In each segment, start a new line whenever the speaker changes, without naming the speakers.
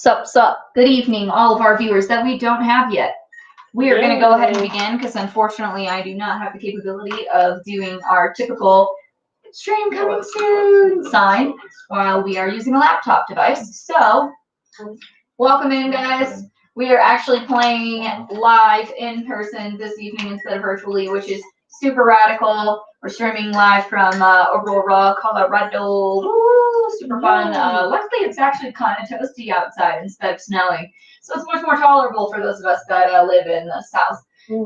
Sup. Good evening, all of our viewers that we don't have yet. We are going to go ahead and begin because unfortunately I do not have the capability of doing our typical stream coming soon sign while we are using a laptop device. So, welcome in, guys. We are actually playing live in person this evening instead of virtually, which is super radical. We're streaming live from Aurora, Colorado. Woo, super fun. Luckily, it's actually kind of toasty outside instead of snowing, so it's much more tolerable for those of us that live in the south. You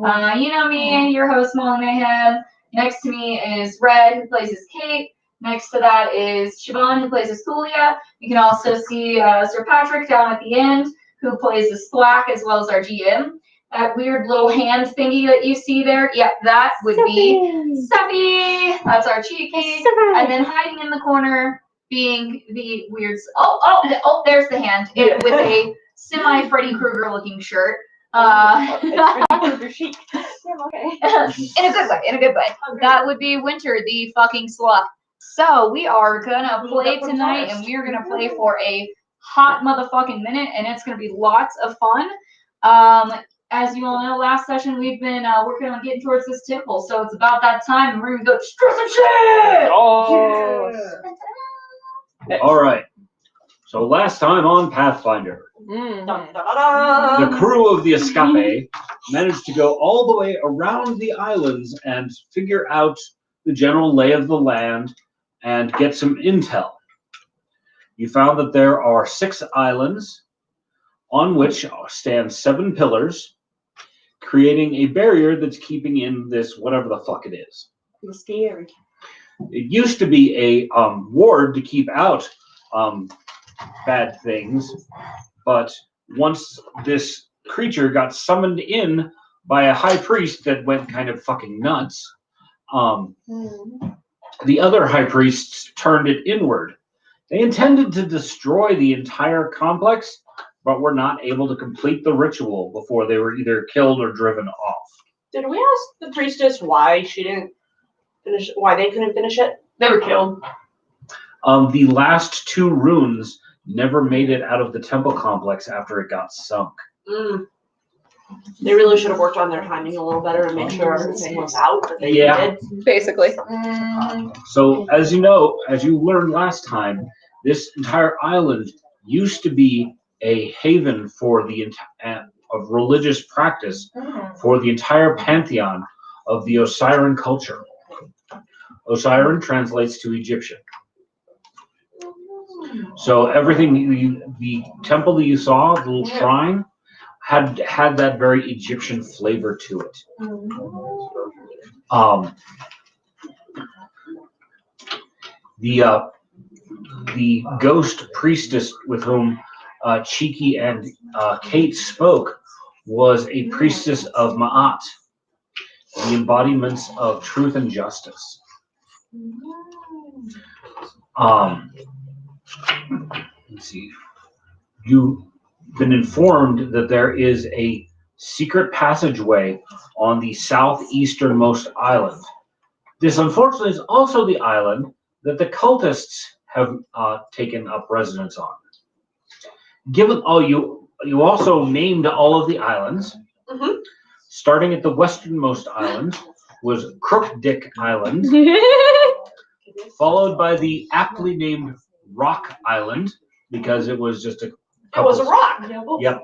know me, your host, Molly Mayhem. Next to me is Red, who plays as Kate. Next to that is Siobhan, who plays as Julia. You can also see Sir Patrick down at the end, who plays as Slack, as well as our GM. That weird little hand thingy that you see there, yep, that would be Steffi. That's our cheeky. And then hiding in the corner being the weird. Oh, there's the hand with a semi-Freddy Krueger looking shirt.
Krueger chic. Okay.
In a good way. That would be Winter, the fucking slut. So we are gonna play tonight, and we are gonna play for a hot motherfucking minute, and it's gonna be lots of fun. As you all know, last session we've been working on getting towards this temple, so it's about that time, and we're gonna go destroy some shit!
Oh!
Yeah. Alright, so last time on Pathfinder, the crew of the Escape managed to go all the way around the islands and figure out the general lay of the land and get some intel. You found that there are 6 islands on which stand 7 pillars, creating a barrier that's keeping in this whatever the fuck it is.
It's scary.
It used to be a ward to keep out bad things, but once this creature got summoned in by a high priest that went kind of fucking nuts, the other high priests turned it inward. They intended to destroy the entire complex, but were not able to complete the ritual before they were either killed or driven off.
Did we ask the priestess why she didn't finish? Why they couldn't finish it? They were killed.
The last 2 runes never made it out of the temple complex after it got sunk.
They really should have worked on their timing a little better and made sure everything was out that they did.
Basically.
So, as you know, as you learned last time, this entire island used to be a haven for the of religious practice for the entire pantheon of the Osiran culture. Osiran translates to Egyptian. So everything, the temple that you saw, the little shrine, had that very Egyptian flavor to it. The ghost priestess with whom Cheeky and Kate spoke was a priestess of Ma'at, the embodiments of truth and justice. Let's see. You've been informed that there is a secret passageway on the southeasternmost island. This, unfortunately, is also the island that the cultists have taken up residence on. Given you also named all of the islands. Starting at the westernmost island was Crook Dick Island, followed by the aptly named Rock Island, because it was just a couple.
It was a rock.
Yep.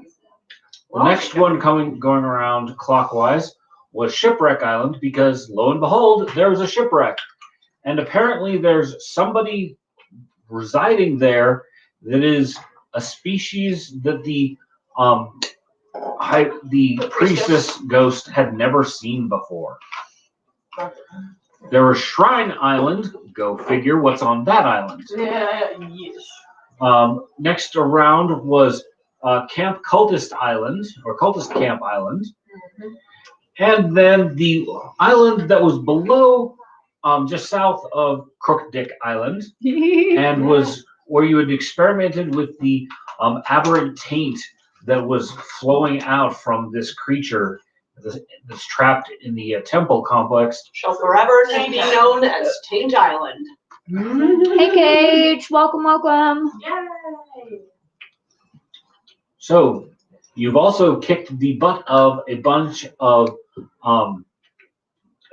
The next one going around clockwise was Shipwreck Island, because lo and behold, there was a shipwreck, and apparently there's somebody residing there that is a species that the priestess ghost had never seen before. There was Shrine Island. Go figure what's on that island.
Yes.
Next around was Camp Cultist Island, or Cultist Camp Island. And then the island that was below, just south of Crook Dick Island, and was where you had experimented with the aberrant taint that was flowing out from this creature that's trapped in the temple complex.
Shall forever be known as Taint Island.
Hey, Cage. Welcome.
Yay!
So you've also kicked the butt of a bunch of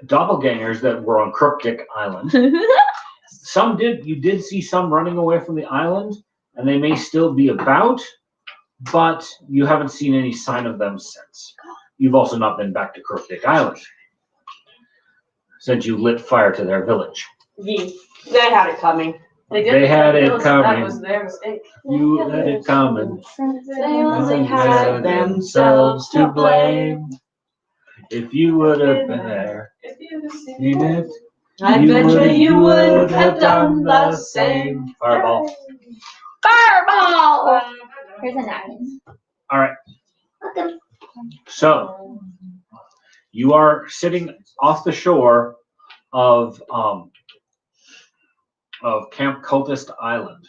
doppelgangers that were on Cryptic Island. You did see some running away from the island, and they may still be about, but you haven't seen any sign of them since. You've also not been back to Cryptic Island since you lit fire to their village.
They had it coming.
They had it coming.
That was their mistake.
You let it coming.
They only had themselves to blame.
If you would have been there, seen it,
I bet you would have done the same.
Fireball.
Fireball! Here's a napkin.
All right.
Welcome.
So you are sitting off the shore of Camp Cultist Island.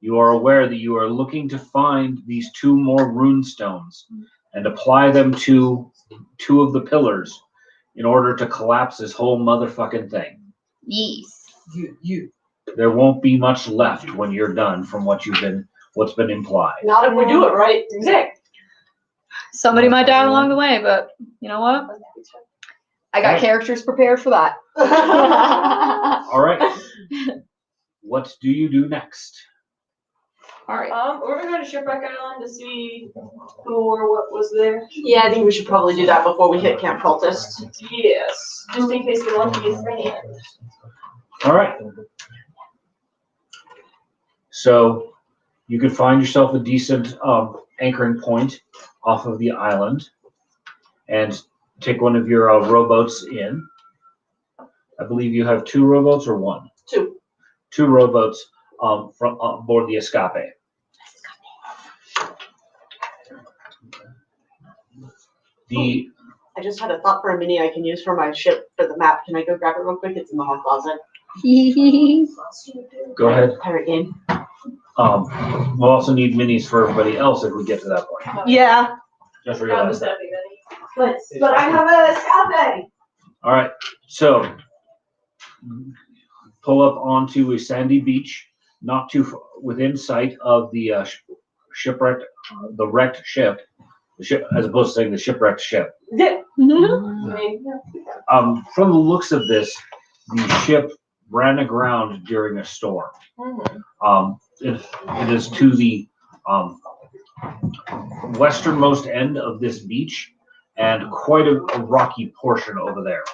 You are aware that you are looking to find these 2 more rune stones and apply them to 2 of the pillars in order to collapse this whole motherfucking thing.
Yes.
There won't be much left when you're done from what's been implied.
Not if we do it right. Exactly.
Somebody might die along the way, but you know what? I got characters prepared for that.
All right. What do you do next?
All right.
We're gonna go to Shipwreck Island to see who or what was there.
Yeah, I think we should probably do that before we hit Camp Cultist.
Yes, just in case we want to get banned.
All right. So you could find yourself a decent anchoring point off of the island and take one of your rowboats in. I believe you have 2 rowboats or 1?
2.
2 rowboats from aboard the Escape.
I just had a thought for a mini I can use for my ship for the map. Can I go grab it real quick? It's in the hall closet.
Go ahead.
Pirate game.
We'll also need minis for everybody else if we get to that point.
Yeah.
Just
Found
realize
the
that.
Stephanie
But I have a Escape.
All right. So pull up onto a sandy beach, not too far, within sight of the shipwrecked, the wrecked ship. The ship, as opposed to saying the shipwrecked ship. From the looks of this, the ship ran aground during a storm. It is to the westernmost end of this beach and quite a rocky portion over there.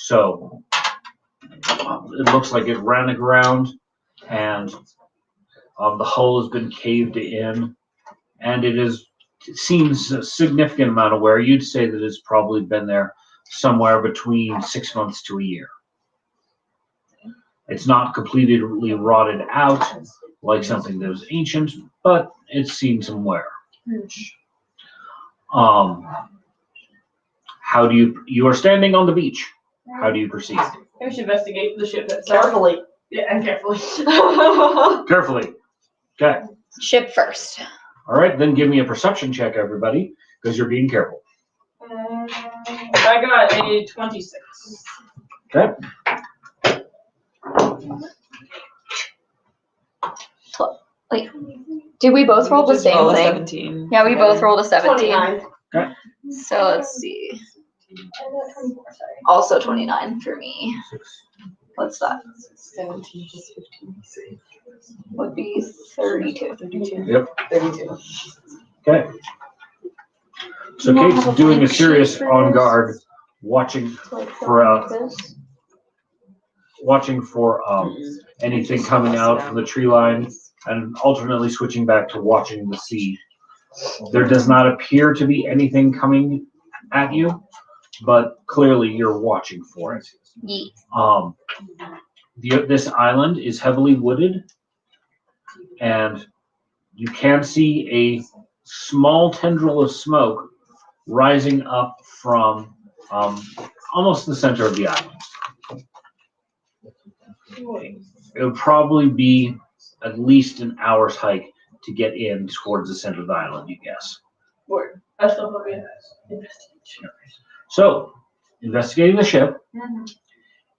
So it looks like it ran aground and the hull has been caved in, and it seems a significant amount of wear. You'd say that it's probably been there somewhere between 6 months to a year. It's not completely rotted out like something that was ancient, but it's seen some wear. How do you are standing on the beach. How do you proceed?
We should investigate the ship itself.
Carefully.
Yeah, and carefully.
Carefully. Okay.
Ship first.
All right, then give me a perception check, everybody, because you're being careful.
I got a 26.
Okay.
Wait, did we both roll the same thing?
17.
Yeah, we both rolled a 17.
29.
So let's see. Also 29 for me. What's that?
17 plus 15.
Would be 32.
32.
Yep.
32.
Okay. So
You don't
Kate's
have a
doing a
blank
serious
sheet for
on
this?
guard, watching for anything coming out from the tree line and alternately switching back to watching the sea. There does not appear to be anything coming at you, but clearly you're watching for it.
Yeah.
This island is heavily wooded, and you can see a small tendril of smoke rising up from almost the center of the island. It would probably be at least an hour's hike to get in towards the center of the island, you guess.
Word. I still hope it has.
So, investigating the ship,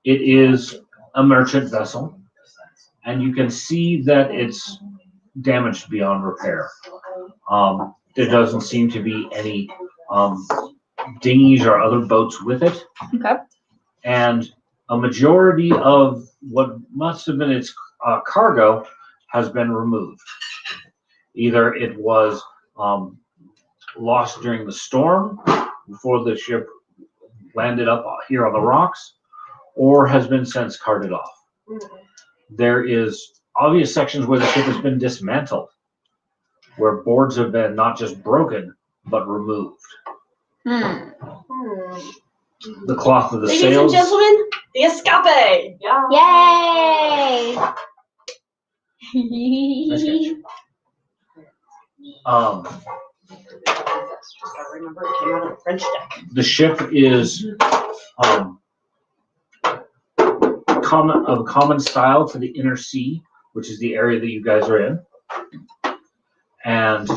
it is a merchant vessel, and you can see that it's damaged beyond repair. There doesn't seem to be any dinghies or other boats with it.
Okay.
And a majority of what must have been its cargo has been removed. Either it was lost during the storm before the ship landed up here on the rocks, or has been since carted off. There is obvious sections where the ship has been dismantled, where boards have been not just broken, but removed. The cloth of the
Ladies
sails.
and gentlemen, the escape! Yeah.
Yay!
Nice catch.
I remember it came out of the French deck.
The ship is common style to the inner sea, which is the area that you guys are in. And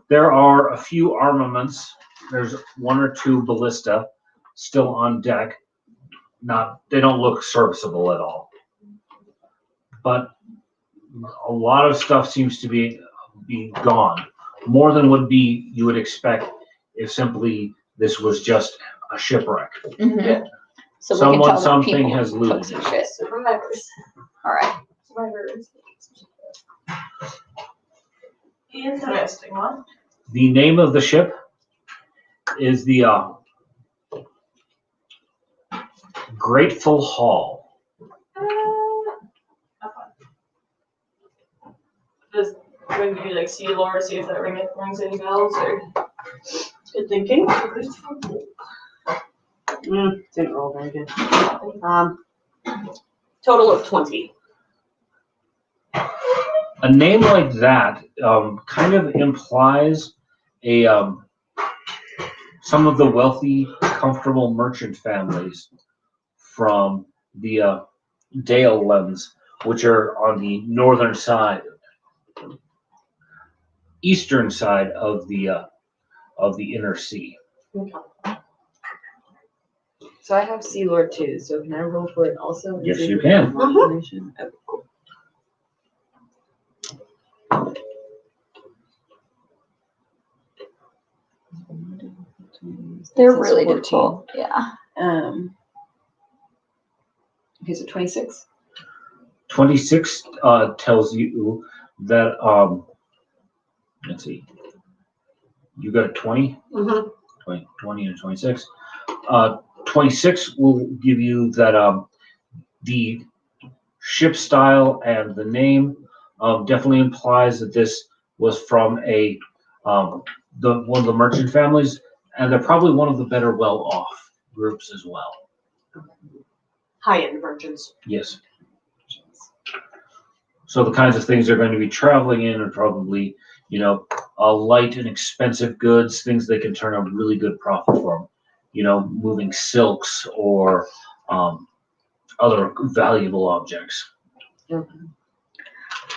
there are a few armaments. There's one or two ballista still on deck. They don't look serviceable at all. But a lot of stuff seems to be gone. More than you would expect if simply this was just a shipwreck.
Mm-hmm. So
Something has looted
some
it.
shit.
Survivors.
All right.
Survivors. Interesting one.
The name of the ship is the Grateful Hall.
Does when you like see lore, see if that rings any bells or good thinking.
Didn't roll very good. Total of 20.
A name like that kind of implies some of the wealthy, comfortable merchant families from the Dale lands, which are on the northern side, eastern side of the inner sea.
So I have Sea Lord too, so can I roll for it also?
Yes, you can.
Information? Okay, cool.
They're
That's
really
14.
difficult. Yeah.
Okay, so 26.
26 tells you that let's see, you got a 20? 20 and 26. 26 will give you that the ship style and the name definitely implies that this was from one of the merchant families, and they're probably one of the better well-off groups as well.
High-end merchants.
Yes. So the kinds of things they're going to be traveling in are probably, light and expensive goods, things they can turn a really good profit from. Moving silks or other valuable objects.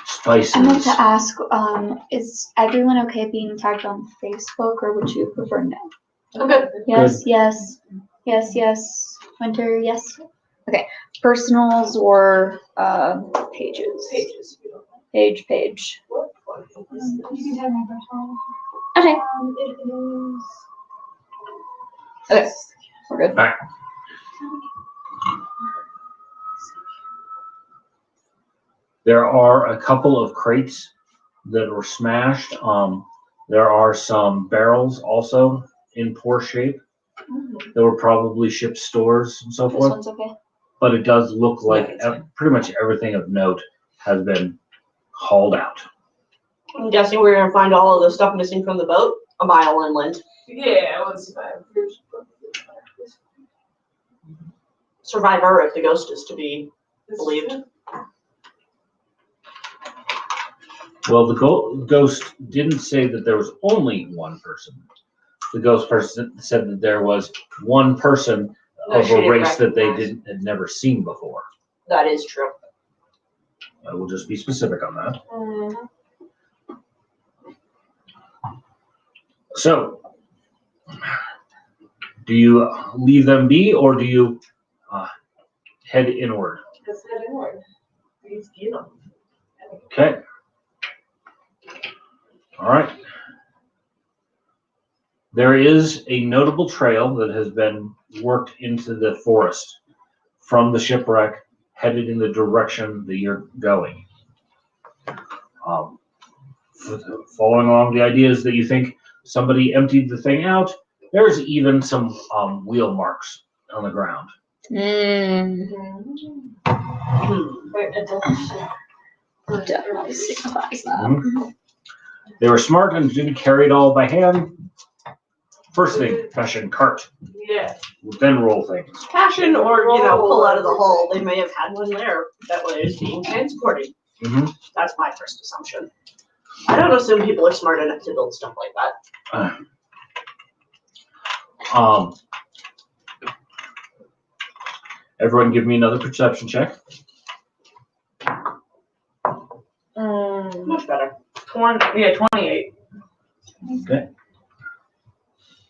Spices.
I meant to ask, is everyone okay being tagged on Facebook, or would you prefer no?
Okay.
Yes, yes, yes, yes. Winter, yes. Okay. Personals or pages?
Pages.
Page.
You can tag my personal.
Okay.
It is.
Okay. We're good.
All right. There are a couple of crates that were smashed. There are some barrels also in poor shape. There were probably ship stores and so
This
forth.
one's okay.
But it does look like pretty much everything of note has been hauled out.
I'm guessing we're going to find all of the stuff missing from the boat a mile inland.
Yeah, let's
Survivor, if the ghost is to be believed.
Well, the ghost didn't say that there was only one person. The ghost person said that there was one person of a race that they had never seen before.
That is true.
I will just be specific on that. So, do you leave them be, or do you head inward?
Let's head inward. Please get them.
Okay. All right. There is a notable trail that has been worked into the forest from the shipwreck, headed in the direction that you're going. Following along the ideas that you think somebody emptied the thing out, there's even some wheel marks on the ground.
Definitely signifies that.
Mhm. They were smart and didn't carry it all by hand. First thing, fashion cart,
Yeah.
then roll things.
Passion or, pull out of the hull. They may have had one there that was being transported.
Mm-hmm.
That's my first assumption. I don't assume people are smart enough to build stuff like that.
Everyone give me another perception check.
Much better.
28.
Okay.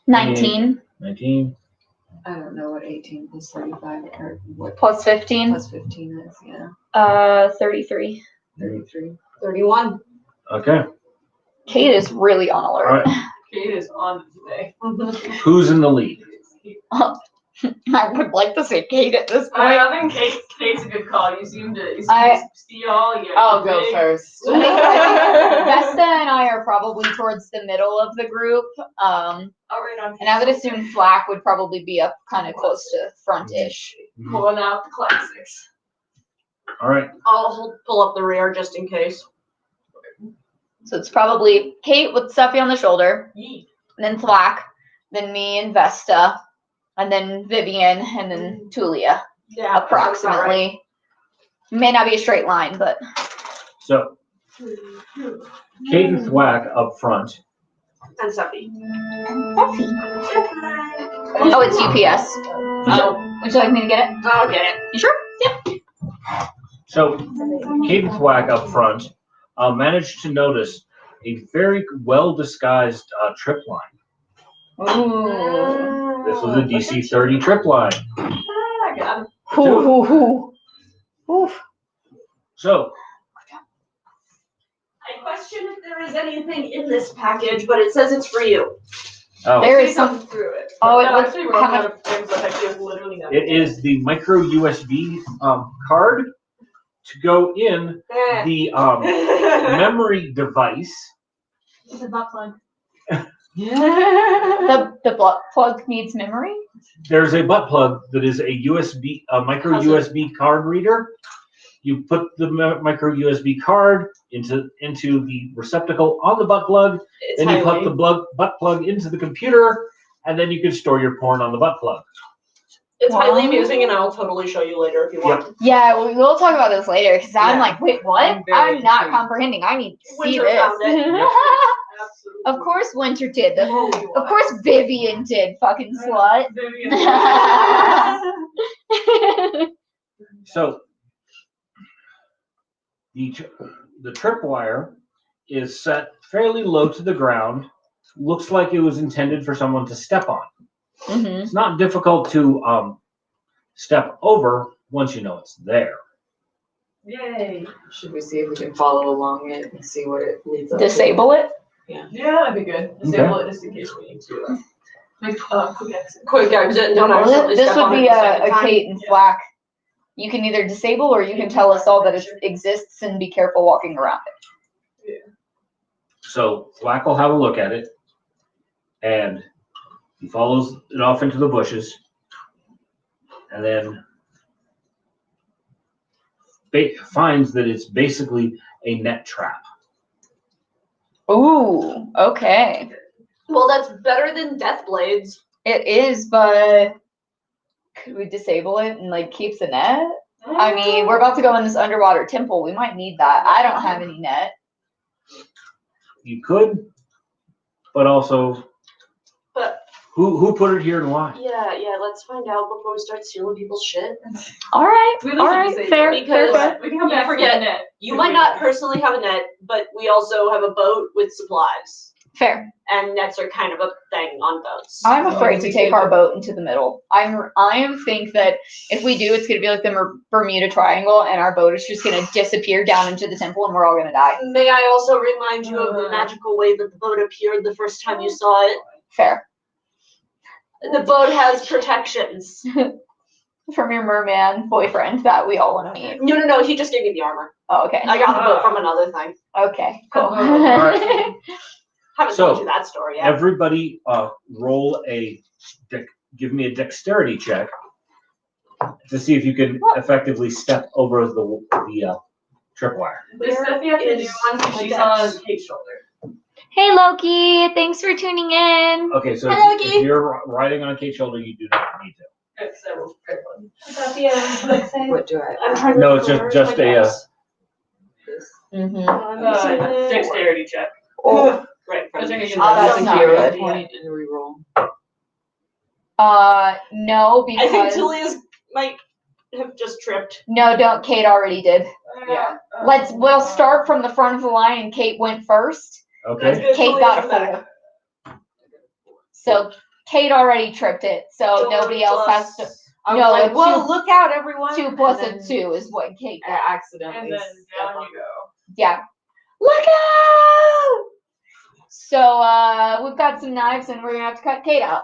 19
19.
I don't know what 18 plus 35 or what
plus 15.
plus 15 is. Yeah.
33.
33.
31.
Okay.
Kate is really on alert.
All right.
Kate is on today.
Who's in the lead?
I would like to say Kate at this point.
I think Kate's a good call. You seem to steal all your.
I'll go first.
I think Vesta and I are probably towards the middle of the group. And I would assume Flack would probably be up kind of close to front-ish.
Pulling out the classics.
All right.
I'll pull up the rear just in case.
So it's probably Kate with Stuffy on the shoulder,
Yeet.
and then Flack, then me and Vesta, and then Vivian, and then Tulia.
Yeah,
Approximately. May not be a straight line, but
So, Kate and Thwack up front.
And Sophie.
oh, it's UPS. Would you like me to get it?
I'll get it.
You sure? Yeah.
So, Kate and Thwack up front managed to notice a very well-disguised trip line.
Ooh.
This was a DC 30 trip line.
I got him.
Oof.
So,
I question if there is anything in this package, but it says it's for you.
oh,
There is
She
some.
comes through it.
Oh, it
No,
was
actually, we're
how
all
much-
out of things that have literally nothing.
it is the micro USB card to go in the memory device.
It's a butt plug.
The butt plug needs memory.
There's a butt plug that is a micro USB card reader. You put the micro USB card into the receptacle on the butt plug.
It's
Then you put
highly-
the butt plug into the computer, and then you can store your porn on the butt plug.
It's highly
Wow.
amusing, and I'll totally show you later if you want.
Yeah, we'll talk about this later because I'm
Yeah.
like, wait, what?
I'm very
I'm not
intrigued.
comprehending. I need to see
Winter
this.
found it.
Absolutely.
Of course, Winter did.
Holy
Of
water.
course, Vivian did. Fucking slut.
Vivian.
So the tripwire is set fairly low to the ground. Looks like it was intended for someone to step on.
hmm
It's not difficult to step over once you know it's there.
Yay.
Should we see if we can follow along it and see what it leads up
Disable it.
Yeah, that'd be good. Disable it just in case we need to. Like, quick exit.
Quick exit. Don't
Well,
accidentally
this
step
would
on
be
it the second
a
time.
Kate and
Yeah.
Flack. You can either disable or you can tell us all that it exists and be careful walking around it.
So Flack will have a look at it, and he follows it off into the bushes, and then finds that it's basically a net trap.
Ooh, okay.
Well, that's better than death blades.
It is, but could we disable it and like keep the net? I mean, we're about to go in this underwater temple. We might need that. I don't have any net.
You could, but also,
But-
who put it here and why?
Yeah, let's find out before we start stealing people's shit.
All right,
We
all right,
literally
fair,
say
fair,
because-
fair.
We can come
You
back
forget.
for the net.
You might not personally have a net, but we also have a boat with supplies.
Fair.
and nets are kind of a thing on boats.
I'm afraid to take our boat into the middle. I think that if we do, it's gonna be like the Bermuda Triangle, and our boat is just gonna disappear down into the temple, and we're all gonna die.
May I also remind you of the magical way that the boat appeared the first time you saw it?
Fair.
The boat has protections.
From your merman boyfriend that we all want to meet.
No, he just gave me the armor.
Oh, okay.
I got the boat from another thing.
Okay, cool.
Alright.
Haven't told you that story yet.
Everybody, roll give me a dexterity check to see if you can effectively step over the tripwire.
This stuff you have to do once she saw Kate's shoulder.
Hey Loki, thanks for tuning in.
Okay, so
Hello,
if
Keith.
you're riding on Kate's shoulder, you do not need to.
What do I?
I'm trying to
No, it's
remember
just
my
a,
guess.
Mm-hmm.
Dexterity check.
Oh,
Right.
I think I can-
that's not
hero
good.
point and reroll.
No,
I think
because
Tulia's might have just tripped.
no, don't. Kate already did.
Yeah.
We'll start from the front of the line, and Kate went first.
That's
Okay.
good.
Kate
Tulia's
got a
back.
4. So Kate already tripped it. So nobody else has to.
I was
No,
like,
it's
well,
two-
look out, everyone.
2 plus
And
a
then
2 is what Kate
I
got.
accidentally.
And then
stepped
down
on
you go.
Yeah. Look out! So we've got some knives, and we're gonna have to cut Kate out.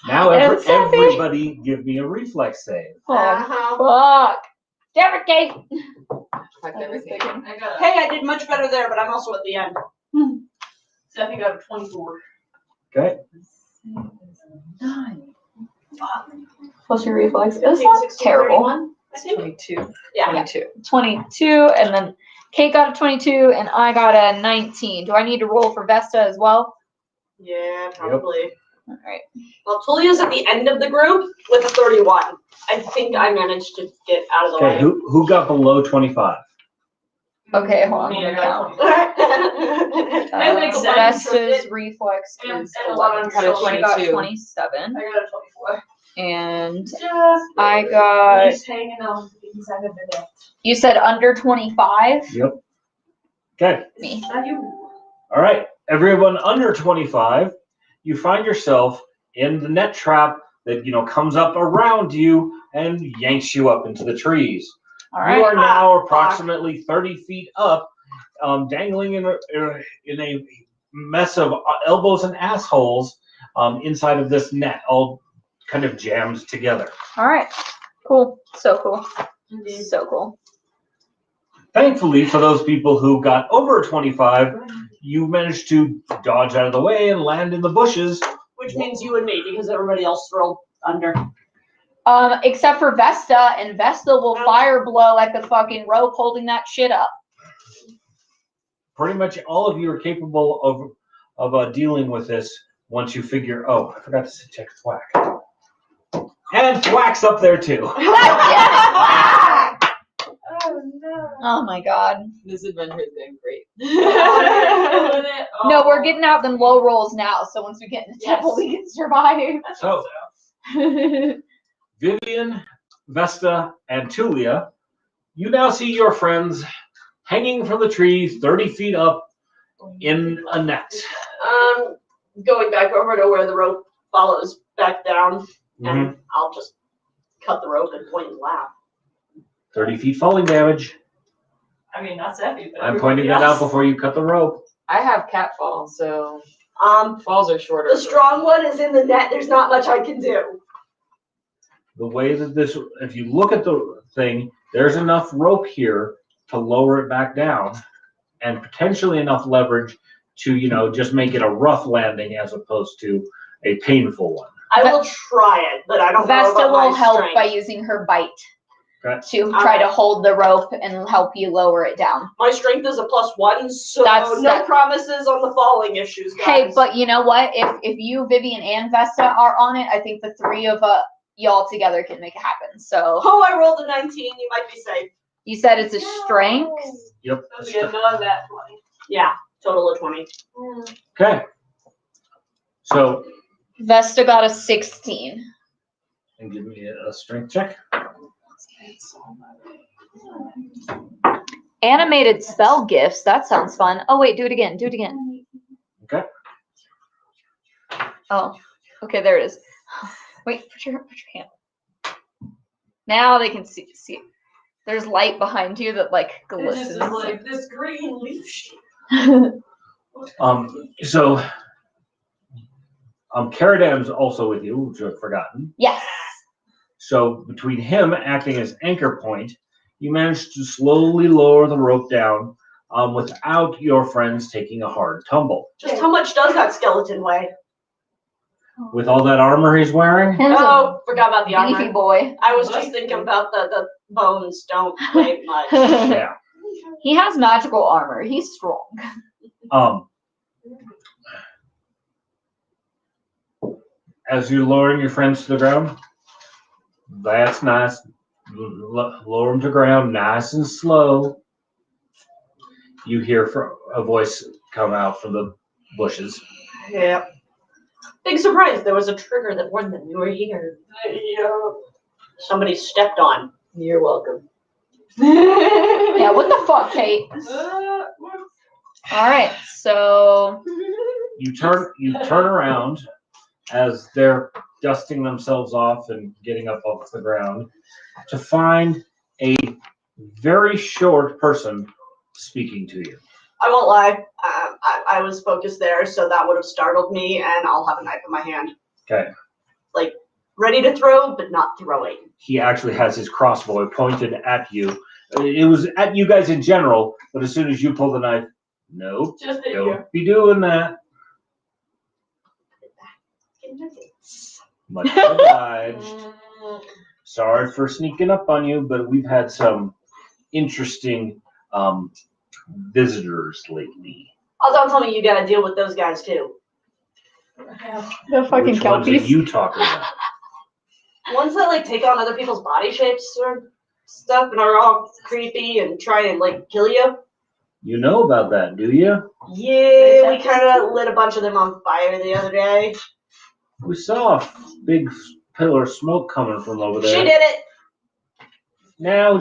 Now
It's heavy.
everybody give me a reflex save.
Oh,
Uh-huh.
fuck. Damn it, Kate.
Fuck
I was
everything.
thinking.
I got
Hey, I did much better there, but I'm also at the end.
Stephanie got a 24.
Okay.
What's your reflex? It's
15,
not
16,
terrible.
31, I think.
22.
Yeah.
22.
22, and then Kate got a 22, and I got a 19. Do I need to roll for Vesta as well?
Yeah, probably.
All right.
Well, Tulia's at the end of the group with a 31. I think I managed to get out of the
Okay.
way.
Who got below 25?
Okay, hold on.
Me,
Let
I
me
got
count.
24. That makes sense.
Vesta's reflex
And-
is
and a lot
11.
of
So
shoulder.
I got
22.
27,
I got a 24.
and
Just
I got.
He's hanging on inside of the net.
You said under 25.
Yep. Okay.
Me.
Not you.
All right. Everyone under 25, you find yourself in the net trap that comes up around you and yanks you up into the trees.
All
You are
right.
now approximately 30 feet up, dangling in a mess of elbows and assholes inside of this net, all kind of jammed together.
All right. Cool. So cool. So cool.
Thankfully, for those people who got over 25, you managed to dodge out of the way and land in the bushes.
Which means you and me, because everybody else rolled under.
Except for Vesta, and Vesta will fire blow at the fucking rope holding that shit up.
Pretty much all of you are capable of dealing with this once you figure. Oh, I forgot to check Thwack. And Thwack's up there too.
Oh no.
Oh my god.
This adventure is going great.
No, we're getting out them low rolls now, so once we get in the temple, we can survive.
So, Vivian, Vesta, and Tulia, you now see your friends hanging from the trees 30 feet up in a net.
Going back over to where the rope follows back down, and
Mhm.
I'll just cut the rope and point and laugh.
30 feet falling damage.
I mean, not Steffi, but
I'm pointing that out
else.
before you cut the rope.
I have catfall, so
Um,
falls are shorter.
the strong one is in the net. There's not much I can do.
The way that if you look at the thing, there's enough rope here to lower it back down and potentially enough leverage to, just make it a rough landing as opposed to a painful one.
I will try it, but I don't know
Vesta
about
will
my
help
strength.
by using her bite
Okay.
to try to hold the rope and help you lower it down.
My strength is a +1, so
That's-
no promises on the falling issues, guys.
Hey, but you know what? If you, Vivian, and Vesta are on it, I think the three of y'all together can make it happen. So
Oh, I rolled a 19. You might be safe.
you said it's a strength.
Yep.
So we get none of that 20.
Yeah, total of 20.
Okay. So,
Vesta got a 16.
and give me a strength check.
Animated spell gifts. That sounds fun. Oh wait, do it again. Do it again.
Okay.
Oh, okay, there it is. Wait, put your hand. Now they can see. There's light behind you that like
It's just
glistens.
like this green leaf shit.
So Caradan's also with you, which I've forgotten.
Yes.
So between him acting as anchor point, you managed to slowly lower the rope down without your friends taking a hard tumble.
Just how much does that skeleton weigh?
With all that armor he's wearing?
Oh, forgot about the
Beefy
armor.
boy.
I was just thinking about the bones don't weigh much.
Yeah.
He has magical armor. He's strong.
As you're lowering your friends to the ground, that's nice. Lower them to the ground, nice and slow. You hear a voice come out from the bushes.
Yeah. Big surprise, there was a trigger that warned them you were here. Somebody stepped on. You're welcome.
Yeah, what the fuck, Kate? All right, so
You turn around as they're dusting themselves off and getting up off the ground to find a very short person speaking to you.
I won't lie. I was focused there, so that would have startled me, and I'll have a knife in my hand.
Okay.
Like, ready to throw, but not throwing.
He actually has his crossbow pointed at you. It was at you guys in general, but as soon as you pull the knife, nope,
Just at you.
don't be doing that. Much obliged. Sorry for sneaking up on you, but we've had some interesting visitors lately.
Oh, don't tell me you gotta deal with those guys too.
the fucking
Which ones are
kelpies.
you talking about?
Ones that like take on other people's body shapes or stuff and are all creepy and try and like kill you.
You know about that, do you?
Yeah, we kind of lit a bunch of them on fire the other day.
We saw a big pillar of smoke coming from over there.
She did it.
Now,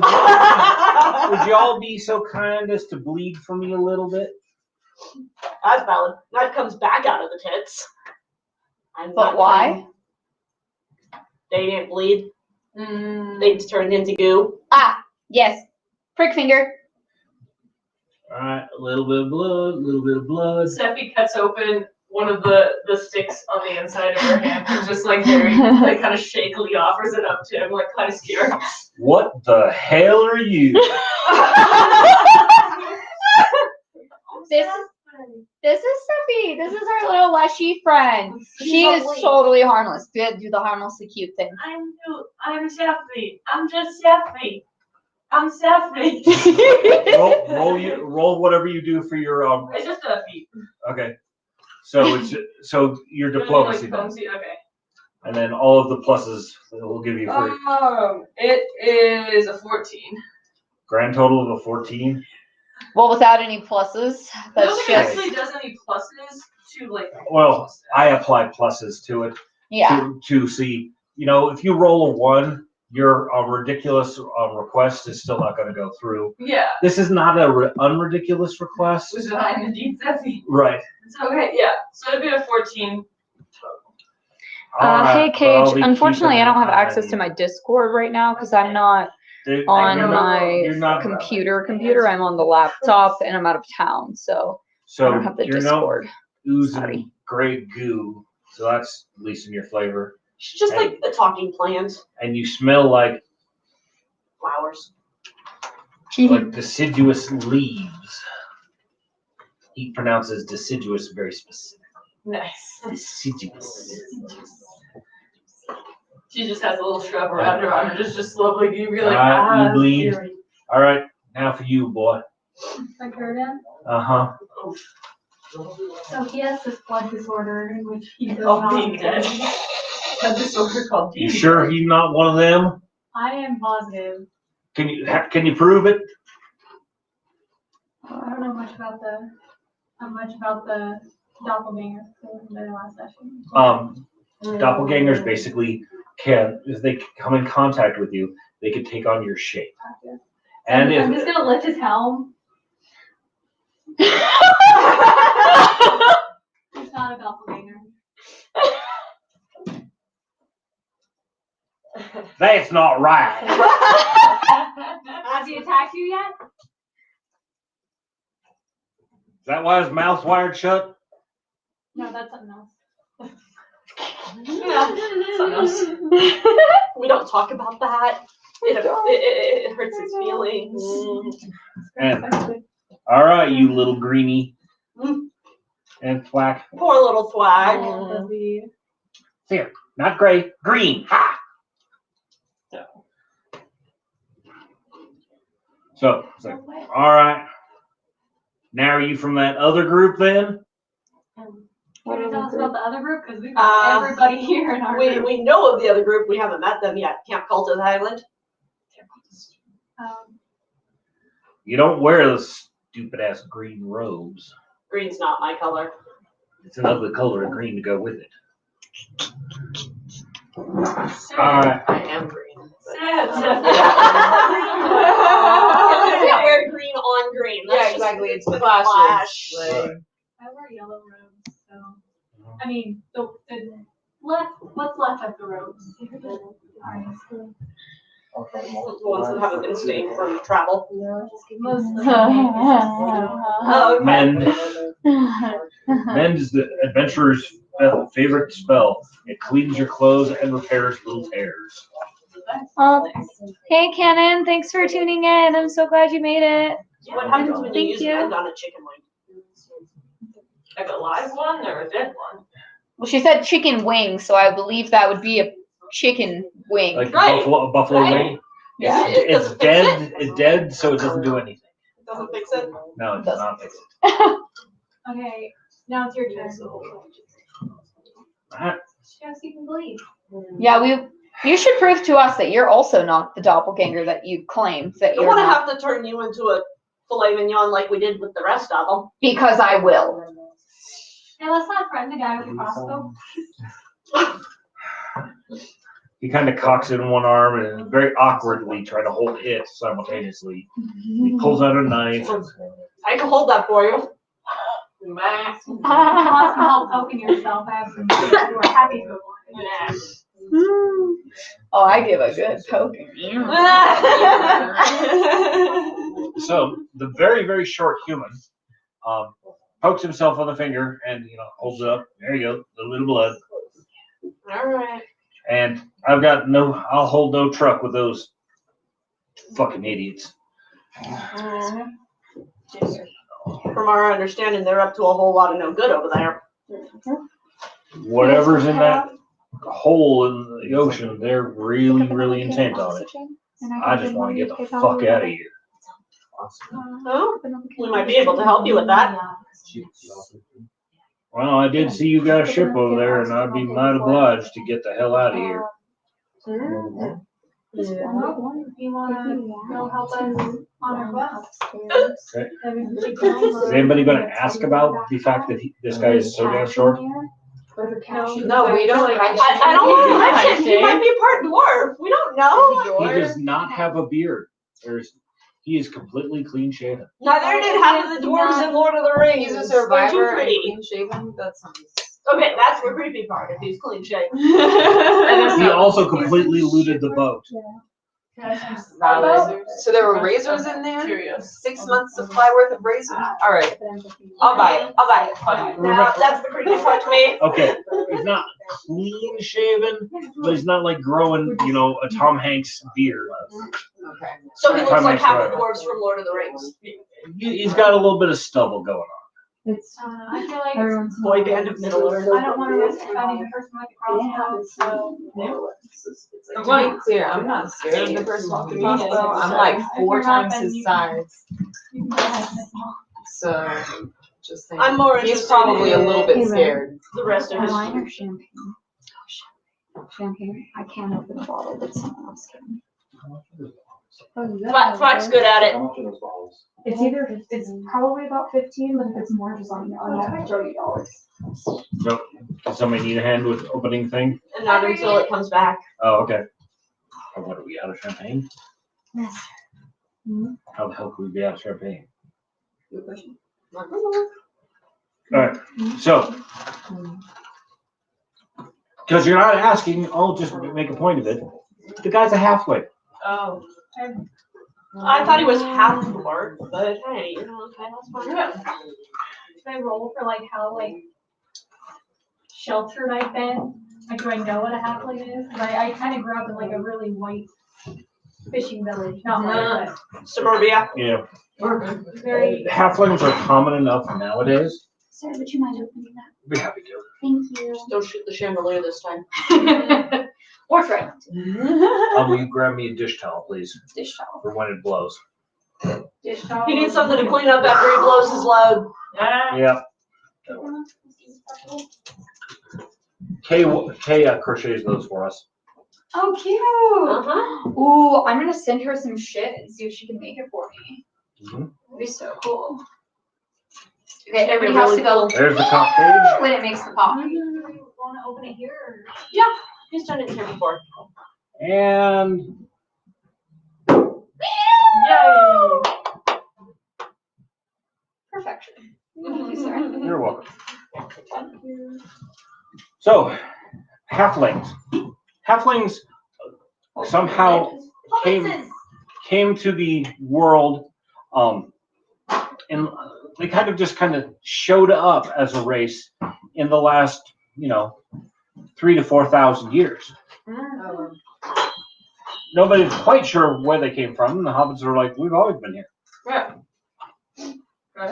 would you all be so kind as to bleed for me a little bit?
That's valid. That comes back out of the tits.
But why?
They didn't bleed. They just turned into goo.
Ah, yes. Prick finger.
All right, a little bit of blood, a little bit of blood.
Steffi cuts open one of the sticks on the inside of her hand and just like very like kind of shakily offers it up to him, like kind of scared.
What the hell are you?
This is Steffi. This is our little leshy friend. She is totally harmless. Do the harmlessly cute thing.
I'm Steffi. I'm just Steffi. I'm Steffi.
roll whatever you do for your
It's just Steffi.
Okay, so your diplomacy then,
Okay.
and then all of the pluses that we'll give you free.
It is a 14.
Grand total of a 14.
Well, without any pluses,
I don't
that's
think it
just
actually does any pluses to like.
Well, I apply pluses to it
yeah.
to see. You know, if you roll a 1, your ridiculous request is still not going to go through.
Yeah.
This is not a unridiculous request.
Which I'm indeed Steffi.
Right.
It's okay. Yeah. So it'd be a 14.
All right,
Hey,
but I'll
Cage.
be
Unfortunately,
keeping
I don't have
an eye
access
on
to
you.
my Discord right now because I'm not on
you're
my
not-
computer. I'm on the laptop and I'm out of town, so I don't have the
you're
Discord.
not oozing
Sorry.
great goo, so that's at least in your flavor.
She's just like the talking plant.
And you smell like
Flowers.
deciduous leaves. He pronounces deciduous very specifically.
Nice.
Deciduous.
She just has a little shrub around her arm, just slowly you be like,
Alright, you bleed.
Scary.
All right, now for you, boy.
Like Erden.
Uh-huh.
So he has this blood disorder in which he does
Oh,
not.
being dead. A disorder called
You
being
sure
dead.
he's not one of them?
I am positive.
Can you prove it?
I don't know much about the doppelganger from the last session.
Doppelgangers basically can, if they come in contact with you, they can take on your shape.
Gotcha.
And
I'm
if
just gonna lift his helm. He's not a doppelganger.
that's not right.
Has he attacked you yet?
Is that why his mouth's wired shut?
No, that's something else.
Yeah, something else. We don't talk about that. It hurts his feelings.
And all right, you little greenie. And thwack.
Poor little Thwag.
Here, not gray, green. Ha! So, it's like, all right. Now are you from that other group then?
Can you tell us about the other group? Because we've got everybody here in our group.
We know of the other group. We haven't met them yet. Camp Cultus Island.
You don't wear those stupid ass green robes.
Green's not my color.
It's another color of green to go with it. Alright.
I am green.
You can't wear green on green. That's
Yeah,
just-
exactly. It's
the
flash.
Right.
I wear yellow robes, so I mean the what's left of the robes.
The ones that haven't been stained from travel.
Most of them.
Oh, okay.
Mend is the adventurer's favorite spell. It cleans your clothes and repairs little tears.
Hey, Cannon, thanks for tuning in. I'm so glad you made it.
So what happens when you
Thank
use
you.
Mend on a chicken wing?
Like a live one or a dead one?
Well, she said chicken wings, so I believe that would be a chicken wing.
Like
Right.
a buffalo
Right.
wing.
Yeah.
It
It's
doesn't fix
dead.
it.
It's dead, so it doesn't do anything.
It doesn't fix it.
No, it does not fix it.
Okay, now it's your turn.
Alright.
Yes, you can believe.
Yeah, you should prove to us that you're also not the doppelganger that you claim that
I don't
you're
want to
not.
have to turn you into a filet mignon like we did with the rest of them.
Because I will.
Hey, let's not threaten the guy with the crossbow.
He kind of cocks it in one arm and very awkwardly try to hold it simultaneously. He pulls out a knife.
I can hold that for you.
If you want some help poking yourself, I have some people who are happy to oblige.
Oh, I give a good poking.
So the very, very short human pokes himself on the finger and holds it up. There you go, a little blood.
All right.
And I'll hold no truck with those fucking idiots.
From our understanding, they're up to a whole lot of no good over there.
Whatever's in that hole in the ocean, they're really, really intent on it. I just want to get the fuck out of here.
Oh, we might be able to help you with that.
Well, I did see you got a ship over there, and I'd be mighty obliged to get the hell out of here.
If you want to go help us on our quest.
Okay. Is anybody going to ask about the fact that this guy is so damn short?
No, we don't.
I don't want to mention, he might be part dwarf. We don't know.
He does not have a beard. He is completely clean shaven.
Neither did half of the dwarves in Lord of the Rings.
He's a
They're too
survivor and
pretty.
clean shaven. That's something.
Okay, that's the creepy part, if he's clean shaven.
He also completely looted the boat.
So there were razors in there?
Curious.
6 months supply worth of razors? All right.
I'll buy it. I'll buy it. That's the creepy part to me.
Okay, he's not clean shaven, but he's not like growing, a Tom Hanks beard.
Okay.
So he looks
Time
like
makes
half
right.
the dwarves from Lord of the Rings.
He's got a little bit of stubble going on.
I feel like
Boy band of Middle Earth.
I don't want to risk fighting the person with the crossbow, so.
To be clear, I'm not scared of the person with the crossbow. I'm like 4 times his size.
You can go ahead and miss them all.
So, just saying.
I'm more
He's
interested
probably a little bit
in-
scared.
The rest of his.
Wine or champagne? Champagne. I can't open a bottle that someone else can.
Thwack's good at it.
It's probably about 15, but if it's more, just let me know. I'll $30.
So, does somebody need a hand with opening thing?
And not until it comes back.
Oh, okay. Oh, what are we out of champagne? How the hell could we be out of champagne?
Good question.
Alright, so, because you're not asking, I'll just make a point of it. The guy's a halfway.
Oh.
I thought he was half dwarf, but hey, you know, okay, that's fine.
Should I roll for like how like sheltered I've been? Like, do I know what a halfling is? Because I kind of grew up in like a really white fishing village, not white,
Suburbia.
Yeah.
but very.
Halflings are common enough nowadays.
Sir, would you mind opening that?
Be happy to.
Thank you.
Just don't shoot the chandelier this time.
Or try not to.
Will you grab me a dish towel, please,
Dish towel.
for when it blows?
Dish towel.
He needs something to clean up after he blows his load.
Yeah. Kay crochets those for us.
Oh, cute.
Uh-huh.
Ooh, I'm gonna send her some shit and see if she can make it for me.
Mhm.
That'd be so cool. Okay, everybody has to go
There's the top page.
when it makes the pop.
Want to open it here? Or?
Yeah, he's done it here before.
And
Yay!
Perfection. Thank you, sir.
you're welcome. So, halflings. Halflings somehow came to the world, and they kind of showed up as a race in the last, 3,000 to 4,000 years. Nobody's quite sure where they came from. The hobbits are like, we've always been here.
Yeah.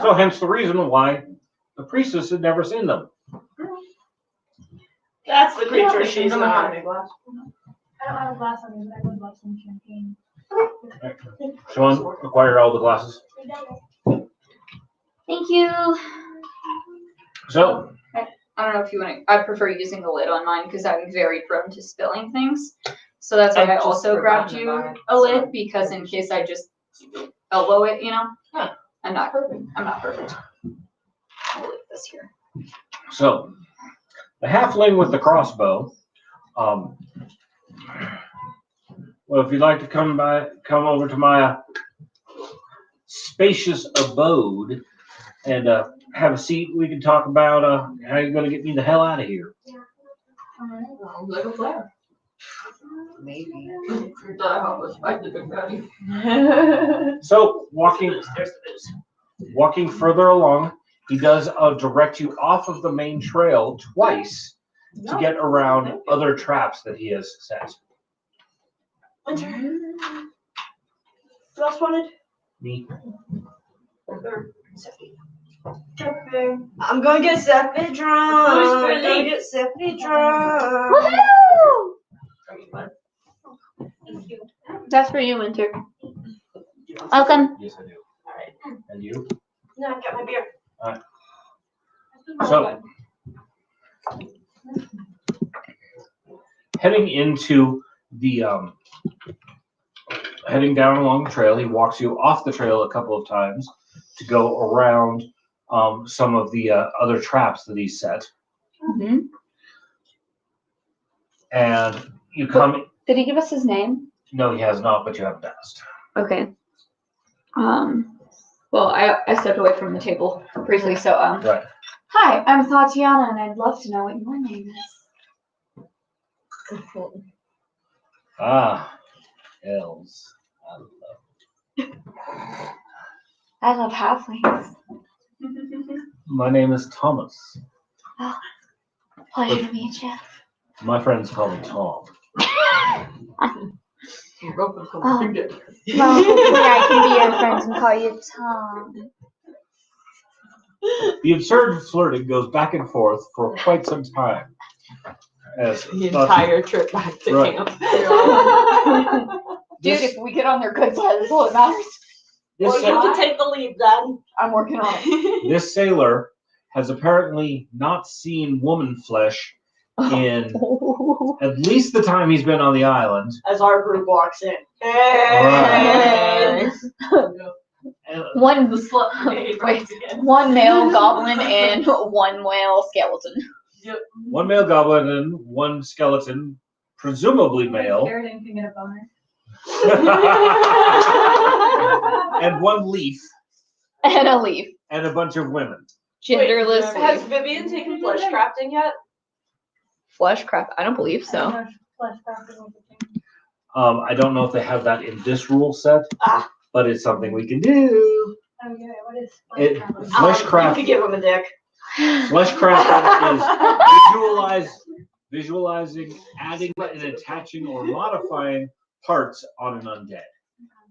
So hence the reason why the priestess had never seen them.
That's the creature she's
gonna have
not.
a glass.
I don't have a glass on me, but I would love some champagne.
Sean, acquire all the glasses.
Thank you.
So,
I don't know if you want to, I prefer using the lid on mine because I'm very prone to spilling things. So that's why I
just
also grabbed
forgotten
you
about it,
a
so-
lid because in case I just elbow it,
Huh.
I'm not perfect. I'll leave this here.
So, the halfling with the crossbow. Well, if you'd like to come over to my spacious abode and have a seat, we can talk about how you're going to get me the hell out of here.
Sounds like a plan.
Maybe.
That help us fight the big daddy.
So, walking
There's the booze.
walking further along, he does direct you off of the main trail twice to get around other traps that he has set.
Winter. Who else wanted?
Me.
I'm gonna get Seppi drunk. I'm gonna get Seppi drunk.
Woohoo!
That's for you, Winter.
Welcome.
Yes, I do.
Alright.
And you?
No, I got my beer.
So, heading into the, heading down along the trail, he walks you off the trail a couple of times to go around some of the other traps that he set.
Mm-hmm.
And you come,
Did he give us his name?
no, he has not, but you haven't asked.
Okay. Well, I stepped away from the table briefly, so
Right.
hi, I'm Tatiana, and I'd love to know what your name is.
Ah, elves.
I love halflings.
My name is Thomas.
Pleasure to meet you.
My friends call me Tom.
You're welcome to
Oh.
the big daddy.
Well, hopefully I can be your friend and call you Tom.
The absurd flirting goes back and forth for quite some time. As
The entire trip back to
Right.
camp.
Dude, if we get on their good side, that's all that matters.
This,
Well, you can take the lead then.
I'm working on it.
this sailor has apparently not seen woman flesh in at least the time he's been on the island.
As our group walks in.
Right.
One one male goblin and one male skeleton.
One male goblin and one skeleton, presumably male.
Sheridan can get a boner.
and one leaf
And a leaf.
and a bunch of women.
Genderless
Has
leaf.
Vivian taken flesh crafting yet?
Fleshcraft. I don't believe
I don't
so.
know if fleshcraft was a thing.
I don't know if they have that in this rule set,
Ah.
but it's something we can do.
Oh yeah, what is
It-
fleshcraft?
Fleshcraft.
You could give him a dick.
Fleshcraft is visualizing, adding, and attaching or modifying parts on an undead.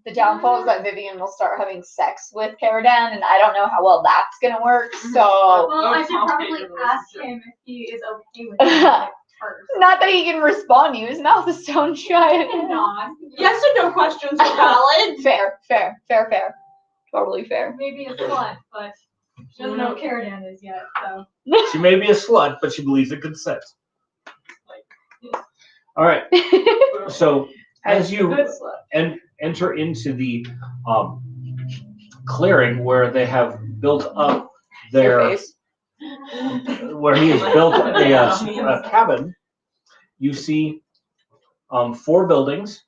The downfall is that Vivian will start having sex with Caradan, and I don't know how well that's gonna work. So,
Well, I should probably ask him if he is okay with it first.
not that he can respond to you. His mouth is so shut.
Not.
Yes or no questions are valid.
Fair. Totally fair.
Maybe a slut, but she doesn't know what Caradan is yet, so.
She may be a slut, but she believes in consent. All right. So as you enter into the clearing where they have built up their, where he has built a cabin, you see 4 buildings.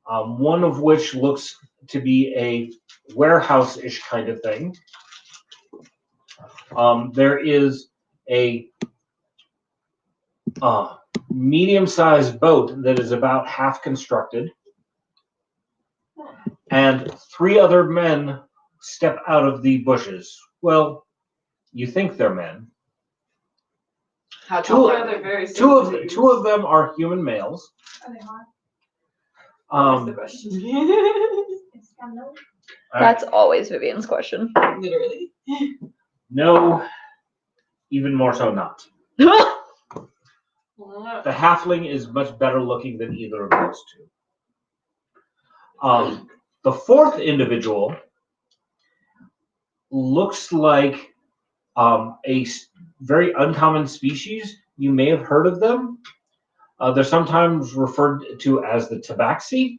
One of which looks to be a warehouse-ish kind of thing. There is a medium-sized boat that is about half constructed, and 3 other men step out of the bushes. Well, you think they're men.
How
Two-
tall
Yeah, they're very
Two
simple.
of them are human males.
Are they hot?
That's the
Um,
question.
It's scandal.
That's always Vivian's question.
Literally.
no, even more so not. The halfling is much better looking than either of those 2. The 4th individual looks like a very uncommon species. You may have heard of them. They're sometimes referred to as the tabaxi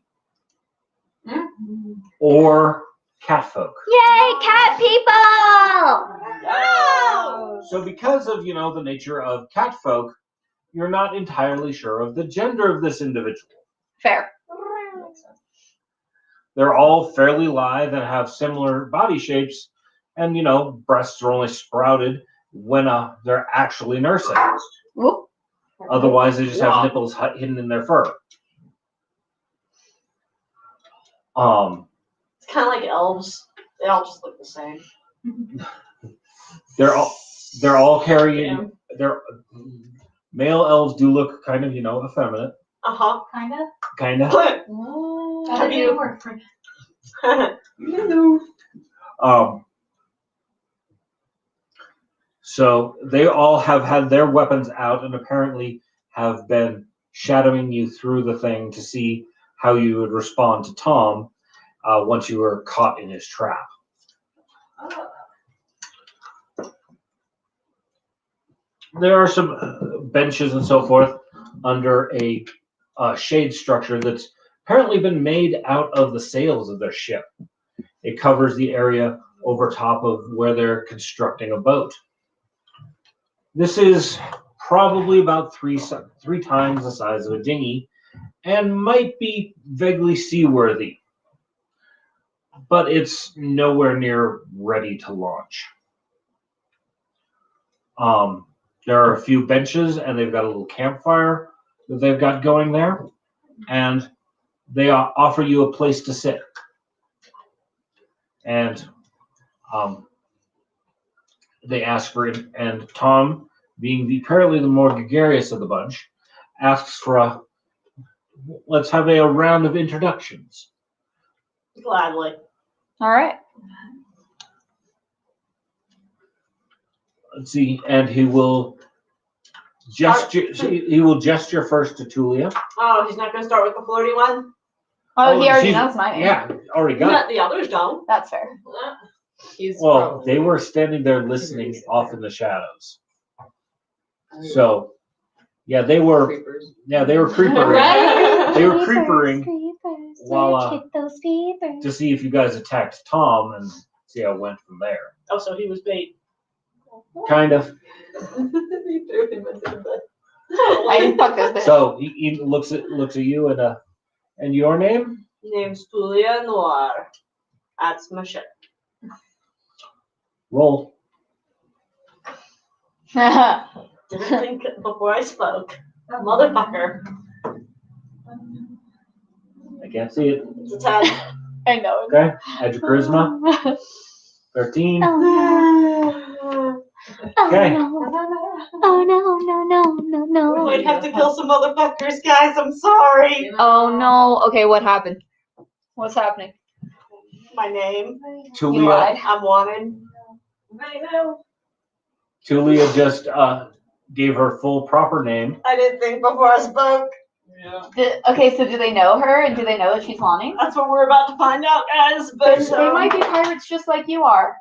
or catfolk.
Yay, cat people!
So because of, the nature of catfolk, you're not entirely sure of the gender of this individual.
Fair.
They're all fairly lithe and have similar body shapes, and breasts are only sprouted when they're actually nursing.
Whoop.
Otherwise, they just have nipples hidden in their fur.
It's kind of like elves. They all just look the same.
They're all carrying. Their male elves do look kind of effeminate.
Uh-huh.
Kinda?
Have you?
So they all have had their weapons out and apparently have been shadowing you through the thing to see how you would respond to Tom once you were caught in his trap. There are some benches and so forth under a shade structure that's apparently been made out of the sails of their ship. It covers the area over top of where they're constructing a boat. This is probably about three times the size of a dinghy and might be vaguely seaworthy, but it's nowhere near ready to launch. There are a few benches and they've got a little campfire that they've got going there, and they offer you a place to sit. And they ask for it, and Tom, being apparently the more gregarious of the bunch, asks for let's have a round of introductions.
Gladly.
All right.
Let's see, and he will gesture first to Tulia.
Oh, he's not going to start with the flirty one?
Oh, he already knows my name.
Yeah, already got
Not
it.
the others don't.
That's fair.
He's
Well,
probably-
they were standing there listening off in the shadows. So, yeah, they were.
Creepers.
Yeah, they were creepering.
Right?
They were creepering
Creepers,
while,
get those creepers.
to see if you guys attacked Tom and see how it went from there.
Oh, so he was bait.
Kind of.
He threw him into the bed.
I didn't fuck this bitch.
So he looks at you and And your name?
Name's Julia Noir. That's my ship.
Roll.
Didn't think before I spoke. Motherfucker.
I can't see it.
It's a 10.
I know.
Okay. Add your charisma. 13. Okay.
Oh no.
We might have to kill some motherfuckers, guys. I'm sorry.
Oh no. Okay, what happened? What's happening?
My name.
You
Tulia,
lied.
I'm wanted.
I know.
Tulia just gave her full proper name.
I didn't think before I spoke.
Yeah.
Okay, so do they know her and do they know that she's haunting?
That's what we're about to find out, guys. But
They might be pirates just like you are.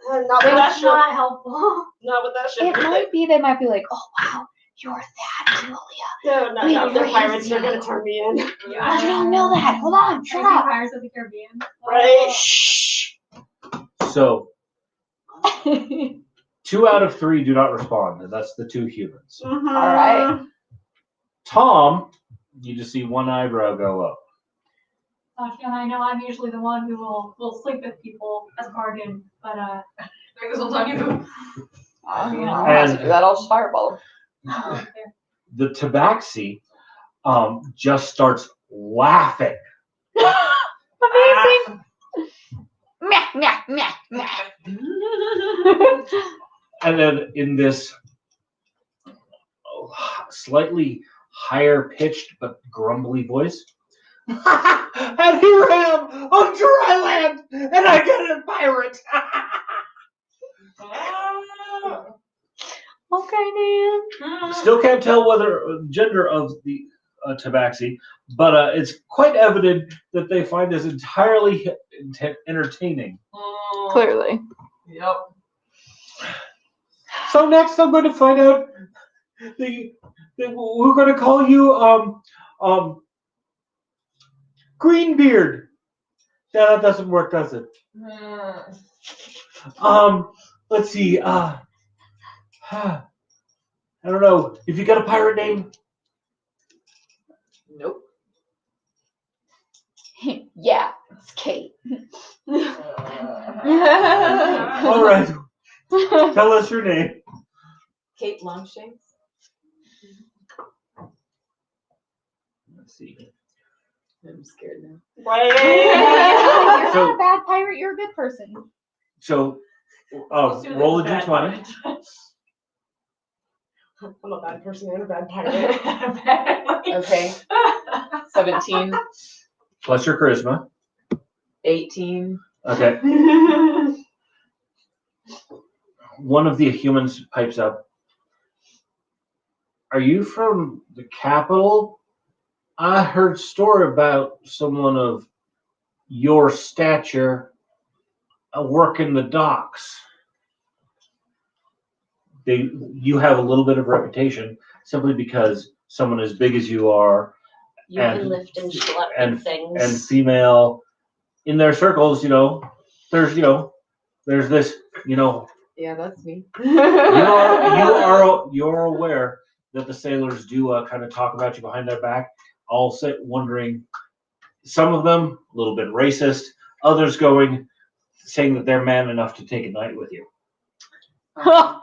not with that
That's
ship.
not helpful.
Not with that ship.
It might be. They might be like, oh wow, you're that Julia.
No,
We
if they're
raised
pirates, they're
you.
gonna turn me in.
You don't know that. Hold on, shut
Crazy
up.
Pirates of the Caribbean.
Right? Shh.
So 2 out of 3 do not respond, and that's the 2 humans.
Mhm.
All right.
Tom, you just see one eyebrow go up.
And I know I'm usually the one who will sleep with people as a bargain, but
Like this whole time you do.
You know,
And-
I have to do that. I'll just fireball him.
The tabaxi just starts laughing.
Amazing. Meh, meh, meh, meh.
And then in this slightly higher pitched but grumbly voice, and here I am on dry land, and I get a pirate.
Okay, Dan.
Still can't tell whether gender of the tabaxi, but it's quite evident that they find this entirely entertaining.
Clearly.
Yep.
So next, I'm going to find out. We're going to call you Greenbeard. That doesn't work, does it? Let's see. I don't know. If you got a pirate name,
Nope.
Yeah, it's Kate.
all right. Tell us your name.
Kate Longshanks.
Let's see.
I'm scared now.
Right?
You're
So-
not a bad pirate. You're a good person.
So, roll a d20.
I'm a bad person and a bad pirate.
Okay. 17,
Plus your charisma.
18.
Okay. One of the humans pipes up. Are you from the capital? I heard a story about someone of your stature working the docks. You have a little bit of reputation simply because someone as big as you are
You
And-
can lift and schlep
and-
things.
and female in their circles, there's this,
Yeah, that's me.
you're aware that the sailors do kind of talk about you behind their back. All sit wondering, some of them a little bit racist, others saying that they're man enough to take a night with you.
That's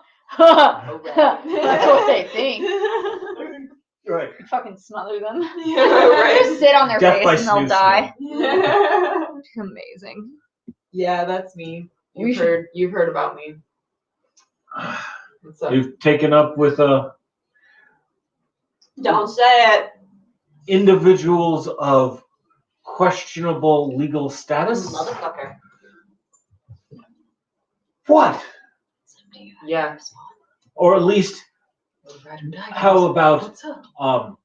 what they think.
Right.
You fucking smother them.
Right.
Just sit on their
Death by
face and they'll
snooze
die. Amazing.
Yeah, that's me.
We
You've heard about me. What's up?
You've taken up with
Don't say it.
individuals of questionable legal status.
Motherfucker.
What?
Yeah.
Or at least, how about
What's up?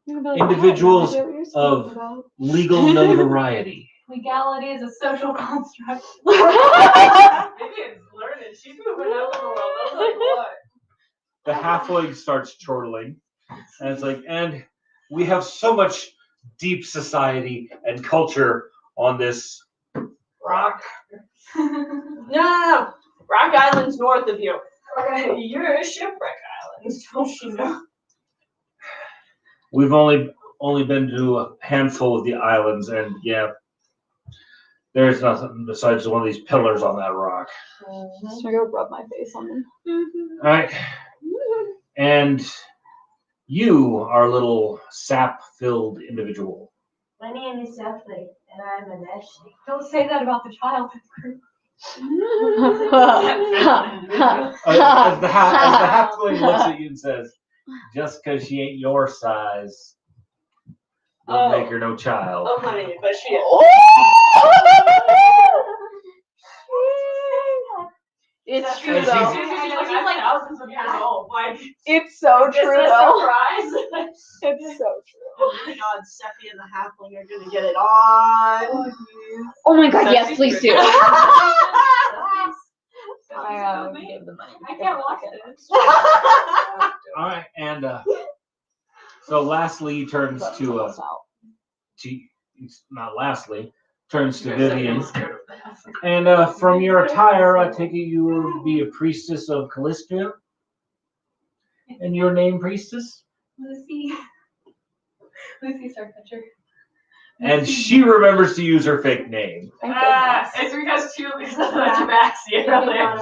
individuals of legal notoriety?
legality is a social construct.
Maybe it's learning. She's moving out in the world. I was like, what?
The halfling starts chortling, and it's like, and we have so much deep society and culture on this
Rock. No. Rock Island's north of you.
You're a shipwreck island. Don't you know?
We've only only been to a handful of the islands, and yeah, there's nothing besides one of these pillars on that rock.
Just gonna go rub my face on them.
All right, and you are a little sap-filled individual.
My name is Stephanie, and I'm an Ashley. Don't say that about the child.
As the halfling looks at you and says, "Just because she ain't your size, don't make her no child."
Oh, honey, but she is.
It's true
And
though.
She's like thousands of years old. Like,
It's so
it's
true
a
though.
surprise.
It's so true.
Oh my God, Seppi and the halfling are gonna get it on.
Oh my god, yes, please do.
I give the money.
I can't watch this.
All right, and so lastly turns to not lastly turns to Vivian, and from your attire, I take it you will be a priestess of Calistria, and your name, priestess,
Lucy. Lucy Starcatcher.
and she remembers to use her fake name.
It's because two is Tabaxi earlier.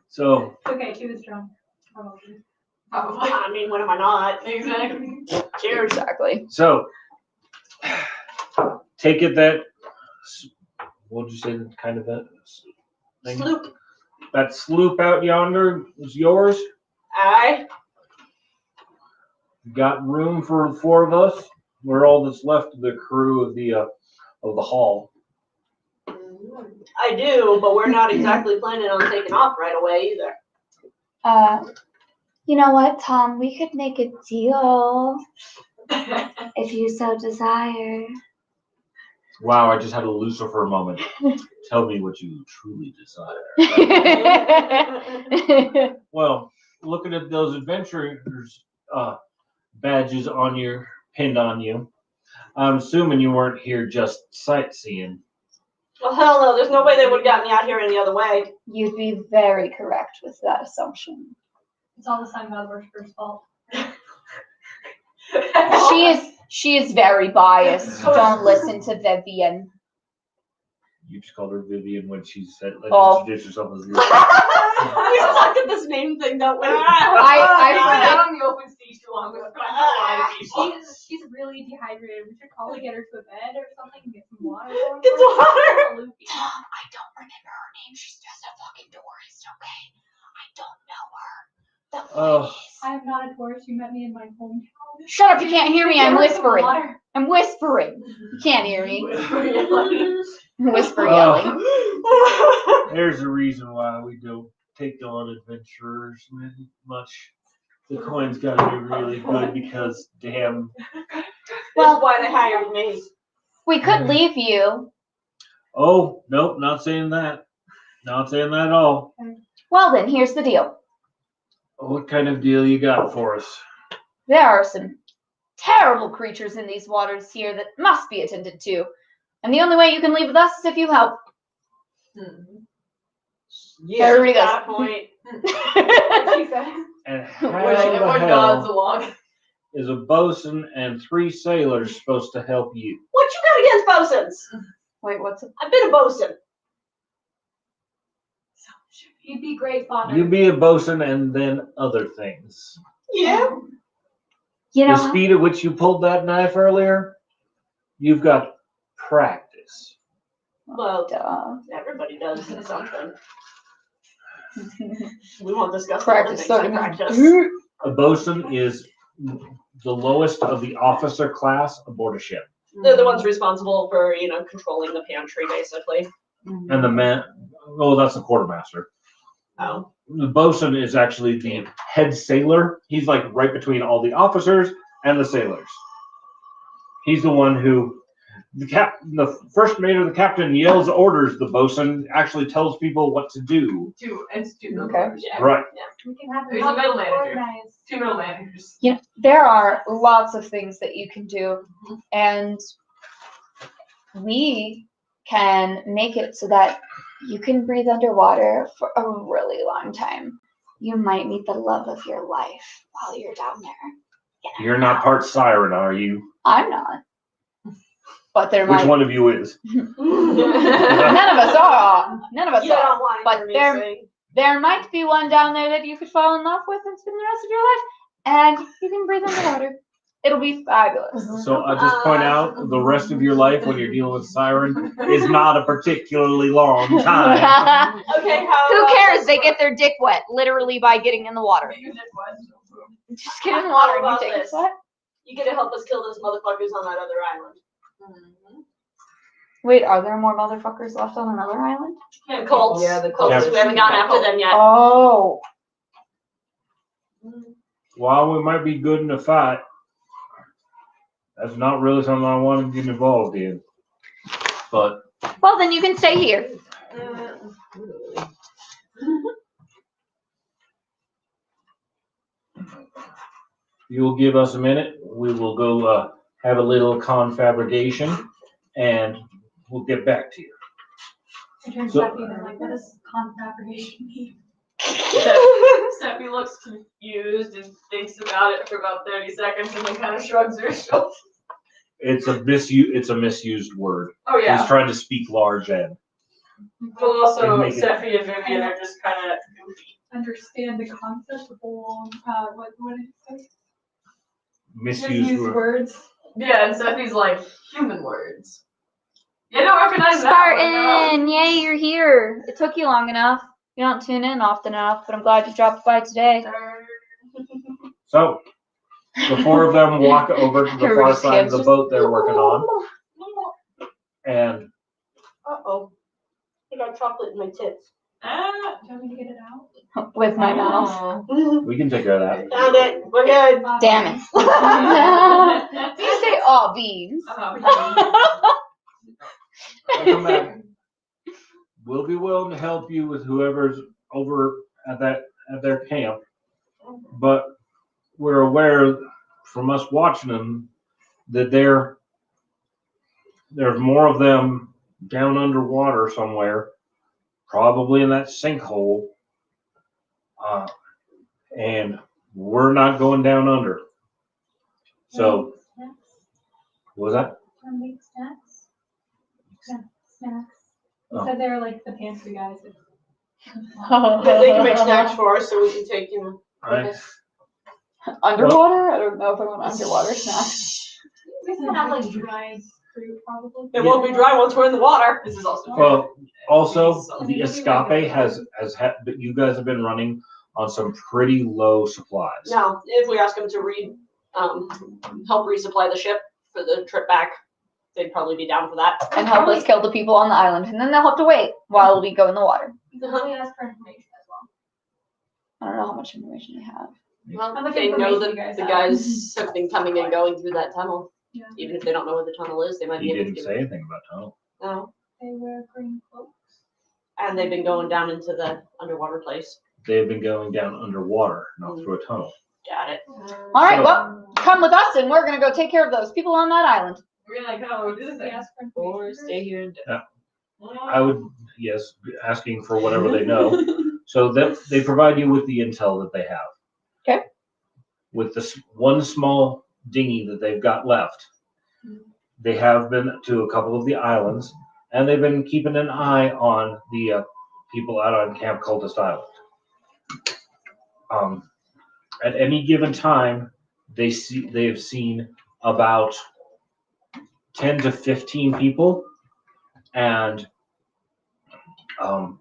So
Okay, she was drunk. Probably.
I mean, when am I not?
Exactly.
Cheers.
Exactly.
So take it that what would you say? Kind of that thing?
Sloop.
That sloop out yonder is yours.
Aye.
Got room for the four of us. We're all that's left of the crew of the hall.
I do, but we're not exactly planning on taking off right away either.
You know what, Tom? We could make a deal if you so desire.
Wow, I just had to lose her for a moment. Tell me what you truly desire. Well, looking at those adventurers badges on your pinned on you, I'm assuming you weren't here just sightseeing.
Well, hell no. There's no way they would have gotten me out here any other way.
You'd be very correct with that assumption.
It's all the Sun God worshippers' fault.
She is very biased. Don't listen to Vivian.
You just called her Vivian when she said, introduce herself as Lucy.
We suck at this name thing, don't we?
I
I
out on the open stage too long. With people.
She's really dehydrated. We should probably get her to a bed or something and get some water. Going
Get some water.
Loopy.
Tom, I don't remember her name. She's just a fucking tourist, okay? I don't know her.
Oh,
I am not a tourist. You met me in my hometown.
Shut up, you can't hear me. I'm
Get her some
whispering.
water.
I'm whispering. You can't hear me. Whisper
Oh.
yelling.
There's a reason why we don't take on adventurers much. The coin's got to be really good because, damn.
That's why they hired me.
We could leave you.
Oh, nope, not saying that. Not saying that at all.
Well then, here's the deal.
What kind of deal you got for us?
There are some terrible creatures in these waters here that must be attended to. And the only way you can leave with us is if you help.
Yeah,
Everybody
got
goes.
a point.
And how
When
the
God's
hell
along.
is a bosun and 3 sailors supposed to help you?
What you got against bosuns?
Wait, what's it?
I've been a bosun.
You'd be great, Father.
You be a bosun and then other things.
Yeah.
You
The
know,
speed at which you pulled that knife earlier, you've got practice.
Well,
duh.
everybody does something. We won't discuss
Practice
other things I practice.
A bosun is the lowest of the officer class aboard a ship.
They're the ones responsible for, controlling the pantry, basically.
And the man, that's the quartermaster.
Oh.
The bosun is actually the head sailor. He's like right between all the officers and the sailors. He's the one who, the first mate or the captain yells orders. The bosun actually tells people what to do.
Okay.
Yeah.
Right.
We can have
There's
them
a middle manager.
organized.
2 middle managers.
You know, there are lots of things that you can do, and we can make it so that you can breathe underwater for a really long time. You might meet the love of your life while you're down there.
You're not part siren, are you?
I'm not. But there
Which
might.
one of you is?
None of us are. None of us
You
are.
don't want to
But
hear me
there-
sing.
There might be one down there that you could fall in love with and spend the rest of your life, and you can breathe underwater. It'll be fabulous.
So I'll just point out the rest of your life when you're dealing with siren is not a particularly long time.
Okay, how
Who
about
cares?
this
They
one?
get their dick wet, literally by getting in the water. Just get in the water and
How
you
about
take a
this?
sweat.
You get to help us kill those motherfuckers on that other island.
Wait, are there more motherfuckers left on another island?
The Colts.
Yeah, the
Colts.
Colts.
We haven't gone after them yet.
Oh.
While we might be good in a fight, that's not really something I want to get involved in. But
Well, then you can stay here.
you'll give us a minute. We will go have a little confabulation, and we'll get back to you.
I turned
So-
Stephanie and I'm like, what does confabulation mean?
Steffi looks confused and thinks about it for about 30 seconds and then kind of shrugs her shoulders.
It's a misused word.
Oh
He's
yeah.
trying to speak large and
Well, also
Make it-
Steffi and Vivian are just kind of goofy.
Understand the concept of all, what did you say?
misused
Misused
word.
words.
Yeah, and Steffi's like human words. You don't recognize that one, no?
Spartan, yay, you're here. It took you long enough. You don't tune in often enough, but I'm glad you dropped by today.
So the four of them walk over to the far
Everybody's
side of the
hands
boat they're working on, and
Uh-oh. I got chocolate in my tits.
Ah,
Do you want me to get it out?
With my mouth.
we can take care of that.
Found it. We're good.
Damn it. You say all beans.
Come back. We'll be willing to help you with whoever's over at their camp, but we're aware from us watching them that there's more of them down underwater somewhere, probably in that sinkhole, and we're not going down under. So,
Snacks?
what was that?
Want to make snacks? Yeah, snacks. You
Oh.
said they were like the pantry guys.
They can make snacks for us so we can take,
Right?
Underwater? I don't know if I want underwater snacks.
We can have like dried fruit probably.
It won't be dry once we're in the water.
this is also
Well, also the escape but you guys have been running on some pretty low supplies.
Now, if we ask them to help resupply the ship for the trip back, they'd probably be down for that.
And help us kill the people on the island. And then they'll have to wait while we go in the water.
You can probably ask for information as well.
I don't know how much information they have.
Well,
How much
they know
information
that
you guys
the
have?
guys have been coming and going through that tunnel.
Yeah.
Even if they don't know where the tunnel is, they might
He
be able to
didn't
give
say anything about tunnel.
No.
They wear green cloaks.
And they've been going down into the underwater place.
They've been going down underwater, not through a tunnel.
Got it.
All right,
So-
well, come with us and we're going to go take care of those people on that island.
we're gonna go do
They
this.
ask for
Or
information
stay here and
I would, yes, be asking for whatever they know. So that they provide you with the intel that they have.
Okay.
With this one small dinghy that they've got left, they have been to a couple of the islands, and they've been keeping an eye on the people out on Camp Cultist Island. At any given time, they have seen about 10 to 15 people and 4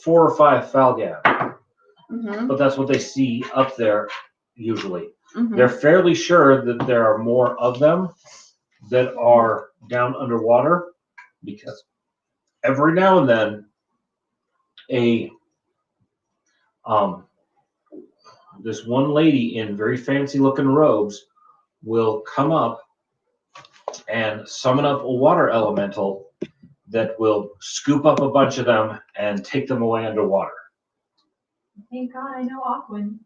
or 5 Falgan.
Mm-hmm.
But that's what they see up there usually.
Mm-hmm.
They're fairly sure that there are more of them that are down underwater, because every now and then this one lady in very fancy looking robes will come up and summon up a water elemental that will scoop up a bunch of them and take them away underwater.
Thank God I know Aquin.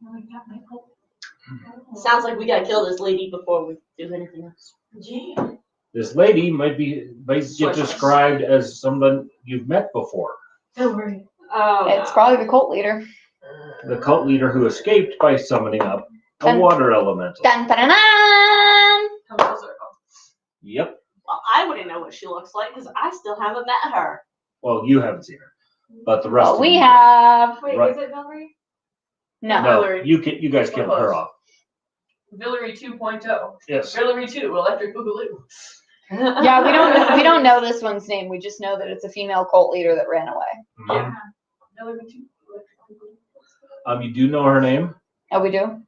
Now I got my hope.
Sounds like we gotta kill this lady before we do anything else.
Yeah.
This lady might get described as someone you've met before.
Don't worry.
Oh,
It's probably the cult leader.
The cult leader who escaped by summoning up a water elemental.
Dun, dun, dun, dun.
Come full circle.
Yep.
Well, I wouldn't know what she looks like because I still haven't met her.
Well, you haven't seen her, but the rest
Well,
of
we
you
have.
Wait,
Right.
is it Valerie?
No.
No,
Valerie.
you guys killed her off.
Villery 2.0.
Yes.
Villery 2, Electric Boogaloo.
Yeah, we don't know this one's name. We just know that it's a female cult leader that ran away.
Mhm.
Villery 2, Electric Boogaloo.
You do know her name,
Oh, we do?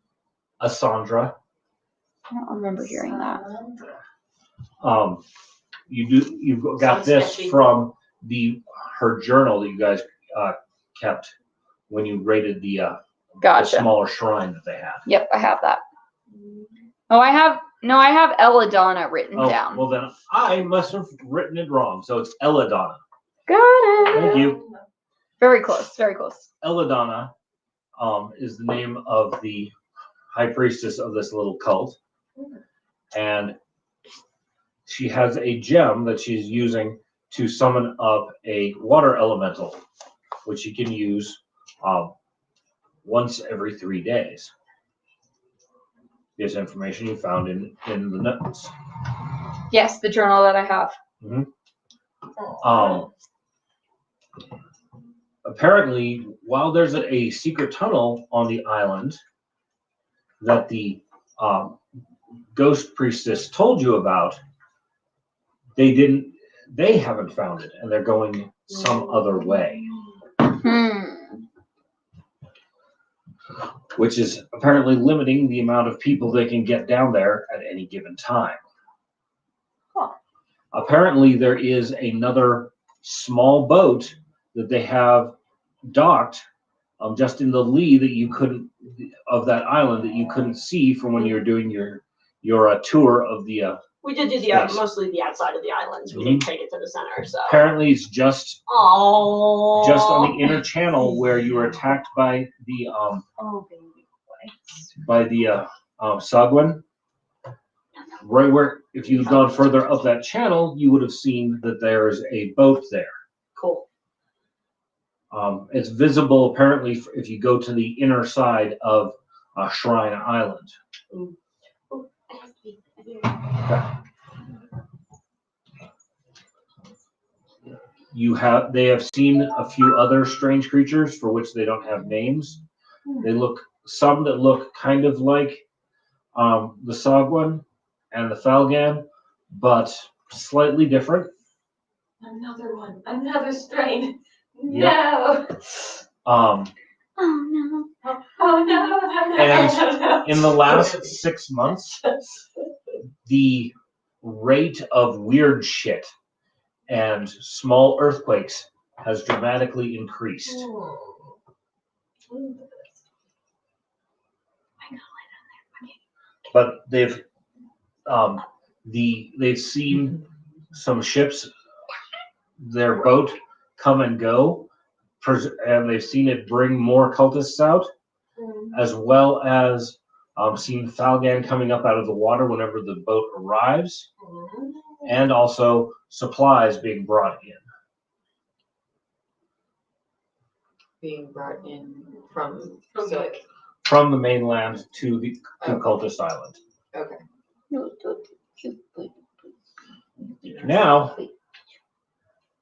Asandra.
I don't remember hearing that.
You've got
Sounds
this
sketchy.
from her journal that you guys kept when you raided the
Gotcha.
smaller shrine that they had.
Yep, I have that. Oh, I have Elladonna written
Oh,
down.
well then I must have written it wrong. So it's Elladonna.
Got it.
Thank you.
Very close. Very close.
Elladonna is the name of the high priestess of this little cult, and she has a gem that she's using to summon up a water elemental, which she can use once every 3 days. This information you found in the notes.
Yes, the journal that I have.
Apparently, while there's a secret tunnel on the island that the ghost priestess told you about, they haven't found it, and they're going some other way, which is apparently limiting the amount of people they can get down there at any given time.
Huh.
Apparently, there is another small boat that they have docked just in the lee of that island that you couldn't see from when you were doing your tour of the.
We did do
Yes.
mostly the outside of the islands. We didn't take it to the center, so.
Apparently, it's just
Oh.
on the inner channel where you were attacked by the Sagwan. Right where, if you'd gone further up that channel, you would have seen that there's a boat there.
Cool.
It's visible apparently if you go to the inner side of Shrine Island. They have seen a few other strange creatures for which they don't have names. Some that look kind of like the Sagwan and the Falgan, but slightly different.
Another one. Another strain.
Yep.
No.
Oh no.
Oh no.
And in the last 6 months, the rate of weird shit and small earthquakes has dramatically increased. But they've seen some ships, their boat, come and go, and they've seen it bring more cultists out, as well as seen Falgan coming up out of the water whenever the boat arrives, and also supplies being brought in.
Being brought in from
From the mainland to Cultist Island.
Okay.
Now,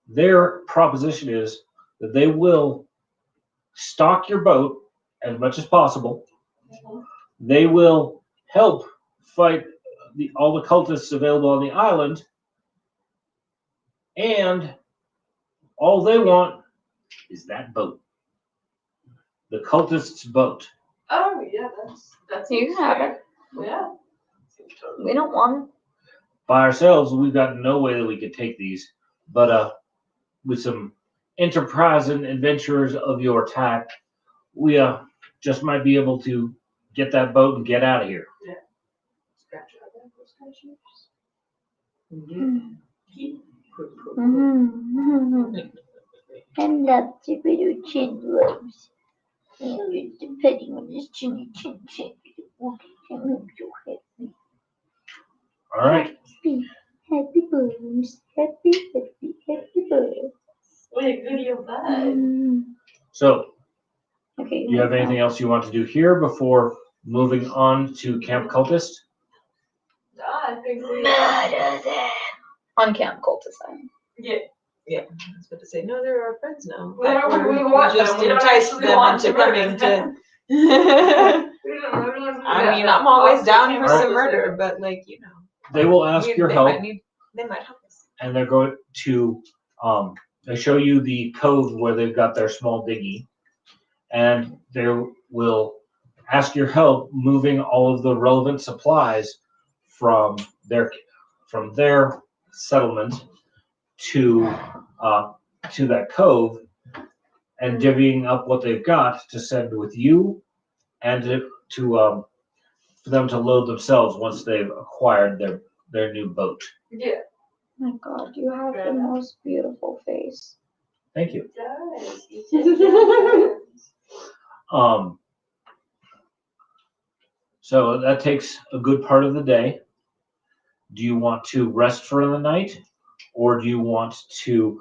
their proposition is that they will stock your boat as much as possible. They will help fight all the cultists available on the island, and all they want is that boat. The cultists' boat.
Oh yeah, that's
You can have it.
Yeah.
We don't want it.
By ourselves, we've got no way that we could take these, but with some enterprise and adventurers of your type, we just might be able to get that boat and get out of here.
Yeah.
I love the little chin rose. Depending on this chinny chin chin,
All right.
happy birds, happy birds.
Wait, video bud.
So,
Okay.
do you have anything else you want to do here before moving on to Camp Cultist.
I think we.
On Camp Cultist Island.
Yeah.
Yeah, I was about to say, no, they're our friends now.
We want
just
them. We don't
enticed
actually
them
want
into
to murder
coming
them.
to. I mean, I'm always
Also,
down
Camp
for some
Cultist
murder, but like,
They will ask your
they
help,
might help us.
and they're going to they show you the cove where they've got their small dinghy, and they will ask your help moving all of the relevant supplies from their settlement to that cove, and divvying up what they've got to send with you, and to for them to load themselves once they've acquired their new boat.
Yeah.
Oh my God, you have the most beautiful face.
Thank you.
Guys.
So that takes a good part of the day. Do you want to rest for the night, or do you want to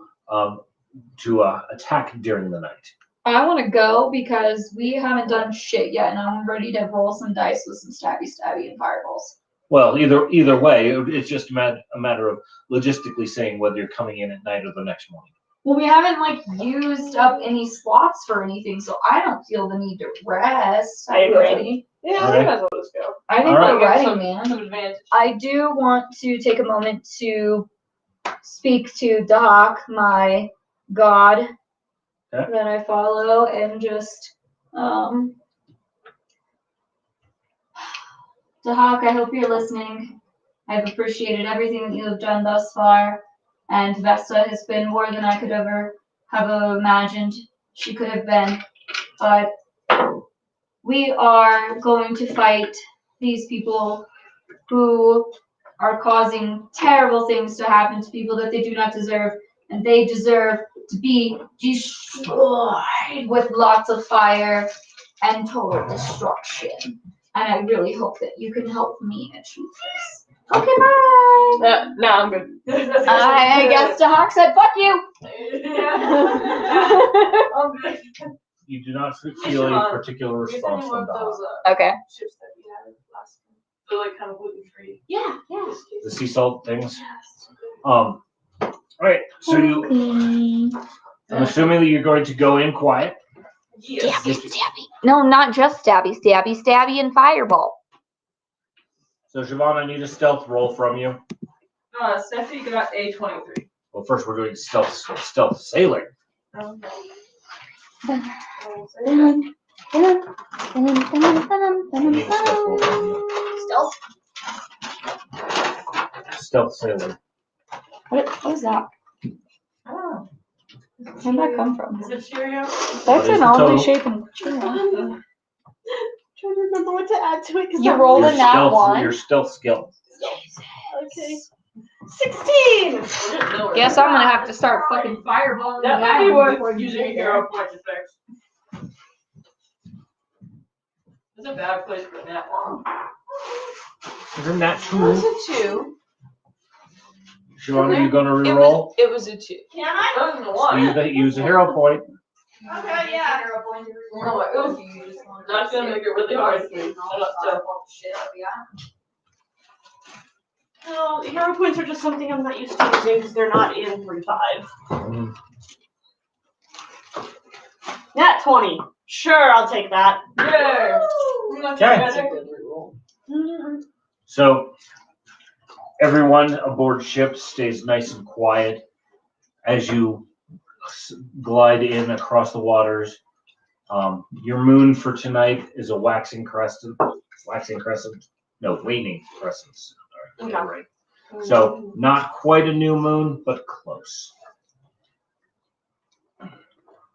attack during the night?
I want to go because we haven't done shit yet, and I'm ready to roll some dice with some stabby and fireballs.
Well, either way, it's just a matter of logistically saying whether you're coming in at night or the next morning.
Well, we haven't used up any slots for anything, so I don't feel the need to rest.
I agree.
Really.
Yeah,
All
I
right.
think that's what let's go.
I think
All right.
we're ready,
Some
man.
advantage.
I do want to take a moment to speak to Doc, my god
Okay.
that I follow, and just Dahak, I hope you're listening. I've appreciated everything that you have done thus far, and Vesta has been more than I could ever have imagined she could have been. But we are going to fight these people who are causing terrible things to happen to people that they do not deserve, and they deserve to be destroyed with lots of fire and total destruction. And I really hope that you can help me achieve this. Okay, bye.
No, I'm good.
I guess Dahak said, fuck you.
I'm good.
You do not feel a particular
Use
response
any
from
of those
Baha.
Okay.
chips that we had last time. They're like kind of gluten free.
Yeah.
The sea salt things. All right. So I'm assuming that you're going to go in quiet.
Yes.
Stabby. No, not just stabby, and fireball.
So Siobhan, I need a stealth roll from you.
Steffi got a 23.
Well, first we're doing stealth sailing.
Okay.
I need a stealth roll from you.
Stealth?
Stealth sailing.
What is that?
Oh.
Where'd that come from?
Is it Cheerio?
That's
What is
an
the
oddly
total?
shapen.
Trying to remember what to add to it.
You rolled
Your
a nat
stealth,
one.
your stealth skill.
Okay. 16!
Guess I'm gonna have to start fucking fireballing
That
the
might be
island
worth
before you
using
get
a
there.
hero point effect. It's a bad place for that one.
Isn't that
It
true?
was a 2.
Siobhan, are you going to reroll?
It was a 2.
Can I?
That was the one.
Use a hero point.
Okay, yeah.
No, it was not gonna make it really hard for me.
No, hero points are just something I'm not used to using because they're not in 3-5. Nat 20. Sure, I'll take that.
Yeah.
Okay. So everyone aboard ship stays nice and quiet as you glide in across the waters. Your moon for tonight is a waning crescent.
Okay.
Right. So not quite a new moon, but close.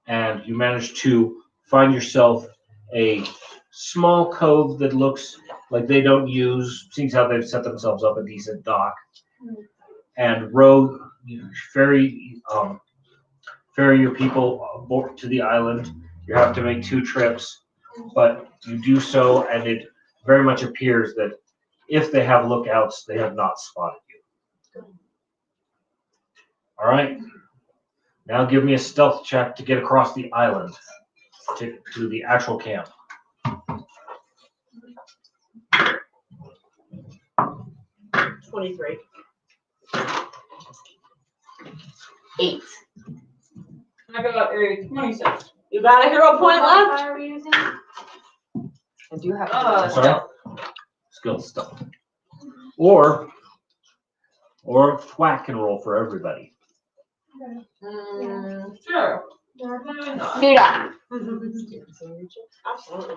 And you manage to find yourself a small cove that looks like they don't use, seems how they've set themselves up a decent dock. And ferry your people aboard to the island. You have to make 2 trips, but you do so, and it very much appears that if they have lookouts, they have not spotted you. All right. Now give me a stealth check to get across the island to the actual camp.
23.
8.
I got a 26.
You got a hero point left?
What are we using?
I do have.
Sorry? Skill stuff. Or thwack can roll for everybody.
Sure.
Do that.
Absolutely.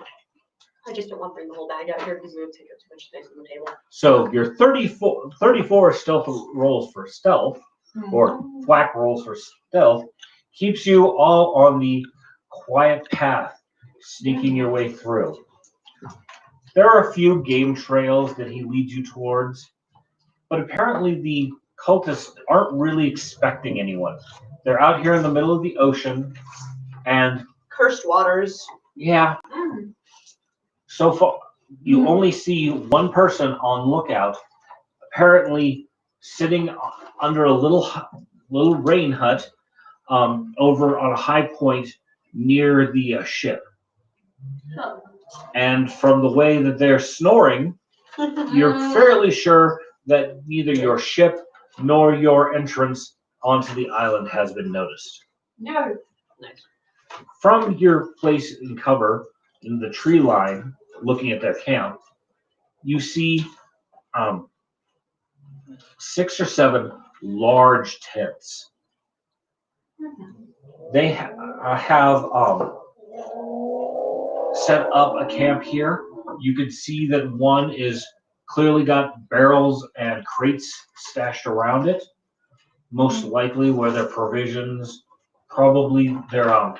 I just don't want to bring the whole bag out here because it would take up too much space on the table.
So your 34 stealth rolls for stealth, or thwack rolls for stealth, keeps you all on the quiet path, sneaking your way through. There are a few game trails that he leads you towards, but apparently the cultists aren't really expecting anyone. They're out here in the middle of the ocean, and
Cursed waters.
yeah, so far you only see one person on lookout, apparently sitting under a little rain hut over on a high point near the ship. And from the way that they're snoring, you're fairly sure that neither your ship nor your entrance onto the island has been noticed.
No.
Nice.
From your place in cover in the tree line, looking at their camp, you see 6 or 7 large tents. They have set up a camp here. You can see that one is clearly got barrels and crates stashed around it, most likely where their provisions, probably their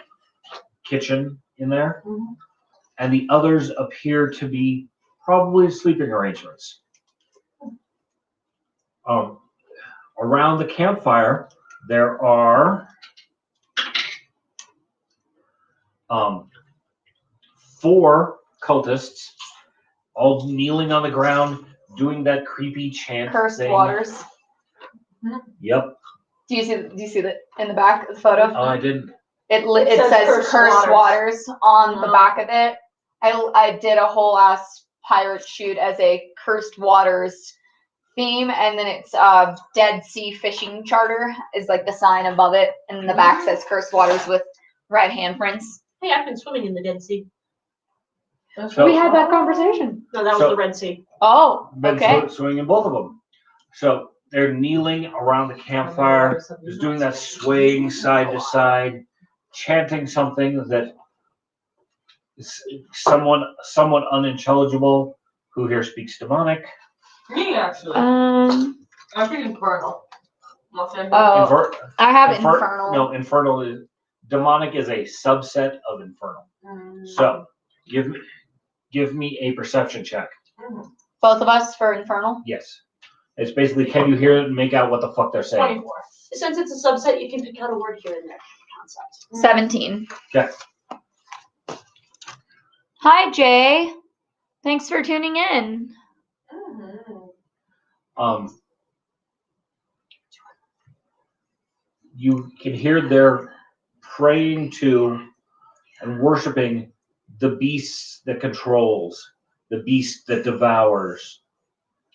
kitchen in there. And the others appear to be probably sleeping arrangements. Around the campfire, there are 4 cultists, all kneeling on the ground, doing that creepy chant
Cursed
thing.
waters.
Yep.
Do you see that in the back of the photo?
Oh, I didn't.
It
says
says cursed waters on the back of it. I did a whole ass pirate shoot as a cursed waters theme, and then it's Dead Sea Fishing Charter is like the sign above it, and the back says cursed waters with red handprints.
Hey, I've been swimming in the Dead Sea.
So,
We had that conversation.
No, that was
So-
the Red Sea.
Oh,
been
okay.
swinging both of them. So they're kneeling around the campfire, just doing that swaying side to side, chanting something that is somewhat unintelligible. Who here speaks demonic?
Me, actually.
Um.
I think infernal. Nothing.
Oh, I have infernal.
No, infernal is demonic is a subset of infernal. So give me a perception check.
Both of us for infernal.
Yes. It's basically, can you hear it and make out what the fuck they're saying?
24.
Since it's a subset, you can pick out a word here and there. Concept.
17.
Okay.
Hi, Jay. Thanks for tuning in.
You can hear they're praying to and worshiping the beast that controls, the beast that devours.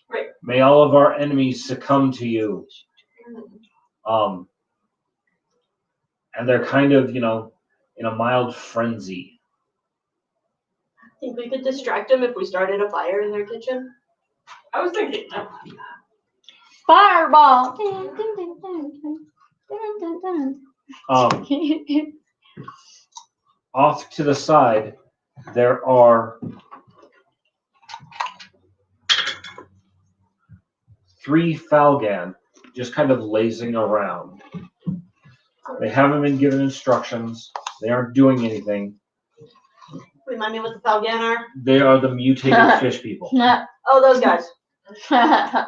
Right.
May all of our enemies succumb to you. And they're kind of, in a mild frenzy.
I think we could distract them if we started a fire in their kitchen.
I was thinking.
Fireball.
Off to the side, there are 3 Falgan just kind of lazing around. They haven't been given instructions. They aren't doing anything.
Remind me what the Falgan are.
They are the mutated fish people.
Oh, those guys. Right.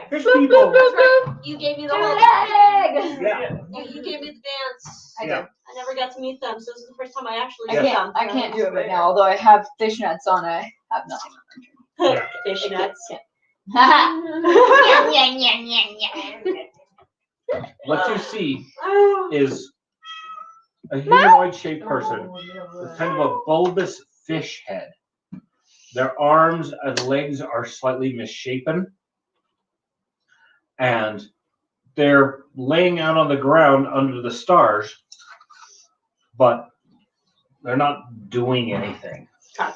Fish people.
That's right. You gave me the whole
Yeah.
You gave me the dance.
I
Yeah.
did.
I never got to meet them, so this is the first time I actually
I
met
can't.
them.
I can't do it right now. Although I have fishnets on, I have nothing.
Yeah.
Fishnets.
What you see is a humanoid-shaped person with kind of a bulbous fish head. Their arms and legs are slightly misshapen. And they're laying out on the ground under the stars, but they're not doing anything.
Okay.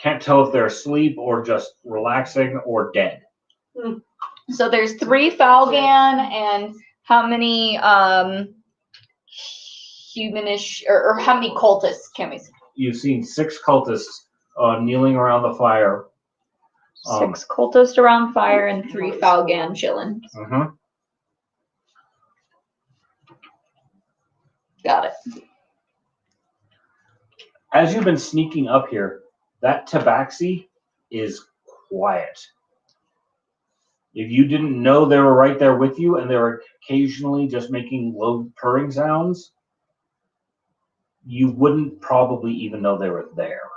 Can't tell if they're asleep or just relaxing or dead.
So there's 3 Falgan and how many humanish or how many cultists can we see?
You've seen 6 cultists kneeling around the fire.
6 cultists around fire and 3 Falgan chilling.
Mhm.
Got it.
As you've been sneaking up here, that tabaxi is quiet. If you didn't know they were right there with you and they were occasionally just making low purring sounds, you wouldn't probably even know they were there.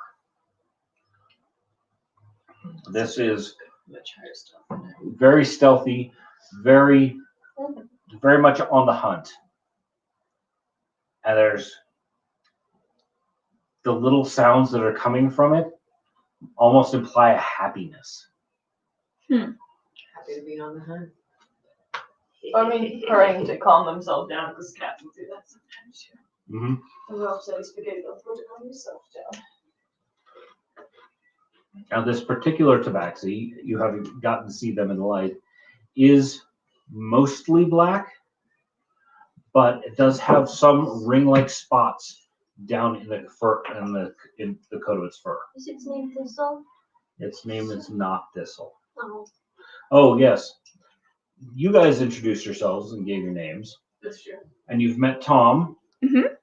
This is very stealthy, very much on the hunt. And there's the little sounds that are coming from it almost imply a happiness.
Happy to be on the hunt.
I mean, trying to calm themselves down because cats will do that sometimes too.
Mm-hmm.
And Ralph said spaghetti, don't put it on yourself down.
Now, this particular tabaxi, you haven't gotten to see them in the light, is mostly black, but it does have some ring-like spots down in the fur, in the coat of its fur.
Is its name Thistle?
Its name is not Thistle.
Oh.
Oh, yes. You guys introduced yourselves and gave your names,
That's true.
and you've met Tom
Mm.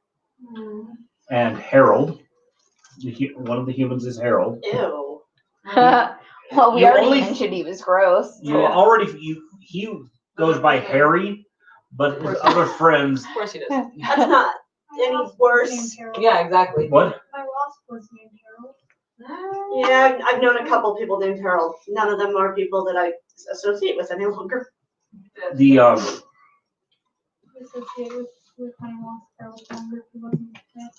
and Harold. One of the humans is Harold.
Ew.
Well, we
You
already
only-
mentioned he was gross.
You he goes by Harry, but his other friends.
Of course he does.
That's not any worse.
Yeah, exactly.
What?
My wasp was named Harold.
Yeah, I've known a couple people named Harold. None of them are people that I associate with any longer.
The
Associated with my wasp Harold longer if he wasn't dead.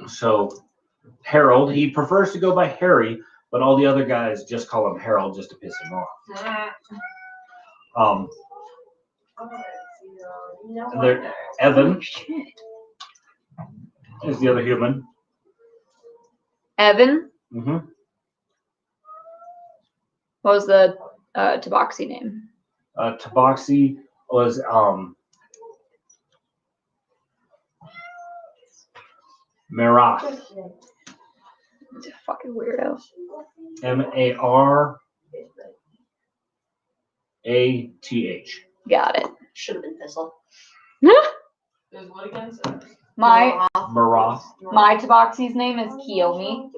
So Harold, he prefers to go by Harry, but all the other guys just call him Harold just to piss him off. And there, Evan is the other human.
Evan?
Mm-hmm.
What was the Tabaxi name?
Tabaxi was Marah.
Fucking weirdo.
Marath.
Got it.
Should have been Thistle.
There's what again? So-
My
Marah.
Tabaxi's name is Kiyomi,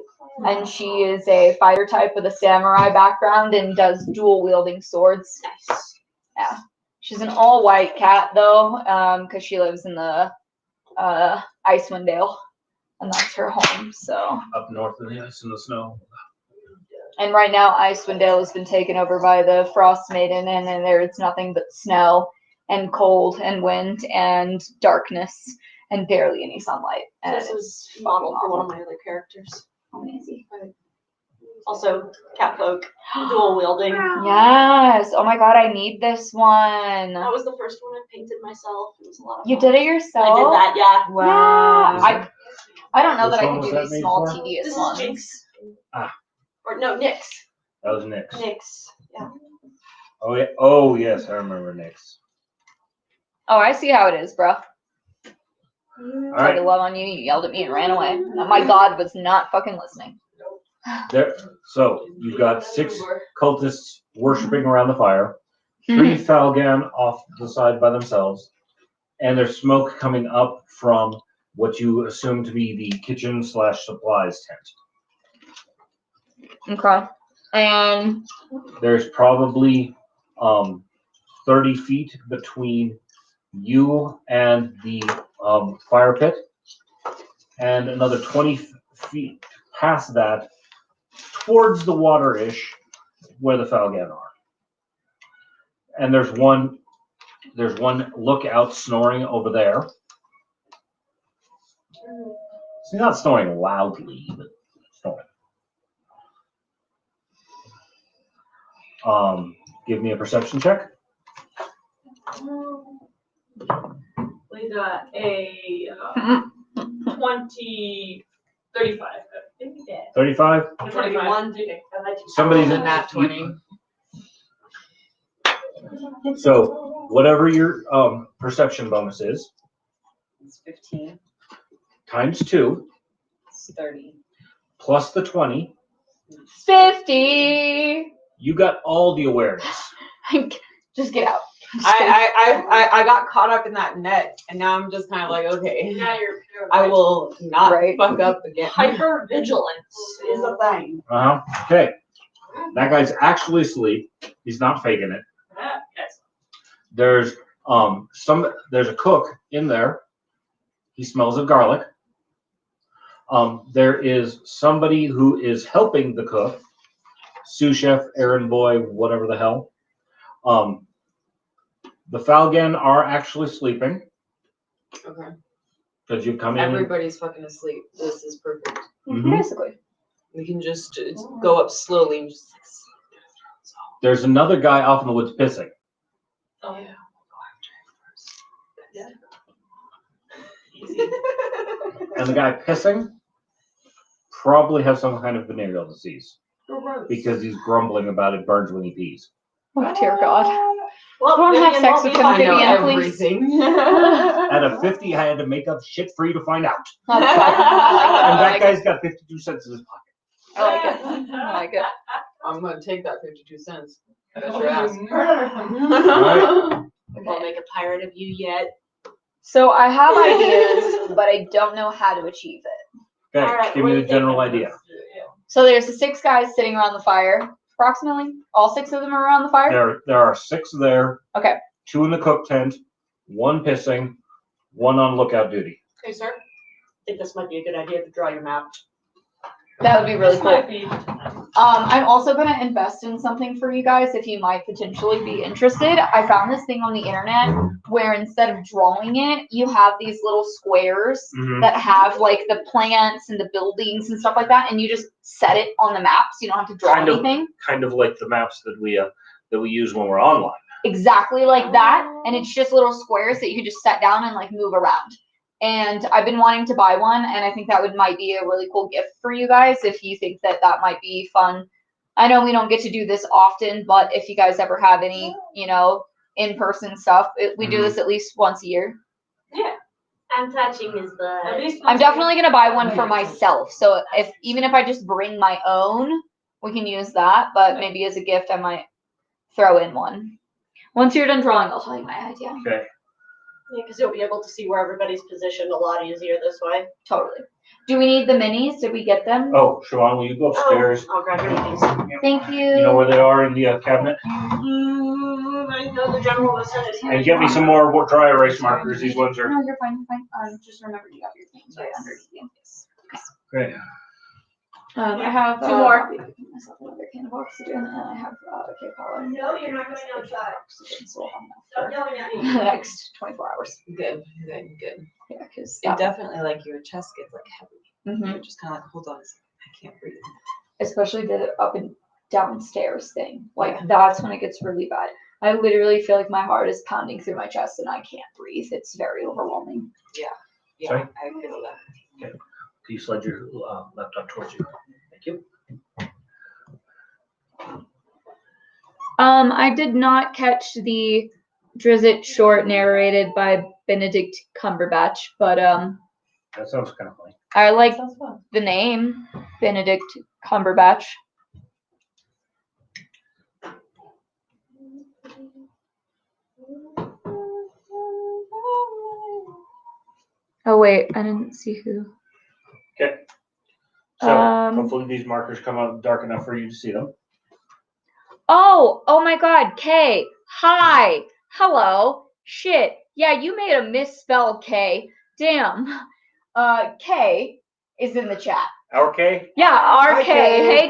and she is a fighter type with a samurai background and does dual wielding swords.
Nice.
Yeah. She's an all white cat though, because she lives in the Icewind Dale, and that's her home. So.
Up north in the ice and the snow.
And right now, Icewind Dale has been taken over by the Frost Maiden, and then there's nothing but snow and cold and wind and darkness and barely any sunlight. And
This is modeled for one of my other characters.
amazing.
Also, cat folk, dual wielding.
Yes. Oh my God, I need this one.
That was the first one I painted myself. It was a lot of
You
fun.
did it yourself?
I did that, yeah.
Wow. I don't know
Which
that I
one
can
was
do
that
these
made
small,
for?
tedious
This is
ones.
Jinx.
Ah.
Or no, Nyx.
That was Nyx.
Nyx. Yeah.
Oh yeah. Oh yes, I remember Nyx.
Oh, I see how it is, bro.
All
Tried to
right.
love on you, you yelled at me and ran away. My God was not fucking listening.
There. So you've got 6 cultists worshiping around the fire, 3 Falgan off the side by themselves, and there's smoke coming up from what you assume to be the kitchen/supplies tent.
Okay. And
There's probably 30 feet between you and the fire pit, and another 20 feet past that towards the water-ish where the Falgan are. And there's one lookout snoring over there. He's not snoring loudly, but snoring. Give me a perception check.
We got a 35.
35.
21.
Somebody's in
Nat 20.
So whatever your perception bonus is,
It's 15.
times 2
It's 30.
plus the 20,
50.
you got all the awareness.
Just get out.
I got caught up in that net, and now I'm just kind of like, okay,
Now you're
I will not
Right.
fuck up again.
hyper vigilance is a thing.
Okay. That guy's actually asleep. He's not faking it.
Yes.
There's there's a cook in there. He smells of garlic. There is somebody who is helping the cook, sous chef, errand boy, whatever the hell. The Falgan are actually sleeping
Okay.
because you come in.
Everybody's fucking asleep. This is perfect.
Mhm.
Basically.
We can just go up slowly and just.
There's another guy off in the woods pissing.
Oh, yeah.
And the guy pissing probably has some kind of venereal disease because he's grumbling about it burns when he pees.
Oh dear God.
Well,
Don't have
Vivian
sex
won't
with
be
him,
I
fine.
know
Vivian, please.
everything.
At a 50, I had to make up shit for you to find out.
That's fine.
And
I
that
like it.
guy's got 52 cents in his pocket.
I like it. I like it.
I'm gonna take that 52 cents. That's your ass.
Won't make a pirate of you yet.
So I have ideas, but I don't know how to achieve it.
Okay,
All right,
give
what
me
do
the
you
general
think?
idea.
So there's the 6 guys sitting around the fire, approximately. All 6 of them are around the fire.
There are 6 there.
Okay.
2 in the cook tent, 1 pissing, 1 on lookout duty.
Hey, sir. I think this might be a good idea to draw your map.
That would be really
This
cool.
might be.
I'm also going to invest in something for you guys if you might potentially be interested. I found this thing on the internet where instead of drawing it, you have these little squares that have like the plants and the buildings and stuff like that, and you just set it on the map so you don't have to draw anything.
Kind of like the maps that we use when we're online.
Exactly like that, and it's just little squares that you can just set down and like move around. And I've been wanting to buy one, and I think that might be a really cool gift for you guys if you think that might be fun. I know we don't get to do this often, but if you guys ever have any, in-person stuff, we do this at least once a year.
Yeah. I'm touching his butt.
At least
I'm definitely gonna buy one for myself. So even if I just bring my own, we can use that. But maybe as a gift, I might throw in one. Once you're done drawing, I'll tell you my idea.
Okay.
Yeah, because you'll be able to see where everybody's positioned a lot easier this way.
Totally. Do we need the minis? Did we get them?
Oh, Siobhan, will you go upstairs?
I'll grab your minis.
Thank you.
You know where they are in the cabinet?
I know the general vicinity.
And get me some more dry erase markers. These ones are.
No, you're fine. You're fine. Just remember you have your things right underneath you.
Great.
I have
2 more.
Myself another can of oxygen, and I have K-Power.
No, you're not going outside.
Oxygen, so I'll
Stop yelling at me.
have the next 24 hours.
Good.
Yeah, because
It definitely like your chest gets like heavy.
Mhm.
You're just kind of like, hold on a second, I can't breathe.
especially the up and downstairs thing. Like that's when it gets really bad. I literally feel like my heart is pounding through my chest and I can't breathe. It's very overwhelming.
Yeah,
Sorry?
I feel that.
Can you slide your laptop towards you? Thank you.
I did not catch the Drizzt short narrated by Benedict Cumberbatch, but
That sounds kind of funny.
I like
Sounds fun.
the name Benedict Cumberbatch. Oh wait, I didn't see who.
Okay. So
Um,
hopefully these markers come out dark enough for you to see them.
Oh my God, Kay. Hi. Hello. Shit. Yeah, you made a misspell, Kay. Damn. Kay is in the chat.
Our K?
Yeah, RK.
Kay.
Hey,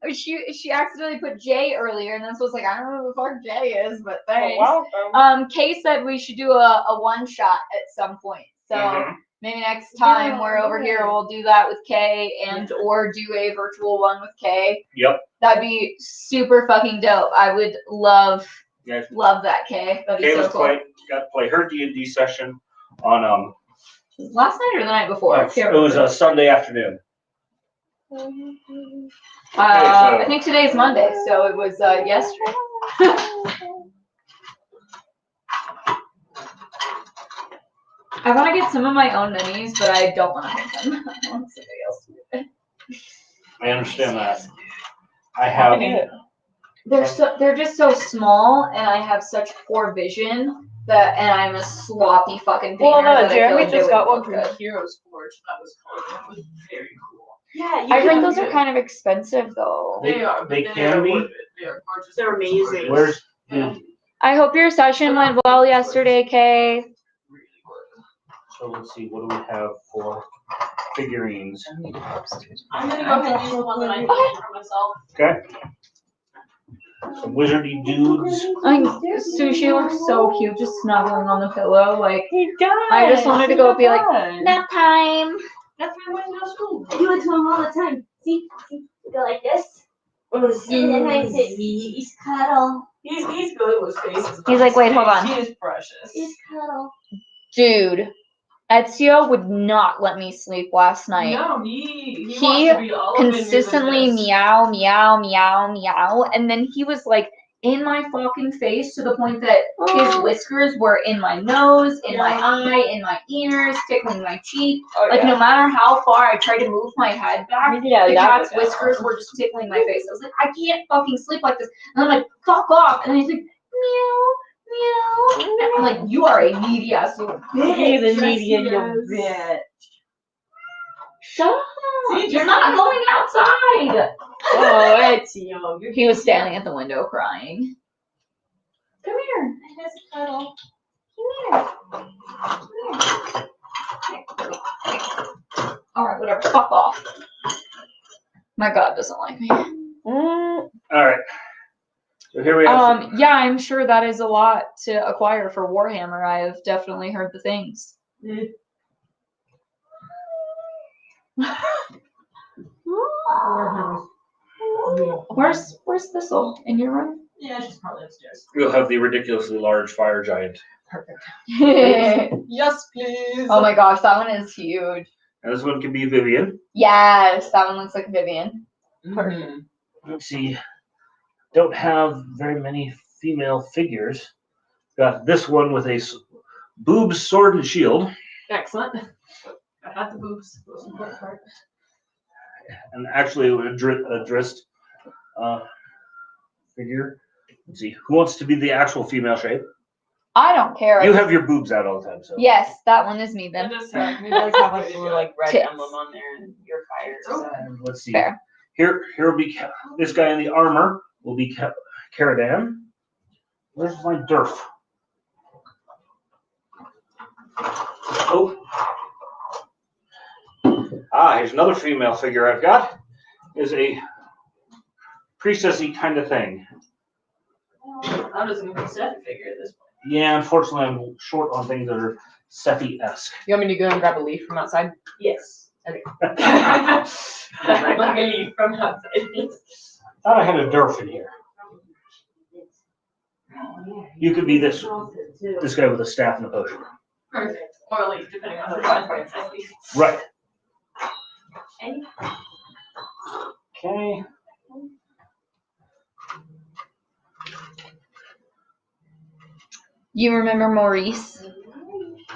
Kay. she accidentally put J earlier, and this was like, I don't know who the fuck J is, but thanks.
welcome.
Kay said we should do a one shot at some point. So Maybe next time we're over here, we'll do that with Kay and or do a virtual one with Kay.
Yep.
That'd be super fucking dope. I would love that, Kay. That'd be
Kay
so cool.
got to play her D&D session on
Last night or the night before?
it was a Sunday afternoon.
I think today's Monday, so it was yesterday. I want to get some of my own minis, but I don't want to make them. I want somebody else to do it.
I understand that. I have.
They're just so small, and I have such poor vision that, and I'm a sloppy fucking painter.
Well, no,
that I feel
Jeremy
like they
just got
would
one
look
from
good.
Heroes Forge, that was called. That was very cool.
Yeah,
I heard those are kind of expensive, though.
They are.
They
but
can
are
be.
worth it. They are gorgeous.
They're amazing.
Where's
Yeah.
I hope your session went well yesterday, Kay.
Really gorgeous.
So let's see, what do we have for figurines?
I'm gonna go ahead and use the one that I made for myself.
Okay. Some wizardy dudes.
Sushi looks so cute, just snuggling on the pillow. Like,
He does.
I just wanted to go be like, nap time.
That's my way to go to school.
I do it to him all the time. See, go like this. And then I say, he's cuddle.
He's good with faces.
He's like, wait, hold on.
He is precious.
He's cuddle.
Dude, Ezio would not let me sleep last night.
No, he
He
wants to be all up in your
consistently
business.
meow, meow, meow, meow, and then he was like in my fucking face to the point that his whiskers were in my nose, in my eye, in my ears, tickling my cheek.
Oh,
Like,
yeah.
no matter how far I tried to move my head back,
Yeah,
the
that
cat's
would
whiskers were just tickling my face. I was like, I can't fucking sleep like this. And I'm like, fuck off. And then he's like, meow, meow. I'm like, you are a needy ass little bitch.
He's a
Yes,
needy
he
little
is.
bitch.
Shut up.
See,
You're not going outside.
Oh, Ezio.
He was standing at the window crying. Come here.
Just cuddle.
All right, whatever. Fuck off. My God doesn't like me.
All right. So here we have.
Yeah, I'm sure that is a lot to acquire for Warhammer. I have definitely heard the things. Where's Thistle? In your room?
Yeah, she's probably upstairs.
We'll have the ridiculously large fire giant.
Perfect.
Oh
Yes, please.
my gosh, that one is huge.
And this one can be Vivian.
Yes, that one looks like Vivian.
Mhm.
Let's see. Don't have very many female figures. Got this one with a boobs, sword, and shield.
Excellent. I got the boobs. Most important part.
And actually a Drist figure. Let's see. Who wants to be the actual female shape?
I don't care.
You have your boobs out all the time, so.
Yes, that one is me
That
then.
does
Yeah,
sound
he does have like a little like red
Tits.
emblem on there, and your fire. So.
And let's see.
Fair.
Here will be this guy in the armor will be Caradan. Where's my Durf? Oh. Here's another female figure I've got. Is a priestessy kind of thing.
How does it even set a figure at this point?
Yeah, unfortunately, I'm short on things that are Sephi-esque.
You want me to go and grab a leaf from outside?
Yes. Like a leaf from outside.
Thought I had a Durf in here. You could be this guy with a staff and a potion.
Perfect. Or a leaf, depending on how far it's a leaf.
Right. Okay.
You remember Maurice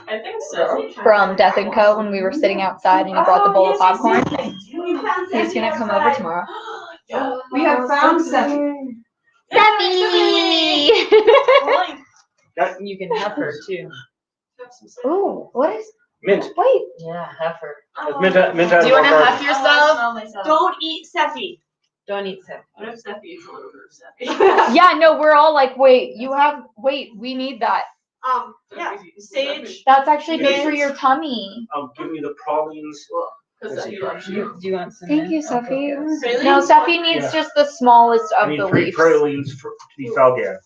I think so.
from Death & Co. when we were sitting outside and he brought the bowl of popcorn? He's gonna come over tomorrow.
We have found Sephi.
Seppi!
You can have her too.
Ooh, what is?
Mint.
Wait.
Yeah, have her.
Mint
Do you want to huff yourself?
Don't eat Sephi.
Don't eat Sephi.
What if Steffi eats a little bit of Steffi?
Yeah, no, we're all like, wait, we need that.
Yeah, sage.
That's actually good for your tummy.
Give me the pralines.
Because
Let's
Steffi
see.
loves you.
Do you want some?
Thank you,
mint? I'll
Sophie.
go get
Really?
No, Sophie needs
Yeah.
just the smallest
I
of
need
the
3
leaves.
pralines to be Falgan.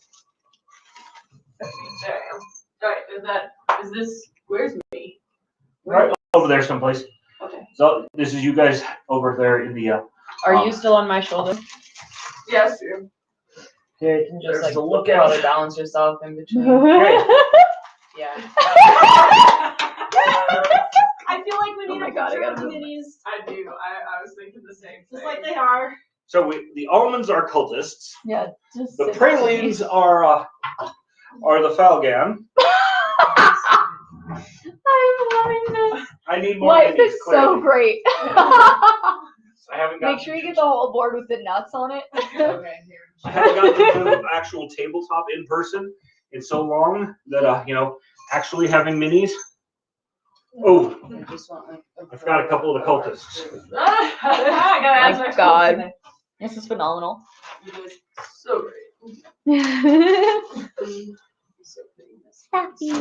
There I am. Alright, is this, where's me?
Right over there someplace.
Okay.
So this is you guys over there in the.
Are you still on my shoulder?
Yes, sure.
Yeah, you can just
There's
like
the lookout.
probably balance yourself in between.
Okay.
Yeah.
I feel like we
Oh
need
my
a
God, I
picture of
gotta
the
move.
minis,
I do. I was thinking the same thing.
just like they are.
So the almonds are cultists.
Yeah. Just
The
sit
pralines are the Falgan.
I'm loving this.
I need more
Life
minis,
is so
clearly.
great.
I haven't got.
Make sure you get the whole board with the nuts on it.
Okay, here.
I haven't gotten to the actual tabletop in person in so long that actually having minis. Oh,
I just want like.
I've got a couple of the cultists.
I gotta ask
My
my
God.
question.
This is phenomenal.
It was so great.
Happy.
I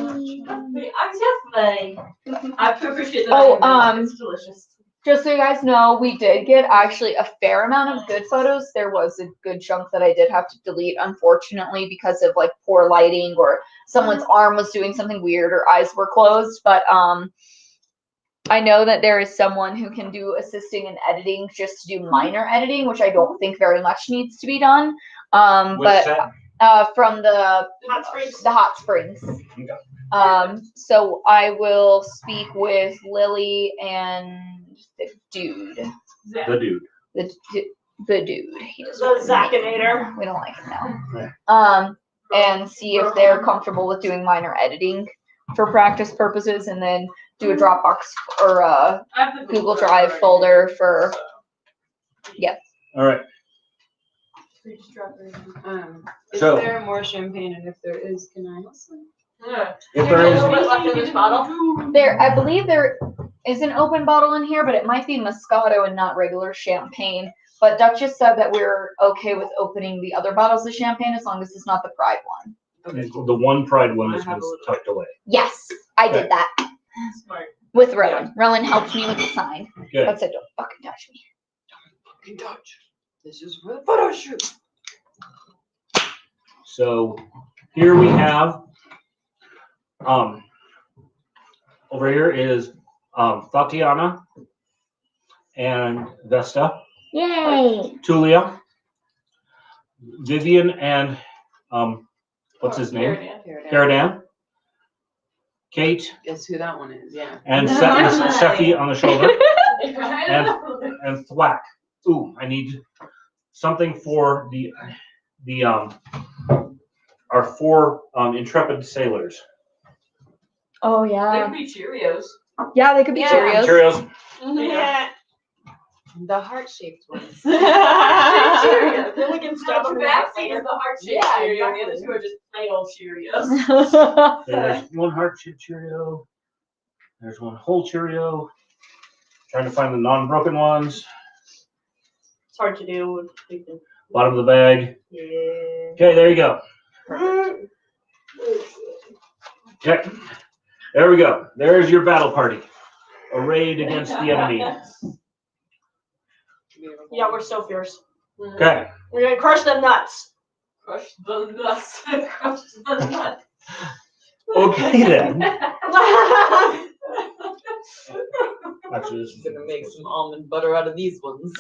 appreciate that.
Oh,
I made it. It's delicious.
Just so you guys know, we did get actually a fair amount of good photos. There was a good chunk that I did have to delete, unfortunately, because of like poor lighting or someone's arm was doing something weird or eyes were closed. But I know that there is someone who can do assisting in editing, just to do minor editing, which I don't think very much needs to be done.
What's that?
From the
Hot springs.
the hot springs. So I will speak with Lily and the dude.
The dude.
The dude. He
The
doesn't
Zackinator.
we don't like him now. And see if they're comfortable with doing minor editing for practice purposes, and then do a Dropbox or a
I have the
Google Drive folder for.
All right.
Is
So-
there more champagne? And if there is, can I also?
Yeah.
If
There's
there
a
is,
little bit left in this bottle.
There, I believe there is an open bottle in here, but it might be Moscato and not regular champagne. But Duchess said that we're okay with opening the other bottles of champagne as long as it's not the Pride one.
the one Pride one
I
is
have a little-
tucked away.
Yes, I did that
Smart.
with Rowan. Rowan helped me with the sign.
Good.
But said, don't fucking touch me.
Fucking touch. This is for the photo shoot.
So here we have over here is Tatiana and Vesta,
Yay!
Tulia, Vivian, and what's his name? Caradan, Kate,
Guess who that one is? Yeah.
and Seki on the shoulder, and Thwack. Ooh, I need something for the our four intrepid sailors.
Oh
They
yeah.
could be Cheerios.
Yeah, they could be
Yeah.
Cheerios.
Cheerios.
Yeah.
The heart-shaped ones.
Cheerios. Then we can stop
The
them
vaccine is the heart-shaped
Yeah,
Cheerio, and the other
exactly.
two are just plain old Cheerios.
There's one heart-shaped Cheerio. There's one whole Cheerio. Trying to find the non-broken ones.
It's hard to do. We can-
Bottom of the bag.
Yeah.
Okay, there you go. Okay, there we go. There's your battle party, arrayed against the enemy.
Yeah, we're so fierce.
Okay,
We're gonna crush them nuts.
Crush the nuts. Crush the nuts.
okay then. Actually, this is
Gonna make some almond butter out of these ones.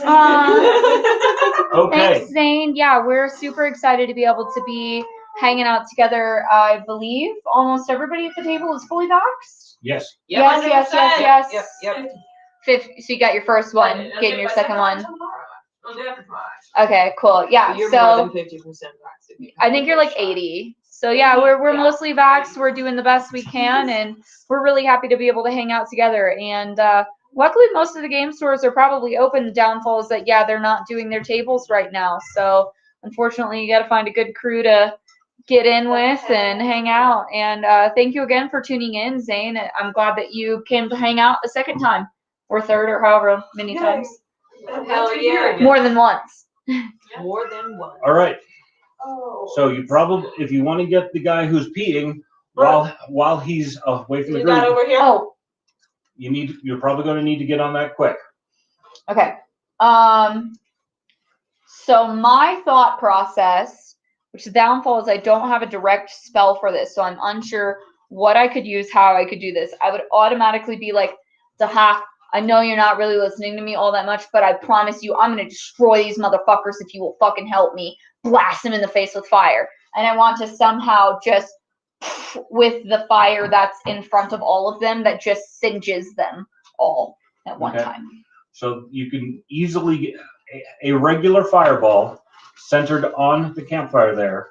okay.
Thanks, Zane. Yeah, we're super excited to be able to be hanging out together. I believe almost everybody at the table is fully vaxxed.
Yes.
Yes, yes, yes, yes.
Yep.
Fifth, so you got your first one,
I'll
getting
get
your
my
second one.
tomorrow. I'll do after tomorrow.
Okay, cool. Yeah,
You're more
so
than 50% vaccinated.
I think you're like 80. So yeah, we're mostly vaxxed. We're doing the best we can, and we're really happy to be able to hang out together. And luckily, most of the game stores are probably open. The downfall is that yeah, they're not doing their tables right now. So unfortunately, you got to find a good crew to get in with and hang out. And thank you again for tuning in, Zane. I'm glad that you came to hang out a second time or third or however many times.
Hell yeah.
More than once.
More than one.
All right.
Oh.
So you probably, if you want to get the guy who's peeing while he's away from the
You got
group,
over here?
Oh,
you're probably going to need to get on that quick.
okay. So my thought process, which the downfall is I don't have a direct spell for this, so I'm unsure what I could use, how I could do this. I would automatically be like, Daha, I know you're not really listening to me all that much, but I promise you I'm going to destroy these motherfuckers if you will fucking help me. Blast them in the face with fire. And I want to somehow just, with the fire that's in front of all of them, that just singes them all at one time.
So you can easily get a regular fireball centered on the campfire there.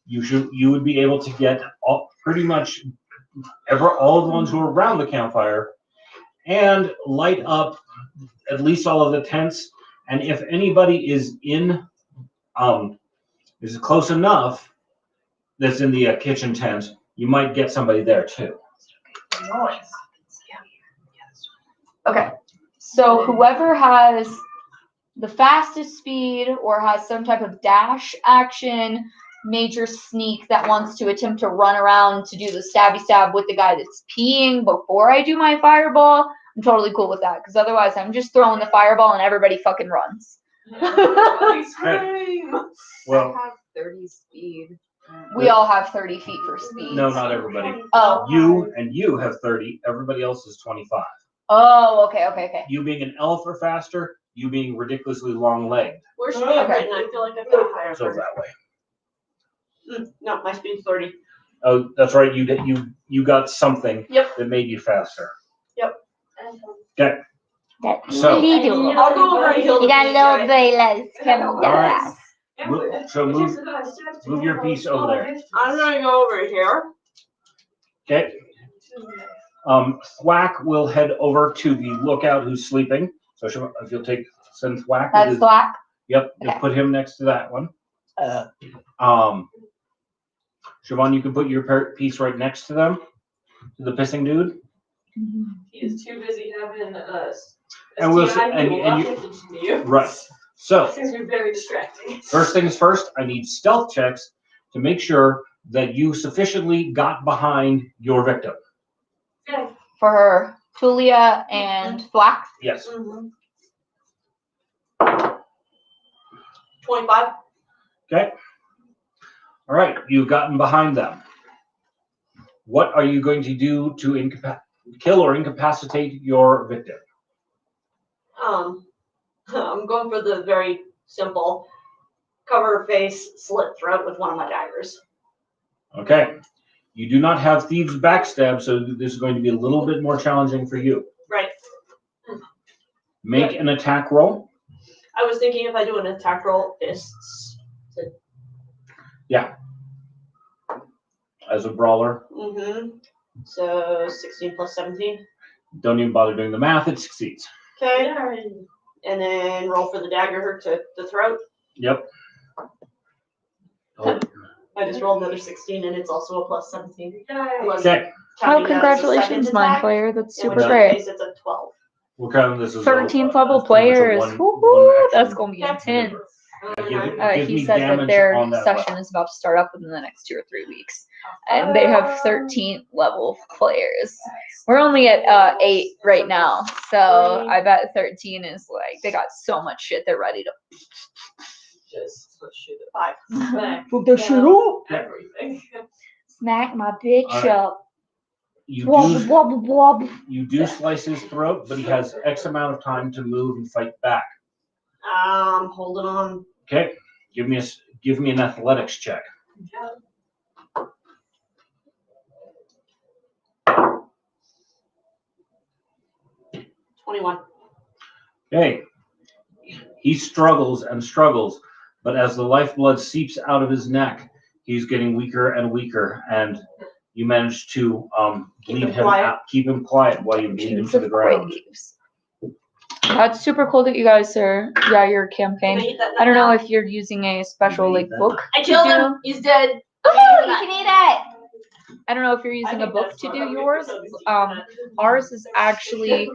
You would be able to get pretty much all of the ones who are around the campfire and light up at least all of the tents. And if anybody is is close enough that's in the kitchen tent, you might get somebody there too.
Nice.
Okay, so whoever has the fastest speed or has some type of dash action, major sneak that wants to attempt to run around to do the stabby stab with the guy that's peeing before I do my fireball, I'm totally cool with that, because otherwise I'm just throwing the fireball and everybody fucking runs.
Well,
I have 30 speed.
We all have 30 feet for speed.
no, not everybody.
Oh.
You have 30. Everybody else is 25.
Oh, okay.
You being an elf or faster, you being ridiculously long-legged.
Where's speed written? I feel like I've got a higher.
So that way.
No, my speed's 30.
Oh, that's right. You got something
Yep.
that made you faster.
Yep.
Okay.
That's
So-
I'll go over and kill the
You got
big
little
guy.
Bayless coming
All
down.
right. Move your piece over there.
I'm gonna go over here.
Okay. Thwack will head over to the lookout who's sleeping. So if you'll send Thwack.
That's black.
Yep. You'll
Okay.
put him next to that one. Siobhan, you can put your piece right next to them, to the pissing dude.
He is too busy having us.
And we'll you right. So
Things are very distracting.
first things first, I need stealth checks to make sure that you sufficiently got behind your victim.
Okay.
For her, Tulia and Thwack.
Yes.
25.
Okay. All right. You've gotten behind them. What are you going to do to kill or incapacitate your victim?
I'm going for the very simple cover her face, slit throat with one of my daggers.
Okay. You do not have thieves backstab, so this is going to be a little bit more challenging for you.
Right.
Make an attack roll.
I was thinking if I do an attack roll, fists.
Yeah. As a brawler.
So 16 plus 17.
Don't even bother doing the math, it succeeds.
Okay. And then roll for the dagger to the throat.
Yep. Oh.
I just rolled another 16 and it's also a plus 17. Plus
Okay.
Oh,
counting that as a
congratulations,
second
Mind
attack,
Player. That's
in
super
which
great.
case it's a 12.
We'll count this as
13th
a
level
pretty much a
players.
one
Woohoo!
action.
That's going to be intense.
Give
He
me
said that
damage
their
on that
session
weapon.
is about to start up within the next 2 or 3 weeks. And they have 13th level players. We're only at 8 right now. So I bet 13 is like, they got so much shit they're ready to.
Just push it
5.
back.
Put the shit up.
Everything.
Smack my bitch
All right.
up.
You
Wobble,
do,
wobble.
you do slice his throat, but he has X amount of time to move and fight back.
Holding on.
Okay. Give me an athletics check.
21.
Okay. He struggles and struggles, but as the lifeblood seeps out of his neck, he's getting weaker and weaker, and you manage to bleed him out, keep him quiet while you bleed him to the ground.
That's super cool that you guys are, your campaign. I don't know if you're using a special like book.
I killed
to
him. He's dead.
Oh, you can eat it. I don't know if you're using a book to do yours. Ours is actually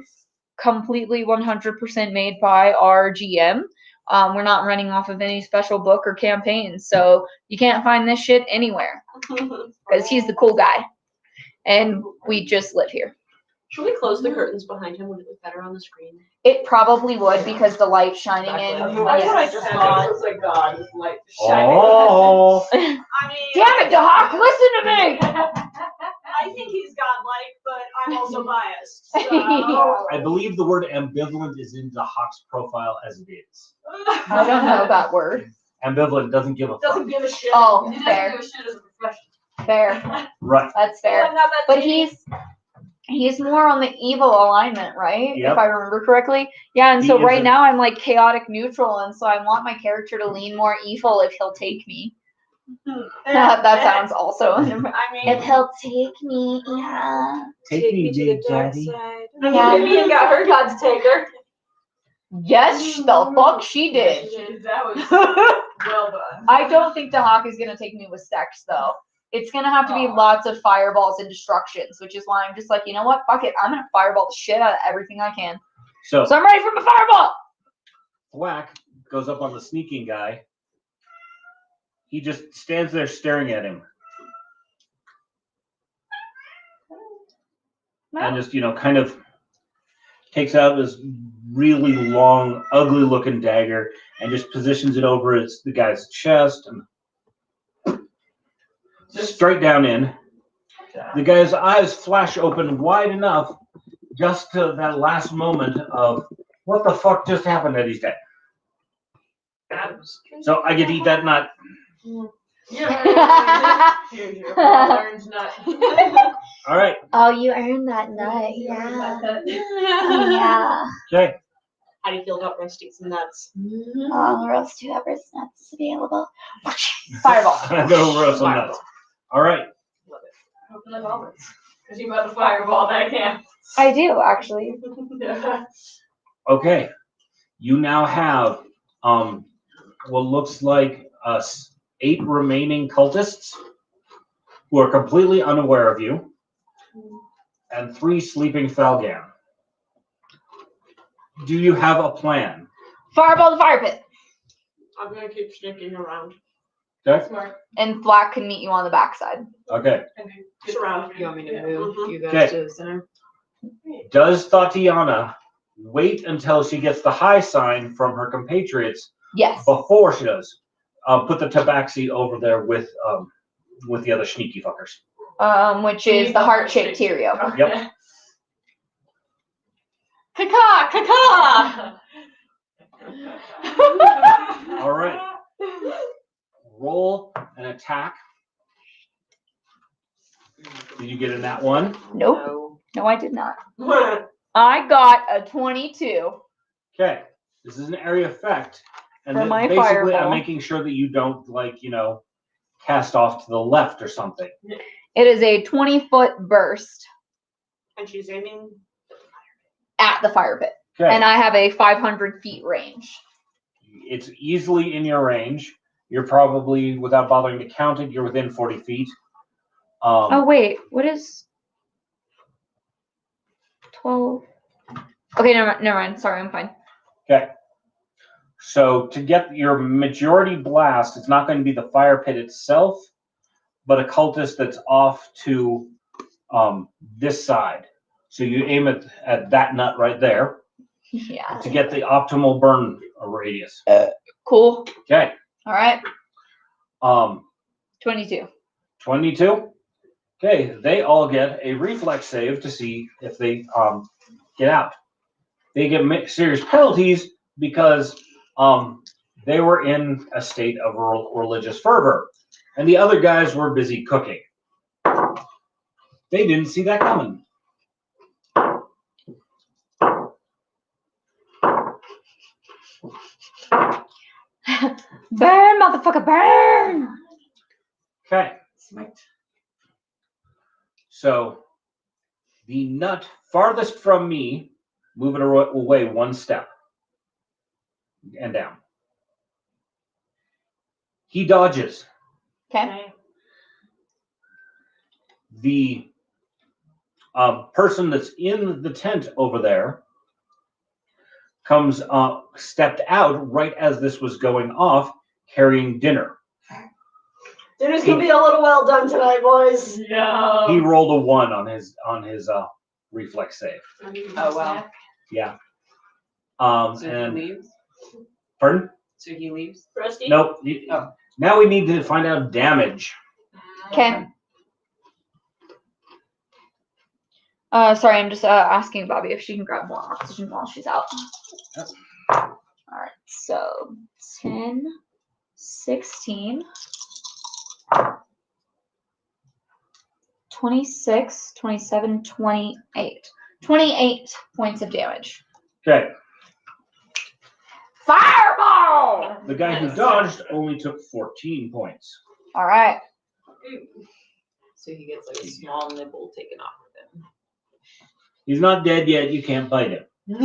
completely 100% made by our GM. We're not running off of any special book or campaign, so you can't find this shit anywhere because he's the cool guy, and we just live here.
Should we close the curtains behind him? Would it look better on the screen?
It probably would because the light shining in.
That's what I just thought.
It's like God, it's like shining.
Oh,
I mean,
Damn it, Dahak, listen to me!
I I think he's godlike, but I'm also biased. So.
I believe the word ambivalent is in the Hawk's profile as it is.
I don't know that word.
Ambivalent doesn't give a fuck.
Doesn't give a shit.
Oh,
He
fair.
doesn't give a shit as a profession.
Fair.
Right.
That's fair.
I'm not that
But
shitty.
he's more on the evil alignment, right?
Yep.
If I remember correctly. Yeah, and
He
so
is
right
a-
now I'm like chaotic neutral, and so I want my character to lean more evil if he'll take me. That sounds also.
I mean,
If he'll take me, yeah.
Take me,
to the
big
dark
daddy.
side.
Yeah.
Vivian got her god to take her.
Yes, the fuck she did.
That was well done.
I don't think the Hawk is gonna take me with Sex though. It's gonna have to be
Aw.
lots of fireballs and destructions, which is why I'm just like, you know what? Fuck it. I'm gonna fireball the shit out of everything I can.
So
So I'm ready for my fireball.
Thwack goes up on the sneaking guy. He just stands there staring at him and just, kind of takes out this really long, ugly looking dagger and just positions it over the guy's chest and straight down in. The guy's eyes flash open wide enough just to that last moment of what the fuck just happened that he's dead. So I get to eat that nut.
Yeah. Here's your orange nut.
All right.
Oh, you earned that nut, yeah. Yeah.
Okay.
How do you feel about roasting some nuts?
Oh, roast 2 hours nuts available.
Fireball.
I'm gonna roast some nuts. All right.
Open the moments. Because you got the fireball that can.
I do actually.
Okay. You now have what looks like 8 remaining cultists who are completely unaware of you, and 3 sleeping Falgan. Do you have a plan?
Fireball the fire pit.
I'm gonna keep sneaking around.
Okay.
Smart.
And Black can meet you on the backside.
Okay.
Just around.
You want me to move you
Okay.
guys to the center?
Does Tatiana wait until she gets the high sign from her compatriots
Yes.
before she does? Put the tabaxi over there with the other sneaky fuckers.
Which is the heart-shaped Tyrio.
Yep.
Kaka! Kaka!
All right. Roll an attack. Did you get in that one?
Nope.
No.
No, I did not. I got a 22.
Okay. This is an area effect. And
For
then
my
basically
fireball.
I'm making sure that you don't cast off to the left or something.
It is a 20-foot burst
And she's aiming.
at the fire pit.
Okay.
And I have a 500 feet range.
It's easily in your range. You're probably, without bothering to count it, you're within 40 feet.
Oh, wait. What is 12? Okay, never mind. Sorry, I'm fine.
Okay. So to get your majority blast, it's not going to be the fire pit itself, but a cultist that's off to this side. So you aim at that nut right there
Yeah.
to get the optimal burn radius.
Cool.
Okay.
All right. 22.
22. Okay, they all get a reflex save to see if they get out. They get serious penalties because they were in a state of religious fervor, and the other guys were busy cooking. They didn't see that coming.
Burn, motherfucker, burn!
Okay. So the nut farthest from me, move it away 1 step and down. He dodges.
Okay.
The person that's in the tent over there stepped out right as this was going off, carrying dinner.
Dinner's gonna be a little well done tonight, boys.
Yeah.
He rolled a 1 on his reflex save.
Oh, wow.
Yeah.
So
And
he leaves?
pardon?
So he leaves?
Rusty?
Nope.
Oh.
Now we need to find out damage.
Okay. Sorry, I'm just asking Bobby if she can grab more oxygen while she's out.
Yep.
Alright, so 10, 16, 26, 27, 28. 28 points of damage.
Okay.
Fireball!
The guy who dodged only took 14 points.
Alright.
So he gets like a small nibble taken off
He's not dead yet. You can't bite him.
of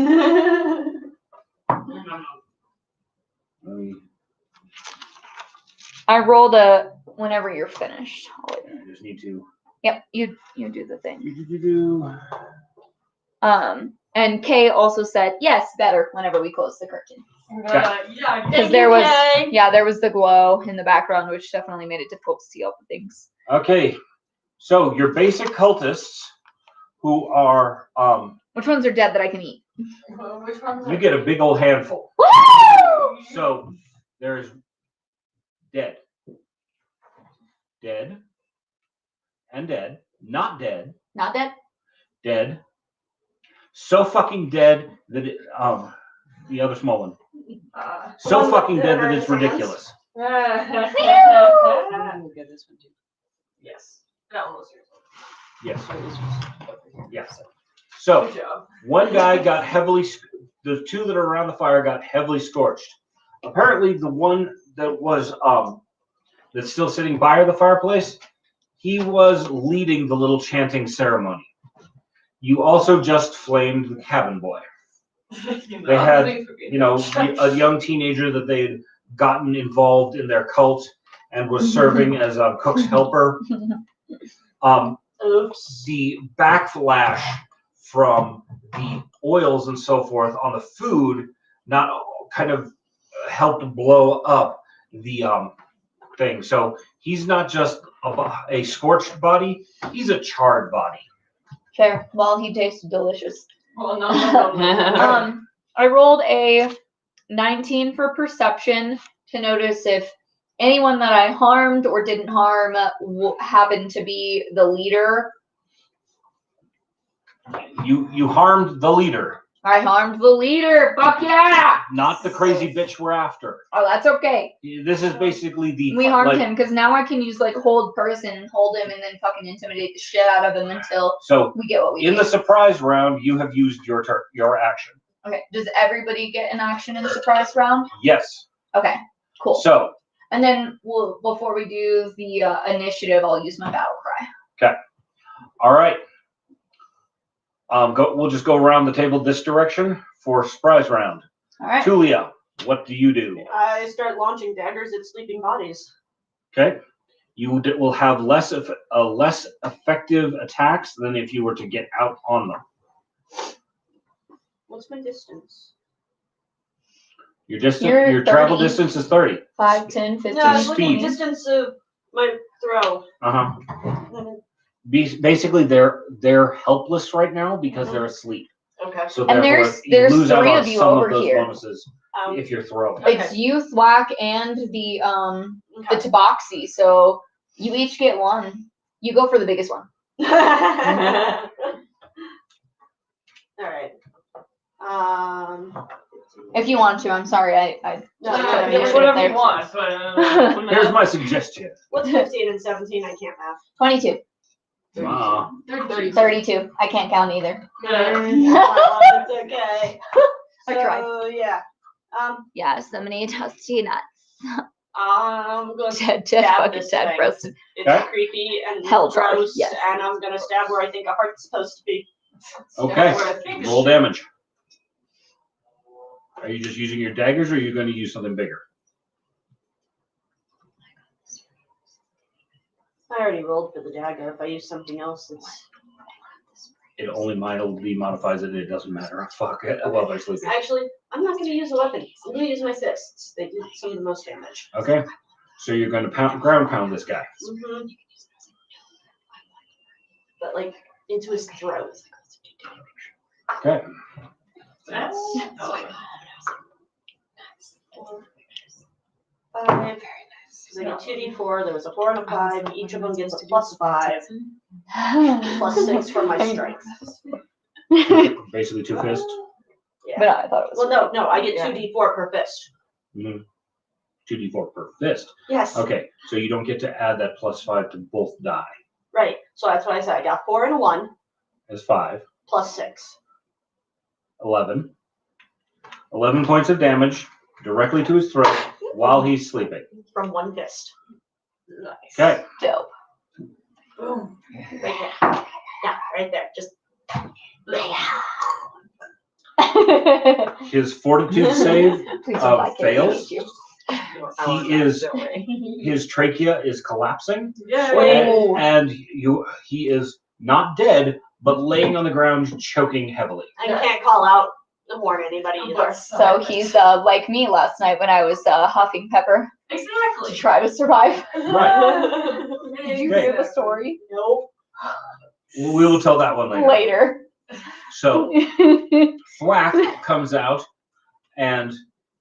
him.
I rolled a whenever you're finished.
I just need to.
Yep, you do the thing.
Do.
And Kay also said yes, better whenever we close the curtain.
Yeah,
Because there was the glow in the background, which definitely made it difficult to see all the things.
Okay. So your basic cultists, who are
Which ones are dead that I can eat?
which one's
you get a big old handful.
Woo!
So there's dead, dead, and dead. Not dead.
Not dead.
Dead. So fucking dead that it, the other small one. So
one
fucking
that
dead that
hurt
it's
his hands.
ridiculous.
We'll get this one too.
Yes. That one was yours.
Yes.
Oh, this was-
Yes. So
Good job.
one guy got heavily. The two that are around the fire got heavily scorched. Apparently, the one that was that's still sitting by the fireplace, he was leading the little chanting ceremony. You also just flamed the cabin boy. They had, a young teenager that they had gotten involved in their cult and was serving as a cook's helper.
Oops.
The backlash from the oils and so forth on the food not kind of helped blow up the thing. So he's not just a scorched body, he's a charred body.
Fair. Well, he tasted delicious.
Well, no.
I rolled a 19 for perception to notice if anyone that I harmed or didn't harm happened to be the leader.
You harmed the leader.
I harmed the leader. Fuck yeah!
Not the crazy bitch we're after.
Oh, that's okay.
This is basically the
We harmed him because now I can use like hold person, hold him, and then fucking intimidate the shit out of him until
So
we get what we
in
need.
the surprise round, you have used your action.
Okay. Does everybody get an action in the surprise round?
Yes.
Okay. Cool.
So
And then before we do the initiative, I'll use my battle cry.
all right. We'll just go around the table this direction for surprise round.
All right.
Tulia, what do you do?
I start launching daggers at sleeping bodies.
Okay. You will have less effective attacks than if you were to get out on them.
What's my distance?
Your distance,
You're
your travel
30.
distance is 30.
5, 10, 15,
No, I was looking at
20.
distance of my throw.
Basically, they're helpless right now because they're asleep.
Okay.
So
And
therefore,
there's
you lose out
3
on
of you
some
over
of those
here.
bonuses if you're throwing.
It's you, Thwack, and the Tabaxi. So you each get one. You go for the biggest one.
All right.
If you want to. I'm sorry. I
No,
I
no,
should have
Whatever
there.
you want, but
Here's my suggestion.
What's 15 and 17? I can't math.
22. 32. I can't count either.
It's okay.
I tried.
So yeah.
Yeah, so many toasty nuts.
I'm going to
Dead
stab
fucking
this
dead
thing.
roasted.
It's
Okay.
creepy and
Hell dry,
gross,
yes.
and I'm gonna stab where I think a heart's supposed to be.
Okay.
Yeah.
Roll damage. Are you just using your daggers, or are you going to use something bigger?
I already rolled for the dagger. If I use something else,
It only mildly modifies it. It doesn't matter. Fuck it. While they're sleeping.
Actually, I'm not gonna use a weapon. I'm gonna use my fists. They do some of the most damage.
Okay. So you're going to ground pound this guy.
Mm-hmm. But like into his throat.
Okay.
That's
5. Because I get 2d4. There was a 4 and a 5. Each of them gets a +5. plus 6 for my strength.
Basically 2 fists.
Yeah.
But I thought it was.
Well, no, I get 2d4 per fist.
2d4 per fist.
Yes.
Okay, so you don't get to add that +5 to both die.
Right. So that's what I said. I got 4 and a 1
That's 5.
plus 6.
11. 11 points of damage directly to his throat while he's sleeping.
From 1 fist.
Nice.
Okay.
Dope.
Boom. Right there. Yeah, right there. Just.
His fortitude save
Please don't like it. I
fails.
hate you.
His trachea is collapsing,
Yay.
and he is not dead, but laying on the ground, choking heavily.
I can't call out or warn anybody either.
So he's like me last night when I was huffing pepper to
Exactly.
try to survive.
Right.
Did you
Great.
hear the story?
Nope.
We will tell that one later.
Later.
So Thwack comes out and,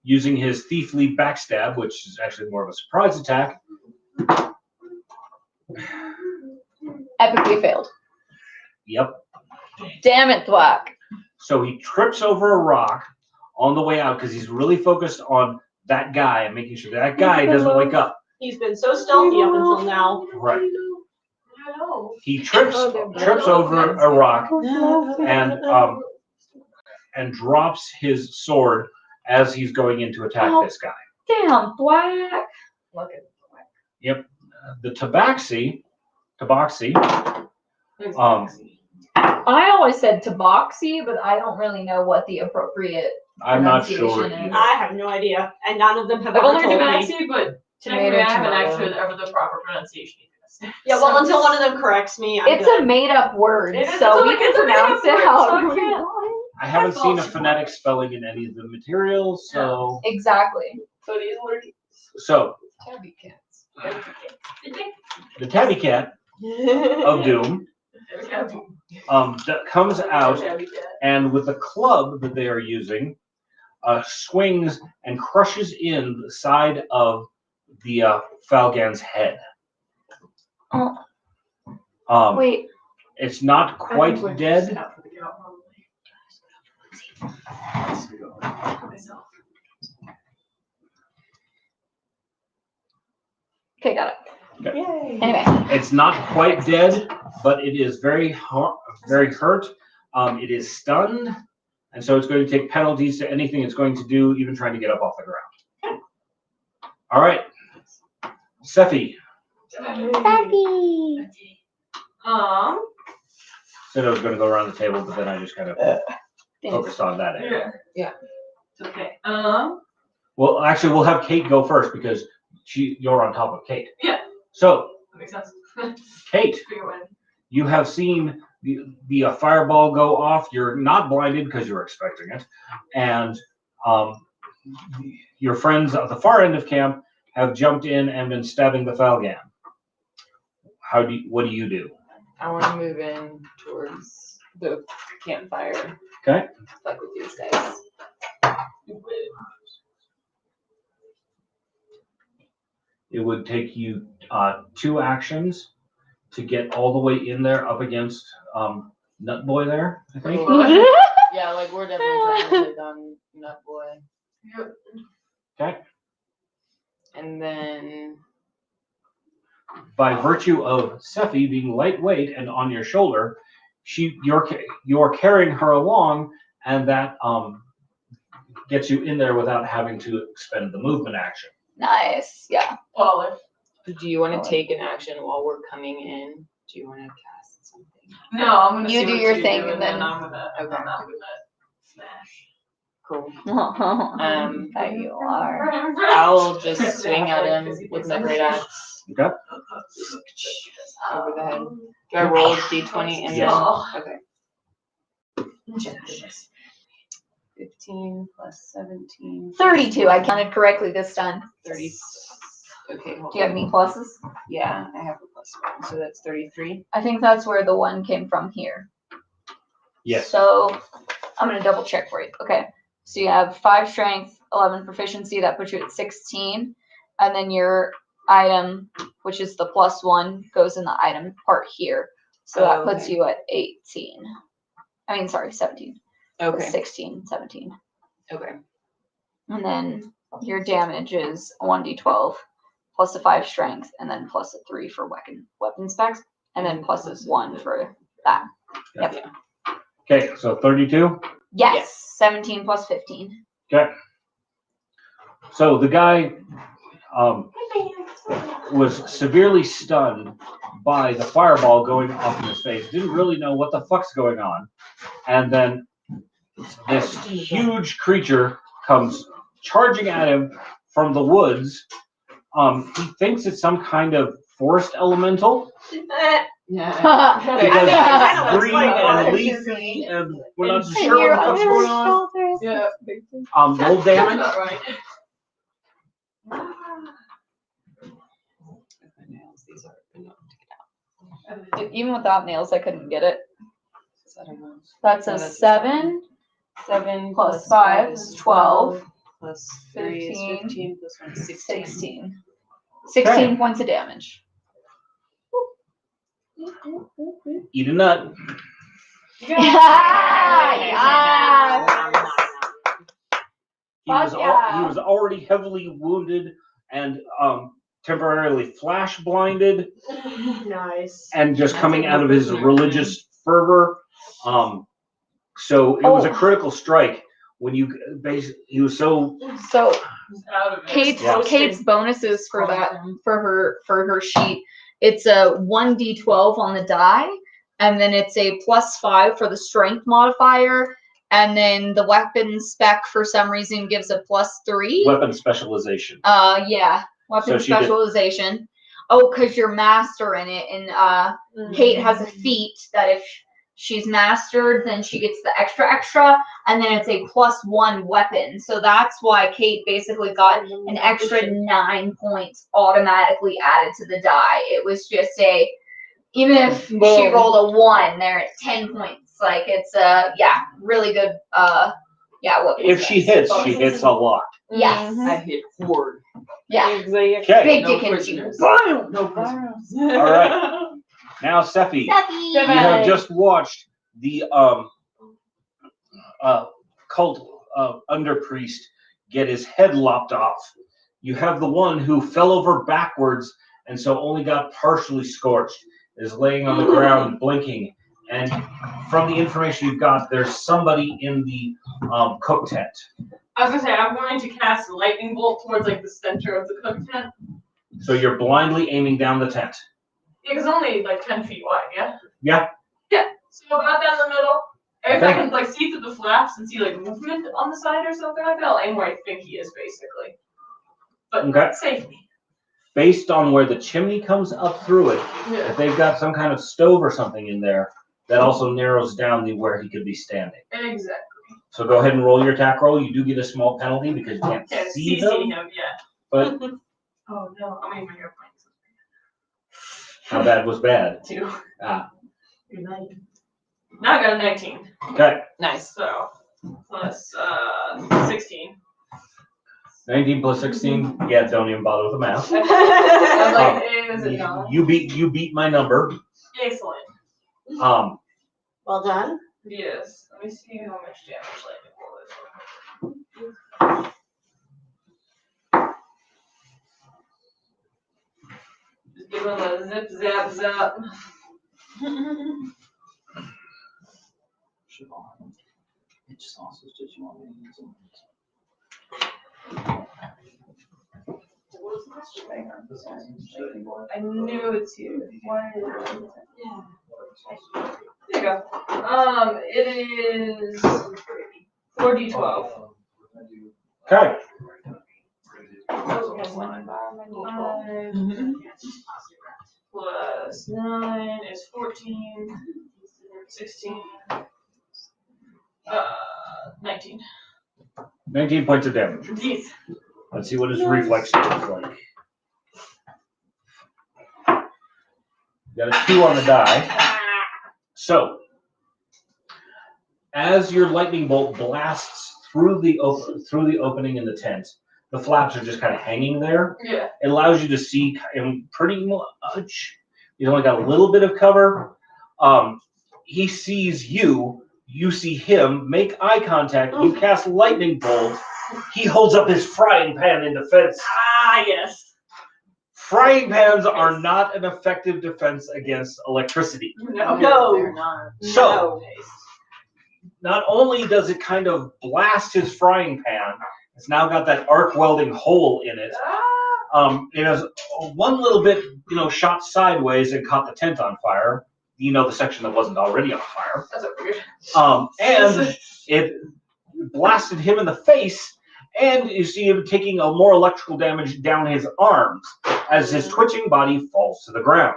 using his thiefly backstab, which is actually more of a surprise attack,
Epically failed.
yep.
Damn it, Thwack.
So he trips over a rock on the way out because he's really focused on that guy and making sure that guy doesn't wake up.
He's been so stealthy up until now.
Right. He trips over a rock and drops his sword as he's going in to attack this guy.
Damn, Thwack.
Look at
Yep. The Tabaxi,
I always said tabaxi, but I don't really know what the appropriate
I'm not sure.
pronunciation is.
I have no idea, and none of them have
I've
ever
only
told
heard
me.
Tabaxi, but
Tomato,
technically I haven't
tomato.
actually ever the proper pronunciation.
Yeah, well, until one of them corrects me, I'm
It's
good.
a made-up word,
It is,
so
it's
we
like-
can
it's a made-up
pronounce it
word,
how
so I
we
can't-
want.
I haven't
That's
seen a
also
phonetic spelling in any of the materials, so
Exactly.
So these are
so
tabby cats.
the tabby cat of doom that comes out and with the club that they are using swings and crushes in the side of the Falgan's head.
Oh. Wait.
It's not quite dead.
Okay, got it.
Okay.
Anyway.
It's not quite dead, but it is very hurt. It is stunned, and so it's going to take penalties to anything it's going to do, even trying to get up off the ground. All right, Sephi. Said I was going to go around the table, but then I just kind of focused on that area.
Yeah. It's okay.
Well, actually, we'll have Kate go first because you're on top of Kate.
Yeah.
So,
That makes sense.
Kate,
Figure when.
you have seen the fireball go off. You're not blinded because you're expecting it, and your friends at the far end of camp have jumped in and been stabbing the Falgan. What do you do?
I want to move in towards the campfire.
Okay.
Like with these guys.
It would take you 2 actions to get all the way in there up against Nut Boy there, I think.
Yeah, like we're definitely trying to hit on Nut Boy.
Okay.
And then
By virtue of Sephi being lightweight and on your shoulder, you're carrying her along, and that gets you in there without having to expend the movement action.
Nice. Yeah.
Baller.
do you want to take an action while we're coming in? Do you want to cast something?
No, I'm gonna
You
see
do
what
your
you
thing,
do,
and then-
I'm gonna
Okay.
I'm gonna smash.
Cool.
There you are.
I'll just swing at him with my great axe
Okay.
over the head. Do I roll a d20 and
Yes.
then? Okay. 15 plus 17.
32. I counted correctly this time.
30. Okay, hold
Do you have
on.
any pluses?
Yeah, I have a +1, so that's 33.
I think that's where the one came from here.
Yes.
So I'm gonna double check for you. Okay. So you have 5 strength, 11 proficiency. That puts you at 16, and then your item, which is the +1, goes in the item part here. So that puts you at 18. I mean, sorry, 17.
Okay.
16, 17.
Okay.
And then your damage is 1d12 plus a 5 strength, and then plus a 3 for weapon specs, and then plus a 1 for that. Yep.
Okay, so 32?
Yes, 17 plus 15.
Okay. So the guy was severely stunned by the fireball going off in his face. Didn't really know what the fuck's going on. And then this huge creature comes charging at him from the woods. He thinks it's some kind of forest elemental.
Yeah.
Because
Yeah.
it's green and leafy, and we're not sure what the fuck's going on.
Yeah.
Roll damage.
Right.
Even without nails, I couldn't get it.
I don't know.
That's a
No, that's
7
7
plus 5 is 12.
Plus 3 is
15,
15 plus 1 is 16.
16. 16 points of damage.
Eat a nut.
Yeah.
He was,
Fuck yeah.
he was already heavily wounded and temporarily flash blinded,
Nice.
and just
That's
coming
a
out of his
good
religious fervor. So it was a critical strike when he was so.
So
Out of it.
Kate's bonuses for that for her sheet. It's a 1d12 on the die, and then it's a +5 for the strength modifier, and then the weapon spec for some reason gives a +3.
Weapon specialization.
Yeah, weapon
So she did-
specialization. Oh, because you're master in it, and Kate has a feat that if she's mastered, then she gets the extra, and then it's a +1 weapon. So that's why Kate basically got an extra 9 points automatically added to the die. It was just even if she
Boom.
rolled a 1, there it's 10 points. Like it's really good. Weapon
If she hits, she
bonuses.
hits a lot.
Yes.
I hit hard.
Yeah.
Okay.
Big
No
dick and
prisoners.
Bam!
No prisoners.
All right. Now, Sephi, you have just watched the cult underpriest get his head lopped off. You have the one who fell over backwards and so only got partially scorched, is laying on the ground blinking. And from the information you've got, there's somebody in the cook tent.
I was gonna say I'm going to cast a lightning bolt towards like the center of the cook tent.
So you're blindly aiming down the tent.
It's only like 10 feet wide, yeah?
Yeah.
Yeah. So about down the middle. If I
Okay.
can like see through the flaps and see like movement on the side or something like that, I'll aim where I think he is basically. But
Okay.
safely.
Based on where the chimney comes up through it,
Yeah.
if they've got some kind of stove or something in there, that also narrows down where he could be standing.
Exactly.
So go ahead and roll your attack roll. You do get a small penalty because you can't
Can't
see
see
them.
him, yeah.
But
Oh no, I'm aiming my airplanes.
how bad was bad?
2.
Ah,
Now I got a 19.
okay.
Nice.
So plus 16.
19 plus 16. Yeah, don't even bother with the math.
I was like, is it not?
You beat my number.
Excellent.
Well done.
Yes. Let me see how much damage lightning bolt is. Just give him a zip zap zap. I knew it's you. Why is it? Yeah. There you go. It is 4d12.
Okay.
5 plus 9 is 14. 16. 19.
19 points of damage.
Jeez.
Let's see what his reflex looks like. Got a 2 on the die. So, as your lightning bolt blasts through the opening in the tent, the flaps are just kind of hanging there.
Yeah.
It allows you to see pretty much. You only got a little bit of cover, He sees you. You see him. Make eye contact. You cast lightning bolt. He holds up his frying pan in defense.
Ah, yes.
Frying pans are not an effective defense against electricity.
No.
They're not.
So, not only does it kind of blast his frying pan, it's now got that arc welding hole in it. It has one little bit, shot sideways and caught the tent on fire. The section that wasn't already on fire.
That's weird.
And it blasted him in the face, and you see him taking a more electrical damage down his arms as his twitching body falls to the ground.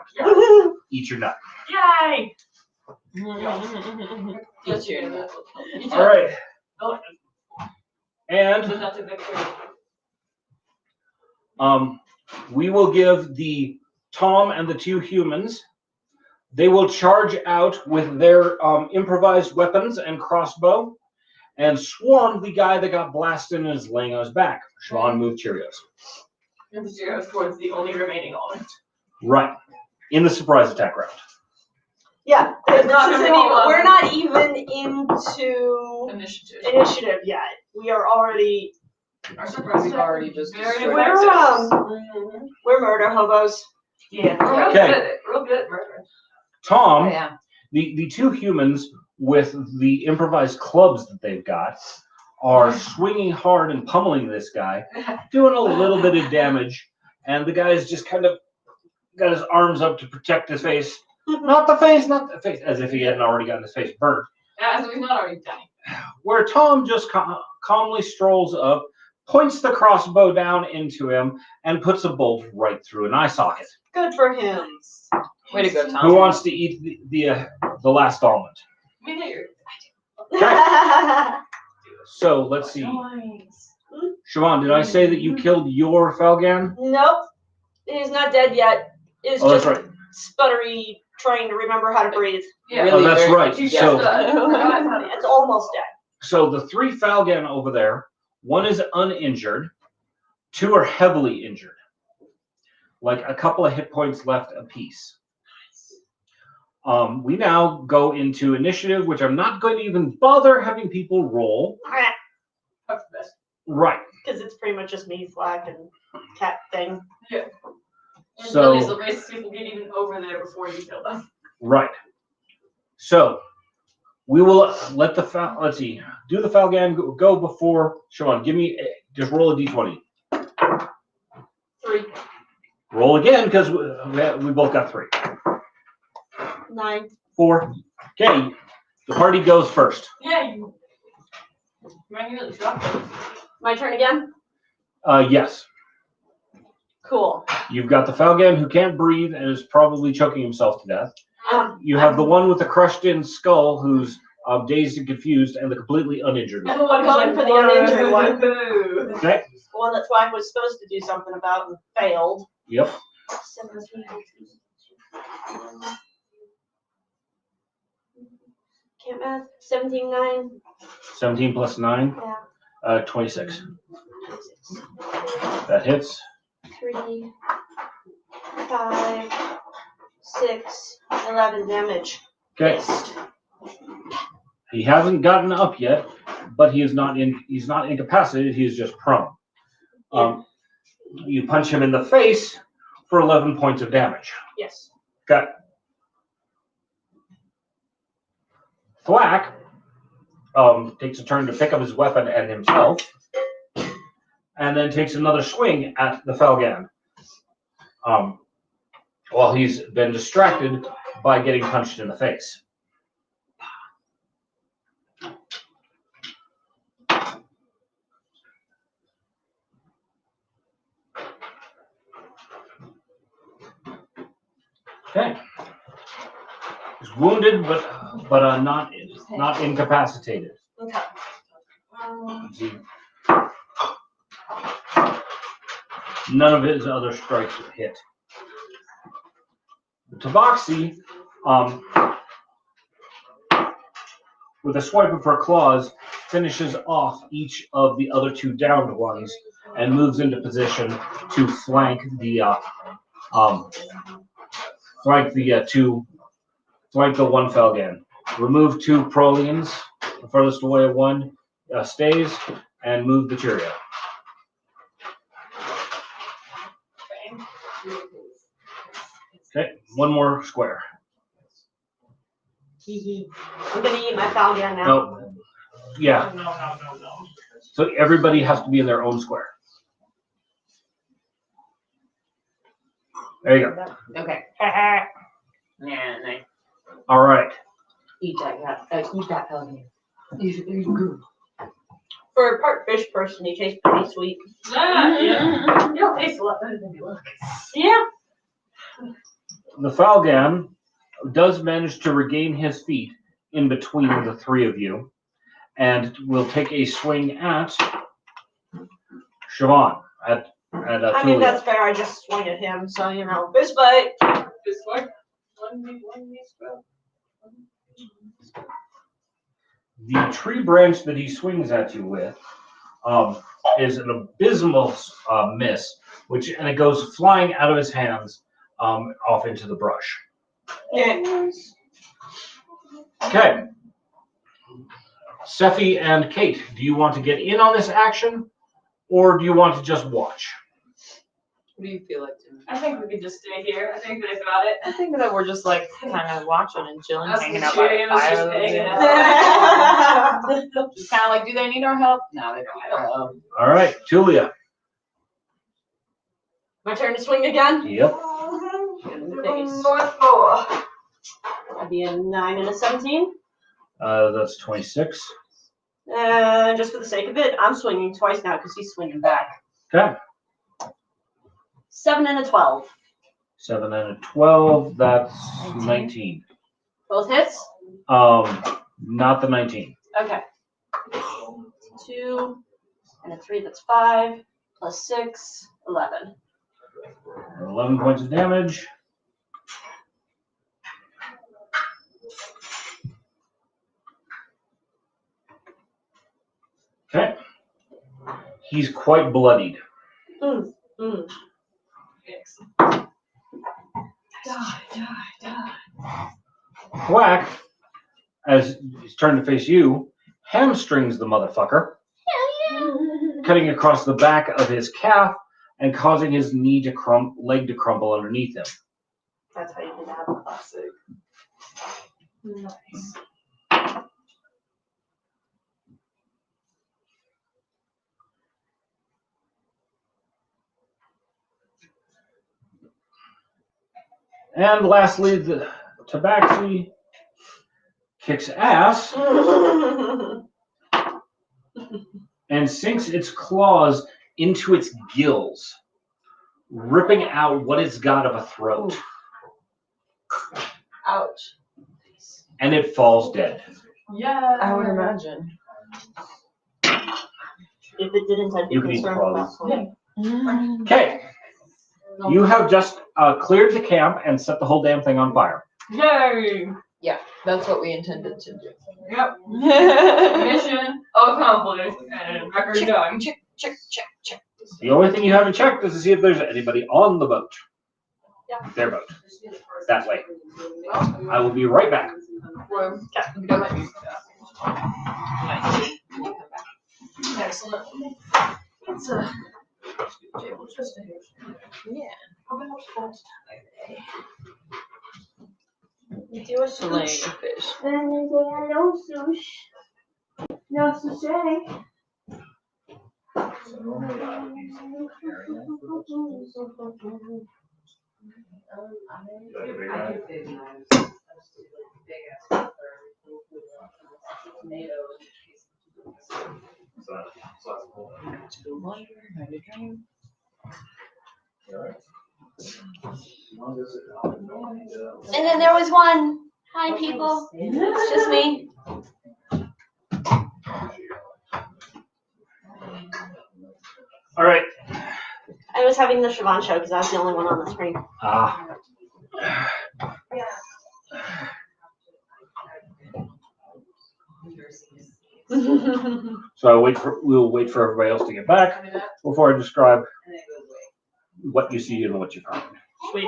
Eat your nut.
Yay!
That's your
All right.
Oh,
And
there's nothing there.
we will give the Tom and the two humans. They will charge out with their improvised weapons and crossbow and swarm the guy that got blasted and is laying on his back. Siobhan, move Cheerios.
And the zeros towards the only remaining element.
Right. In the surprise attack round.
Yeah,
It's not
this isn't
gonna
even,
roll
we're
up.
not even into initiative yet. We are already.
Our surprise
We've
attack
already just
very
destroyed
effective.
We're murder hobos.
Yeah, real
Okay.
good. Real good at murder.
Tom,
yeah.
the two humans with the improvised clubs that they've got are swinging hard and pummeling this guy, doing a little bit of damage, and the guy's just kind of got his arms up to protect his face. Not the face, as if he hadn't already gotten his face burnt.
Yeah, so he's not already dying.
Where Tom just calmly strolls up, points the crossbow down into him, and puts a bolt right through an eye socket.
Good for him.
Way to go, Tom.
Who wants to eat the last almond?
Me neither.
So let's see. Siobhan, did I say that you killed your Falgan?
Nope. He's not dead yet. It's
Oh, that's
just
right.
sputtery, trying to remember how to breathe.
Yeah.
Really
Oh, that's
very
right.
He's
So,
just
It's almost dead.
so the three Falgan over there, one is uninjured, two are heavily injured, like a couple of hit points left apiece. We now go into initiative, which I'm not going to even bother having people roll.
That's the best.
Right.
Because it's pretty much just me, Flack, and cat thing.
And
So-
Billy's the racist people get even over there before you kill them.
Right. So we will let the let's see. Do the Falgan go before Siobhan? Give me just roll a d20.
3.
Roll again because we both got 3.
9.
4. Okay. The party goes first.
Yeah, you. Man, you really dropped it.
My turn again?
Yes.
Cool.
You've got the Falgan who can't breathe and is probably choking himself to death.
Um,
You have the one with the crushed in skull who's dazed and confused, and the completely uninjured one.
I'm going for the uninjured one.
Boo.
Okay.
The one that Flack was supposed to do something about and failed.
Yep.
17. Can't math. 17, 9.
17 plus 9.
Yeah.
26. That hits.
3, 5, 6, 11 damage.
Okay.
Missed.
He hasn't gotten up yet, but he's not incapacitated. He's just prone. You punch him in the face for 11 points of damage.
Yes.
Okay. Thwack takes a turn to pick up his weapon and himself, and then takes another swing at the Falgan. While he's been distracted by getting punched in the face. Okay. He's wounded, but not incapacitated.
Okay.
None of his other strikes hit. The Tabaxi, with a swipe of her claws, finishes off each of the other two downed ones and moves into position to flank the two flank the one Felgan. Remove 2 Prolians. The furthest away of one stays, and move the Cheerio. Okay, 1 more square.
I'm gonna eat my Falgan now.
No. Yeah.
No.
So everybody has to be in their own square. There you go.
Okay.
Yeah,
nice.
All right.
Eat that Pelvian. Good.
for a part fish person, he tastes pretty sweet.
Yeah. You'll taste a lot better than you look.
Yeah.
The Falgan does manage to regain his feet in between the 3 of you, and will take a swing at Siobhan.
I mean, that's fair. I just swung at him, so, you know, fist fight.
Fist fight. 1v1 spell.
The tree branch that he swings at you with is an abysmal miss, and it goes flying out of his hands off into the brush.
Yeah.
Okay. Sephi and Kate, do you want to get in on this action, or do you want to just watch?
What do you feel like doing?
I think we could just stay here. I think they've got it.
I think that we're just like kind of watching and chilling,
Us
hanging
and
out by the
Cheerios just
fire.
hanging out.
Just kind of like, do they need our help? No, they don't need our help.
All right, Tulia.
My turn to swing again?
Yep.
North 4. That'd be a 9 and a 17.
That's 26.
Just for the sake of it, I'm swinging twice now because he's swinging back.
Okay.
7 and a 12.
7 and a 12. That's 19.
Both hits?
Not the 19.
Okay. 2 and a 3, that's 5. Plus 6, 11.
11 points of damage. Okay. He's quite bloodied. Quack, as he's turned to face you, hamstrings the motherfucker, cutting across the back of his calf and causing his leg to crumple underneath him.
That's how you do that.
Classic.
Nice.
And lastly, the Tabaxi kicks ass and sinks its claws into its gills, ripping out what it's got of a throat.
Ouch.
And it falls dead.
Yeah.
I would imagine.
If it didn't, I'd be
You can eat
concerned about
claws.
something.
Okay. You have just cleared the camp and set the whole damn thing on fire.
Yay.
Yeah, that's what we intended to do.
Yep. Mission accomplished and record done.
Check.
The only thing you haven't checked is to see if there's anybody on the boat.
Yeah.
Their boat. That way. I will be right back.
Excellent. It's a
Yeah.
Do a
Fillet
switch.
of fish.
No sushi. No sushi. And then there was one. Hi, people. It's just me.
All right.
I was having the Siobhan show because I was the only one on the screen.
So we'll wait for everybody else to get back before I describe what you see and what you find.
Sweet.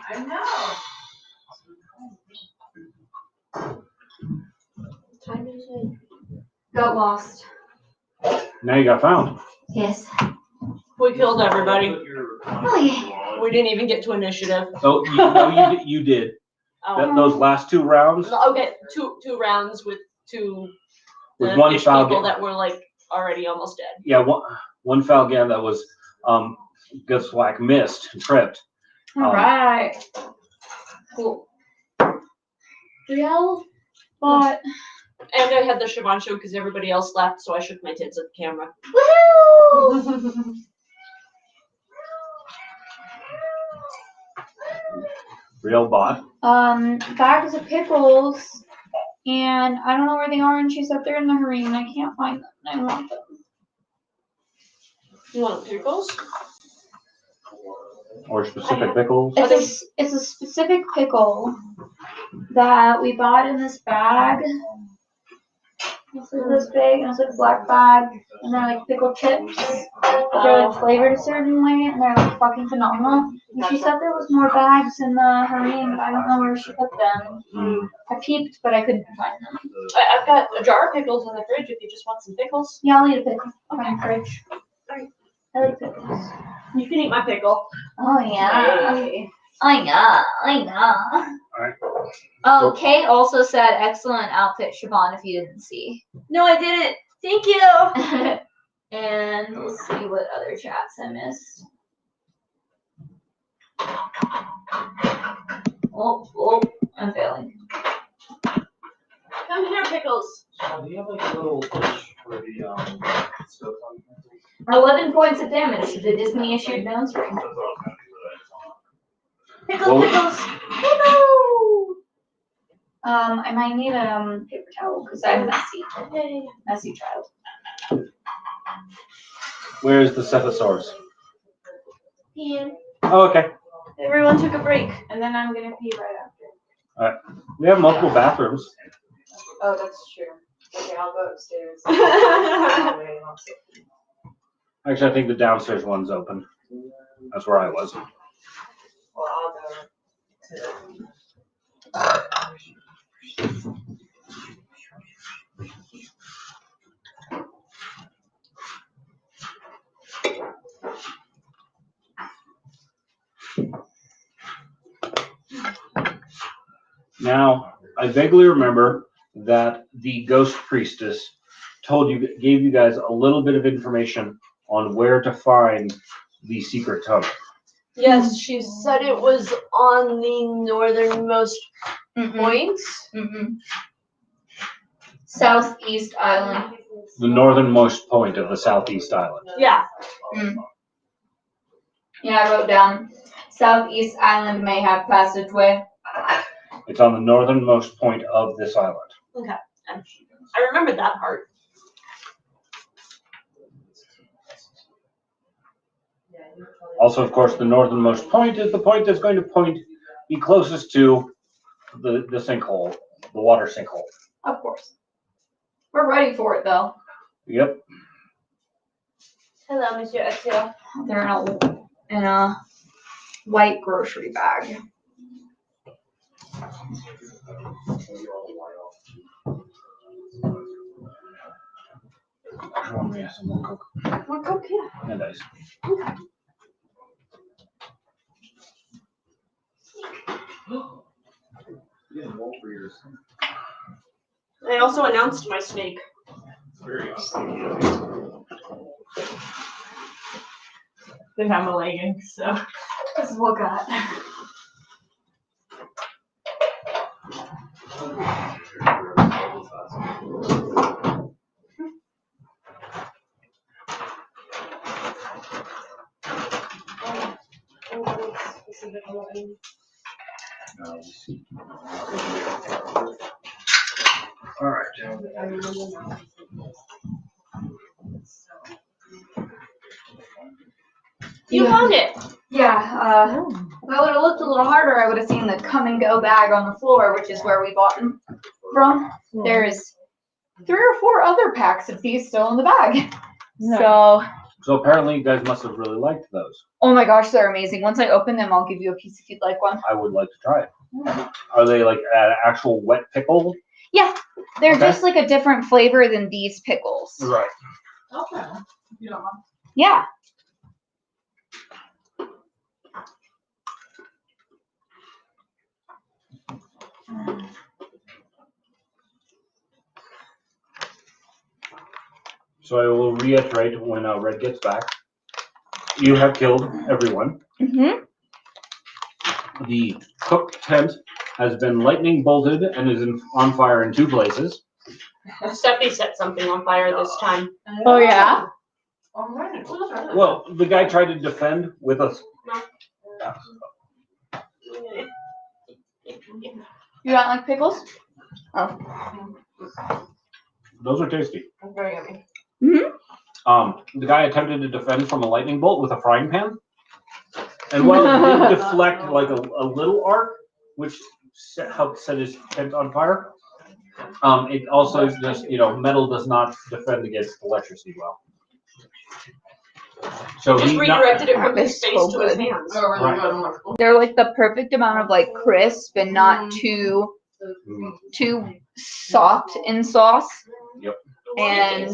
I know.
Time is it?
Got lost.
Now you got found.
Yes.
We killed everybody.
Oh yeah.
We didn't even get to initiative.
Oh, you did.
Oh.
Those last 2 rounds
Okay, two rounds with two
with
the
one
fish
foul
people
game.
that were like already almost dead.
Yeah, one foul game that was gets whack missed and tripped.
All right. Cool. Real, but
And I had the Siobhan show because everybody else left, so I shook my tits at the camera.
woohoo!
Real bot.
Bags of pickles, and I don't know where they are, and she's up there in the harem, and I can't find them, and I want them.
You want pickles?
Or specific pickles.
It's a specific pickle that we bought in this bag. It's like this big, and it's like a black bag, and they're like pickle chips. But they're like flavored a certain way, and they're like fucking phenomenal. And she said there was more bags in the harem, but I don't know where she put them. I peeped, but I couldn't find them.
I've got a jar of pickles in the fridge if you just want some pickles.
Yeah, I'll eat a pickle. Okay, fridge. I like pickles.
You can eat my pickle.
Oh yeah. I know.
Alright.
Oh, Kate also said excellent outfit, Siobhan, if you didn't see.
No, I didn't. Thank you.
And let's see what other chats I missed. Oh, I'm failing.
Come here, pickles.
Do you have like a little push for the scope on?
11 points of damage to the Disney issued nose ring.
Pickles, pickles. Pickles.
I might need a paper towel because I'm messy. Messy child.
Where's the Cephosaurus?
Ian.
Oh, okay.
Everyone took a break.
And then I'm gonna pee right after.
We have multiple bathrooms.
Oh, that's true. Okay, I'll go upstairs.
Actually, I think the downstairs one's open. That's where I was.
Well, I'll go to.
Now, I vaguely remember that the ghost priestess gave you guys a little bit of information on where to find the secret tunnel.
Yes, she said it was on the northernmost point.
Southeast Island.
The northernmost point of the southeast island.
Yeah.
Yeah, I wrote down Southeast Island may have passageway.
It's on the northernmost point of this island.
Okay. I remembered that part.
Also, of course, the northernmost point is the point that's going to be closest to the sinkhole, the water sinkhole.
Of course. We're ready for it though.
Yep.
Hello, Monsieur Axel.
They're in a white grocery bag.
Yeah, some more Coke.
More Coke, yeah.
And ice.
I also announced my snake.
Didn't have my leggings, so.
This is what got.
All right.
You found it.
Yeah, if I would have looked a little harder, I would have seen the come and go bag on the floor, which is where we bought them from. There's 3 or 4 other packs of these still in the bag.
So apparently you guys must have really liked those.
Oh my gosh, they're amazing. Once I open them, I'll give you a piece if you'd like one.
I would like to try it. Are they like an actual wet pickle?
Yeah, they're
Okay.
just like a different flavor than these pickles.
Right.
Okay. You don't want.
Yeah.
So I will reiterate when Red gets back. You have killed everyone.
Mm-hmm.
The cook tent has been lightning bolted and is on fire in 2 places.
Steffi set something on fire this time.
Oh, yeah?
All right. Well, that's right.
Well, the guy tried to defend with us.
You don't like pickles? Oh.
Those are tasty.
That's very yummy.
The guy attempted to defend from a lightning bolt with a frying pan. And while it did deflect like a little arc, which helped set his tent on fire, it also just, metal does not defend against electricity well. So
Just
he
redirected it from
They're
his face
so
to his
good.
hands.
Oh, really
Right.
good and wonderful.
They're like the perfect amount of like crisp and not too soft in sauce. And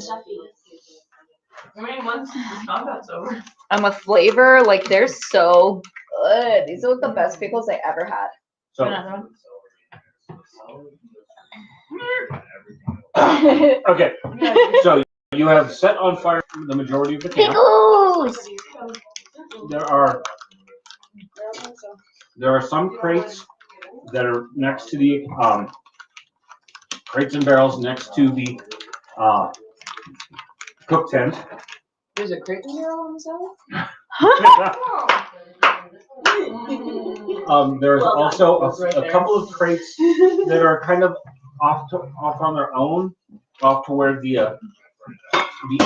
I mean, once the combat's over.
with flavor, like they're so good. These are like the best pickles I ever had.
So,
Another one.
okay, so you have set on fire the majority of the camp.
Pickles!
There are some crates that are next to the crates and barrels next to the cook tent.
There's a crate in here on the side?
There's
Well done.
also
It's right
a
there.
couple of crates that are kind of off on their own, off to where the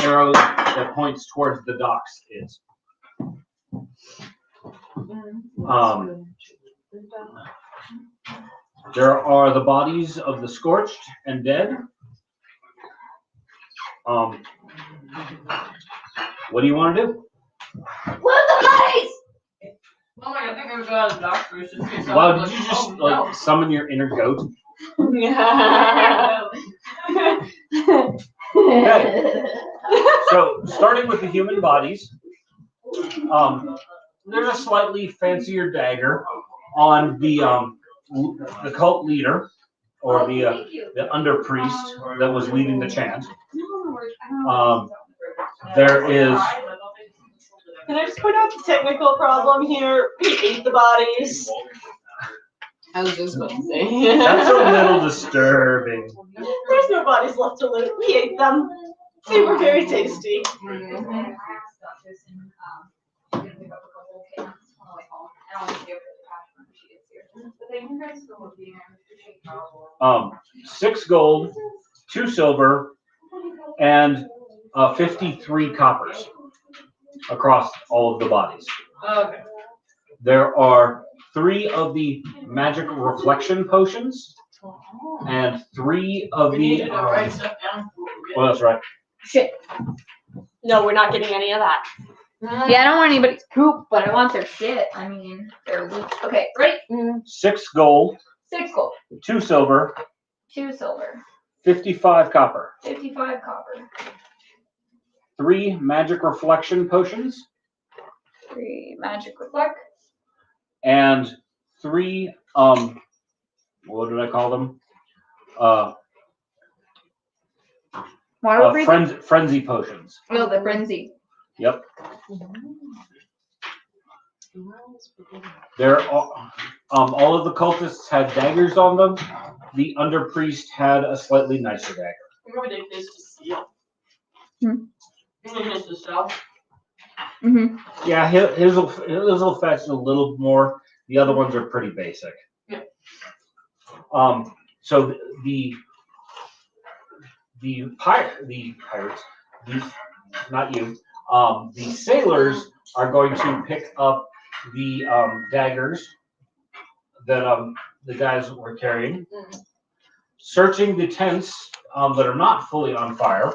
arrow that points towards the docks is. There are the bodies of the scorched and dead. What do you want to do?
Where are the bodies?
Oh my god, I think I'm going to the doctor. It's just me.
Wow, did you just summon your inner goat? Okay. So starting with the human bodies, there's a slightly fancier dagger on the cult leader or the under priest that was leading the chant. There is.
Can I just point out the technical problem here? We ate the bodies.
I was just about to say.
That's a little disturbing.
There's no bodies left to loot. We ate them. They were very tasty.
Um, 6 gold, 2 silver, and 53 coppers across all of the bodies.
Okay.
There are 3 of the magic reflection potions and 3 of
We need
the.
to write stuff down.
Well, that's right.
Shit.
No, we're not getting any of that.
Yeah, I don't want anybody's poop, but I want their shit. I mean, their loot. Okay, right?
6 gold,
6 gold,
2 silver,
2 silver,
55 copper,
55 copper,
3 magic reflection potions,
3 magic reflect,
and 3 what did I call them?
water breathing.
Frenzy potions.
Oh, the frenzy.
Yep. There are, all of the cultists had daggers on them. The under priest had a slightly nicer dagger.
I'm going to take this to seal.
Hmm.
This to sell.
Mm-hmm.
Yeah, his will fetch a little more. The other ones are pretty basic.
Yeah.
So the pirates, not you. The sailors are going to pick up the daggers that the guys were carrying, searching the tents that are not fully on fire.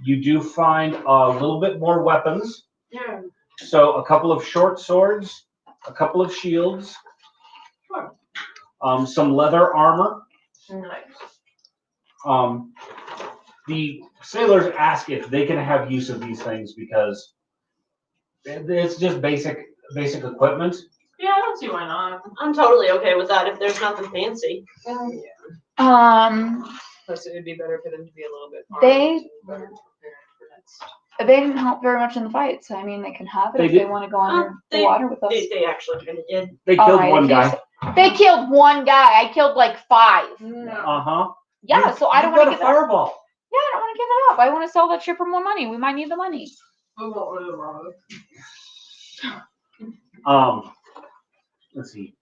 You do find a little bit more weapons.
Yeah.
So a couple of short swords, a couple of shields, some leather armor.
Nice.
The sailors ask if they can have use of these things because it's just basic equipment.
Yeah, I don't see why not.
I'm totally okay with that if there's nothing fancy.
Plus, it would be better for them to be a little bit more
They-
better prepared for next.
They didn't help very much in the fight, so I mean, they can have it
They
if
did-
they want to go under the
they-
water with us.
They actually kind of did.
They killed
Alright,
one
if you
guy.
say- They killed one guy. I killed like 5. Yeah, so I don't want to
get
give
a
it up.
fireball.
Yeah, I don't want to give it up. I want to sell that ship for more money. We might need the money.
We won't really wrong.
Let's see.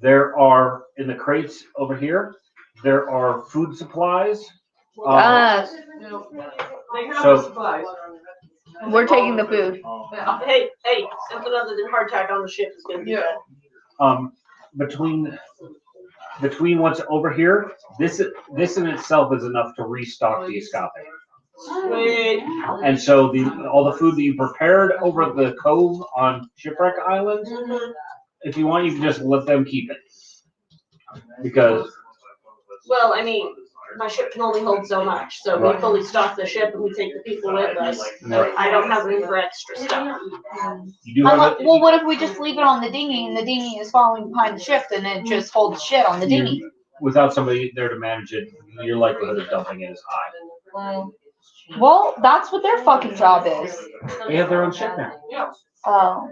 There are in the crates over here. There are food supplies.
They have
So-
the supplies.
We're taking the food.
Hey, something other than hardtack on the ship is gonna be
Yeah.
good.
Between what's over here, this in itself is enough to restock the escape.
Sweet.
And so all the food that you prepared over at the cove on Shipwreck Island, if you want, you can just let them keep it. Because
Well, I mean, my ship can only hold so much, so we
Right.
fully stock the ship and we take the people with us.
Right.
I don't have room for extra stuff.
you do have
Well, what if we just leave it on the dinghy and the dinghy is following behind the ship and it just holds shit on the dinghy?
without somebody there to manage it, your likelihood of dumping it is high.
Well, that's what their fucking job is.
They have their own ship now.
Oh,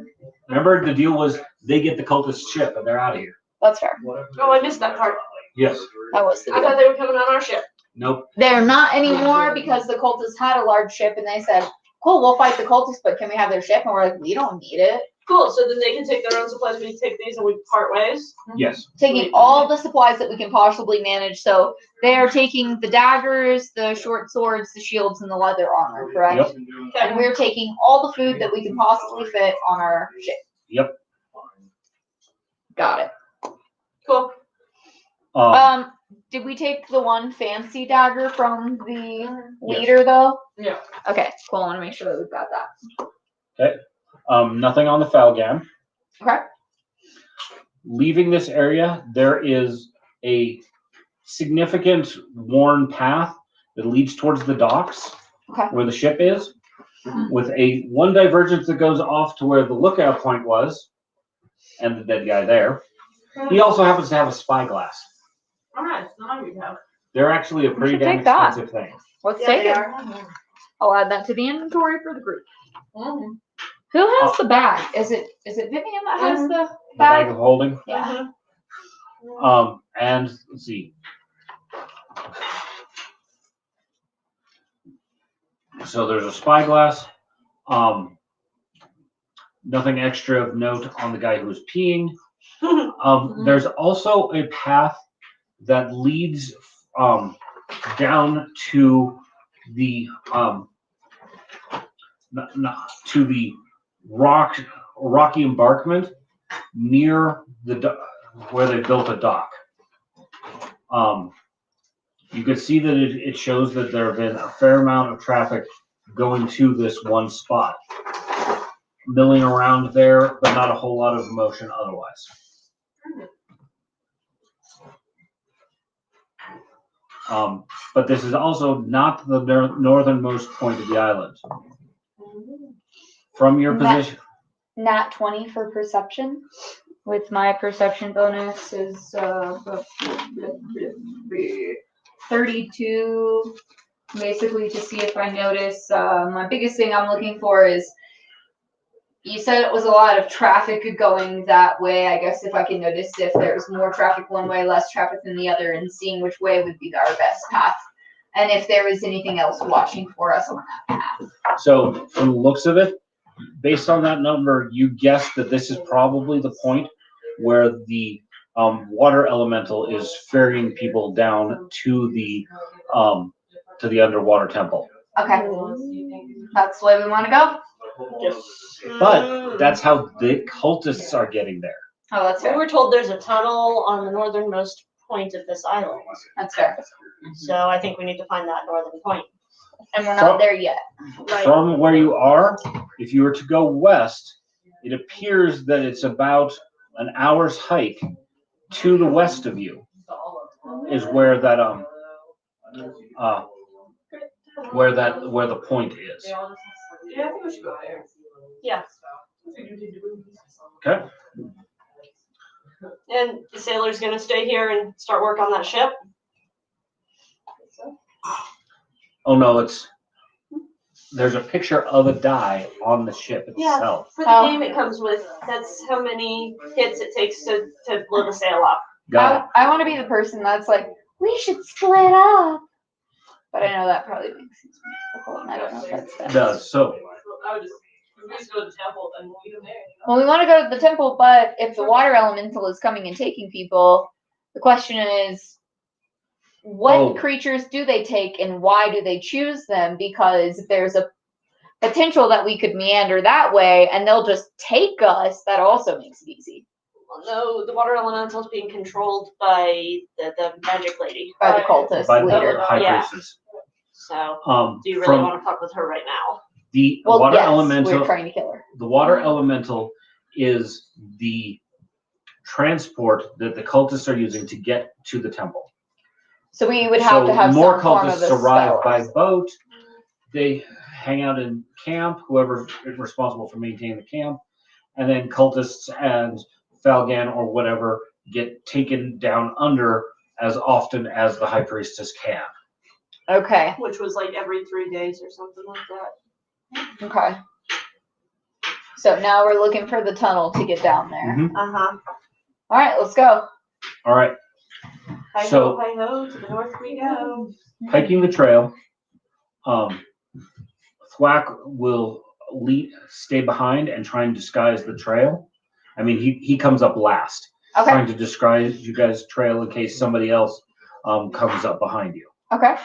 Remember, the deal was they get the cultist ship and they're out of here.
that's fair.
Oh, I missed that part.
Yes.
That was the
I thought they were coming on our ship.
Nope.
They're not anymore because the cultists had a large ship and they said, cool, we'll fight the cultists, but can we have their ship? And we're like, we don't need it.
Cool, so then they can take their own supplies, we take these and we part ways?
Yes.
Taking all the supplies that we can possibly manage. So they are taking the daggers, the short swords, the shields, and the leather armor, correct?
Yep.
And we're taking all the food that we can possibly fit on our ship.
Yep.
Got it.
Cool.
Did we take the one fancy dagger from the leader though?
Yeah.
Okay, cool. I want to make sure that we've got that.
Nothing on the Falgam.
Okay.
Leaving this area, there is a significant worn path that leads towards the docks
Okay.
where the ship is, with one divergence that goes off to where the lookout point was, and the dead guy there. He also happens to have a spyglass.
Alright, so now we have.
They're actually a pretty
should
damn
take that.
expensive thing.
Let's
Yeah,
take
they
it.
are.
I'll add that to the inventory for the group. Who has the bag? Is it Vivian that has the
The bag
bag?
of holding.
Yeah.
And let's see. So there's a spyglass. Nothing extra of note on the guy who was peeing. There's also a path that leads down to the to the rocky embankment near where they built a dock. You can see that it shows that there have been a fair amount of traffic going to this one spot, milling around there, but not a whole lot of motion otherwise. But this is also not the northernmost point of the island. From your position,
Nat 20 for perception. With my perception bonus is 32. Basically, to see if I notice. My biggest thing I'm looking for is. You said it was a lot of traffic going that way. I guess if I can notice if there's more traffic one way, less traffic than the other, and seeing which way would be our best path. And if there was anything else watching for us on that path.
so from the looks of it, based on that number, you guess that this is probably the point where the water elemental is ferrying people down to the underwater temple.
Okay. That's the way we want to go.
But that's how the cultists are getting there.
Oh, that's
We
fair.
were told there's a tunnel on the northernmost point of this island.
That's fair.
So I think we need to find that northern point.
And we're not there yet.
Right.
From where you are, if you were to go west, it appears that it's about an hour's hike to the west of you is where that where the point is.
Yeah, I think we should go there.
Yeah.
Okay.
And the sailor's gonna stay here and start work on that ship.
Oh no, there's a picture of a die on the ship itself.
For the game it comes with, that's how many hits it takes to blow the sail up.
Got it.
I want to be the person that's like, we should split up. But I know that probably makes it difficult, and I don't know if that's
It
best.
does. So
I would just, if we just go to the temple, then we'll meet them there.
Well, we want to go to the temple, but if the water elemental is coming and taking people, the question is, what creatures do they take and why do they choose them? Because there's a potential that we could meander that way and they'll just take us. That also makes it easy.
Well, no, the water elemental's being controlled by the magic lady.
By the cultist
by the
leader.
high
Yeah.
priestess.
So, do you really
From
want to fuck with her right now?
the
Well,
water
yes,
elemental,
we're trying to kill her.
the water elemental is the transport that the cultists are using to get to the temple.
So we would have to have
more
some form of
cultists
a
arrive
spell.
by boat. They hang out in camp, whoever is responsible for maintaining the camp, and then cultists and Falgan or whatever get taken down under as often as the high priestess can.
Okay.
Which was like every 3 days or something like that.
Okay. So now we're looking for the tunnel to get down there.
Mhm.
Uh-huh.
All right, let's go.
All right,
Hi
So-
ho, to the north we go.
hiking the trail. Thwack will stay behind and try and disguise the trail. I mean, he comes up last,
Okay.
trying to disguise you guys' trail in case somebody else comes up behind you.
Okay.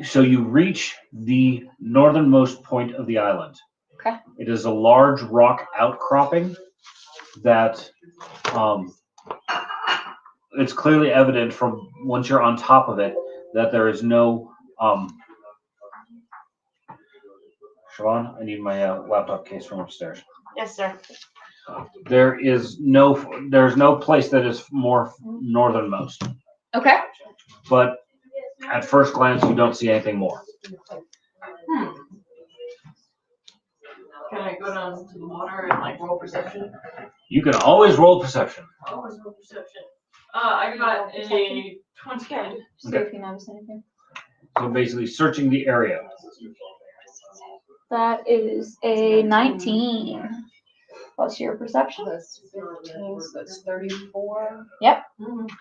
So you reach the northernmost point of the island.
Okay.
It is a large rock outcropping that it's clearly evident from once you're on top of it that there is no Siobhan, I need my laptop case from upstairs.
Yes, sir.
There's no place that is more northernmost.
Okay.
But at first glance, you don't see anything more.
Can I go down to the water and like roll perception?
You can always roll perception.
Always roll perception. I got a 20.
See if you notice anything.
So basically searching the area.
That is a 19. Plus your perception.
That's 34.
Yep.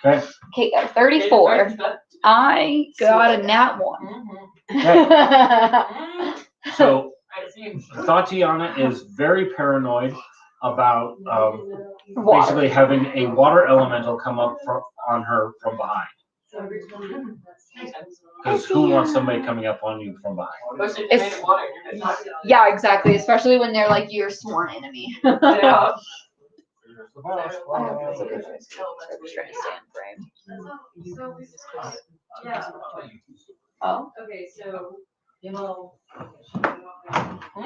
Okay.
Okay, got a 34. I got a nat 1.
So Tatiana is very paranoid about basically having a water elemental come up on her from behind. Because who wants somebody coming up on you from behind?
Yeah, exactly. Especially when they're like your sworn enemy.
Yeah.
Oh.
Okay, so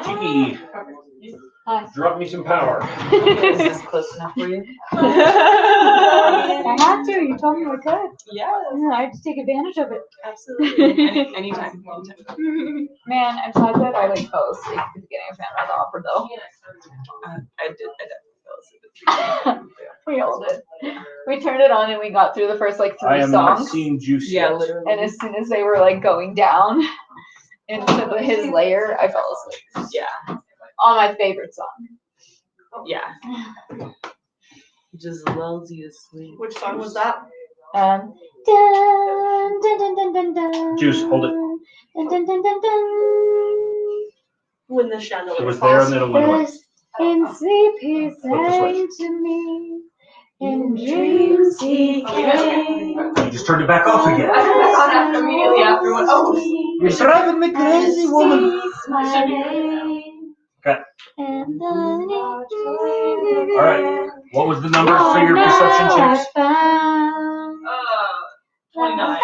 Cheeky,
Hi.
drop me some power.
Is this close enough for you?
I had to. You told me I could.
Yeah,
I had to take advantage of it.
absolutely. Anytime.
Man, I'm so glad I like fell asleep at the beginning of Phantom of the Opera though.
I definitely fell asleep.
We all did. We turned it on and we got through the first like
I
3
am not
songs.
seeing juice
Yeah,
yet.
literally.
And as soon as they were like going down into his lair, I fell asleep.
Yeah,
On my favorite song.
yeah. Just lulls you to sleep.
Which song was that?
Dun, dun, dun, dun, dun, dun.
Juice, hold it.
Dun, dun, dun, dun, dun.
When the chandelier
It was there and then it went away.
Rest in sleep, he
Flip the switch.
sang to me. In dreams he came.
You just turned it back off again.
Immediately after one. Oh,
You're driving me crazy, woman. Okay.
And
All right. What was the number for your perception checks?
29.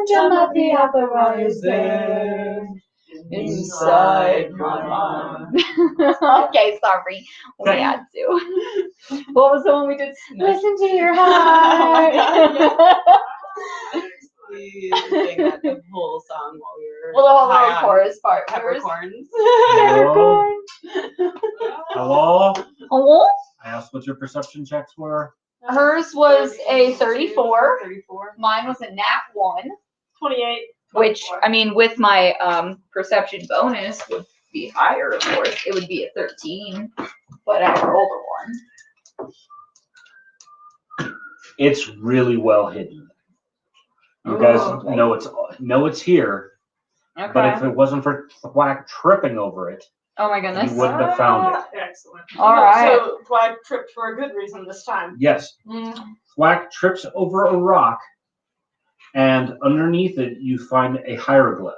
Drum of the opera is there.
inside my mind. Okay, sorry. We
Okay.
had to. What was the one we did? Listen to your
Oh
heart.
We sang that the whole song while we were
Well, the
high
whole
on
chorus part. Yours?
peppercorns.
Hello? Hello?
Hello?
I asked what your perception checks were.
Hers was a 34.
34.
Mine was a nat 1.
28.
Which, I mean, with my perception bonus would be higher, of course. It would be a 13. But I rolled a 1.
It's really well hidden. You guys
okay.
know it's here,
Okay.
but if it wasn't for Thwack tripping over it,
Oh my goodness.
you wouldn't have found it.
Excellent.
All right.
So Thwag tripped for a good reason this time.
Yes. Thwack trips over a rock, and underneath it you find a hieroglyph.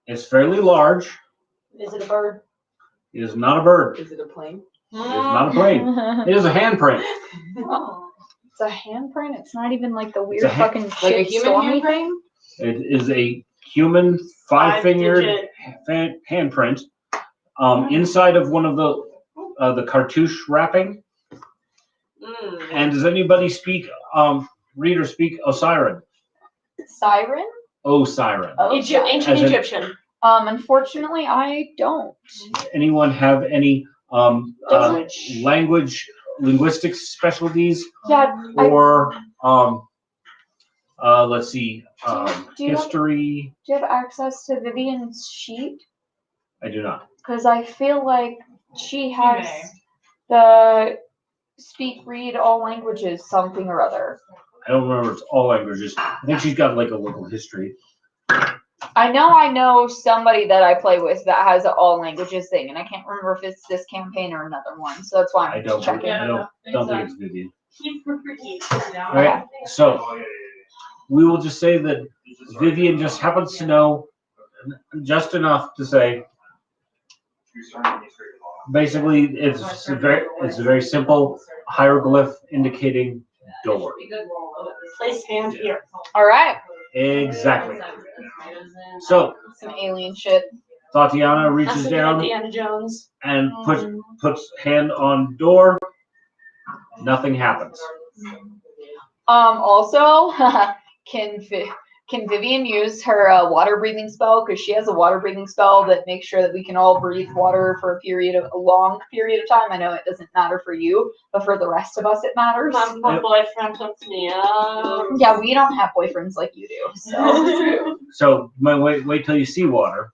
It's fairly large.
Is it a bird?
It is not a bird.
Is it a plane?
It is not a plane. It is a handprint.
It's a handprint. It's not even like the weird
It's a hand-
fucking
like a
shit
human
stormy
handprint?
thing.
It is a human five-fingered
Five-digit.
handprint inside of one of the cartouche wrapping. And does anybody read or speak Osiren?
Siren?
Osiren.
Oh,
Ancient
As in-
Egyptian.
Unfortunately, I don't.
Anyone have any linguistics specialties
Yeah,
or let's see,
do you have-
history?
do you have access to Vivian's sheet?
I do not.
Because I feel like she
may.
has the speak, read all languages, something or other.
I don't remember if it's all languages. I think she's got like a local history.
I know somebody that I play with that has an all languages thing, and I can't remember if it's this campaign or another one. So that's why
I
I'm
don't
checking.
don't think it's Vivian.
Keep repeating.
Okay, so we will just say that Vivian just happens to know just enough to say. Basically, it's a very simple hieroglyph indicating door.
Place hand here.
All right.
Exactly. So
Some alien shit.
Tatiana reaches
That's
down
Indiana Jones.
and puts hand on door. Nothing happens.
Also, can Vivian use her water breathing spell? Because she has a water breathing spell that makes sure that we can all breathe water for a long period of time. I know it doesn't matter for you, but for the rest of us, it matters.
My boyfriend hooks me up.
Yeah, we don't have boyfriends like you do, so
So wait till you see water.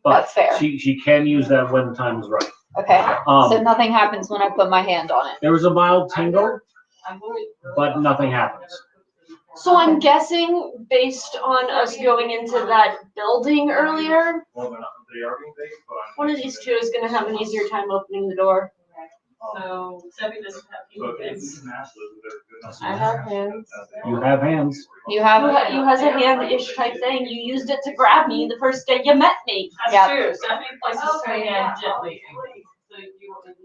But
that's fair.
She can use that when the time is right.
Okay. So
Um,
nothing happens when I put my hand on it.
there was a mild tingle, but nothing happens.
So I'm guessing, based on us going into that building earlier, one of these two is going to have an easier time opening the door.
So Seppi doesn't have people things.
I have hands.
You have hands.
You have
You has a hand-ish type thing. You used it to grab me the first day you met me.
That's
Yeah.
true. Seppi places her hand gently.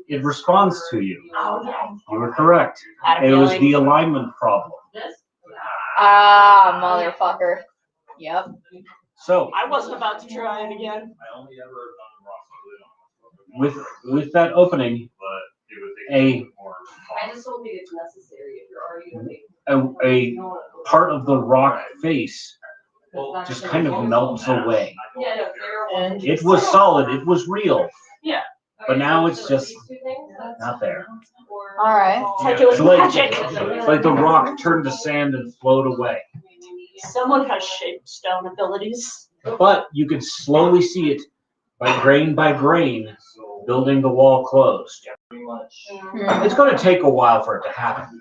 It responds to you.
Oh, yeah.
You were correct.
Had a
It was
feeling.
the alignment problem.
Ah, motherfucker. Yep.
So
I wasn't about to try it again.
with that opening, a
I just don't think it's necessary if you're already
a part of the rock face just kind of melts away.
Yeah, no,
It was solid. It was real.
Yeah.
But now it's just not there.
All right.
It's like it was magic.
It's like the rock turned to sand and flowed away.
Someone has shaped stone abilities.
But you could slowly see it by grain, building the wall closed. It's going to take a while for it to happen,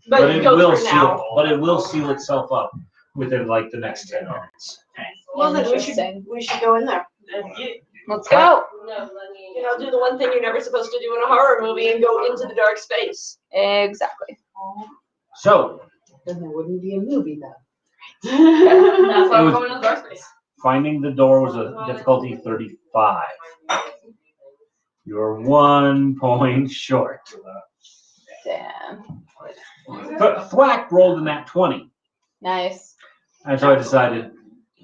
but it
go
will
through now.
seal itself up within like the next 10 minutes.
Well, then
Interesting.
we should go in there.
Let's go.
You know, do the one thing you're never supposed to do in a horror movie and go into the dark space.
Exactly.
So
Then there wouldn't be a movie then.
That's why
It
we're
was-
going to the dark space.
finding the door was a difficulty 35. You're 1 point short.
Damn.
But Thwack rolled in that 20.
Nice.
And so I decided,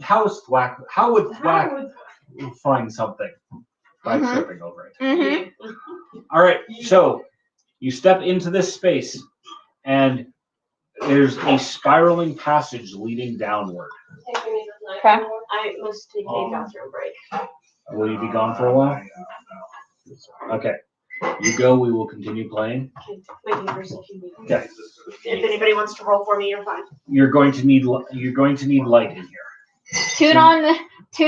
How would Thwack find something by
Mhm.
tripping over it?
Mm-hmm.
All right, so you step into this space, and there's a spiraling passage leading downward.
Okay.
I must take a bathroom break.
Will you be gone for a while? Okay. You go. We will continue playing.
My fingers if you need.
Okay.
If anybody wants to roll for me, you're fine.
You're going to need light in here.
Tune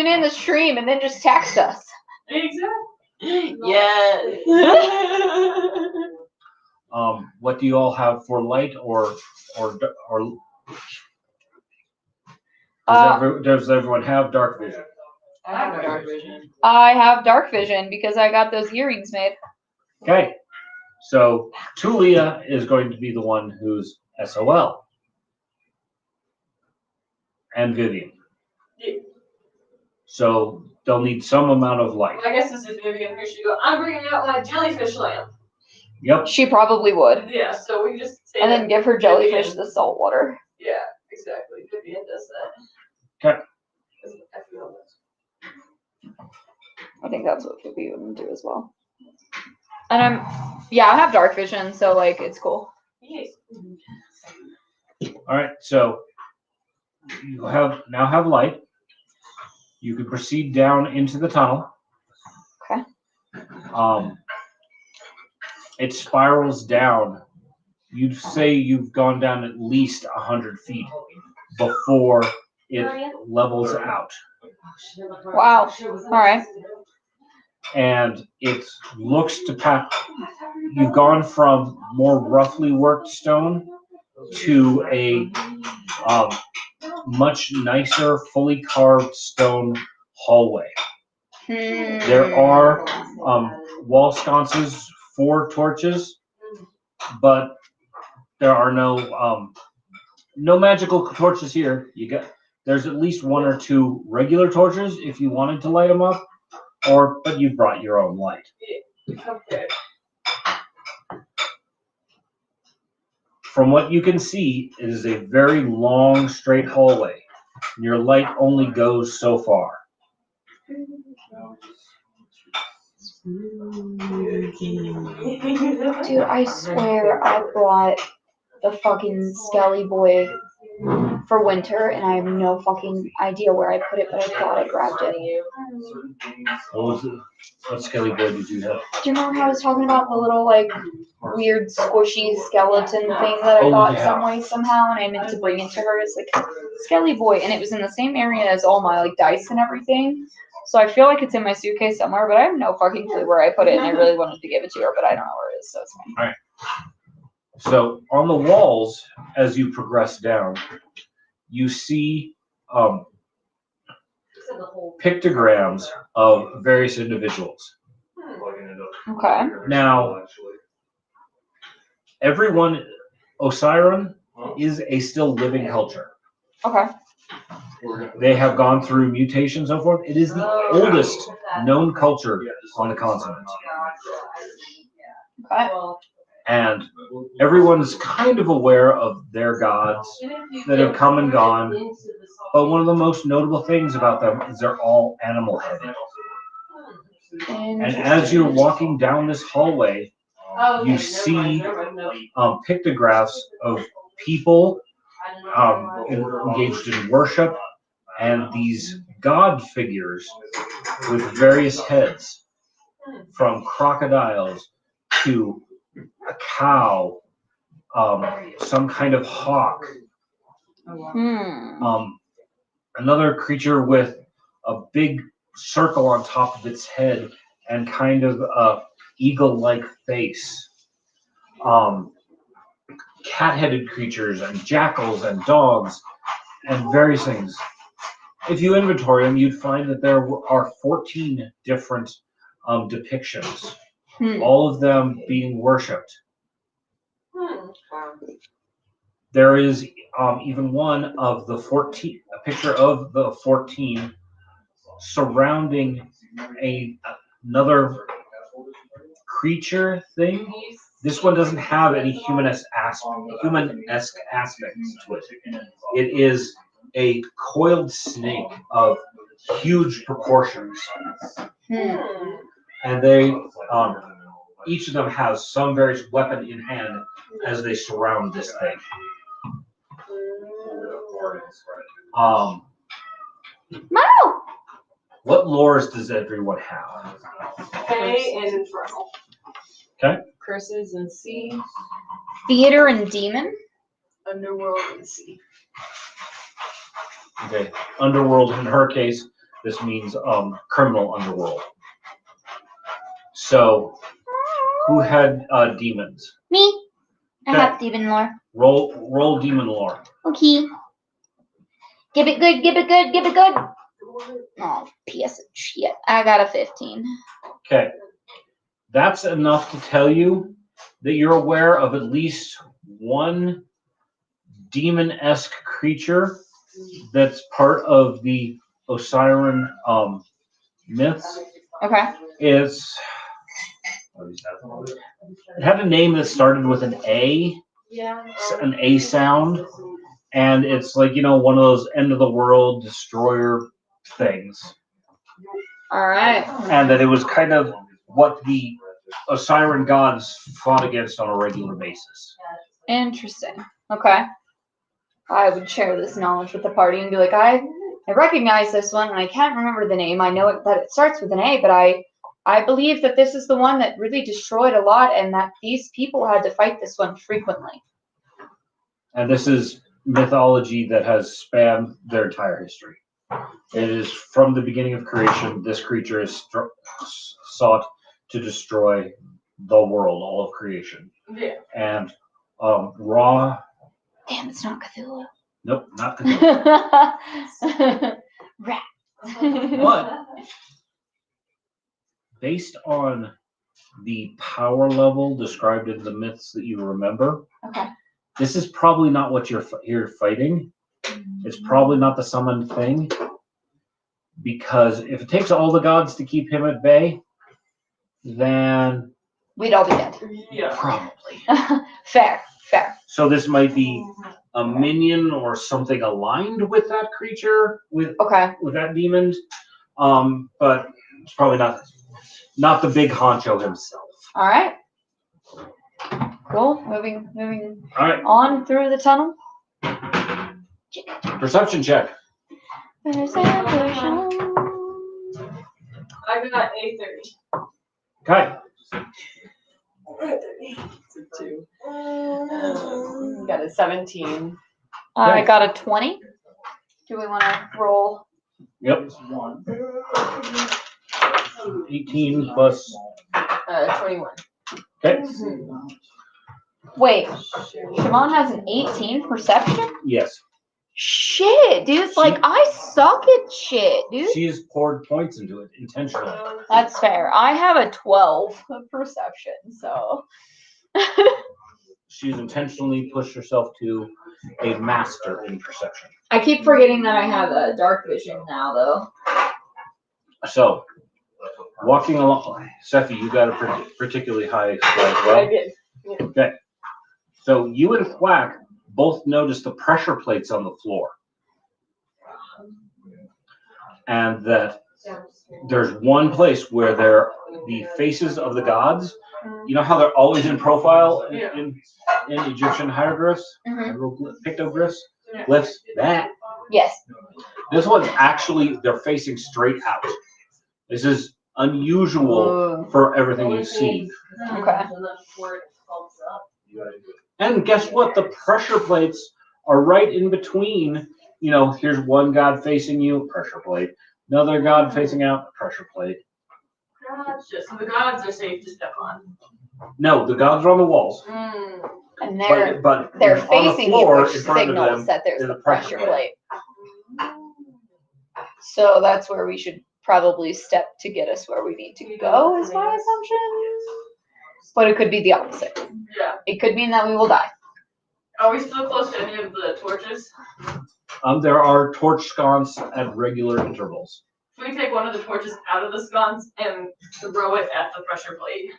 in the stream and then just text us.
Exactly.
Yes.
What do you all have for light or does everyone have dark vision?
I have dark vision.
I have dark vision because I got those earrings made.
Okay. So Tulia is going to be the one who's SOL. And Vivian.
Yeah.
So they'll need some amount of light.
I guess this is Vivian. Here she go. I'm bringing out my jellyfish lamp.
Yep.
She probably would.
Yeah, so we just say
And then
that
give her jellyfish
Vivian-
the salt water.
Yeah, exactly. Vivian does that.
Okay.
I feel that.
I think that's what Vivian would do as well. And I have dark vision, so like it's cool.
Yes.
All right. So you now have light. You can proceed down into the tunnel.
Okay.
It spirals down. You'd say you've gone down at least 100 feet before it levels out.
Wow. All right.
And it looks to pack. You've gone from more roughly worked stone to a much nicer, fully carved stone hallway. There are wall sconces for torches, but there are no magical torches here. There's at least one or two regular torches if you wanted to light them up, but you brought your own light.
Okay.
From what you can see, it is a very long, straight hallway. Your light only goes so far.
Dude, I swear I brought the fucking Skelly Boy for winter, and I have no fucking idea where I put it, but I thought I grabbed it.
What was it? What Skelly Boy did you have?
Do you remember how I was talking about the little, like, weird, squishy skeleton thing that I
Oh,
got
yeah.
some way somehow, and I meant to bring it to her as, like, Skelly Boy, and it was in the same area as all my, like, dice and everything. So I feel like it's in my suitcase somewhere, but I have no fucking clue where I put it, and I really wanted to give it to her, but I don't know where it is, so it's fine.
All right. So on the walls, as you progress down, you see pictograms of various individuals.
Okay.
Now, everyone, Osiron is a still living culture.
Okay.
They have gone through mutations and so forth. It is the oldest known culture on the continent.
Okay.
And everyone's kind of aware of their gods that have come and gone. But one of the most notable things about them is they're all animal-headed. And as you're walking down this hallway, you see pictographs of people engaged in worship and these god figures with various heads, from crocodiles to a cow, some kind of hawk, another creature with a big circle on top of its head and kind of a eagle-like face. Cat-headed creatures and jackals and dogs and various things. If you inventory them, you'd find that there are 14 different depictions, all of them being worshipped. There is even one of the 14, a picture of the 14 surrounding another creature thing. This one doesn't have any human-esque aspects to it. It is a coiled snake of huge proportions. And they, each of them has some various weapon in hand as they surround this thing. What lores does everyone have?
Fey and Infernal.
Okay.
Curses and sea.
Theater and demon.
Underworld and sea.
Okay. Underworld, in her case, this means criminal underworld. So, who had demons?
Me. I
Okay.
have demon lore.
Roll demon lore.
Okay. Give it good, give it good, give it good. Oh, piece of shit. I got a 15.
Okay. That's enough to tell you that you're aware of at least one demon-esque creature that's part of the Osiran myths.
Okay.
It had a name that started with an A, an A sound, and it's like, one of those end of the world destroyer things.
All right.
And that it was kind of what the Osiran gods fought against on a regular basis.
Interesting. Okay. I would share this knowledge with the party and be like, I recognize this one, and I can't remember the name. I know that it starts with an A, but I believe that this is the one that really destroyed a lot, and that these people had to fight this one frequently.
And this is mythology that has spanned their entire history. It is from the beginning of creation. This creature is sought to destroy the world, all of creation.
Yeah.
And Ra.
Damn, it's not Cthulhu.
Nope, not Cthulhu.
Rat.
But based on the power level described in the myths that you remember,
okay,
this is probably not what you're fighting. It's probably not the summoned thing, because if it takes all the gods to keep him at bay, then
we'd all be dead.
Yeah.
Probably.
Fair.
So this might be a minion or something aligned with that creature, with that demon, but it's probably not the big honcho himself.
All right. Cool. Moving
All right.
on through the tunnel.
Perception check.
I got a 30.
Okay.
It's a 2. Got a 17.
I got a 20. Do we want to roll?
Yep. 18 plus.
21.
Okay.
Wait, Shimon has an 18 perception?
Yes.
Shit, dude. Like, I suck at shit, dude.
She has poured points into it intentionally.
That's fair. I have a 12 perception, so.
She's intentionally pushed herself to a master in perception.
I keep forgetting that I have a dark vision now, though.
So, walking along, Sephi, you got a particularly high score as well.
I did. Yeah.
Okay. So you and Quack both notice the pressure plates on the floor, and that there's one place where the faces of the gods. You know how they're always in profile in Egyptian hieroglyphs, pictoglyphs, glyphs. That.
Yes.
This one's actually they're facing straight out. This is unusual for everything you've seen.
Okay.
And guess what? The pressure plates are right in between. Here's one god facing you, pressure plate. Another god facing out, pressure plate.
Gotcha. So the gods are safe to step on.
No, the gods are on the walls.
And they're
but
facing
on the floor,
you, which
in front of them
signals that there's
is
a
a pressure
pressure plate. So that's where we should probably step to get us where we need to go, is my assumption. But it could be the opposite.
Yeah.
It could mean that we will die.
Are we still close to any of the torches?
There are torch sconce at regular intervals.
Can we take one of the torches out of the sconce and throw it at the pressure plate?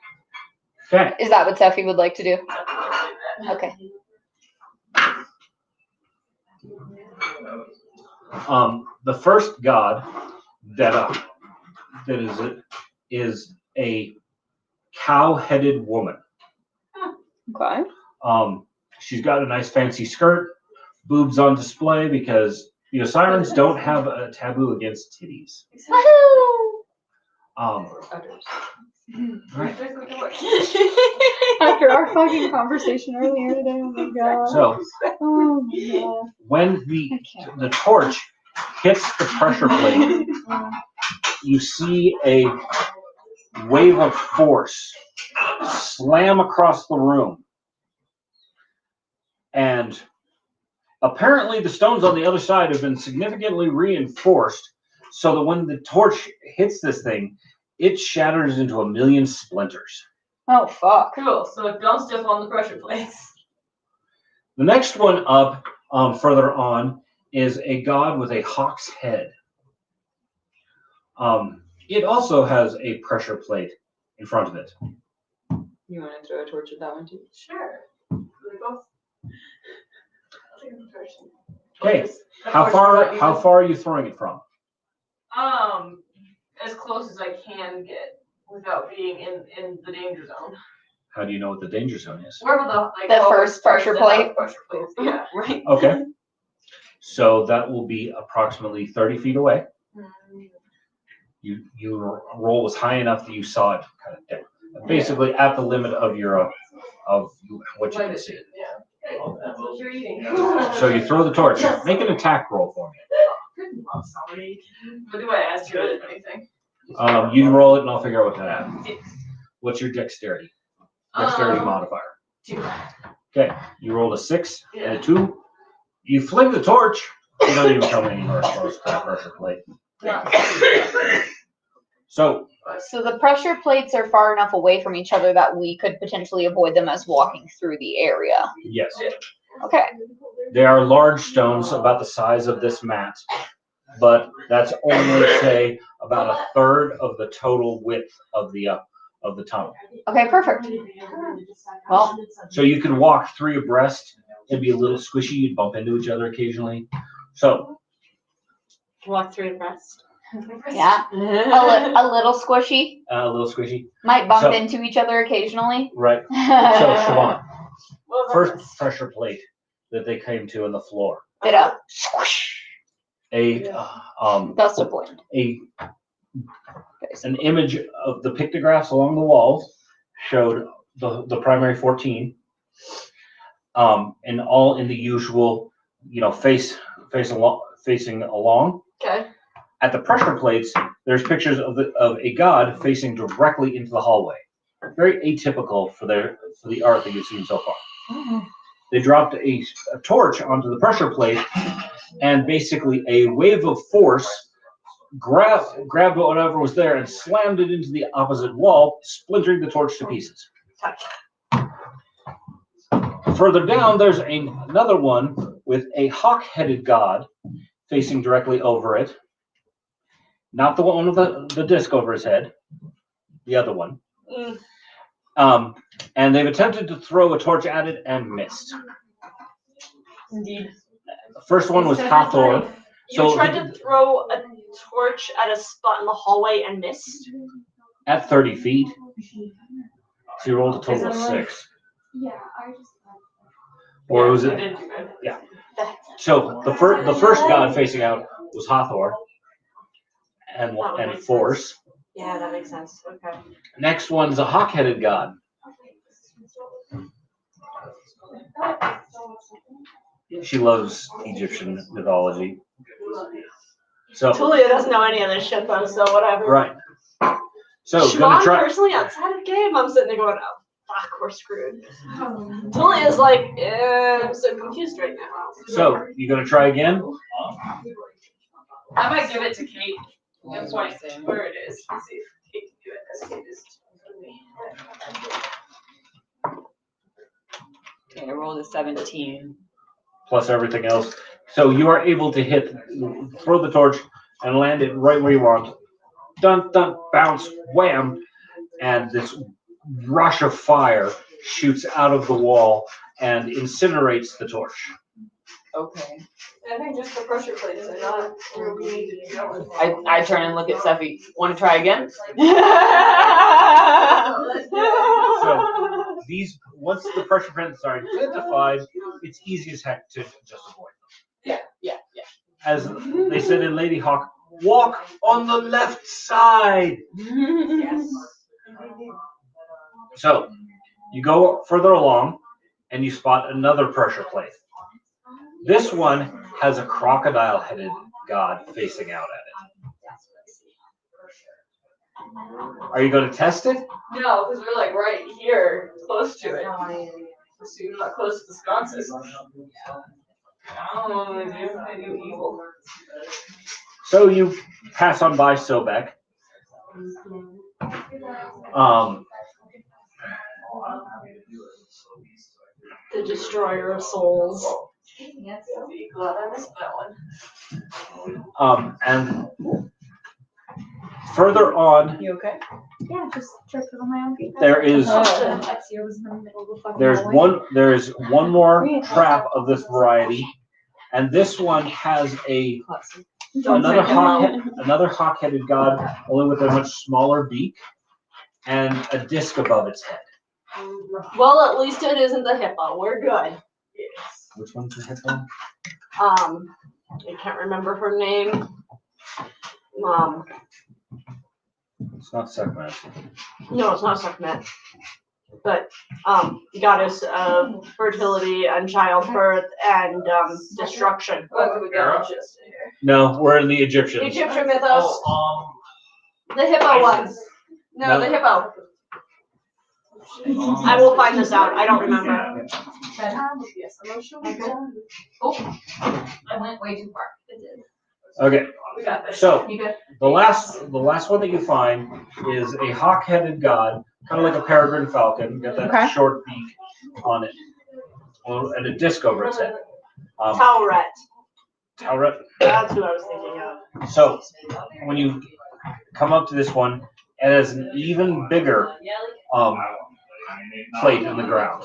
Okay.
Is that what Sephi would like to do? Okay.
The first god that is a cow-headed woman.
Okay.
She's got a nice fancy skirt, boobs on display because sirens don't have a taboo against titties. Right.
After our fucking conversation earlier today, oh my god.
So
Oh my god.
when the torch hits the pressure plate, you see a wave of force slam across the room. And apparently the stones on the other side have been significantly reinforced so that when the torch hits this thing, it shatters into a million splinters.
Oh fuck.
Cool. So don't step on the pressure plates.
The next one up, further on, is a god with a hawk's head. It also has a pressure plate in front of it.
You want to throw a torch at that one too?
Sure.
Okay, how far are you throwing it from?
As close as I can get without being in the danger zone.
How do you know what the danger zone is?
Wherever
The first pressure plate.
Pressure plates. Yeah.
Right.
Okay. So that will be approximately 30 feet away. You roll was high enough that you saw it kind of down. Basically at the limit of your of what you can see.
Yeah. That's what you're eating.
So you throw the torch. Make an attack roll for me.
I'm sorry. What do I ask you at anything?
You can roll it and I'll figure out what that happens. What's your dexterity? Dexterity modifier.
2.
Okay, you rolled a 6 and a 2. You fling the torch. You don't even come anywhere close to that pressure plate. So
the pressure plates are far enough away from each other that we could potentially avoid them as walking through the area.
yes,
Okay.
they are large stones about the size of this mat, but that's only say about a third of the total width of the tunnel.
Okay, perfect. Well,
So you can walk 3 abreast. It'd be a little squishy. You'd bump into each other occasionally. So
Walk 3 abreast.
yeah, a little squishy.
a little squishy.
Might bump
So-
into each other occasionally.
Right. So Siobhan, first pressure plate that they came to in the floor.
Bit of squish.
Gust
of wind.
An image of the pictographs along the walls showed the primary 14, and all in the usual, facing along.
Okay.
At the pressure plates, there's pictures of a god facing directly into the hallway. Very atypical for the art that you've seen so far. They dropped a torch onto the pressure plate, and basically a wave of force grabbed whatever was there and slammed it into the opposite wall, splintering the torch to pieces. Further down, there's another one with a hawk-headed god facing directly over it. Not the one with the disc over his head, the other one. And they've attempted to throw a torch at it and missed.
Indeed.
The first one was Hathor.
You tried to throw a torch at a spot in the hallway and missed?
At 30 feet. So you rolled a total of 6.
Yeah, I just.
Or was it? Yeah. So the first god facing out was Hathor and Force.
Yeah, that makes sense. Okay.
Next one's a hawk-headed god. She loves Egyptian mythology. So
Tulia doesn't know any of this shit though, so whatever.
right. So
Siobhan,
gonna try.
personally, outside of game, I'm sitting there going, oh, fuck, we're screwed. Tulia's like, I'm so confused right now.
So you gonna try again?
I might give it to Kate and point where it is. And see if Kate can do it as Kate is with me.
Okay, I rolled a 17.
Plus everything else. So you are able to throw the torch and land it right where you want. Dun, dun, bounce, wham, and this rush of fire shoots out of the wall and incinerates the torch.
Okay.
I think just the pressure plates are not where we need to be going.
I turn and look at Seffi. Want to try again?
So these, once the pressure vents are identified, it's easy as heck to just avoid them.
Yeah.
As they said in Lady Hawk, walk on the left side.
Yes.
So you go further along and you spot another pressure plate. This one has a crocodile-headed god facing out at it. Are you going to test it?
No, because we're like right here, close to it. So you're not close to the sconces. I don't know what to do. I do evil.
So you pass on by Sobek.
The destroyer of souls.
Yes. Glad I missed that one.
And further on,
You okay?
Yeah, just check for my own feet.
there is
Lexia was in the middle of the fucking
there is one more trap of this variety, and this one has another hawk-headed god, only with a much smaller beak and a disc above its head.
Well, at least it isn't the hippo. We're good.
Which one's the hippo?
I can't remember her name.
It's not Sekhmet.
No, it's not Sekhmet. But goddess of fertility and childbirth and destruction.
No, we're in the Egyptians.
Egyptian mythos. The hippo ones. No,
No.
the hippo. I will find this out. I don't remember.
Oh, I went way too far.
Okay,
We got this.
so
You good?
the last one that you find is a hawk-headed god, kind of like a peregrine falcon, got that
Okay.
short beak on it, and a disc over its head.
Tauret.
Tauret.
That's who I was thinking of.
So when you come up to this one, it has an even bigger plate in the ground.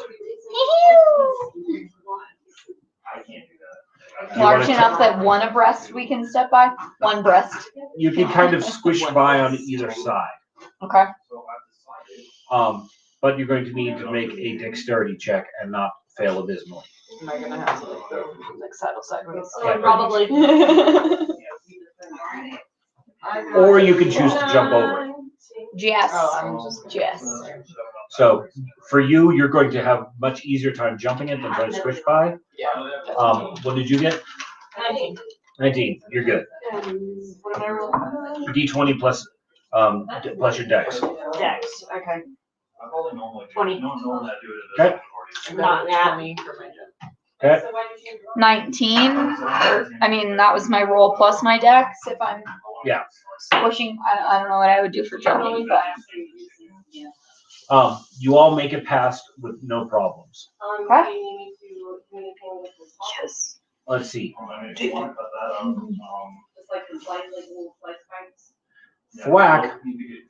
Large enough that one abreast we can step by? One breast.
You can kind of squish by on either side.
Okay.
But you're going to need to make a dexterity check and not fail abysmally.
Am I gonna have to like go like side to side?
Yeah,
Probably.
Or you can choose to jump over it.
Yes.
Oh, I'm just
Yes.
So for you, you're going to have much easier time jumping it than trying to squish by. What did you get?
19.
19. You're good.
What am I rolling?
D20 plus your dex.
Dex. Okay.
20.
Okay.
Not that.
20 for my jump.
Okay.
19. That was my roll plus my dex. If I'm squishing, I don't know what I would do for jumping, but
You all make it past with no problems.
yes.
Let's see. Thwack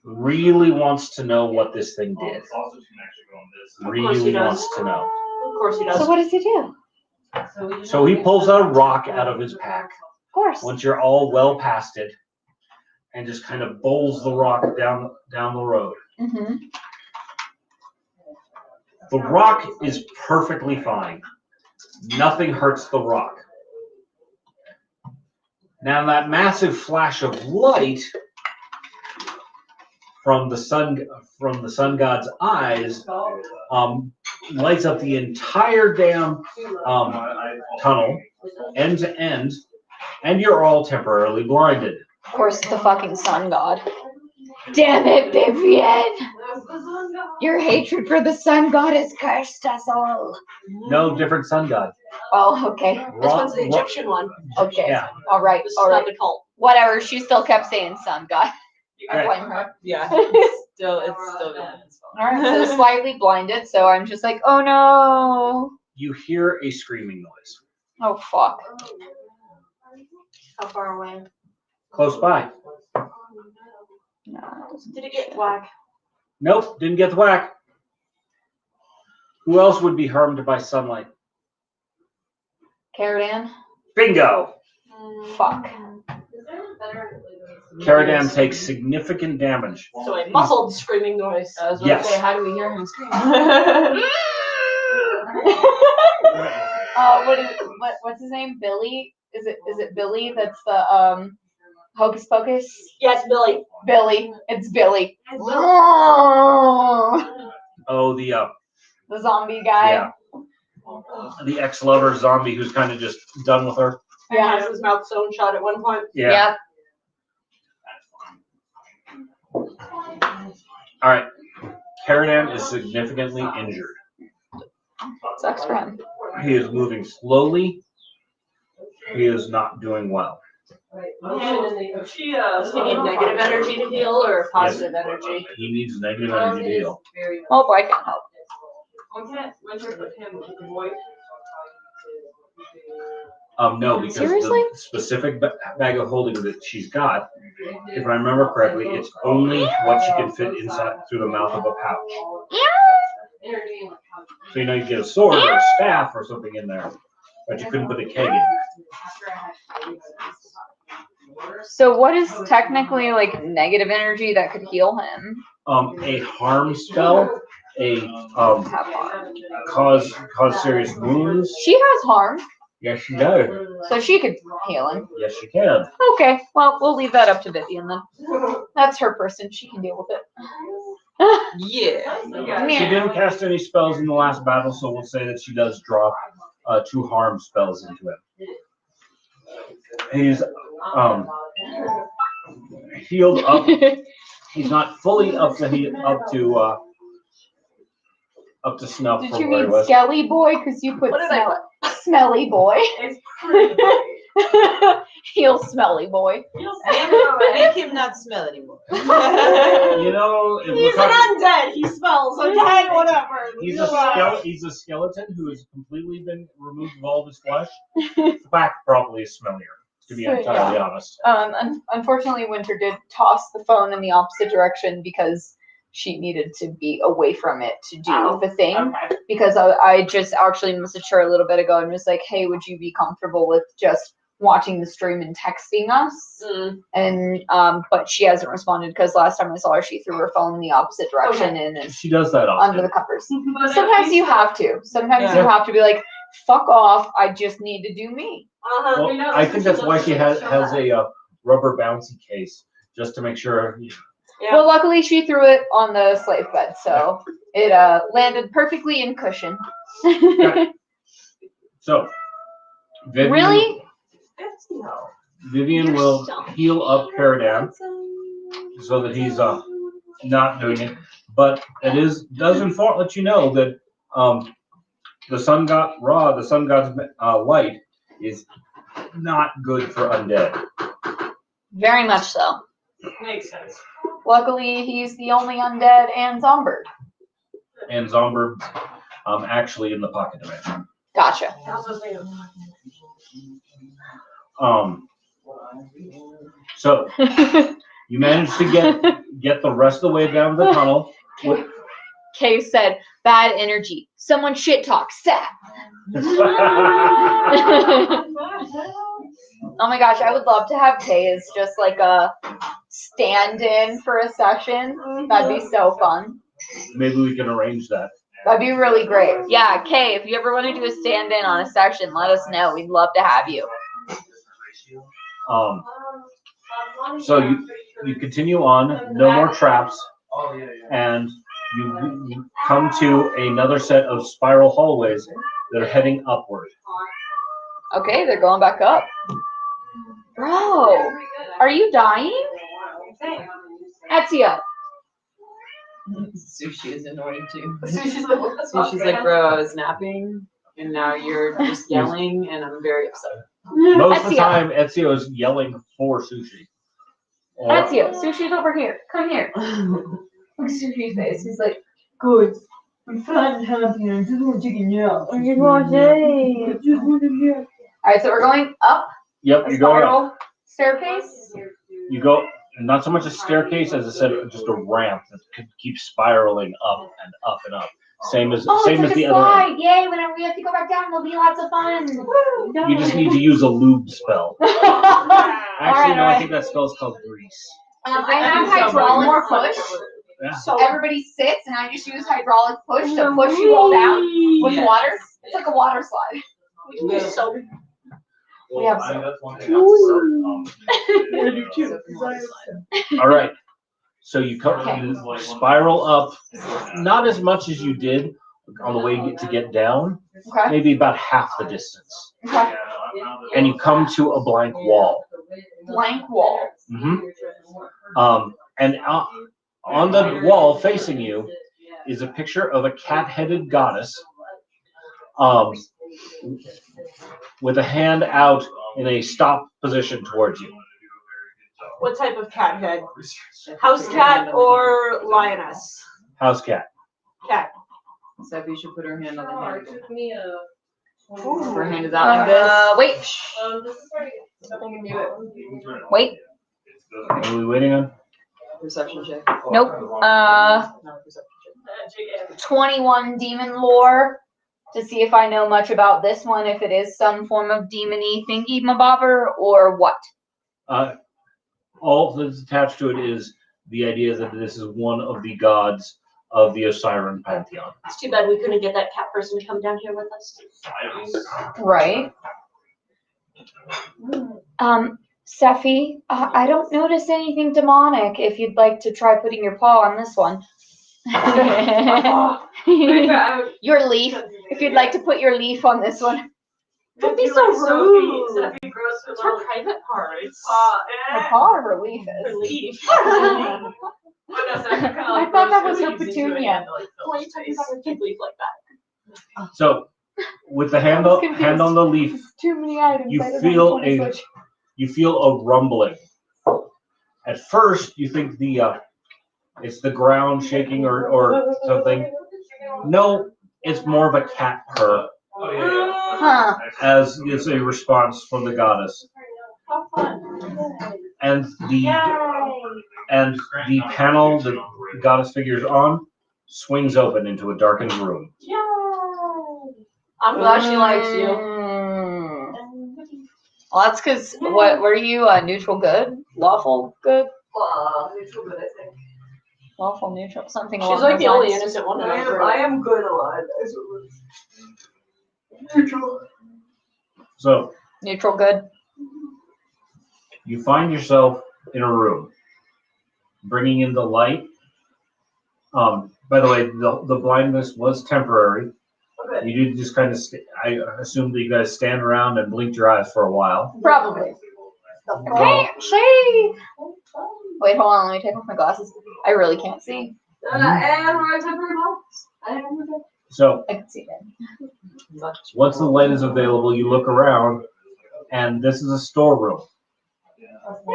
really wants to know what this thing did. Really wants to know.
Of course he does.
So what does he do?
So he pulls a rock out of his pack.
Of course.
Once you're all well past it, and just kind of bowls the rock down the road.
Mm-hmm.
The rock is perfectly fine. Nothing hurts the rock. Now that massive flash of light from the sun god's eyes lights up the entire damn tunnel, end to end, and you're all temporarily blinded.
Of course, the fucking sun god. Damn it, Vivian! Your hatred for the sun god has cursed us all.
No, different sun god.
Oh, okay.
This one's the Egyptian one.
Okay.
Yeah.
All right.
This is
All
not
right.
the cult.
Whatever. She still kept saying sun god. I blame her.
Yeah. It's still Vivian's fault.
All right. So slightly blinded. So I'm just like, oh no.
You hear a screaming noise.
Oh fuck.
How far away?
Close by.
No.
Did it get whack?
Nope, didn't get the whack. Who else would be harmed by sunlight?
Caradan?
Bingo!
Fuck.
Caradan takes significant damage.
So a muffled screaming noise.
I was about
Yes.
to say, how do we hear him scream?
What's his name? Billy? Is it Billy? That's the Hocus Pocus?
Yes, Billy.
Billy. It's Billy.
Oh, the
The zombie guy.
yeah, the ex-lover zombie who's kind of just done with her.
Yeah, has his mouth sewn shut at one point.
Yeah. All right. Caradan is significantly injured.
Sucks for him.
He is moving slowly. He is not doing well.
Does he need negative energy to heal or positive energy?
He needs negative energy to heal.
Oh boy, I can't help.
No, because
Seriously?
the specific bag of holding that she's got, if I remember correctly, it's only what she can fit inside through the mouth of a pouch. So you get a sword or a staff or something in there, but you couldn't put a keg in.
So what is technically like negative energy that could heal him?
A harm spell, cause serious wounds.
She has harm,
Yes, she does.
so she could heal him.
Yes, she can.
Okay, well, we'll leave that up to Vivian then. That's her person. She can deal with it.
Yeah.
She didn't cast any spells in the last battle, so we'll say that she does drop 2 harm spells into him. He's healed up. He's not fully up to snuff
Did
from
you
where he
mean
was.
Skelly boy? Because you put
What did I put?
smelly boy.
It's pretty great.
Heal smelly boy.
Make him not smell anymore.
He's an undead. He smells. Okay, whatever.
He's a skeleton who has completely been removed of all of his flesh. The back probably is smellier, to be entirely honest.
Unfortunately, Winter did toss the phone in the opposite direction because she needed to be away from it to do the thing.
Okay.
Because I just actually messaged her a little bit ago and was like, hey, would you be comfortable with just watching the stream and texting us? And but she hasn't responded because last time I saw her, she threw her phone in the opposite direction and is
She does that often.
under the covers. Sometimes you have to. Sometimes you have to be like, fuck off. I just need to do me.
Well, I think that's why she has a rubber bouncy case, just to make sure.
Yeah.
Well, luckily she threw it on the slave bed, so it landed perfectly in cushion.
So, Vivian,
Really?
Vivian will heal up Caradan so that he's not doing it. But it does let you know that the sun god Ra, the sun god's light, is not good for undead.
Very much so.
Makes sense.
Luckily, he's the only undead and Zombird.
And Zombird's actually in the pocket dimension.
Gotcha.
So you managed to get the rest of the way down the tunnel.
Kay said, bad energy. Someone shit talk. Sap. Oh my gosh, I would love to have Kay as just like a stand-in for a session. That'd be so fun.
Maybe we can arrange that.
That'd be really great. Yeah, Kay, if you ever want to do a stand-in on a session, let us know. We'd love to have you.
So you continue on, no more traps, and you come to another set of spiral hallways that are heading upward.
Okay, they're going back up. Bro, are you dying? Ezio.
Sushi is annoying too.
Sushi's like, what the fuck,
Sushi's like,
man?
bro, I was napping, and now you're just yelling, and I'm very upset.
Most of the
Ezio.
time, Ezio is yelling for Sushi.
Ezio, Sushi's over here. Come here. Look at Sushi's face. He's like, good. I'm fine and happy. I just want to take a nap. I just want to Alright, so we're going up
Yep,
a
you're going up.
spiral staircase.
You go, not so much a staircase as I said, just a ramp that keeps spiraling up and up and up. Same as
Oh,
same
it's
as
like
the
a
other end.
slide. Yay, whenever we have to go back down, there'll be lots of fun. Woo.
You just need to use a lube spell. Actually,
Alright,
no, I
alright.
think that spell's called grease.
I have hydraulic push.
Yeah.
So everybody sits and I just use hydraulic push to push you all down with water. It's like a water slide.
We can do soap.
We have
I mean, that's one thing I prefer.
All right. So you you spiral up, not as much as you did on the way to get down,
Okay.
maybe about half the distance.
Okay.
And you come to a blank wall.
Blank wall.
And on the wall facing you is a picture of a cat-headed goddess with a hand out in a stop position towards you.
What type of cat head? House cat or lioness?
House cat.
Cat.
Sophie should put her hand on the handle. Her hand is out like this.
Wait.
This is pretty good. I can do it.
Wait.
What are we waiting on?
Perception check.
Nope.
No, perception check.
21 demon lore to see if I know much about this one, if it is some form of demony thingy mabobber or what.
All that's attached to it is the idea that this is one of the gods of the Osiris pantheon.
It's too bad we couldn't get that cat person to come down here with us.
Right. Sephi, I don't notice anything demonic if you'd like to try putting your paw on this one. Your leaf, if you'd like to put your leaf on this one.
Don't be so rude. It's her private parts.
Her paw or her leaf is?
Her leaf.
I thought that was her petunia.
Why are you talking about her kid leaf like that?
So, with the hand on the leaf,
Too many items.
you feel a rumbling. At first, you think it's the ground shaking or something. No, it's more of a cat purr.
Huh.
As it's a response from the goddess. And the panel the goddess figures on swings open into a darkened room.
I'm glad she likes you.
Well, that's because what were you neutral good, lawful good,
Neutral good, I think.
lawful neutral, something.
She's
along
like
those
the only
lines.
innocent one in
I
our
am,
group.
I am good alive. Neutral.
So
Neutral good.
you find yourself in a room, bringing in the light. By the way, the blindness was temporary.
Okay.
You did just kind of, I assume that you guys stand around and blinked your eyes for a while.
Probably. I can't see. Wait, hold on. Let me take off my glasses. I really can't see.
And we're at temporary box.
So
I can see that.
once the light is available, you look around, and this is a storeroom.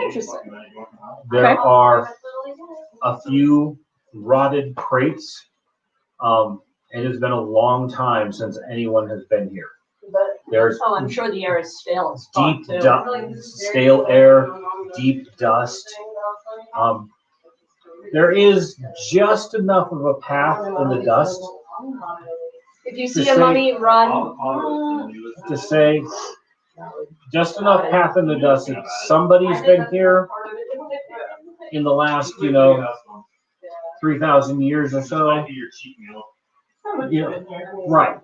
Interesting.
There
Okay.
are a few rotted crates. It has been a long time since anyone has been here. There's
Oh, I'm sure the air is stale as fuck,
deep
too.
stale air, deep dust. There is just enough of a path in the dust
If you
To
see a
say-
mummy, run.
to say just enough path in the dust that somebody's been here in the last, 3,000 years or so. Right.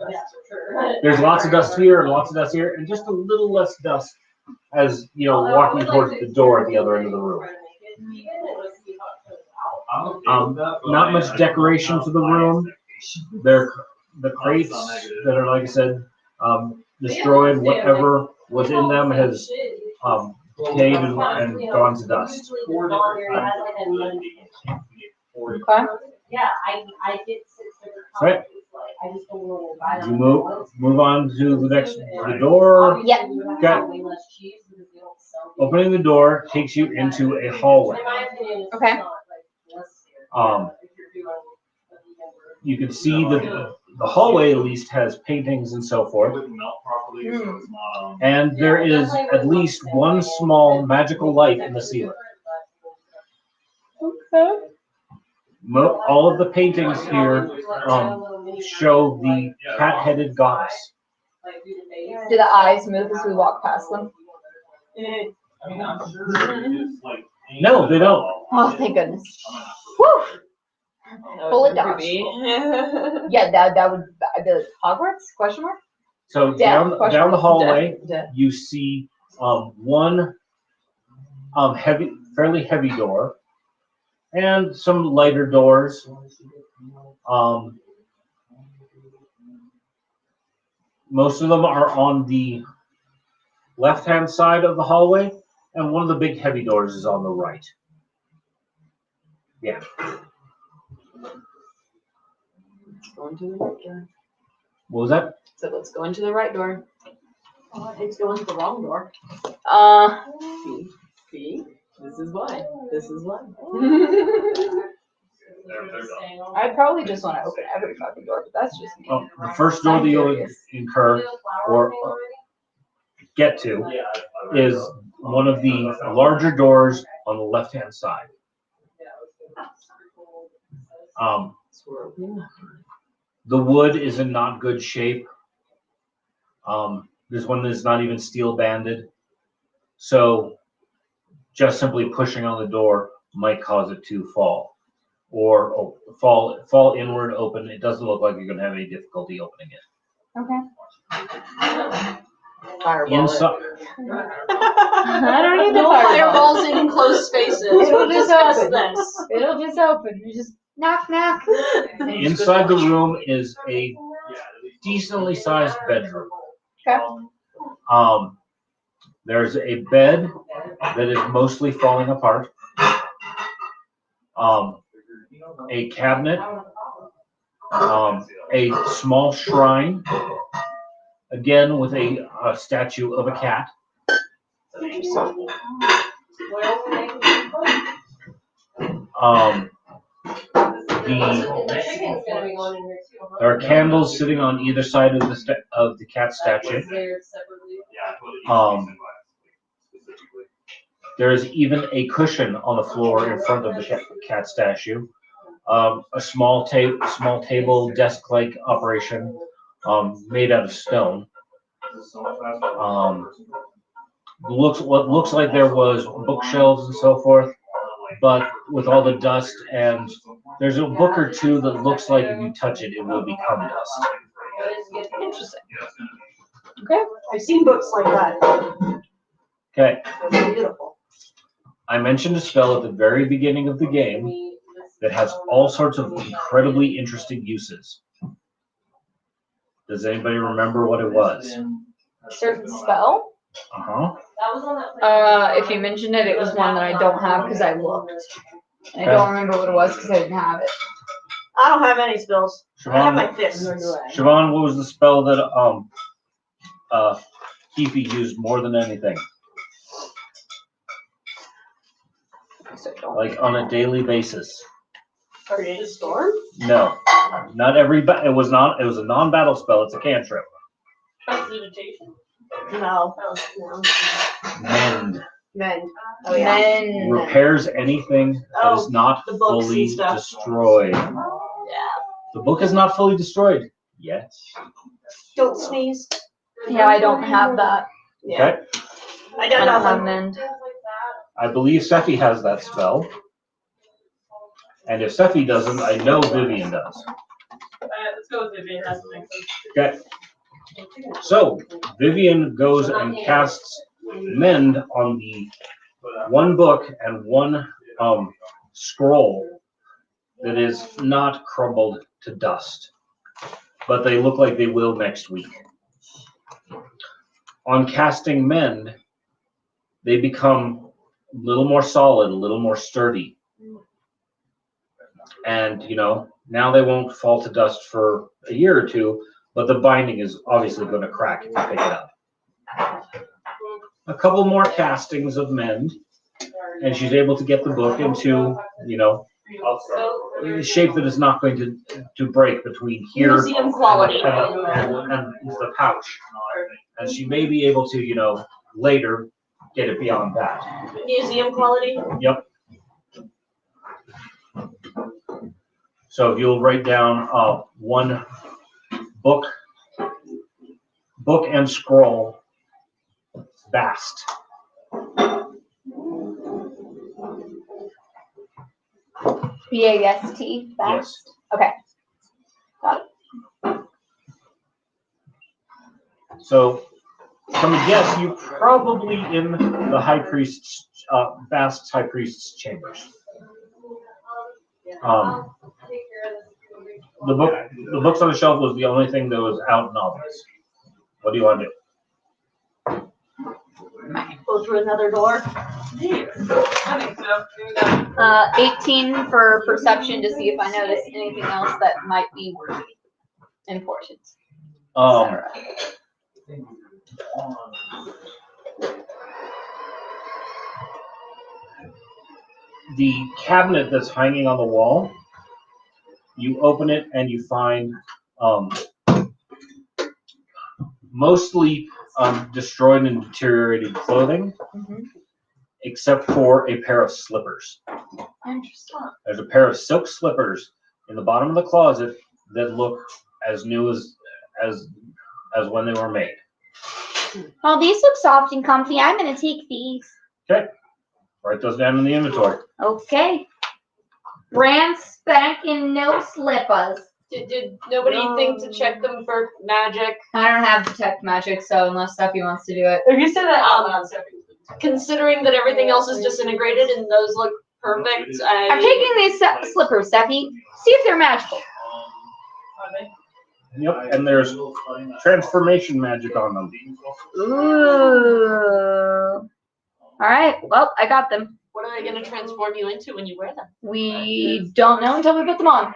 There's lots of dust here and lots of dust here, and just a little less dust as, walking towards the door at the other end of the room. Not much decoration to the room. The crates that are, like I said, destroyed. Whatever was in them has decayed and gone to dust.
Okay.
Yeah, I get 6 different
Right.
colors. I just don't know why.
You move on to the door.
Yep.
Okay. Opening the door takes you into a hallway.
Okay.
You can see that the hallway at least has paintings and so forth. And there is at least one small magical light in the ceiling.
Okay.
All of the paintings here show the cat-headed goddess.
Do the eyes move as we walk past them?
No, they don't.
Oh, thank goodness. Whew. Full of dodge. Yeah, that would the Hogwarts question mark.
So
Death,
down the hallway,
Death.
you see one fairly heavy door, and some lighter doors. Most of them are on the left-hand side of the hallway, and one of the big heavy doors is on the right. Yeah.
Let's go into the right door.
What was that?
So let's go into the right door.
Oh, it's going to the wrong door.
See? This is why. This is why.
I probably just want to open every fucking door, but that's just me.
Oh, the first door that you'll incur or get to is one of the larger doors on the left-hand side. The wood is in not good shape. There's one that's not even steel banded. So just simply pushing on the door might cause it to fall. Or fall inward open. It doesn't look like you're going to have any difficulty opening it.
Okay.
Fireball.
Inside,
I don't need the
No
fireball.
fireballs in closed spaces.
It'll
We'll
just
discuss
open.
this.
It'll just open. You just knock, knock.
inside the room is a decently sized bedroom.
Okay.
There's a bed that is mostly falling apart. A cabinet, a small shrine, again with a statue of a cat. There are candles sitting on either side of the cat statue. There is even a cushion on the floor in front of the cat statue. A small table, desk-like operation, made out of stone. What looks like there was bookshelves and so forth, but with all the dust, and there's a book or two that looks like if you touch it, it will become dust.
Interesting.
Okay.
I've seen books like that.
Okay,
They're beautiful.
I mentioned a spell at the very beginning of the game that has all sorts of incredibly interesting uses. Does anybody remember what it was?
Certain spell.
Uh-huh.
If you mentioned it, it was one that I don't have because I looked. And I don't remember what it was because I didn't have it.
I don't have any spells. I have my fists.
Siobhan, what was the spell that Keefe used more than anything? Like on a daily basis?
Create a storm?
No, not every. It was not. It was a non-battle spell. It's a cantrip.
Transmutation? No.
Mend.
Mend. Oh yeah.
Then
Repairs anything that is not
the books
fully
and stuff.
destroyed.
Yeah.
The book is not fully destroyed yet.
Don't sneeze.
yeah, I don't have that.
Yeah.
Okay.
I
I
got
don't have
nothing.
mend.
I believe Sephi has that spell. And if Sephi doesn't, I know Vivian does.
Let's go with Vivian. That's the
Okay. So Vivian goes and casts Mend on the one book and one scroll that is not crumbled to dust, but they look like they will next week. On casting Mend, they become a little more solid, a little more sturdy. And, you know, now they won't fall to dust for a year or two, but the binding is obviously going to crack if you pick it up. A couple more castings of Mend, and she's able to get the book into, you know, a shape that is not going to break between here
Museum quality.
and the pouch. And she may be able to, you know, later get it beyond that.
Museum quality?
Yep. So if you'll write down one book and scroll, bast.
B-A-S-T.
Yes.
Okay. Got it.
So, from a guess, you're probably in the high priest's, Bast's high priest's chambers. The books on the shelf was the only thing that was out in obvious. What do you want to do?
Go through another door.
I think so. Do that.
18 for perception to see if I notice anything else that might be worthy, important.
The cabinet that's hanging on the wall, you open it and you find mostly destroyed and deteriorated clothing, except for a pair of slippers.
Interesting.
There's a pair of silk slippers in the bottom of the closet that look as new as when they were made.
Oh, these look soft and comfy. I'm gonna take these.
Okay, write those down in the inventory.
Okay. Brand spanking no slippers.
Did nobody think to check them for magic?
I don't have detect magic, so unless Steffi wants to do it.
If you said that, considering that everything else is disintegrated and those look perfect,
I'm taking these slippers, Steffi. See if they're magical.
Yep, and there's transformation magic on them.
Ooh. All right. Well, I got them.
What are they going to transform you into when you wear them?
We don't know until we put them on.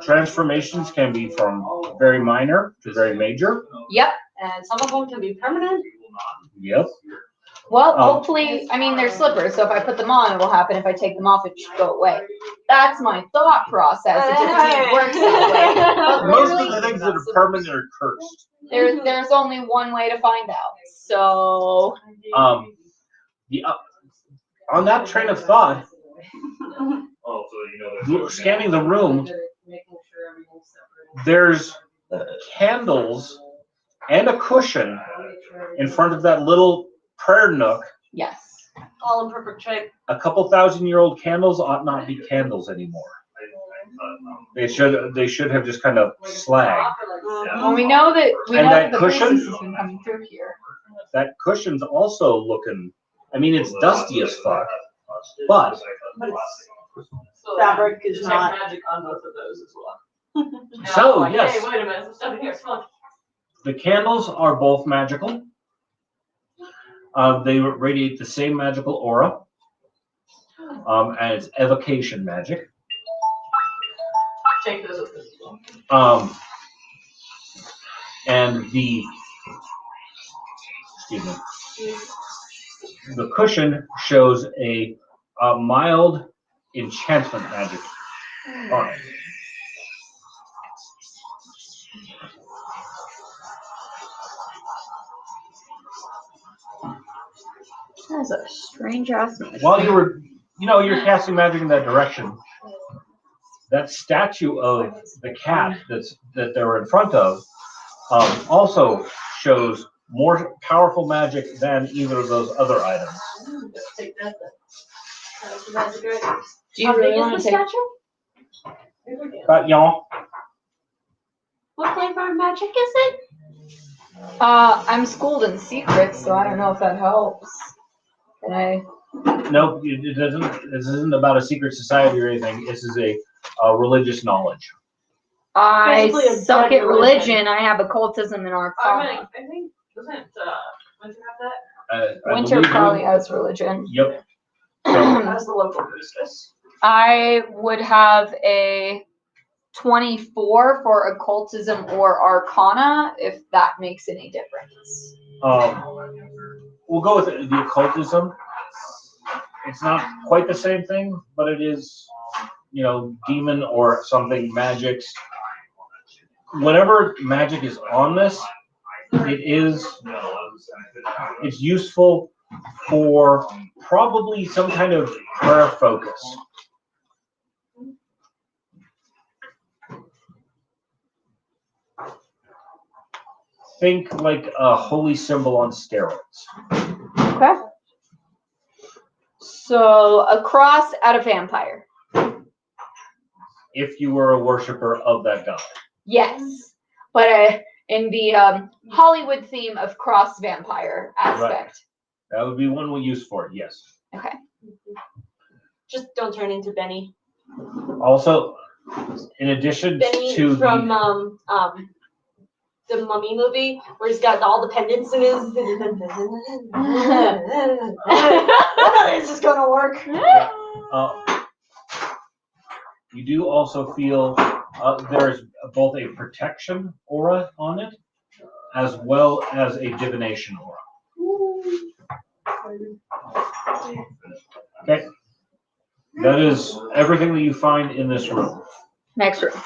Transformations can be from very minor to very major.
Yep.
And some of them can be permanent.
Yep.
Well, hopefully, I mean, they're slippers, so if I put them on, it will happen. If I take them off, it should go away. That's my thought process. It just works that way. But
Most
literally,
of the things that are permanent are cursed.
there's only one way to find out. So,
On that train of thought, scanning the room, there's candles and a cushion in front of that little prayer nook.
yes.
All in perfect shape.
A couple 1,000-year-old candles ought not be candles anymore. They should have just kind of slagged.
Well, we know that the
cushion?
priestess has been coming through here.
That cushion's also looking, I mean, it's dusty as fuck, but
Fabric is
Check
not.
magic on both of those as well.
So,
Like,
yes.
Hey, wait a minute, some stuff in here. Smell.
the candles are both magical. They radiate the same magical aura, and it's evocation magic.
Take those with us as well.
And the cushion shows a mild enchantment magic on it.
That's a strange ass name.
While you're casting magic in that direction, that statue of the cat that they're in front of also shows more powerful magic than either of those other items.
Take that then. That's the magic right.
Do you
How
really
big
want
is
to
the
take?
statue?
But y'all,
What flavor of magic is it?
I'm schooled in secrets, so I don't know if that helps. Can I?
nope, it doesn't. This isn't about a secret society or anything. This is a religious knowledge.
I
Basically a
suck at
dead religion.
religion. I have occultism and arcana.
I think, doesn't Winter have that?
I
Winter
believe
probably has religion.
Yep. So,
As the local priestess.
I would have a 24 for occultism or arcana, if that makes any difference.
we'll go with the occultism. It's not quite the same thing, but it is, demon or something, magic. Whenever magic is on this, it's useful for probably some kind of prayer focus. think like a holy symbol on steroids.
Okay. So a cross at a vampire.
If you were a worshiper of that god.
Yes, but in the Hollywood theme of cross vampire aspect.
That would be one we'll use for it, yes.
Okay.
Just don't turn into Benny.
Also, in addition
Benny
to
from the Mummy movie, where he's got all the pendants in his. This is gonna work.
You do also feel there's both a protection aura on it, as well as a divination aura. Okay. That is everything that you find in this room.
Next room.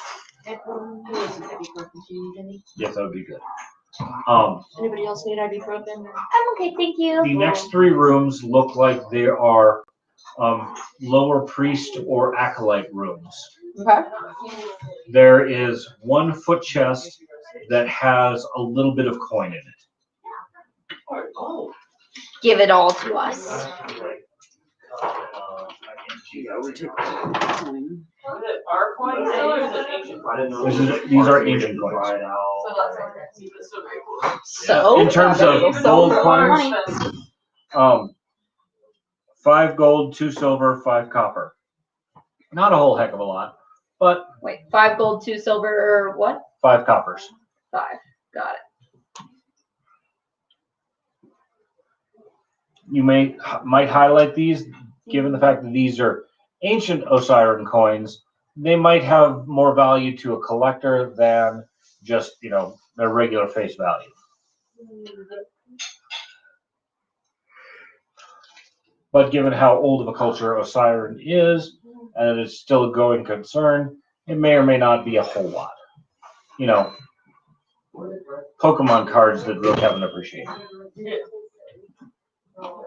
Yes, that would be good.
Anybody else need ibuprofen?
I'm okay, thank you.
The next three rooms look like they are lower priest or acolyte rooms.
Okay.
There is one foot chest that has a little bit of coin in it.
Give it all to us.
Is it our coins still, or is it ancient coins?
These are ancient coins.
So that's okay. That's still very cool.
So
In terms of gold coins,
money.
5 gold, 2 silver, 5 copper. Not a whole heck of a lot, but
Wait, 5 gold, 2 silver, what?
5 coppers.
5. Got it.
You might highlight these, given the fact that these are ancient Osiran coins. They might have more value to a collector than just, their regular face value. But given how old of a culture Osiran is, and it's still a going concern, it may or may not be a whole lot. Pokemon cards that really haven't appreciated. All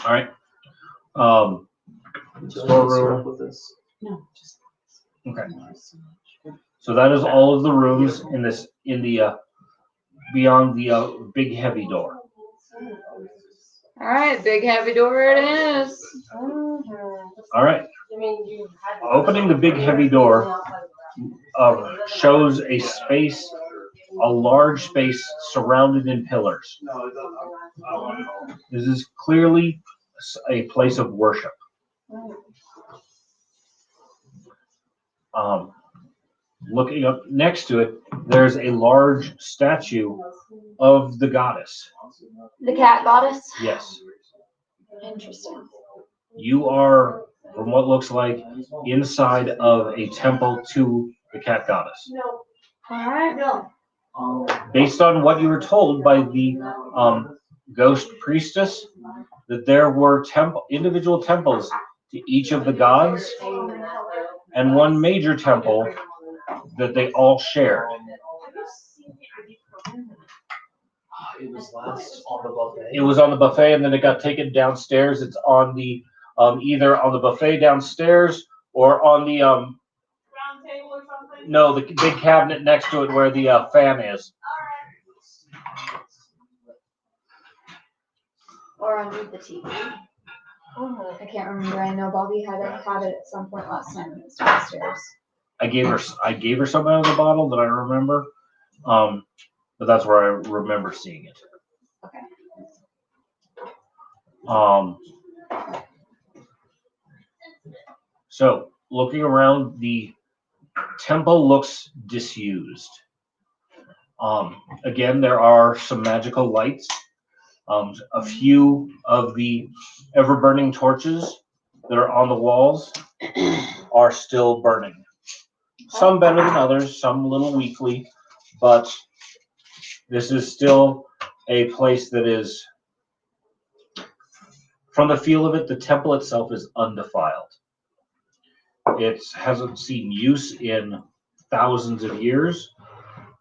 right. Storeroom. Okay. So that is all of the rooms in the beyond the big heavy door.
All right, big heavy door it is.
All right. Opening the big heavy door shows a large space surrounded in pillars. This is clearly a place of worship. Looking up next to it, there's a large statue of the goddess.
The cat goddess?
Yes.
Interesting.
You are, from what looks like, inside of a temple to the cat goddess.
All right.
Based on what you were told by the ghost priestess, that there were individual temples to each of the gods, and one major temple that they all shared.
It was last on the buffet.
It was on the buffet, and then it got taken downstairs. It's on the either on the buffet downstairs or on the
Round table or something?
no, the big cabinet next to it where the fan is.
Or underneath the TV. I can't remember. I know Bobby had it at some point last time when it was downstairs.
I gave her something out of the bottle that I remember, but that's where I remember seeing it.
Okay.
So looking around, the temple looks disused. Again, there are some magical lights. A few of the ever-burning torches that are on the walls are still burning. Some better than others, some a little weakly, but this is still a place that is, from the feel of it, the temple itself is undefiled. It hasn't seen use in thousands of years,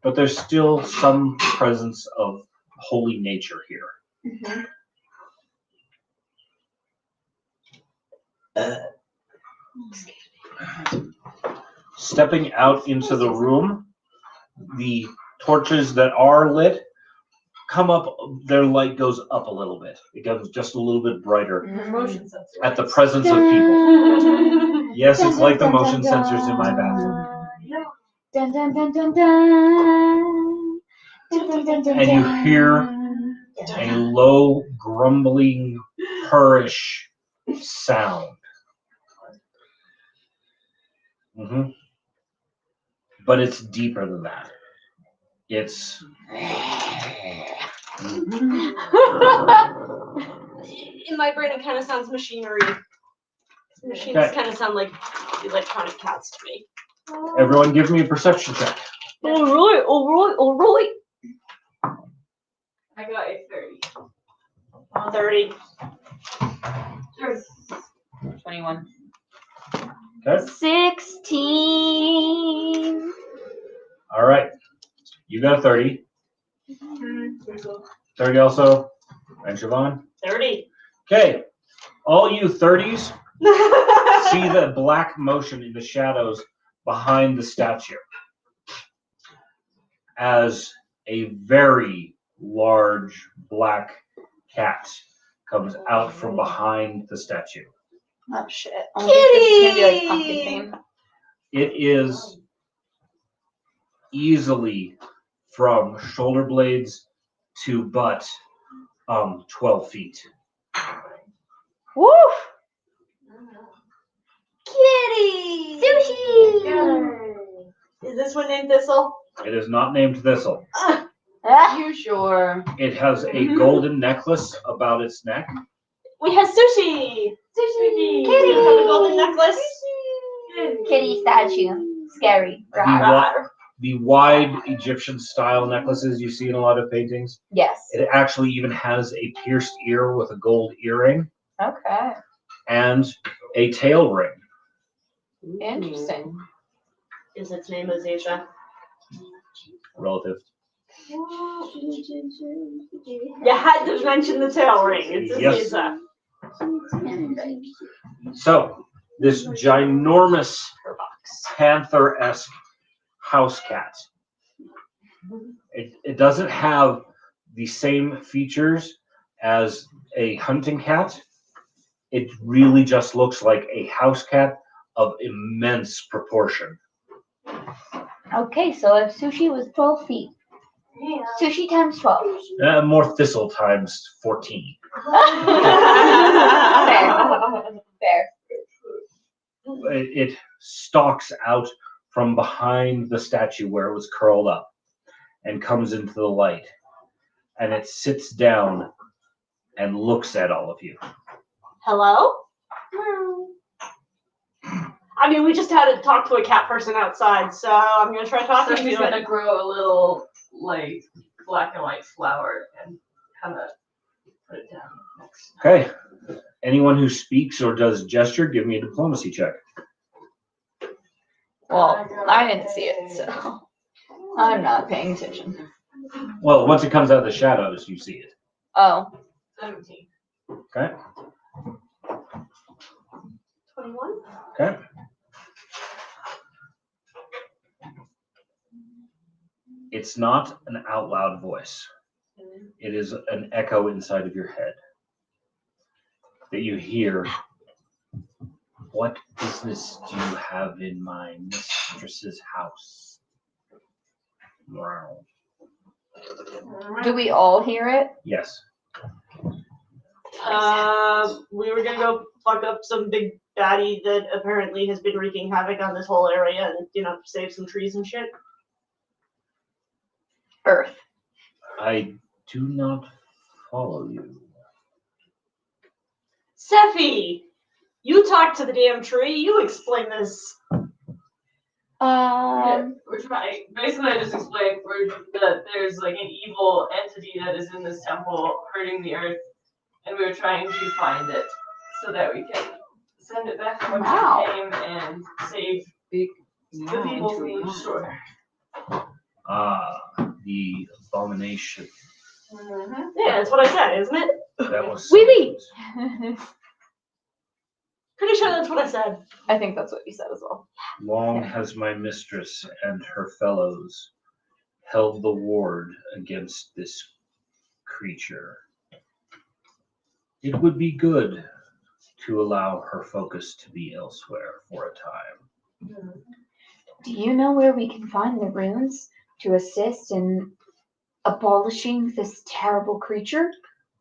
but there's still some presence of holy nature here. Stepping out into the room, the torches that are lit come up, their light goes up a little bit. It goes just a little bit brighter
Motion sensor.
at the presence of people. Yes, it's like the motion sensors in my bathroom.
Dun dun dun dun dun. Dun, dun, dun, dun,
And you
dun.
hear a low, grumbling, purrish sound. hmm But it's deeper than that. It's
In my brain, it kind of sounds machinery. Machines
Okay.
kind of sound like electronic cats to me.
everyone give me a perception check.
All right.
I got a 30.
30.
21.
Okay.
16.
All right. You got a 30. 30 also. And Siobhan?
30.
Okay. All you 30s see the black motion in the shadows behind the statue as a very large black cat comes out from behind the statue.
Oh shit. I wonder if this is gonna be like pumpkin
Kitty!
theme.
It is easily from shoulder blades to butt 12 feet.
Woo! Kitty! Sushi!
Is this one named Thistle?
It is not named Thistle.
Ah,
You sure?
It has a golden necklace about its neck.
We have sushi.
Sushi!
Kitty.
Kitty!
Have a golden necklace.
Kitty statue. Scary.
The, the wide Egyptian style necklaces you see in a lot of paintings.
Yes.
It actually even has a pierced ear with a gold earring
Okay.
and a tail ring.
Interesting.
Is its name Azasia?
Relative.
You had to mention the tail ring. It's
Yes.
Azasia.
So, this ginormous panther-esque house cat. It doesn't have the same features as a hunting cat. It really just looks like a house cat of immense proportion.
Okay, so if sushi was 12 feet, sushi times 12.
More Thistle times 14.
Fair.
It stalks out from behind the statue where it was curled up and comes into the light. And it sits down and looks at all of you.
Hello? I mean, we just had to talk to a cat person outside, so I'm gonna try talking
So
to
she's
him.
gonna grow a little like black and white flower and kind of put it down next.
Okay. Anyone who speaks or does gesture, give me a diplomacy check.
Well, I didn't see it, so I'm not paying attention.
Well, once it comes out of the shadows, you see it.
Oh.
17.
Okay.
21.
Okay. It's not an out loud voice. It is an echo inside of your head that you hear. What business do you have in my mistress's house? Wow.
Do we all hear it?
Yes.
We were gonna go fuck up some big baddie that apparently has been wreaking havoc on this whole area and, save some trees and shit.
Earth.
I do not follow you.
Sephi! You talk to the damn tree, you explain this.
We're trying. Basically, I just explained that there's like an evil entity that is in this temple hurting the earth, and we were trying to find it so that we can send it back from where it came and save the people from the destroyer.
The abomination.
Yeah, that's what I said, isn't it?
That was.
Wee-wee.
Pretty sure that's what I said.
I think that's what you said as well.
Long has my mistress and her fellows held the ward against this creature. It would be good to allow her focus to be elsewhere for a time.
Do you know where we can find the runes to assist in abolishing this terrible creature?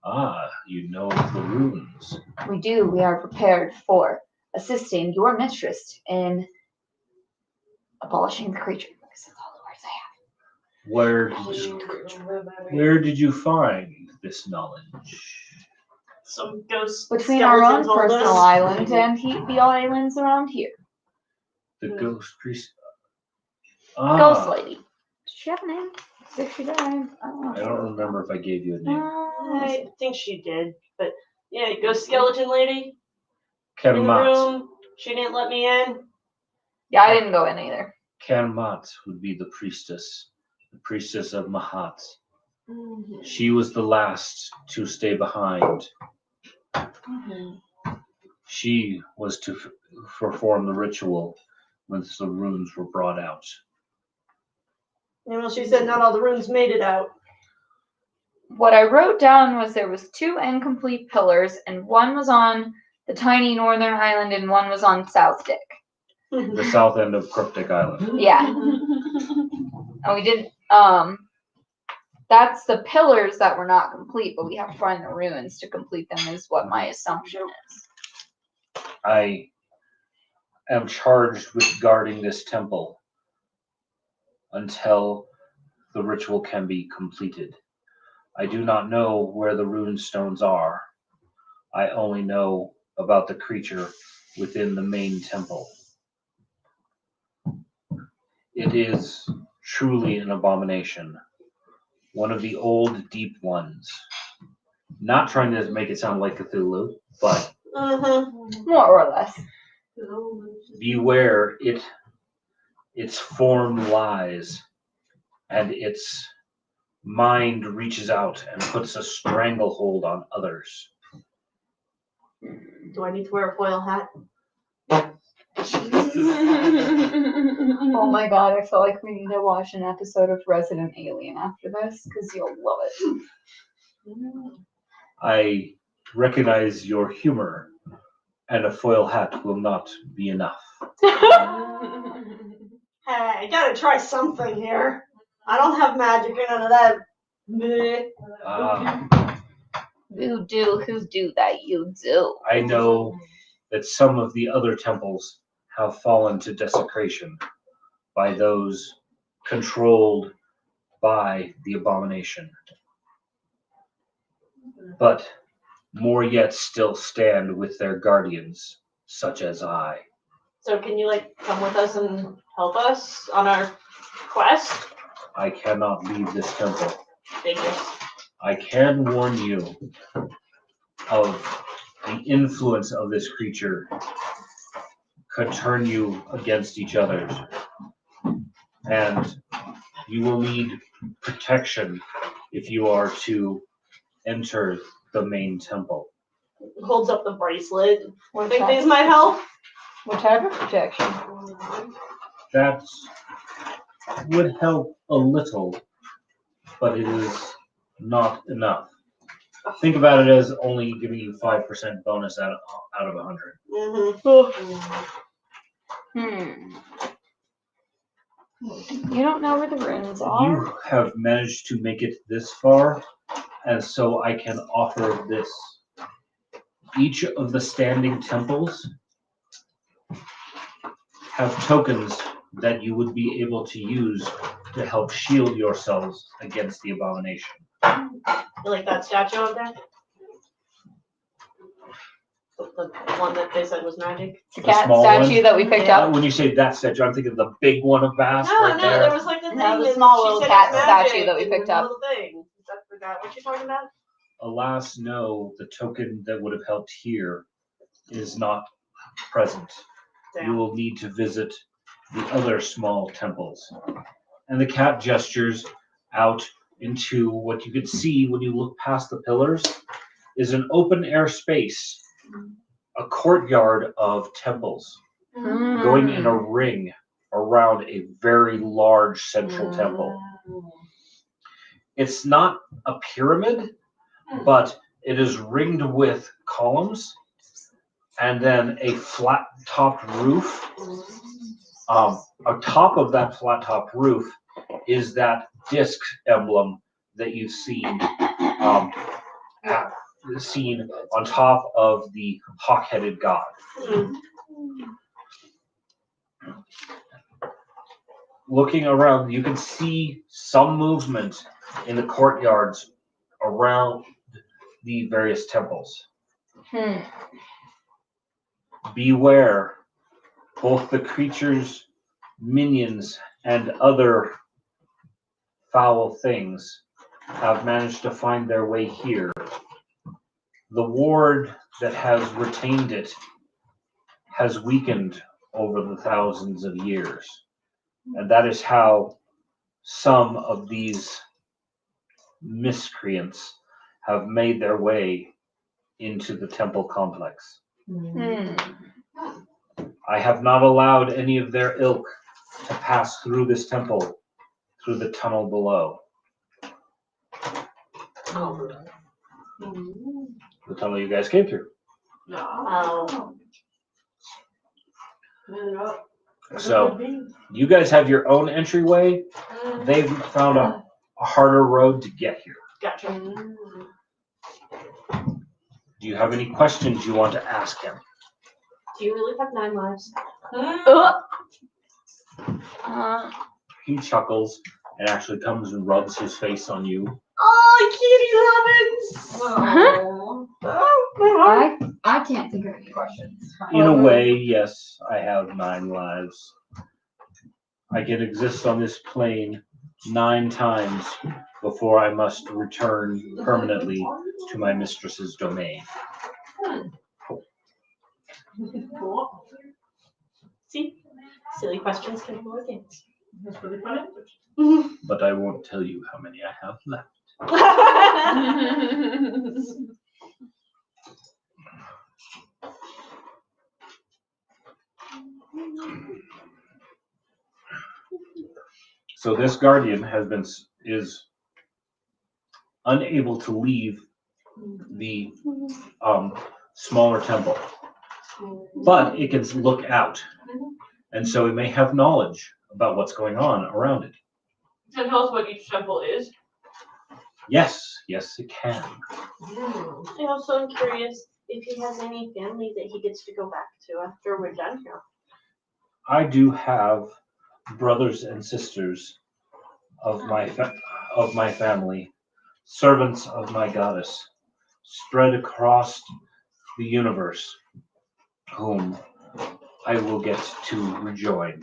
Ah, you know the runes.
We do. We are prepared for assisting your mistress in abolishing the creature. Because that's all the words I have.
Where did you find this knowledge?
Some ghost
Between our own
skeleton told
personal
us.
island and the islands around here.
The ghost priest.
Ghost lady. Does she have a name? If she died, I
I don't remember if I gave you a name.
I think she did, but yeah, ghost skeleton lady in the
Kenmat.
room. She didn't let me in.
Yeah, I didn't go in either.
Kenmat would be the priestess of Mahat. She was the last to stay behind. She was to perform the ritual once the runes were brought out.
You know, she said not all the runes made it out.
What I wrote down was there was 2 incomplete pillars, and one was on the tiny northern island, and one was on South Dick.
The south end of Cryptic Island.
Yeah, and we didn't. That's the pillars that were not complete, but we have to find the ruins to complete them. Is what my assumption is.
I am charged with guarding this temple until the ritual can be completed. I do not know where the rune stones are. I only know about the creature within the main temple. It is truly an abomination. One of the old deep ones. Not trying to make it sound like Cthulhu, but
More or less.
beware its form lies, and its mind reaches out and puts a stranglehold on others.
Do I need to wear a foil hat?
Oh my god, I feel like we need to watch an episode of Resident Alien after this, because you'll love it.
I recognize your humor, and a foil hat will not be enough.
Hey, gotta try something here. I don't have magic or none of that.
Voodoo, hoodoo that you do.
I know that some of the other temples have fallen to desecration by those controlled by the abomination. But more yet still stand with their guardians, such as I.
So can you come with us and help us on our quest?
I cannot leave this temple.
Figures.
I can warn you of the influence of this creature could turn you against each other. And you will need protection if you are to enter the main temple.
Holds up the bracelet.
What
Think
type,
these might help?
what type of protection?
That would help a little, but it is not enough. Think about it as only giving you 5% bonus out of 100.
You don't know where the ruins are?
You have managed to make it this far, and so I can offer this. Each of the standing temples have tokens that you would be able to use to help shield yourselves against the abomination.
You like that statue up there? The one that they said was magic?
The
The
cat
small
statue
one?
that we picked up?
When you say that statue, I'm thinking of the big one of Bass
No,
right there.
there was the thing.
No, the
that
small
she
little
said
cat
was magic
statue that we
and
picked
the
up.
Little thing. I forgot what you're talking about.
Alas, no, the token that would have helped here is not present. You
Damn.
will need to visit the other small temples. And the cat gestures out into what you could see when you look past the pillars is an open air space a courtyard of temples going in a ring around a very large central temple. It's not a pyramid, but it is ringed with columns and then a flat-topped roof. Atop of that flat-topped roof is that disc emblem that you've seen on top of the hawk-headed god. Looking around, you can see some movement in the courtyards around the various temples. Beware, both the creatures, minions, and other foul things have managed to find their way here. The ward that has retained it has weakened over the thousands of years. And that is how some of these miscreants have made their way into the temple complex. I have not allowed any of their ilk to pass through this temple, through the tunnel below. The tunnel you guys came through. So you guys have your own entryway. They've found a harder road to get here.
Gotcha.
Do you have any questions you want to ask him?
Do you really have 9 lives?
He chuckles and actually comes and rubs his face on you.
Oh, kitty lovins!
I can't think of any questions.
In a way, yes, I have 9 lives. I can exist on this plane 9 times before I must return permanently to my mistress's domain.
Cool. See? Silly questions can be more things.
That's really funny.
But I won't tell you how many I have left. So this guardian is unable to leave the smaller temple, but it can look out, and so it may have knowledge about what's going on around it.
Can you tell us what each temple is?
Yes, it can.
I also am curious if he has any family that he gets to go back to after we're done here.
I do have brothers and sisters of my family, servants of my goddess, spread across the universe, whom I will get to rejoin.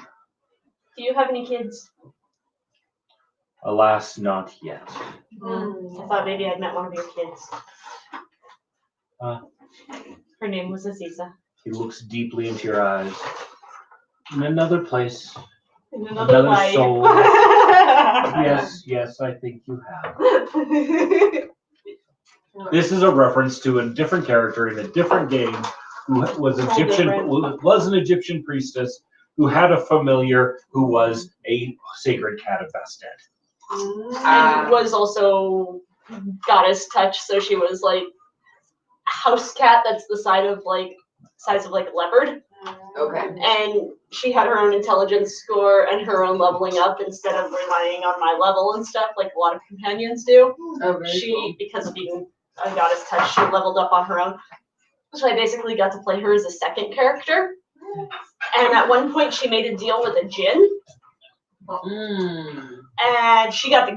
Do you have any kids?
Alas, not yet.
I thought maybe I'd met one of your kids. Her name was Aziza.
He looks deeply into your eyes. In another place,
In another life.
soul. Yes, I think you have. This is a reference to a different character in a different game who was an Egyptian priestess who had a familiar who was a sacred cat of Bastet.
And was also goddess touch, so she was like a house cat that's the size of like a leopard.
Okay.
And she had her own intelligence score and her own leveling up instead of relying on my level and stuff like a lot of companions do. Because of being a goddess touch, she leveled up on her own. So I basically got to play her as a second character. And at one point she made a deal with a djinn. And she got the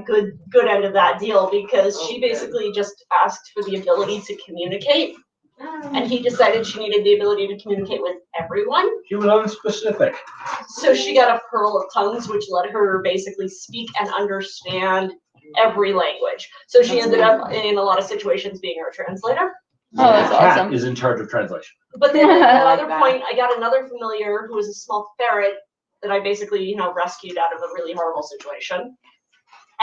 good end of that deal because she basically just asked for the ability to communicate. And he decided she needed the ability to communicate with everyone.
She was unspecific.
So she got a pearl of tongues, which let her basically speak and understand every language. So she ended up in a lot of situations being our translator.
Oh, that's
Cat
awesome.
is in charge of translation.
But then at
I like
another
that.
point, I got another familiar who was a small ferret that I basically, rescued out of a really horrible situation.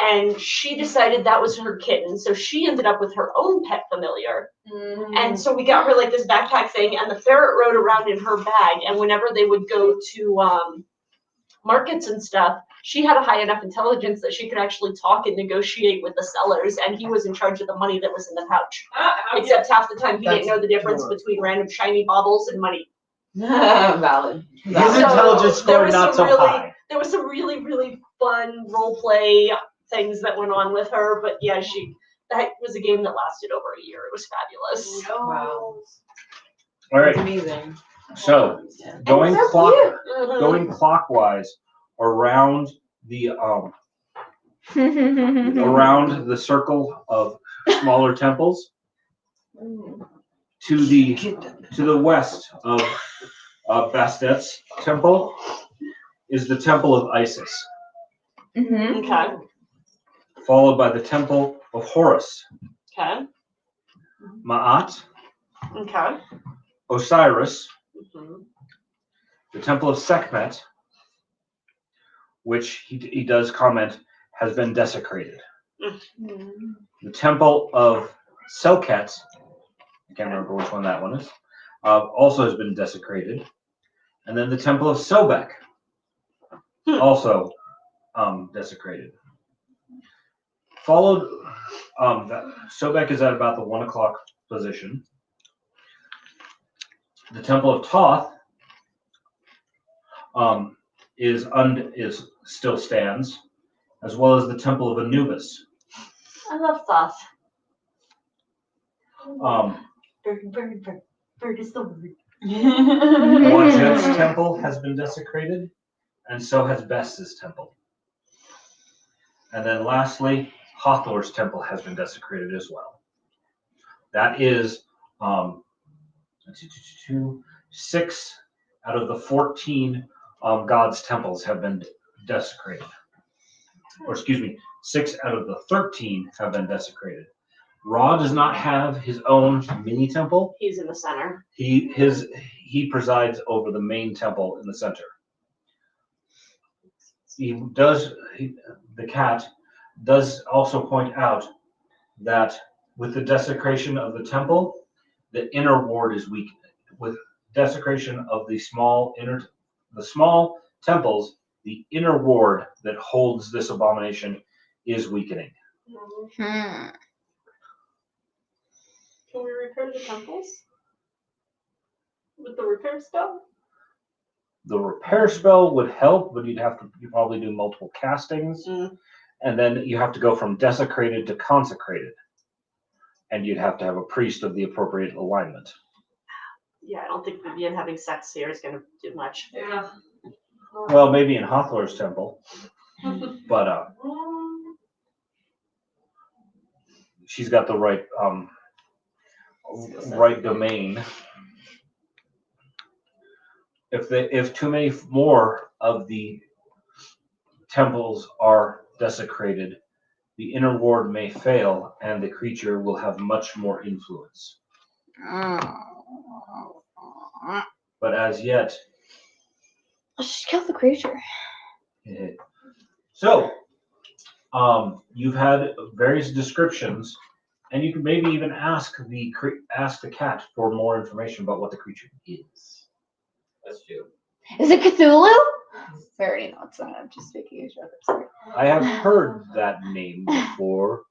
And she decided that was her kitten, so she ended up with her own pet familiar. And so we got her like this backpack thing, and the ferret rode around in her bag. And whenever they would go to markets and stuff, she had a high enough intelligence that she could actually talk and negotiate with the sellers, and he was in charge of the money that was in the pouch. Except half the time he didn't know the difference between random shiny baubles and money.
Valid.
His intelligence score not so high.
There was some really, really fun role play things that went on with her, but yeah, that was a game that lasted over a year. It was fabulous.
Wow.
All right.
Amazing.
So going clockwise around the around the circle of smaller temples to the west of Bastet's temple is the Temple of Isis,
Okay.
followed by the Temple of Horus,
Okay.
Ma'at,
Okay.
Osiris,
Mhm.
the Temple of Sekhmet, which he does comment has been desecrated. The Temple of Selket, I can't remember which one that one is, also has been desecrated. And then the Temple of Sobek, also desecrated. Followed, Sobek is at about the 1 o'clock position. The Temple of Thoth is still stands, as well as the Temple of Anubis.
I love Thoth. Bird is the word.
Wajet's temple has been desecrated, and so has Best's temple. And then lastly, Hathor's temple has been desecrated as well. That is 6 out of the 14 God's temples have been desecrated. Or excuse me, 6 out of the 13 have been desecrated. Ra does not have his own mini temple.
He's in the center.
He presides over the main temple in the center. The cat does also point out that with the desecration of the temple, the inner ward is weak. With desecration of the small temples, the inner ward that holds this abomination is weakening.
Can we repair the temples with the repair spell?
The repair spell would help, but you'd probably do multiple castings, and then you have to go from desecrated to consecrated, and you'd have to have a priest of the appropriate alignment.
Yeah, I don't think Vivian having sex here is going to do much.
Yeah.
Well, maybe in Hathor's temple, but she's got the right domain. If too many more of the temples are desecrated, the inner ward may fail, and the creature will have much more influence. But as yet,
Let's just kill the creature.
So, you've had various descriptions, and you can maybe even ask the cat for more information about what the creature is.
That's true.
Is it Cthulhu? I already know it's not. I'm just making a joke. Sorry.
I have heard that name before.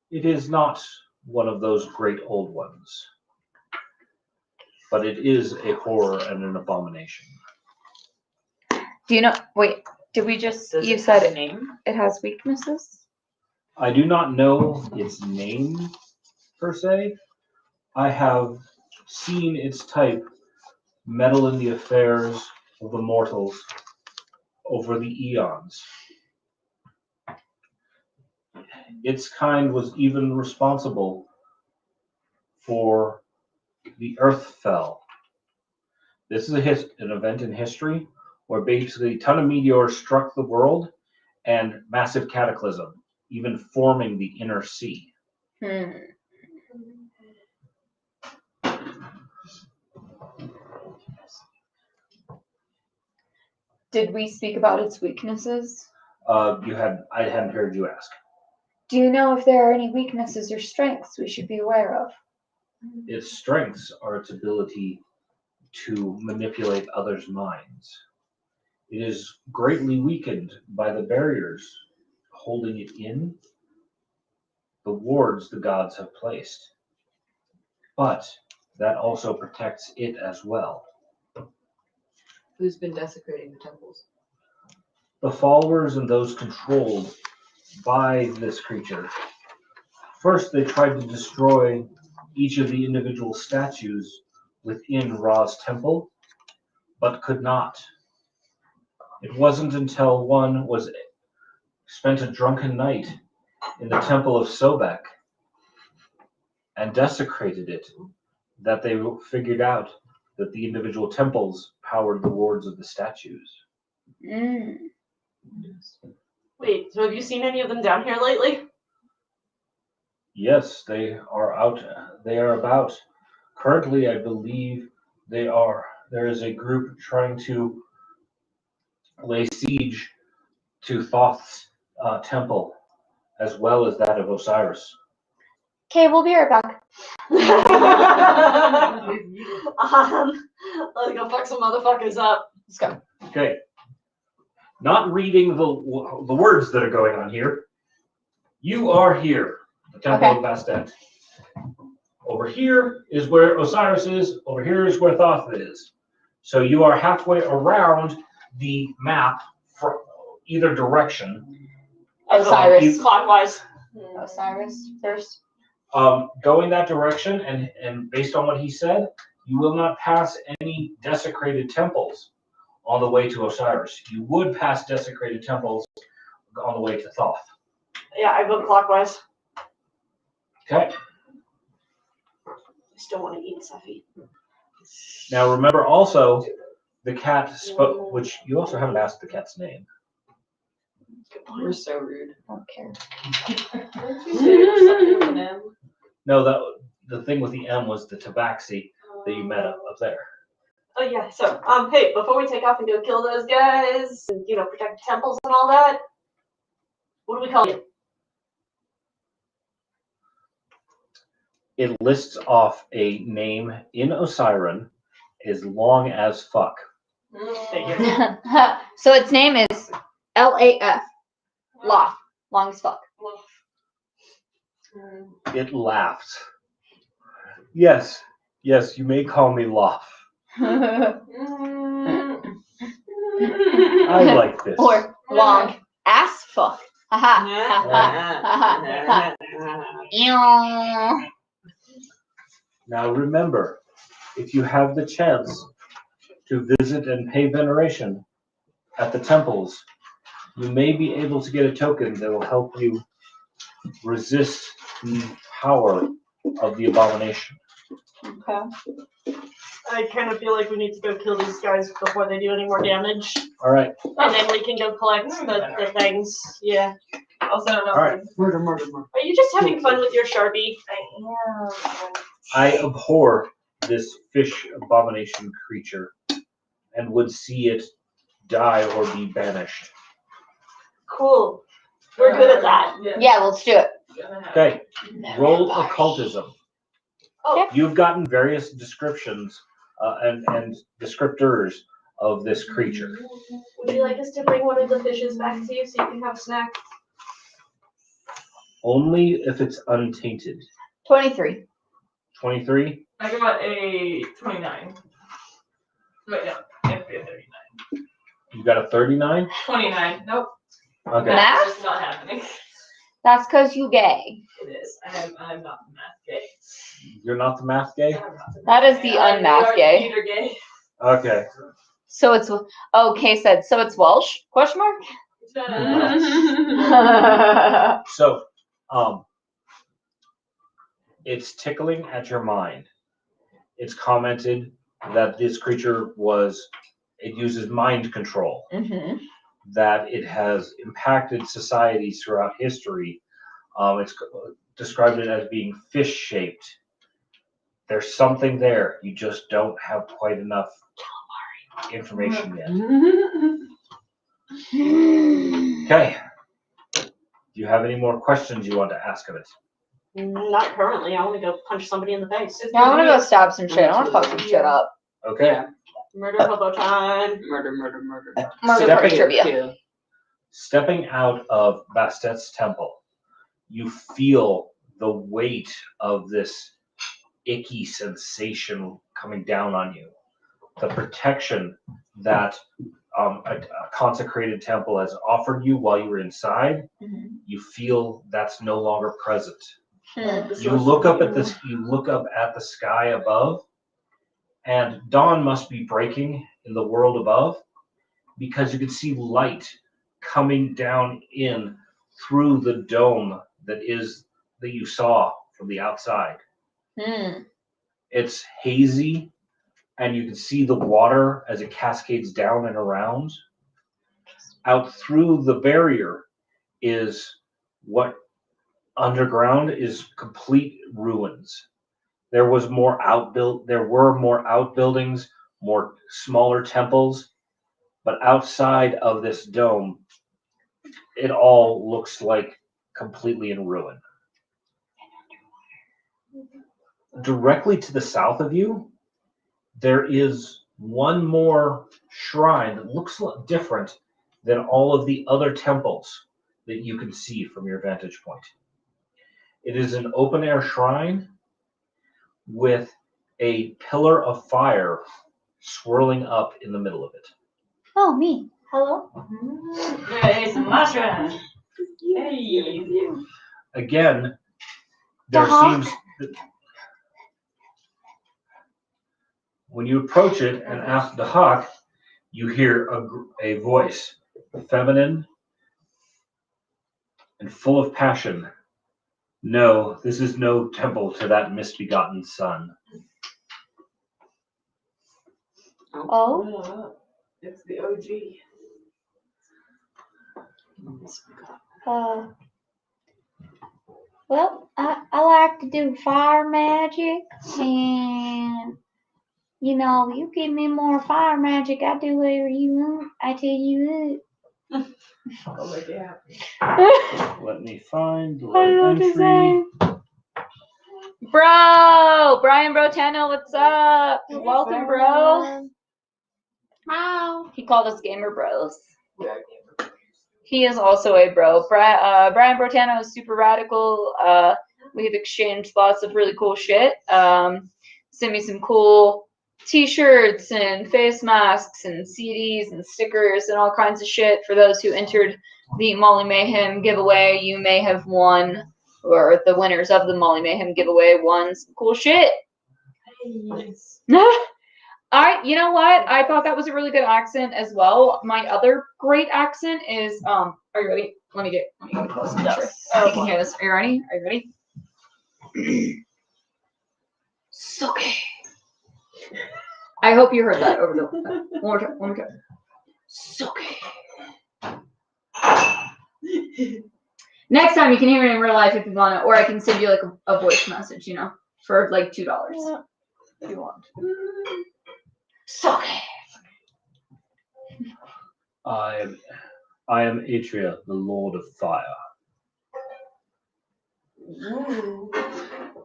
It is not one of those great old ones, but it is a horror and an abomination.
Do you know? Wait, did we just? You said it. It has weaknesses.
I do not know its name per se. I have seen its type meddle in the affairs of the mortals over the eons. Its kind was even responsible for the Earth fell. This is an event in history where basically a ton of meteors struck the world and massive cataclysm, even forming the inner sea.
Did we speak about its weaknesses?
I hadn't heard you ask.
Do you know if there are any weaknesses or strengths we should be aware of?
Its strengths are its ability to manipulate others' minds. It is greatly weakened by the barriers holding it in, the wards the gods have placed. But that also protects it as well.
Who's been desecrating the temples?
The followers and those controlled by this creature. First, they tried to destroy each of the individual statues within Ra's temple, but could not. It wasn't until one spent a drunken night in the temple of Sobek and desecrated it that they figured out that the individual temples powered the wards of the statues.
Wait, so have you seen any of them down here lately?
Yes, they are out. They are about. Currently, I believe there is a group trying to lay siege to Thoth's temple, as well as that of Osiris.
Okay, we'll be right back.
Let's go fuck some motherfuckers up.
Let's go.
Okay. Not reading the words that are going on here. You are here, the temple of Bastet. Over here is where Osiris is. Over here is where Thoth is. So you are halfway around the map for either direction.
Osiris.
Clockwise.
Osiris first.
Going that direction, and based on what he said, you will not pass any desecrated temples on the way to Osiris. You would pass desecrated temples on the way to Thoth.
Yeah, I go clockwise.
Okay.
I still want to eat Safi.
Now remember also, the cat spoke, which you also haven't asked the cat's name.
We're so rude.
I don't care.
No, the thing with the M was the tabaxi that you met up there.
Oh yeah, so hey, before we take off and go kill those guys and protect temples and all that, what do we call it?
It lists off a name in Osiren as long as fuck.
So its name is LAF. Loth. Long as fuck.
It laughs. Yes, you may call me Loth. I like this.
Or long ass fuck.
Now remember, if you have the chance to visit and pay veneration at the temples, you may be able to get a token that will help you resist the power of the abomination.
Okay.
I kind of feel like we need to go kill these guys before they do any more damage.
All right.
And then we can go collect the things. Yeah.
Also, don't know.
All right.
Murder.
Are you just having fun with your Sharpie?
I abhor this fish abomination creature and would see it die or be banished.
Cool. We're good at that.
Yeah, let's do it.
Okay. Roll occultism.
Oh.
You've gotten various descriptions and descriptors of this creature.
Would you like us to bring one of the fishes back to you so you can have a snack?
Only if it's untainted.
23.
23?
I got a 29. Wait, no. I have to be a 39.
You got a 39?
29. Nope.
Okay.
Math?
That's just not happening.
That's because you gay.
It is. I'm not the math gay.
You're not the math gay?
I'm not the
That is the
gay. I'm
unmath gay.
Peter gay.
Okay.
So it's said. So it's Welsh? Question mark.
So, it's tickling at your mind. It's commented that this creature it uses mind control, that it has impacted societies throughout history. It's described it as being fish-shaped. There's something there. You just don't have quite enough information yet. Okay. Do you have any more questions you want to ask of it?
Not currently. I want to go punch somebody in the face.
Yeah, I want to go stab some shit. I want to fuck some shit up.
Okay.
Murder hobo time.
Murder.
Murder trivia.
Stepping out of Bastet's temple, you feel the weight of this icky sensation coming down on you. The protection that a consecrated temple has offered you while you were inside, you feel that's no longer present. You look up at this. You look up at the sky above, and dawn must be breaking in the world above, because you can see light coming down in through the dome that you saw from the outside. It's hazy, and you can see the water as it cascades down and around. Out through the barrier is what underground is complete ruins. There were more outbuildings, more smaller temples, but outside of this dome, it all looks like completely in ruin. Directly to the south of you, there is one more shrine that looks a lot different than all of the other temples that you can see from your vantage point. It is an open-air shrine with a pillar of fire swirling up in the middle of it.
Oh, me.
Hello?
Hey, some mushrooms. Hey.
Again, there seems... When you approach it and ask the hawk, you hear a voice, feminine and full of passion. No, this is no temple to that misbegotten son.
Oh?
It's the OG.
Well, I like to do fire magic, and you give me more fire magic, I do whatever you want. I tell you what.
I'll make it happen.
Let me find the
I don't know what to
entry.
say. Bro! Brian Brotano, what's up? Welcome, bro. Wow. He called us gamer bros. He is also a bro. Brian Brotano is super radical. We've exchanged lots of really cool shit. Sent me some cool t-shirts and face masks and CDs and stickers and all kinds of shit. For those who entered the Molly Mayhem giveaway, you may have won, or the winners of the Molly Mayhem giveaway won some cool shit.
Nice.
You know what? I thought that was a really good accent as well. My other great accent is, are you ready? Let me get close and make sure you can hear this. Are you ready? Are you ready? Suki. I hope you heard that over the one more time. Suki. Next time you can hear it in real life if you want it, or I can send you like a voice message, for like $2 if you want. Suki.
I am Atria, the Lord of Fire.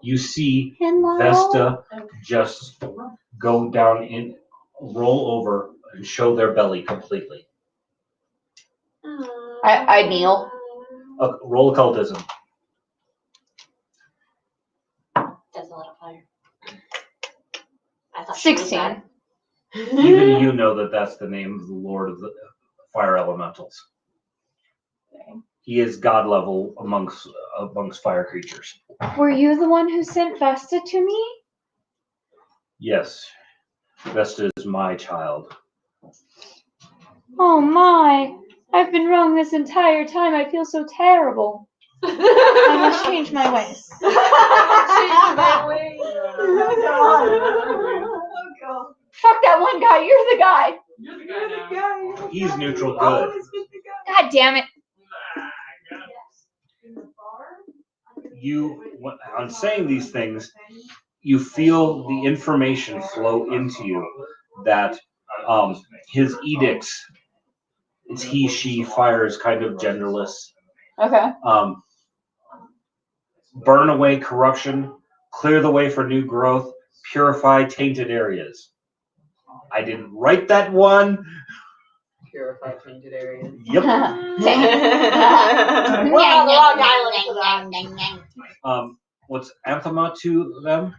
You see Vesta just go down roll over and show their belly completely.
I kneel.
Roll occultism.
That's a lot of fire. I thought
16.
Even you know that that's the name of the Lord of the Fire Elementals. He is god level amongst fire creatures.
Were you the one who sent Vesta to me?
Yes, Vesta is my child.
Oh my! I've been wrong this entire time. I feel so terrible. I must change my ways. Fuck that one guy. You're the guy.
You're the guy now.
He's neutral good.
God damn it.
On saying these things, you feel the information flow into you that his edicts, it's he, she, fire is kind of genderless.
Okay.
Burn away corruption, clear the way for new growth, purify tainted areas. I didn't write that one.
Purify tainted areas.
Yep.
We're on the wrong island for that.
What's anathema to them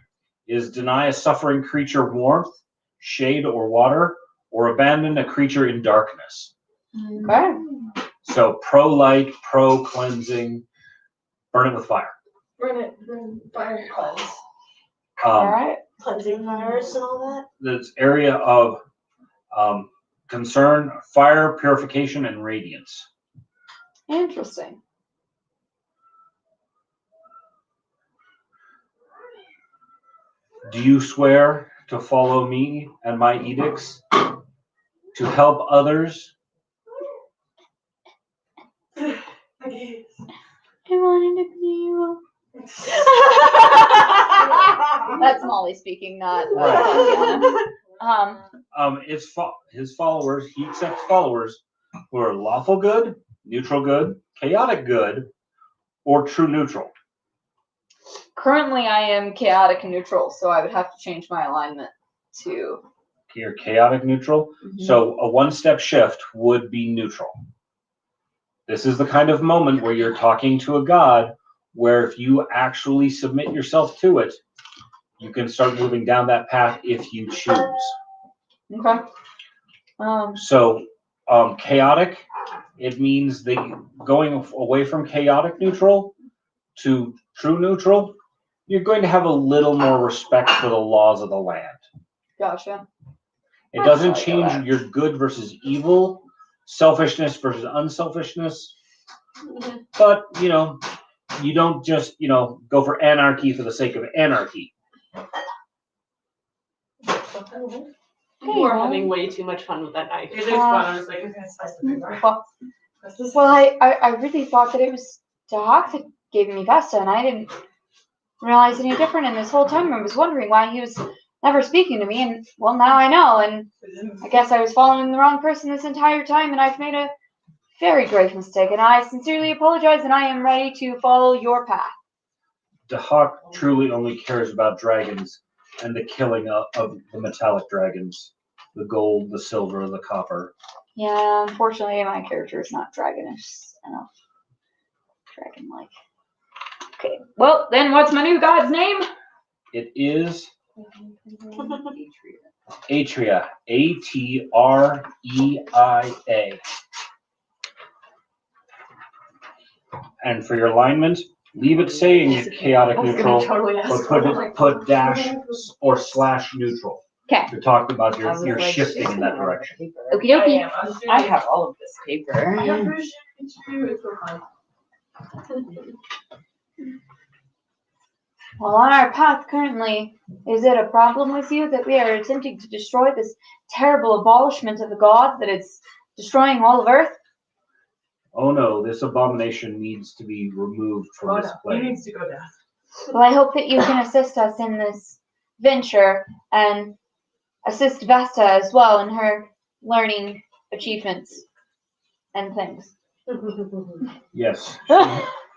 is deny a suffering creature warmth, shade, or water, or abandon a creature in darkness.
Okay.
So pro-light, pro-cleansing, burn it with fire.
Burn it, fire cleanse.
All right.
Cleansing fires and all that.
This area of concern, fire, purification, and radiance.
Interesting.
Do you swear to follow me and my edicts, to help others?
I wanted to be you. That's Molly speaking, not Tatiana.
His followers, he accepts followers who are lawful good, neutral good, chaotic good, or true neutral.
Currently, I am chaotic and neutral, so I would have to change my alignment to.
You're chaotic neutral. So a one-step shift would be neutral. This is the kind of moment where you're talking to a god, where if you actually submit yourself to it, you can start moving down that path if you choose.
Okay.
So chaotic, it means going away from chaotic neutral to true neutral, you're going to have a little more respect for the laws of the land.
Gotcha.
It doesn't change your good versus evil, selfishness versus unselfishness. But, you don't just, go for anarchy for the sake of anarchy.
We're having way too much fun with that knife.
It is fun. I was like, okay, slice the paper.
Well, I really thought that it was Doc that gave me Vesta, and I didn't realize any different. And this whole time I was wondering why he was never speaking to me. And well, now I know. And I guess I was following the wrong person this entire time, and I've made a very grave mistake. And I sincerely apologize, and I am ready to follow your path.
Dahak truly only cares about dragons and the killing of the metallic dragons, the gold, the silver, the copper.
Yeah, unfortunately, my character is not dragonish enough. Dragon-like. Okay, well, then what's my new god's name?
It is Atria. A-T-R-E-I-A. And for your alignment, leave it saying chaotic neutral, but put dash or slash neutral.
Okay.
To talk about your shifting in that direction.
Okie dokie.
I have all of this paper.
Well, on our path currently, is it a problem with you that we are attempting to destroy this terrible abolishment of the god that is destroying all of Earth?
Oh no, this abomination needs to be removed from this
He
place.
needs to go down.
Well, I hope that you can assist us in this venture and assist Vesta as well in her learning achievements and things.
Yes,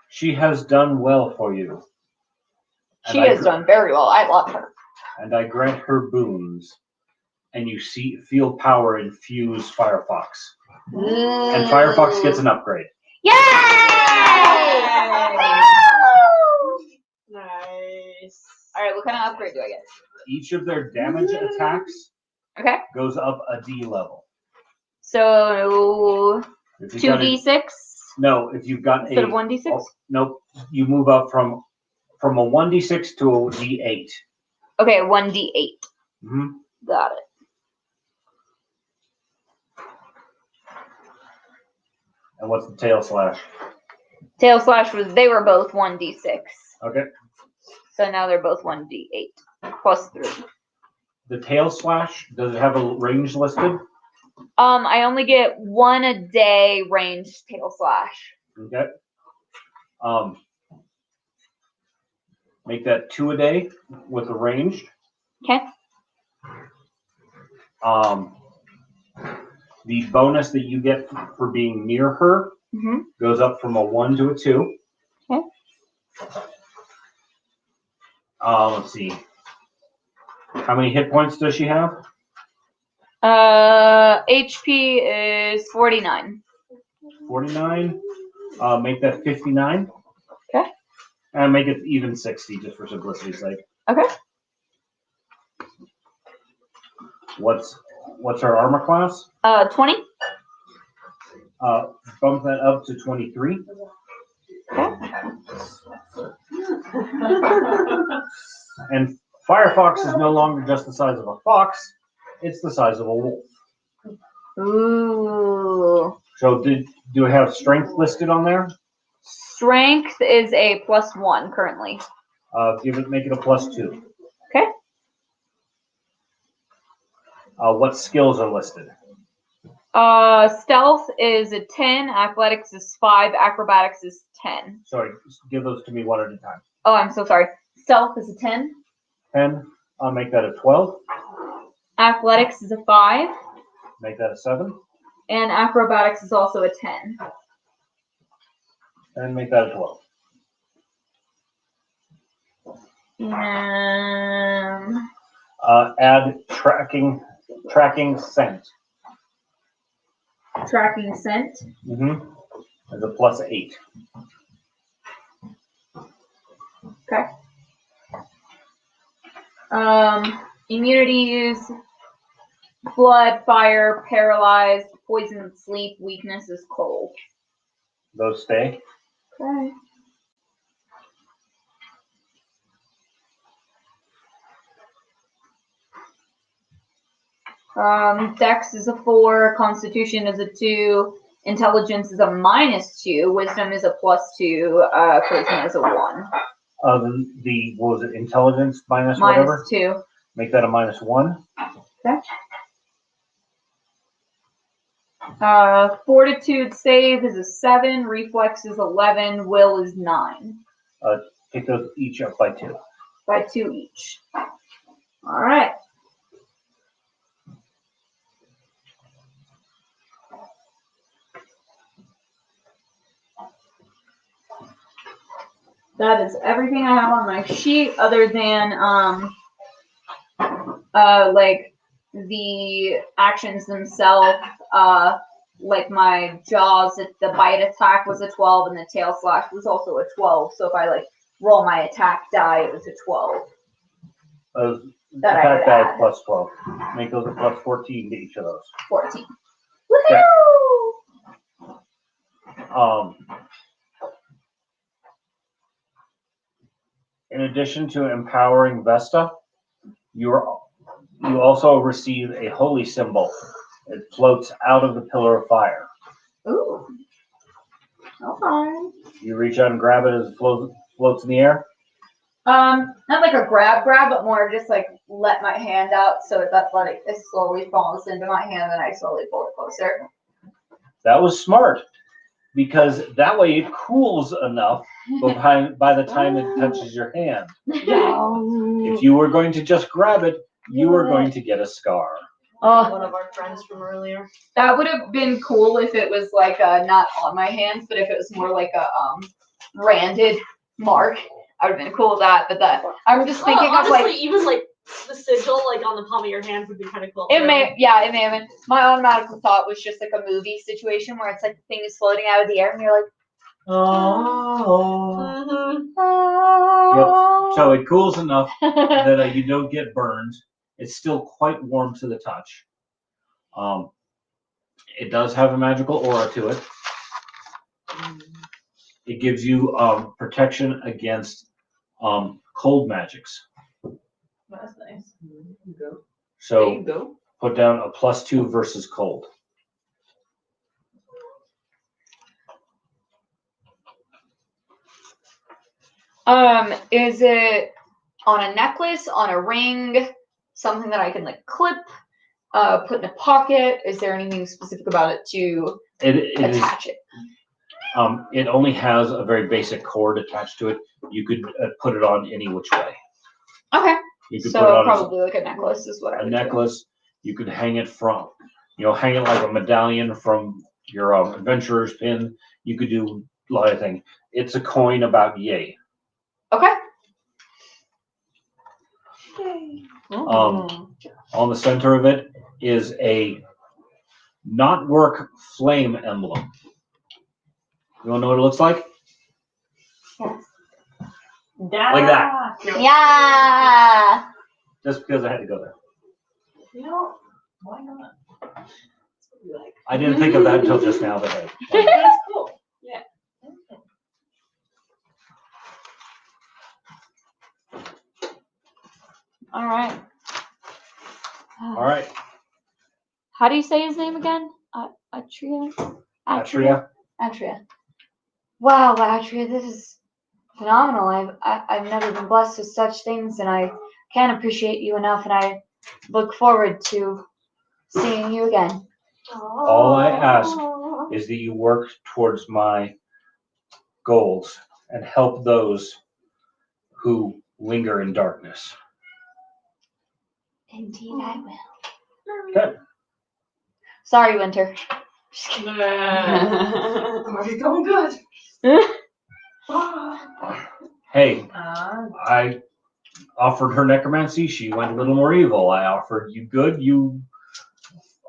she has done well for you.
She has done very well. I love her.
And I grant her boons. And you feel power infuse Firefox. And Firefox gets an upgrade.
Yay!
Nice.
All right, what kind of upgrade do I get?
Each of their damage attacks goes up a D level.
So 2d6?
No, if you've got
instead of 1d6?
Oh, nope, you move up from a 1d6 to a d8.
Okay, 1d8.
Mm-hmm.
Got it.
And what's the tail slash?
Tail slash they were both 1d6.
Okay.
So now they're both 1d8 plus 3.
The tail slash, does it have a range listed?
I only get 1 a day ranged tail slash.
Okay. Make that 2 a day with the ranged.
Okay.
The bonus that you get for being near her Goes up from a 1 to a 2.
Okay.
Let's see. How many hit points does she have?
HP is 49.
49. Make that 59.
Okay.
And make it even 60, just for simplicity's sake.
Okay.
What's her armor class?
20.
Bump that up to 23. And Firefox is no longer just the size of a fox; it's the size of a wolf.
Ooh.
So, do I have strength listed on there?
Strength is a +1 currently.
Make it a +2.
Okay.
What skills are listed?
Stealth is a 10, athletics is 5, acrobatics is 10.
Sorry, give those to me one at a time.
Oh, I'm so sorry. Stealth is a 10.
10. I'll make that a 12.
Athletics is a 5.
Make that a 7.
And acrobatics is also a 10.
And make that a 12.
And
Add tracking scent.
tracking scent.
As a +8.
Okay. Immunities, blood, fire, paralyzed, poison, sleep, weakness is cold.
Those stay.
Okay. Dex is a 4, Constitution is a 2, Intelligence is a -2, Wisdom is a +2, Charisma is a 1.
What was it? Intelligence minus whatever?
-2.
Make that a -1.
Okay. Fortitude save is a 7, Reflex is 11, Will is 9.
Pick those each up by 2.
By 2 each. All right. That is everything I have on my sheet, other than like the actions themselves. Like my jaws, the bite attack was a 12, and the tail slash was also a 12. So if I like roll my attack die, it was a 12. That
Attack
I
die
would add.
plus 12. Make those a +14 to each of those.
14.
Okay.
Woohoo!
In addition to empowering Vesta, you also receive a holy symbol. It floats out of the pillar of fire.
Ooh. Okay.
You reach out and grab it as it floats in the air.
Not like a grab, but more just like let my hand out so it's athletic. It slowly falls into my hand and I slowly pull it closer.
That was smart, because that way it cools enough by the time it touches your hand. If you were going to just grab it, you were going to get a scar.
One of our friends from earlier.
That would have been cool if it was like not on my hands, but if it was more like a branded mark, I would have been cool with that. But that I'm just thinking
honestly,
of like
even like the sigil like on the palm of your hand would be kind of cool.
it may have been. My automatic thought was just like a movie situation where it's like the thing is floating out of the air and you're like,
Yep. So it cools enough that you don't get burned. It's still quite warm to the touch. It does have a magical aura to it. It gives you protection against cold magics.
That's nice.
So
There you go.
put down a +2 versus cold.
Is it on a necklace, on a ring, something that I can like clip, put in a pocket? Is there anything specific about it to attach it?
It only has a very basic cord attached to it. You could put it on any which way.
Okay.
You could put it
So
on
probably like a necklace is what I
a
would
necklace. You could hang it hang it like a medallion from your adventurer's pin. You could do a lot of things. It's a coin about yay.
Okay.
On the center of it is a not work flame emblem. You want to know what it looks like? Like that.
Yeah.
Just because I had to go there.
You know, why not?
I didn't think of that until just now, but hey.
That's cool. Yeah.
All right.
All right.
How do you say his name again? Atria?
Atria.
Atria. Wow, Atria, this is phenomenal. I've never been blessed with such things, and I can't appreciate you enough, and I look forward to seeing you again.
All I ask is that you work towards my goals and help those who linger in darkness.
Indeed, I will.
Okay.
Sorry, Winter. Just kidding.
Are you going good?
Hey, I offered her necromancy. She went a little more evil. I offered you good.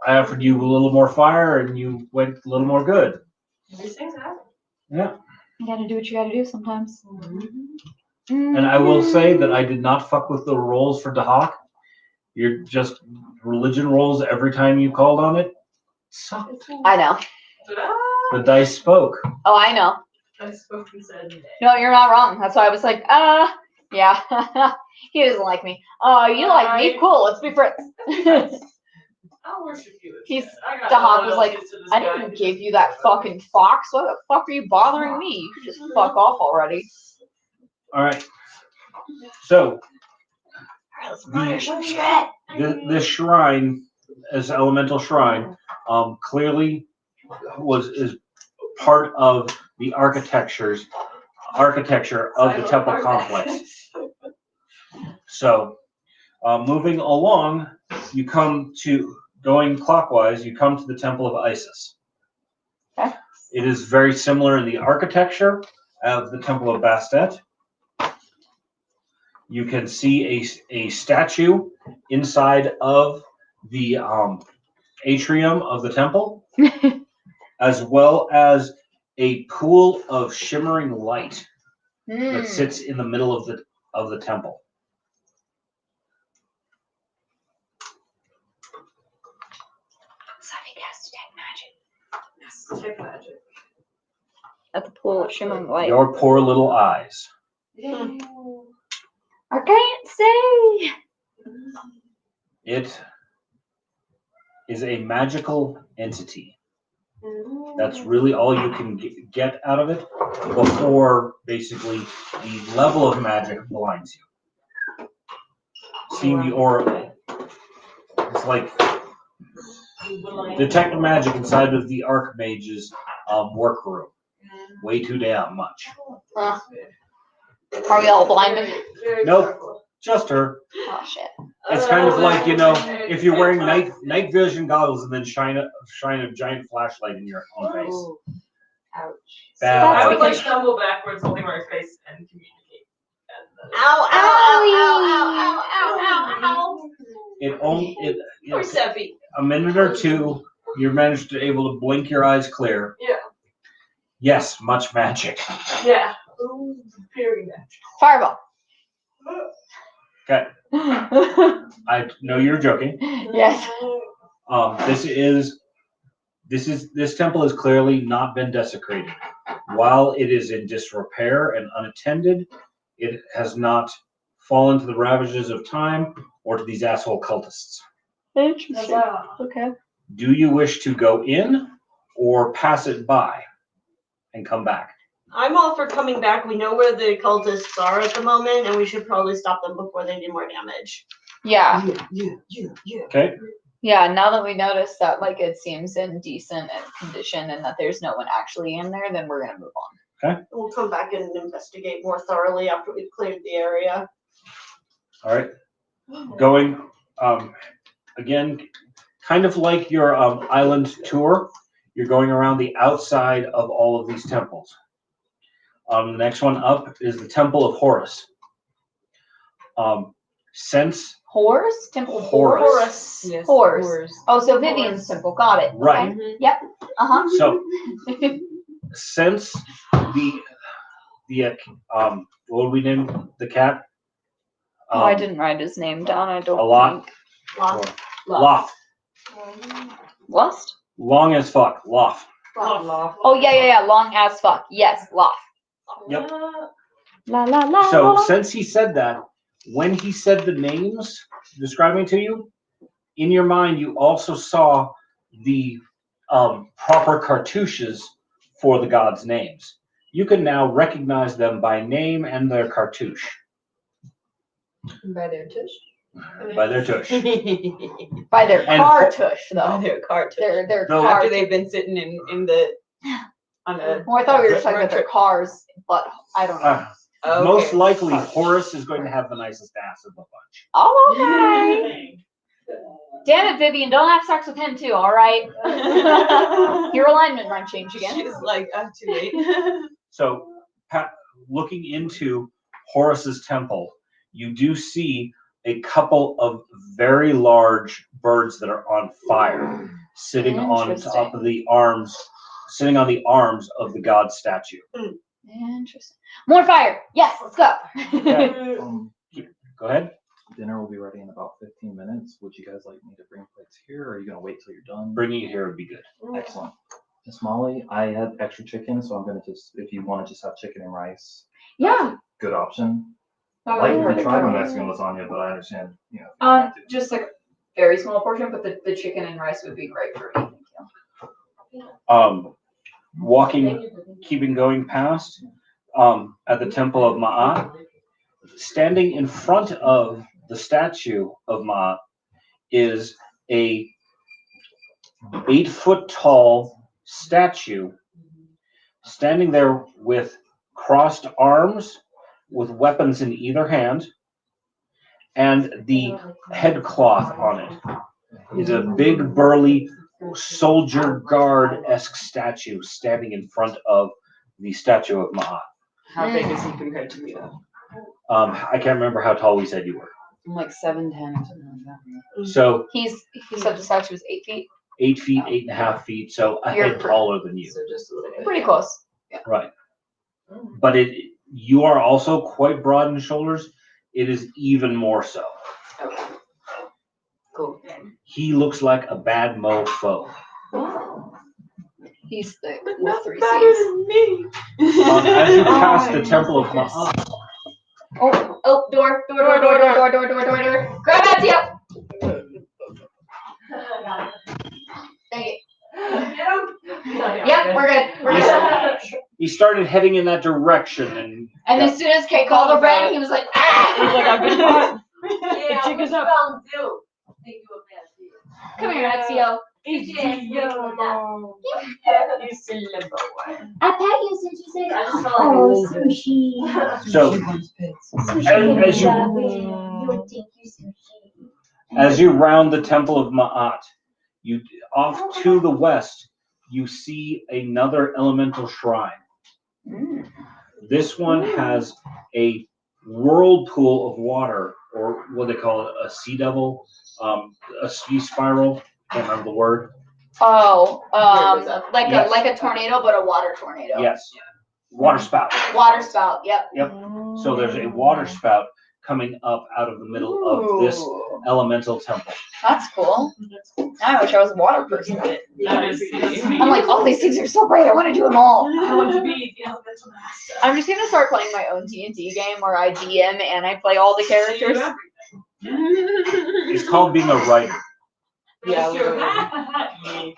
I offered you a little more fire, and you went a little more good.
These things happen.
Yeah.
You gotta do what you gotta do sometimes.
And I will say that I did not fuck with the rolls for Dahak. You're just religion rolls every time you called on it. Sucked.
I know.
The dice spoke.
Oh, I know.
I spoke and said nay.
No, you're not wrong. That's why I was like, yeah. He doesn't like me. You like me? Cool, let's be friends.
I'll worship you.
He's
I got
Dahak was like,
loyalty to this
I
guy.
didn't give you that fucking fox. Why the fuck are you bothering me? You could just fuck off already.
All right. So
Shit.
this shrine, this elemental shrine, clearly is part of the architecture of the temple complex. So, moving along, you come to going clockwise. You come to the Temple of Isis.
Okay.
It is very similar in the architecture of the Temple of Bastet. You can see a statue inside of the atrium of the temple, as well as a pool of shimmering light that sits in the middle of the temple.
Something has to take magic.
Yes, take magic.
At the pool of shimmering light.
Your poor little eyes.
I can't see.
It is a magical entity. That's really all you can get out of it before basically the level of magic blinds you. Seeing the aura, it's like detect magic inside of the Archmage's workroom. Way too damn much.
Are we all blinded?
Nope, just her.
Oh shit.
It's kind of like, if you're wearing night vision goggles and then shine a giant flashlight in your own face.
Ooh. Ouch.
Bad.
I would like
because-
stumble backwards, holding my face, and communicate.
Ow, ow, ow, ow, ow, ow, ow, ow.
Poor Seppi.
A minute or two, you're managed to able to blink your eyes clear.
Yeah.
Yes, much magic.
Yeah. Ooh, very magic.
Fireball.
Okay, I know you're joking.
Yes.
This temple has clearly not been desecrated. While it is in disrepair and unattended, it has not fallen to the ravages of time or to these asshole cultists.
Interesting. Okay.
Do you wish to go in or pass it by and come back?
I'm all for coming back. We know where the cultists are at the moment, and we should probably stop them before they do more damage.
Yeah.
Okay.
Yeah, now that we notice that like it seems in decent condition and that there's no one actually in there, then we're gonna move on.
We'll come back and investigate more thoroughly after we've cleared the area.
All right. Going again, kind of like your island tour. You're going around the outside of all of these temples. The next one up is the Temple of Horus. Since
Horus? Temple of
Horus.
Horus.
Yes,
Horus. Oh, so Vivian's temple. Got it.
Right.
Okay. Yep. Uh-huh.
So since the what would we name the cat?
Oh, I didn't write his name down. I don't
A lot.
think.
Loth.
Lust?
Long as fuck. Loth.
Oh, yeah. Long as fuck. Yes, Loth.
Yep.
La la la.
So since he said that, when he said the names describing to you, in your mind you also saw the proper cartouches for the gods' names. You can now recognize them by name and their cartouche.
By their tush.
By their tush.
By their
And-
cartouche,
By
though.
their cart.
Their
No.
car.
After they've been sitting in the on a.
Well, I thought we were just talking about their cars, but I don't know.
Okay.
Most likely, Horus is going to have the nicest ass of the bunch.
Oh, okay. Damn it, Vivian, don't have sex with him too, all right? Your alignment might change again.
She's like, I'm too late.
So, looking into Horus's temple, you do see a couple of very large birds that are on fire, sitting on top of the arms, sitting on the arms of the god statue.
Interesting. More fire. Yes, let's go.
Okay. Go ahead.
Dinner will be ready in about 15 minutes. Would you guys like me to bring plates here, or are you gonna wait till you're done?
Bringing it here would be good.
Excellent. Miss Molly, I had extra chicken, so I'm gonna just, if you want to just have chicken and rice,
Yeah.
good option.
Oh,
Like
yeah.
we tried my Mexican lasagna, but I understand, you know. if you want to.
Just like a very small portion, but the chicken and rice would be great for me. Thank
Walking, keeping going past, at the temple of Ma'at, standing in front of the statue of Ma'at is a 8-foot tall statue standing there with crossed arms, with weapons in either hand, and the head cloth on it is a big burly soldier guard-esque statue standing in front of the statue of Ma'at.
How big is he compared to me though?
I can't remember how tall we said you were.
I'm like 7'10" or something like that.
So
He said the statue was 8 feet.
8 feet, 8.5 feet, so a
You're
head taller than you.
So just a little bit.
Pretty close.
Right. But you are also quite broad in the shoulders. It is even more so.
Okay. Cool.
He looks like a bad mofo.
He's thick
But
with
not
3
better
C's.
than me.
As you pass the temple of Ma'at,
Oh, door. Grab Ezio. Dang it. Yep, we're good. We're good.
he started heading in that direction,
And as soon as Kate called a friend, he was like, ah!
He was like, I've been caught.
Yeah,
chick
what
is
you
up.
gonna do? Think you a
Come here, Ezio.
You
silly boy.
I pet you since you said
I just felt
oh,
like
sushi.
so
Sushi.
as you-
You think you sushi.
as you round the temple of Ma'at, you off to the west, you see another elemental shrine. This one has a whirlpool of water, or what they call it, a sea devil, a sea spiral. Can't remember the word.
Oh, like
Yes.
a tornado, but a water tornado.
Yes, water spout.
Water spout. Yep.
Yep. So there's a water spout coming up out of the middle of this
Ooh,
elemental temple.
that's cool. I wish I was a water person.
That is
I'm like, all these things are so great. I want to do them all.
I want to be the elemental master.
I'm just gonna start playing my own D&D game where I DM and I play all the characters.
It's called being a writer.
Yeah,
literally.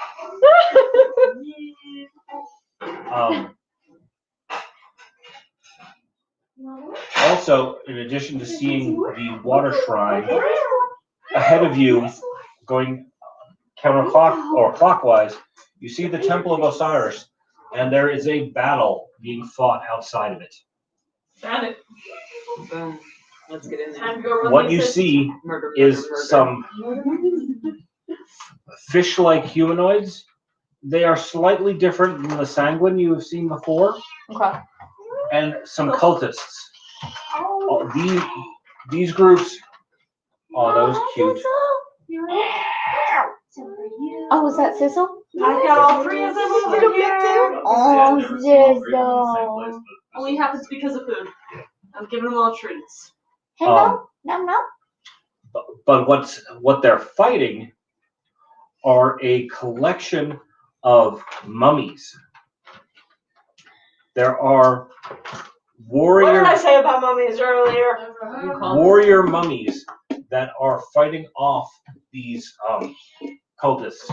Also, in addition to seeing the water shrine, ahead of you, going clockwise, you see the Temple of Osiris, and there is a battle being fought outside of it.
Found it.
Boom. Let's get in
Time
there.
to go run
What
like
you
this.
see
Murder,
is
murder, murder.
some fish-like humanoids they are slightly different than the sanguine you have seen before,
Okay.
and some cultists. These groups. Oh, that was cute.
Oh, was that Sissel?
I got all three of them over here.
Oh, Jizzle.
Only happens because of food. I'm giving them all treats.
Hello? No.
But what they're fighting are a collection of mummies. There are
What did I say about mummies earlier?
warrior mummies that are fighting off these cultists.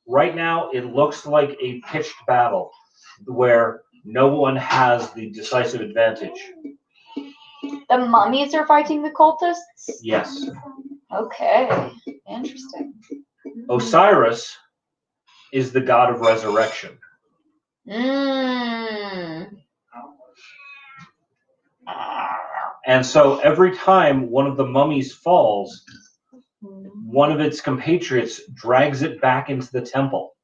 Right now, it looks like a pitched battle where no one has the decisive advantage.
The mummies are fighting the cultists?
Yes.
Okay. Interesting.
Osiris is the god of resurrection. And so every time one of the mummies falls, one of its compatriots drags it back into the temple.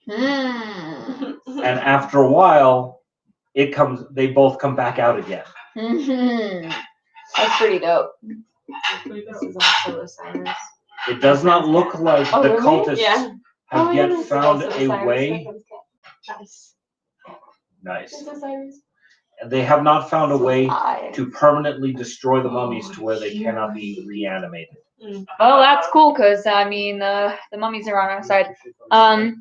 And after a while, they both come back out again.
That's pretty dope.
This is also Osiris.
It does not look like the
really?
cultists have yet
This is
found
also
a
Osiris.
way.
Nice.
Nice.
This is Osiris.
And they have not found a way
Eyes.
to permanently destroy the mummies to where they cannot be reanimated.
Oh, that's cool, because, I mean, the mummies are on our side.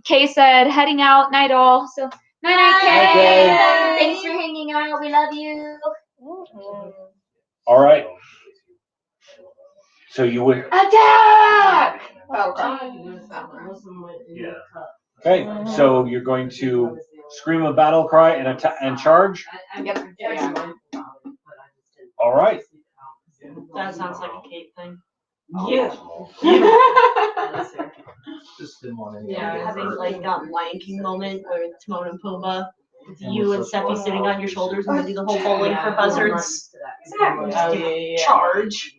Kay said, heading out, night all. So, night, Kay.
Thanks for hanging out. We love you.
All right. So you would.
Attack!
Yeah. Okay. So you're going to scream a battle cry and attack and charge.
Yep.
All right.
That sounds like a Kate thing.
Yeah.
Just didn't want any.
Yeah, having like that Lion King moment where it's Timon and Pumbaa, with you and Seppi sitting on your shoulders and then do the whole bowling for buzzards. Charge.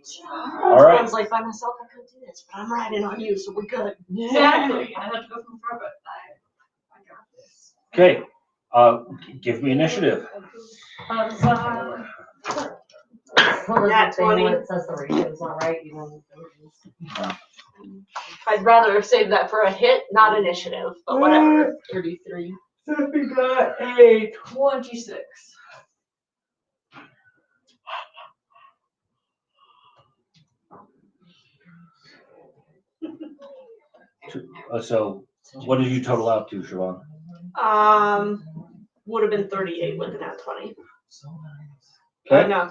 All right.
I was like, by myself, I couldn't do this, but I'm riding on you, so we're good.
Exactly. I had to go from front, but I got this.
Okay. Give me initiative.
Nat 20.
When it says the ratio's not right, you know.
I'd rather save that for a hit, not initiative, but whatever.
33. So we got a 26.
So what did you total out to, Siobhan?
Would have been 38 with the nat 20.
Okay.
No,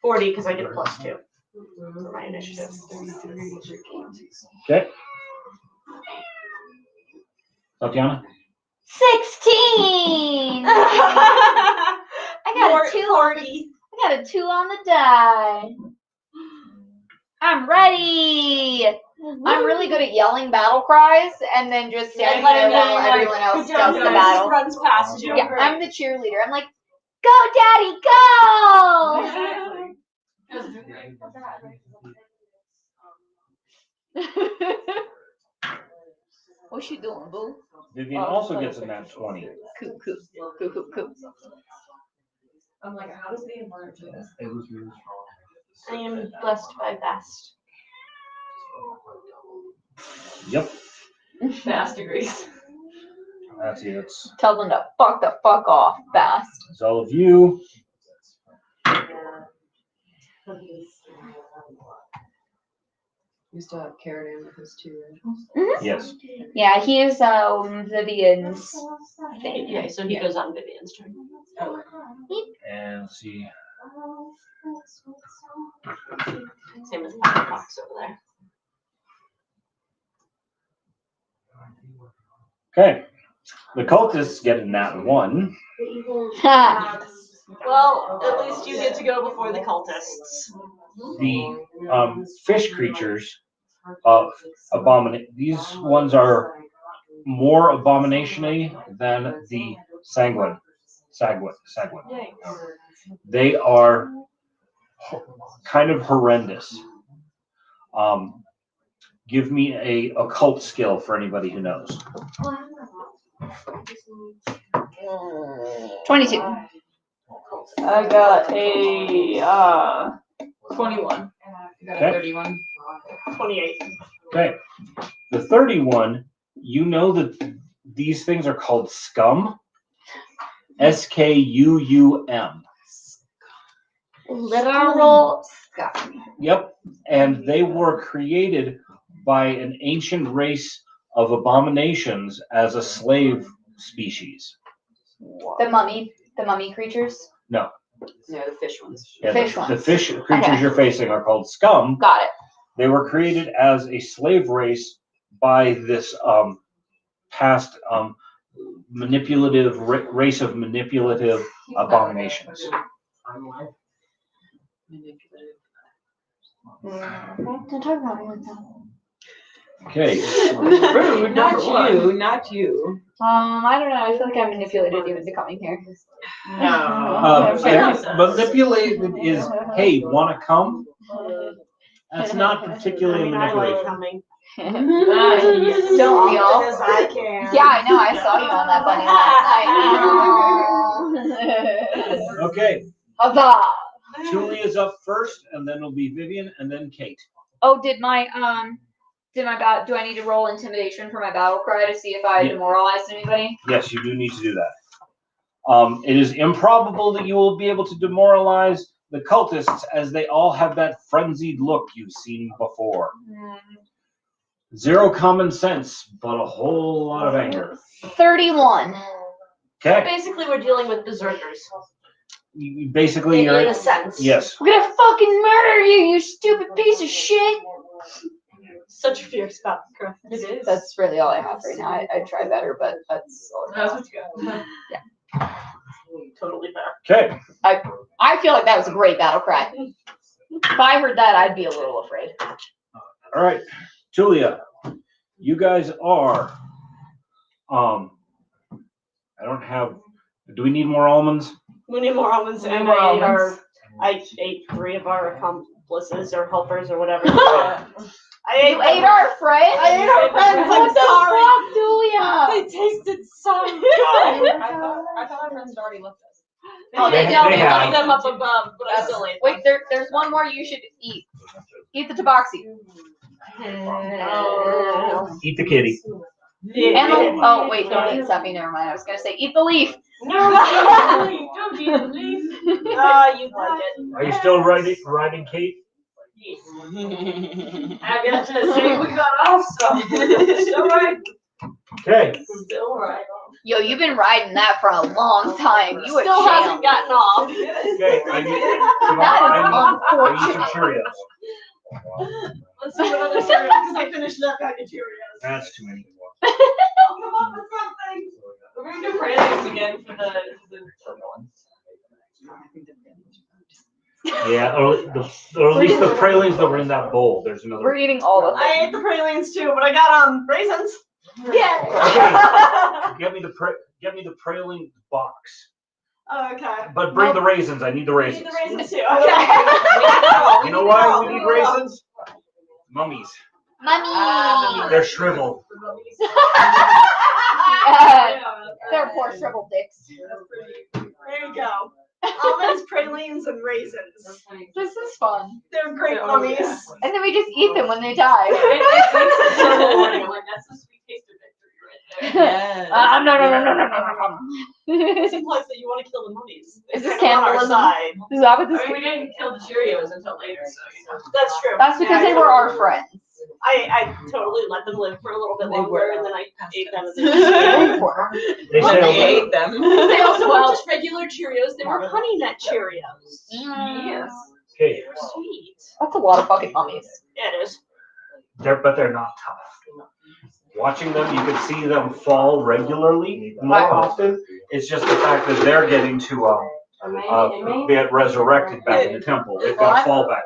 40 because I get a +2 for my initiative.
Okay. Tatiana?
16. I got a 2 on the die.
I'm ready. I'm really good at yelling battle cries and then just standing there while everyone else does the battle.
Runs past you.
Yeah, I'm the cheerleader. I'm like, go, Daddy, go! What's she doing, boo?
Vivian also gets a nat 20.
Cool.
I'm like, how does the environment do this?
It was really strong.
I am blessed by best.
Yep.
Fast degrees.
That's it.
Tell them to fuck the fuck off fast.
It's all of you.
We still have Carradine with his 2 rifles.
Yes.
Yeah, he is Vivian's thing.
Yeah, so he goes on Vivian's turn.
And let's see.
Same as the box over there.
Okay. The cultists get a nat 1.
Well, at least you get to go before the cultists.
The fish creatures, these ones are more abomination-y than the sanguine. They are kind of horrendous. give me a occult skill for anybody who knows.
22.
I got a 21.
You got
Okay.
a 31.
28.
Okay. The 31, you know that these things are called scum. SKUUM.
Literal scum.
Yep. And they were created by an ancient race of abominations as a slave species.
The mummy creatures.
No, the fish ones.
Yeah,
Fish
the
ones.
fish creatures
Okay.
you're facing are called scum.
Got it.
They were created as a slave race by this past manipulative race of manipulative abominations.
Don't talk about me like that.
Okay.
Rude, not you.
I don't know. I feel like I manipulated you into coming here.
No.
Manipulated is, hey, want to come? That's not particularly
I like
manipulative.
coming.
Don't we all?
As I can.
Yeah, I know. I saw you on that bunny last night.
Okay.
Huzzah!
Julia's up first, and then it'll be Vivian, and then Kate.
Oh, do I need to roll intimidation for my battle cry to see if I
Yeah.
demoralized anybody?
Yes, you do need to do that. It is improbable that you will be able to demoralize the cultists, as they all have that frenzied look you've seen before. Zero common sense, but a whole lot of anger.
31.
Okay.
Basically, we're dealing with berserkers.
Basically,
In
you're
a sense.
yes.
We're gonna fucking murder you, you stupid piece of shit!
Such a fierce battle cry.
It is.
That's really all I have right now. I try better, but that's all I
That's
have.
what you got.
Totally fair.
Okay.
I feel like that was a great battle cry. If I heard that, I'd be a little afraid.
All right, Julia, you guys are. I don't have. Do we need more almonds?
We need more almonds,
We need
and
more
I
almonds.
ate 3 of our accomplices or helpers or whatever.
You ate our friends?
I ate our friends. I'm sorry.
Fuck, Julia!
They tasted so good.
I thought our friends already left us.
Oh,
They
don't
have.
leave them up above, but I still ate them.
Wait, there's one more you should eat. Eat the tabaxi.
Eat the kitty.
And oh wait, don't eat Seppi, never mind. I was gonna say eat the leaf.
No,
Don't eat the leaf.
you like it.
Are you still riding Kate?
Yes.
I got to say we got off some. Still right.
Okay.
Still right.
Yo, you've been riding that for a long time. You
Still
a
hasn't
champ.
gotten off.
Okay. I need some Cheerios.
Let's see what other cereal, because I finished that bag of Cheerios.
That's too many.
Oh, come up with something.
We're gonna do pralines again for the
Yeah, or at least the pralines that were in that bowl. There's another.
We're eating all of
I
them.
ate the pralines too, but I got raisins. Yeah.
Okay. Get me the praline box.
Okay.
But bring the raisins. I need the
You
raisins.
need the raisins too. Okay.
You know why we need raisins? Mummies.
Mommy!
They're shriveled.
They're poor shriveled dicks.
There you go. Almonds, pralines, and raisins.
This is fun.
They're great mummies.
And then we just eat them when they die.
It makes it so boring. I'm like, that's the sweet taste of victory right there.
Yes.
No.
It implies that you want to kill the mummies.
Is this
They're on our
cannibalism?
side.
Is that what this
I mean, we didn't kill the Cheerios until later, so you know.
That's true.
That's because
Yeah,
they were our friends.
I totally let them live for a little bit
They
longer,
were.
and then I ate them.
They
Well,
say
they ate them.
They also weren't just regular Cheerios; they were honey nut Cheerios.
Yes.
Okay,
Sweet.
That's a lot of fucking mummies.
It is.
but they're not tough. Watching them, you can see them fall regularly more often. It's just the fact that they're getting to get resurrected back in the temple. They've got to fall back.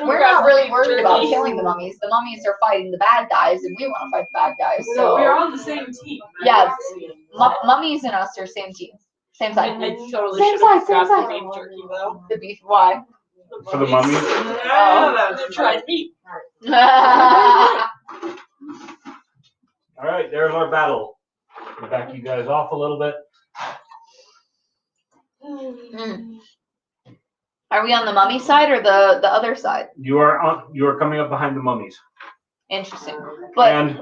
We're not really worried about killing the mummies. The mummies are fighting the bad guys, and we want to fight the bad guys.
So we're
So
on the same team.
yeah, mummies and us are same team, same side.
I totally
Same
should have
side, same
grabbed the
side.
beef jerky though.
The beef. Why?
For the mummies?
Oh, they tried meat.
All right, there's our battle. We'll back you guys off a little bit.
Are we on the mummy side or the other side?
You are coming up behind the mummies.
Interesting. But
And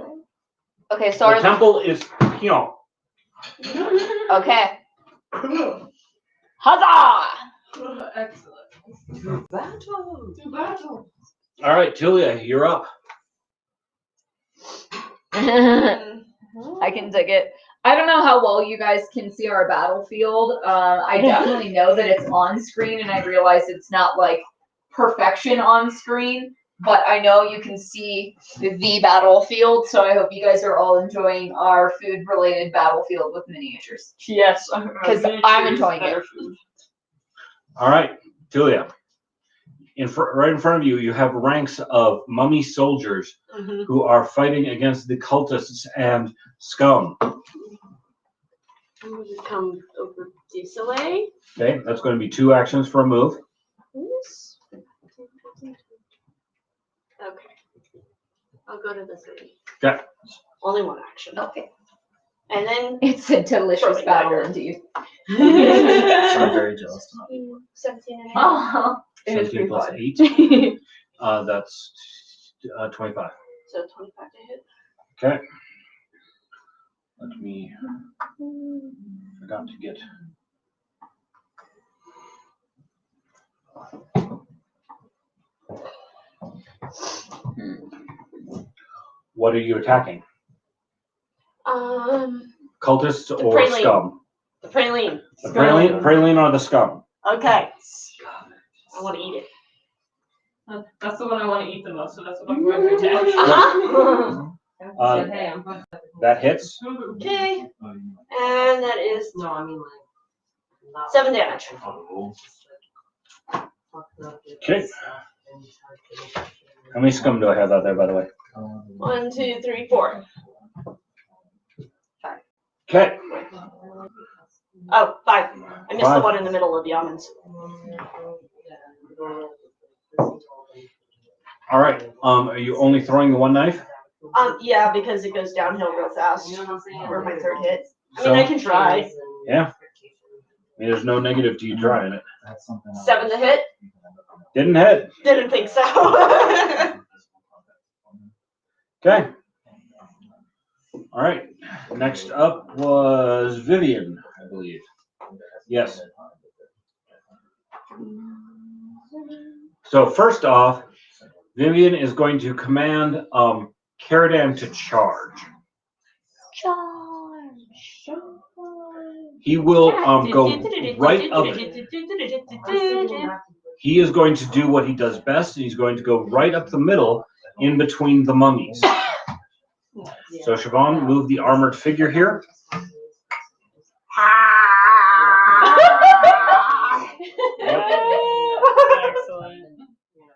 okay, so
the temple is
okay. Huzzah!
Excellent.
To battle.
To battle.
All right, Julia, you're up.
I can dig it. I don't know how well you guys can see our battlefield. I definitely know that it's on screen, and I realize it's not like perfection on screen, but I know you can see the battlefield. So I hope you guys are all enjoying our food-related battlefield with miniatures.
Yes,
because I'm enjoying it.
All right, Julia. Right in front of you, you have ranks of mummy soldiers who are fighting against the cultists and scum.
I'm going to come over this way.
Okay, that's going to be 2 actions for a move.
Okay. I'll go to this way.
Okay.
Only 1 action.
Okay.
And then
It's a delicious
Throwing
battle
dagger.
indeed.
I'm very jealous.
17 and a half.
Oh, it is
17
pretty
plus
fun.
8. That's 25.
So 25 to hit.
Okay. Let me. Forgot to get. What are you attacking? Cultists or
praline.
scum?
The praline.
The praline or the scum?
Okay. I want to eat it.
That's the one I want to eat the most, so that's what I'm going to attack.
Uh-huh.
That hits.
Okay. And that is
No, I mean like.
7 damage.
Okay. How many scum do I have out there, by the way?
1, 2, 3, 4.
Okay.
Oh, 5. I missed
5.
the one in the middle of the almonds.
All right. Are you only throwing the 1 knife?
Yeah, because it goes downhill real fast. For my 3rd hit. I mean,
So-
I can try.
Yeah. I mean, there's no negative to you trying it.
7 to hit.
Didn't hit.
Didn't think so.
Okay. All right. Next up was Vivian, I believe. Yes. So first off, Vivian is going to command Caradan to charge. He will go right up. He is going to do what he does best, and he's going to go right up the middle in between the mummies. So Siobhan, move the armored figure here.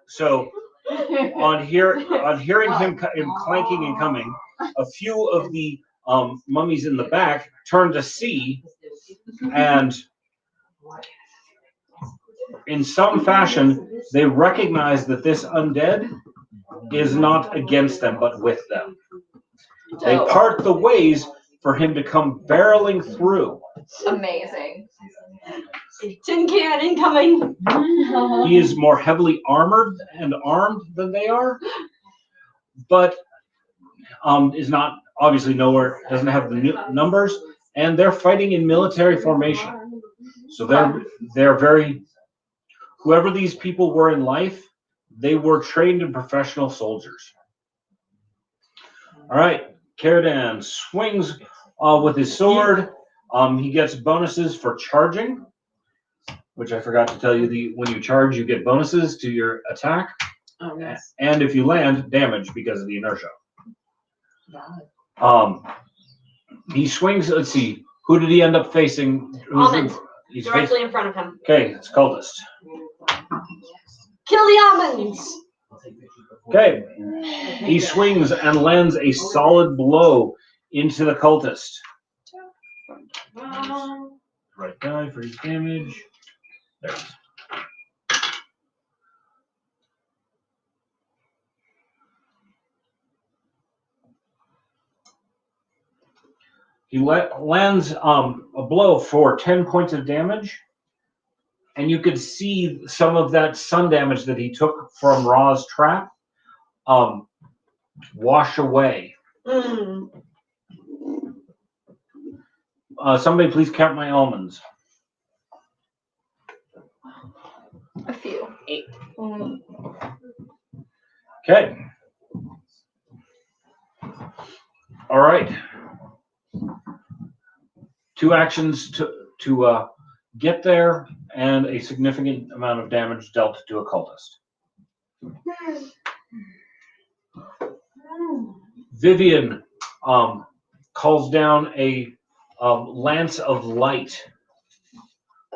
So on hearing him clanking and coming, a few of the mummies in the back turn to see, and in some fashion, they recognize that this undead is not against them, but with them. They part the ways for him to come barreling through.
Amazing.
Tin can incoming.
He is more heavily armored and armed than they are, but is not obviously nowhere, doesn't have the numbers, and they're fighting in military formation. So they're very, whoever these people were in life, they were trained and professional soldiers. All right, Caradan swings with his sword. He gets bonuses for charging, which I forgot to tell you. When you charge, you get bonuses to your attack.
Oh, yes.
And if you land, damage because of the inertia. He swings. Let's see. Who did he end up facing?
Almond.
He's
Directly in front of him.
Okay, it's cultist.
Kill the almonds.
Okay. He swings and lands a solid blow into the cultist. Right die for his damage. There it is. He lands a blow for 10 points of damage, and you could see some of that sun damage that he took from Ra's trap wash away. Somebody please count my almonds.
A few.
8.
Okay. All right. 2 actions to get there, and a significant amount of damage dealt to a cultist. Vivian calls down a lance of light.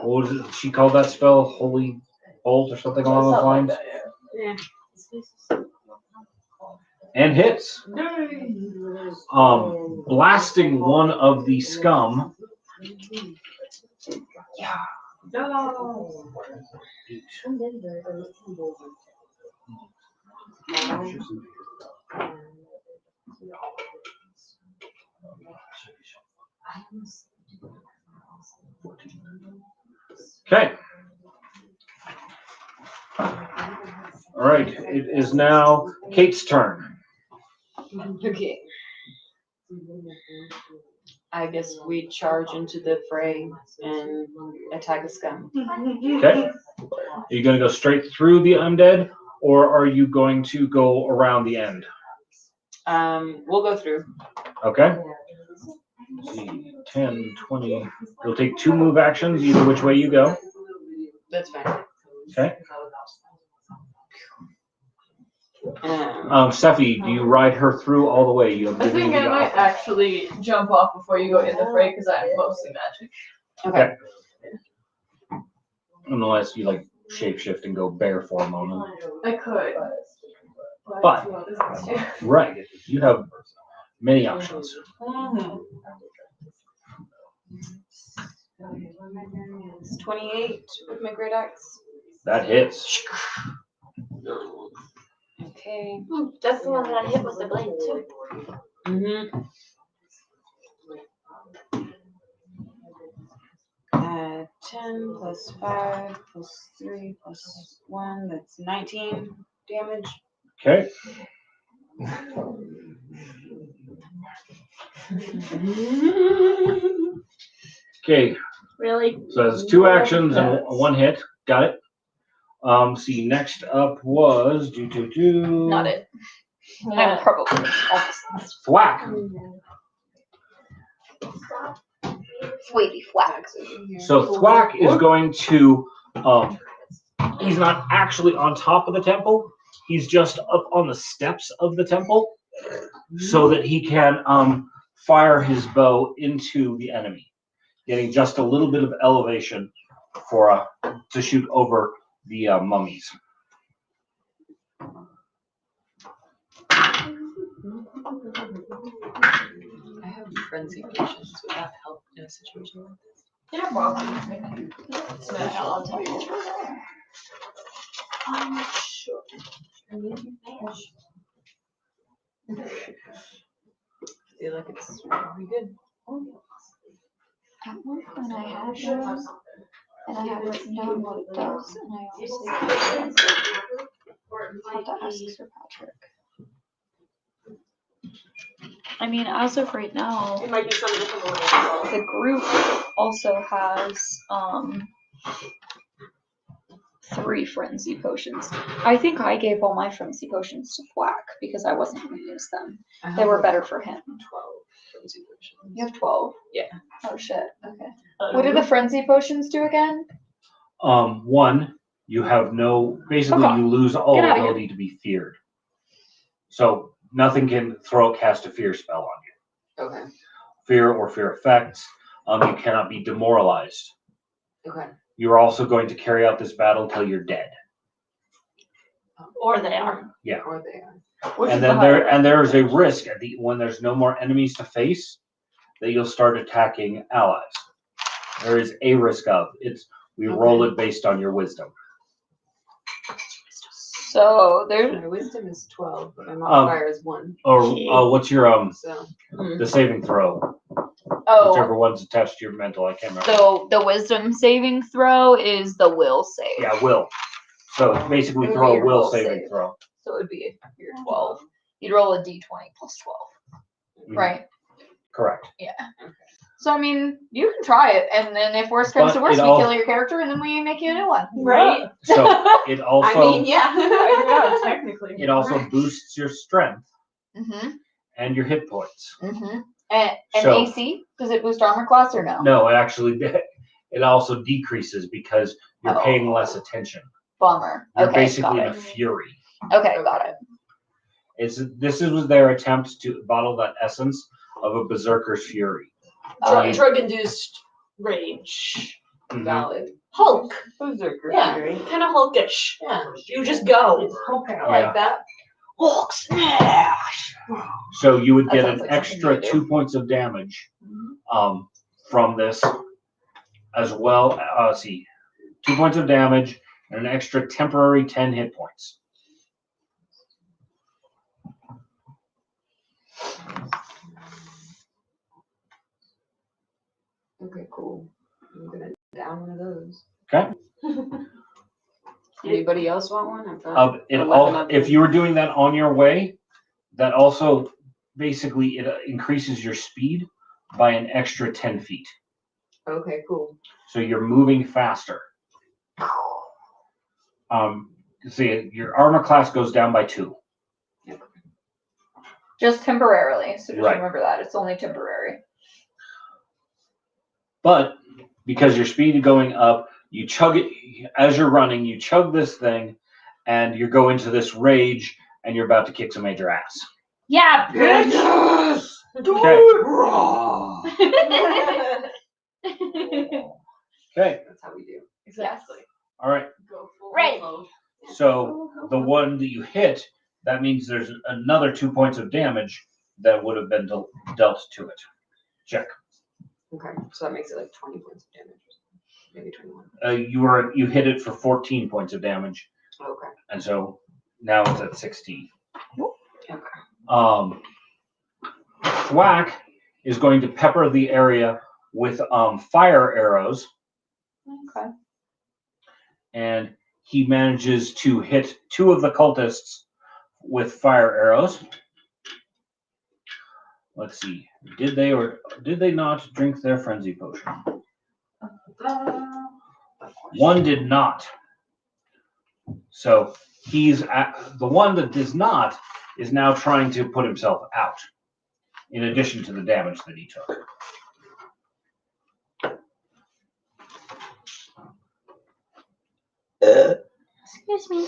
What was it? She called that spell Holy Bolt or something along those lines?
Yeah.
And hits. Blasting one of the scum.
Yeah.
Okay. All right. It is now Kate's turn.
Okay. I guess we charge into the fray and attack a scum.
Okay. Are you going to go straight through the undead, or are you going to go around the end?
We'll go through.
Okay. Let's see, 10, 20. You'll take 2 move actions, either which way you go.
That's fine.
Okay. Sephi, do you ride her through all the way? You have
I think I might actually jump off before you go in the fray because I'm mostly magic.
Okay. Unless you like shapeshift and go bear for a moment.
I could.
But, right, you have many options.
It's 28 with my great axe.
That hits.
Okay.
That's the one that I hit with the blade too.
Mm-hmm. 10 plus 5 plus 3 plus 1, that's 19 damage.
Okay. Okay.
Really?
So that's 2 actions and 1 hit. Got it. See, next up was
Not it. I'm probably
Thwack.
Wavy flags.
So Thwack is going to he's not actually on top of the temple. He's just up on the steps of the temple so that he can fire his bow into the enemy, getting just a little bit of elevation for to shoot over the mummies.
I have frenzy potions. Would that help in a situation like this?
Yeah, probably. Smash.
I'll tell you. Sure.
I feel like it's pretty good.
At one point I had one, and I have written down what it does, and I also have to ask Sir Patrick. I mean, as of right now,
It might be some different one.
the group also has 3 frenzy potions. I think I gave all my frenzy potions to Flack because I wasn't going to use them. They were better for him.
12 frenzy potions.
You have 12?
Yeah.
Oh shit, okay. What do the frenzy potions do again?
1, you have no, basically
Okay.
you lose all
Get outta here.
ability to be feared. So nothing can cast a fear spell on you.
Okay.
Fear or fear effects. You cannot be demoralized.
Okay.
You're also going to carry out this battle till you're dead.
Or they are.
Yeah.
Or they are.
And then there is a risk when there's no more enemies to face that you'll start attacking allies. There is a risk of we roll it based on your wisdom.
So there's
My wisdom is 12, but my modifier is 1.
Or what's your
So
the saving throw?
Oh,
Whichever one's attached to your mental, I can't remember.
so the wisdom saving throw is the will save.
Yeah, will. So basically
It would
throw
be
a
your
will
will
saving
save.
throw.
So it would be your 12. You'd roll a d20 plus 12.
Mhm.
Right?
Correct.
Yeah. So, I mean, you can try it, and then if worse comes to
But
worse,
it
we
all-
kill your character, and then we make you a new one.
Right?
So it also
I mean, yeah.
Yeah, technically.
it also boosts your strength
Mm-hmm.
and your hit points.
Mm-hmm. And
So-
AC? Does it boost armor class or no?
No, it actually it also decreases because you're
Oh.
paying less attention.
Bummer.
You're
Okay,
basically in
got
a
it.
fury.
Okay, got it.
This was their attempt to bottle that essence of a berserker's fury.
Drug-induced rage.
Mhm.
Valid.
Hulk.
Berserker
Yeah.
theory.
Kind of Hulkish.
Yeah.
You just go.
Okay, I
Yeah.
like that.
Hulk smash.
So you would
That
get
sounds
an
like something
extra
you do.
2 points of damage from this as well. Let's see, 2 points of damage and an extra temporary 10 hit points.
Okay, cool. I'm gonna down one of those.
Okay.
Anybody else want one? I've got
It
11
all,
of
if
them.
you were doing that on your way, that also basically it increases your speed by an extra 10 feet.
Okay, cool.
So you're moving faster. See, your armor class goes down by 2.
Just temporarily. So just
Right.
remember that. It's only temporary.
But because your speed is going up, you chug it as you're running, you chug this thing, and you go into this rage, and you're about to kick some major ass.
Yeah, bitch!
Okay. Okay.
That's how we do.
Exactly.
All right.
Go full
Ready.
load.
So the one that you hit, that means there's another 2 points of damage that would have been dealt to it. Check.
Okay, so that makes it like 20 points of damage. Maybe 21.
You hit it for 14 points of damage,
Okay.
and so now it's at 16.
Okay.
Thwack is going to pepper the area with fire arrows,
Okay.
and he manages to hit 2 of the cultists with fire arrows. Let's see. Did they or did they not drink their frenzy potion? One did not. So he's the one that does not is now trying to put himself out, in addition to the damage that he took.
Excuse me.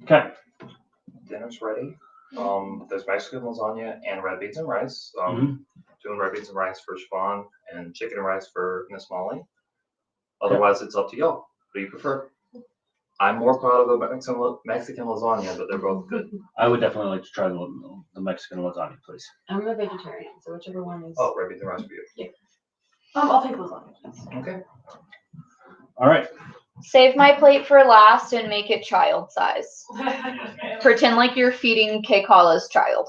Okay.
Dinner's ready. There's Mexican lasagna and red beans and rice. Doing red beans and rice for Siobhan and chicken and rice for Miss Molly. Otherwise, it's up to y'all. What do you prefer? I'm more proud of the Mexican lasagna, but they're both good.
I would definitely like to try the Mexican lasagna, please.
I'm a vegetarian, so whichever one is.
Oh, red beans and rice for you.
Yeah.
I'll take lasagna.
Okay.
All right.
Save my plate for last and make it child size. Pretend like you're feeding Keikala's child.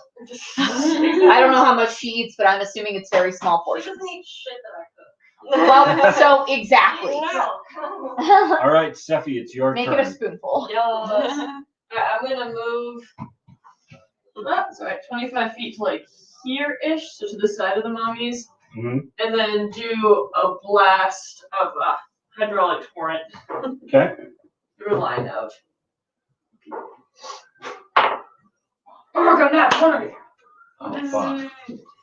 I don't know how much she eats, but I'm assuming it's very small
She
portions.
doesn't eat shit that I cook.
Well, so exactly.
All right, Steffi, it's your
Make
turn.
it a spoonful.
Yes. I'm gonna move. Sorry, 25 feet to like here-ish, so to the side of the mommies,
Mhm.
and then do a blast of hydraulic torrent
Okay.
through a line of. Oh my god, Nat, one of you.
Oh, fuck.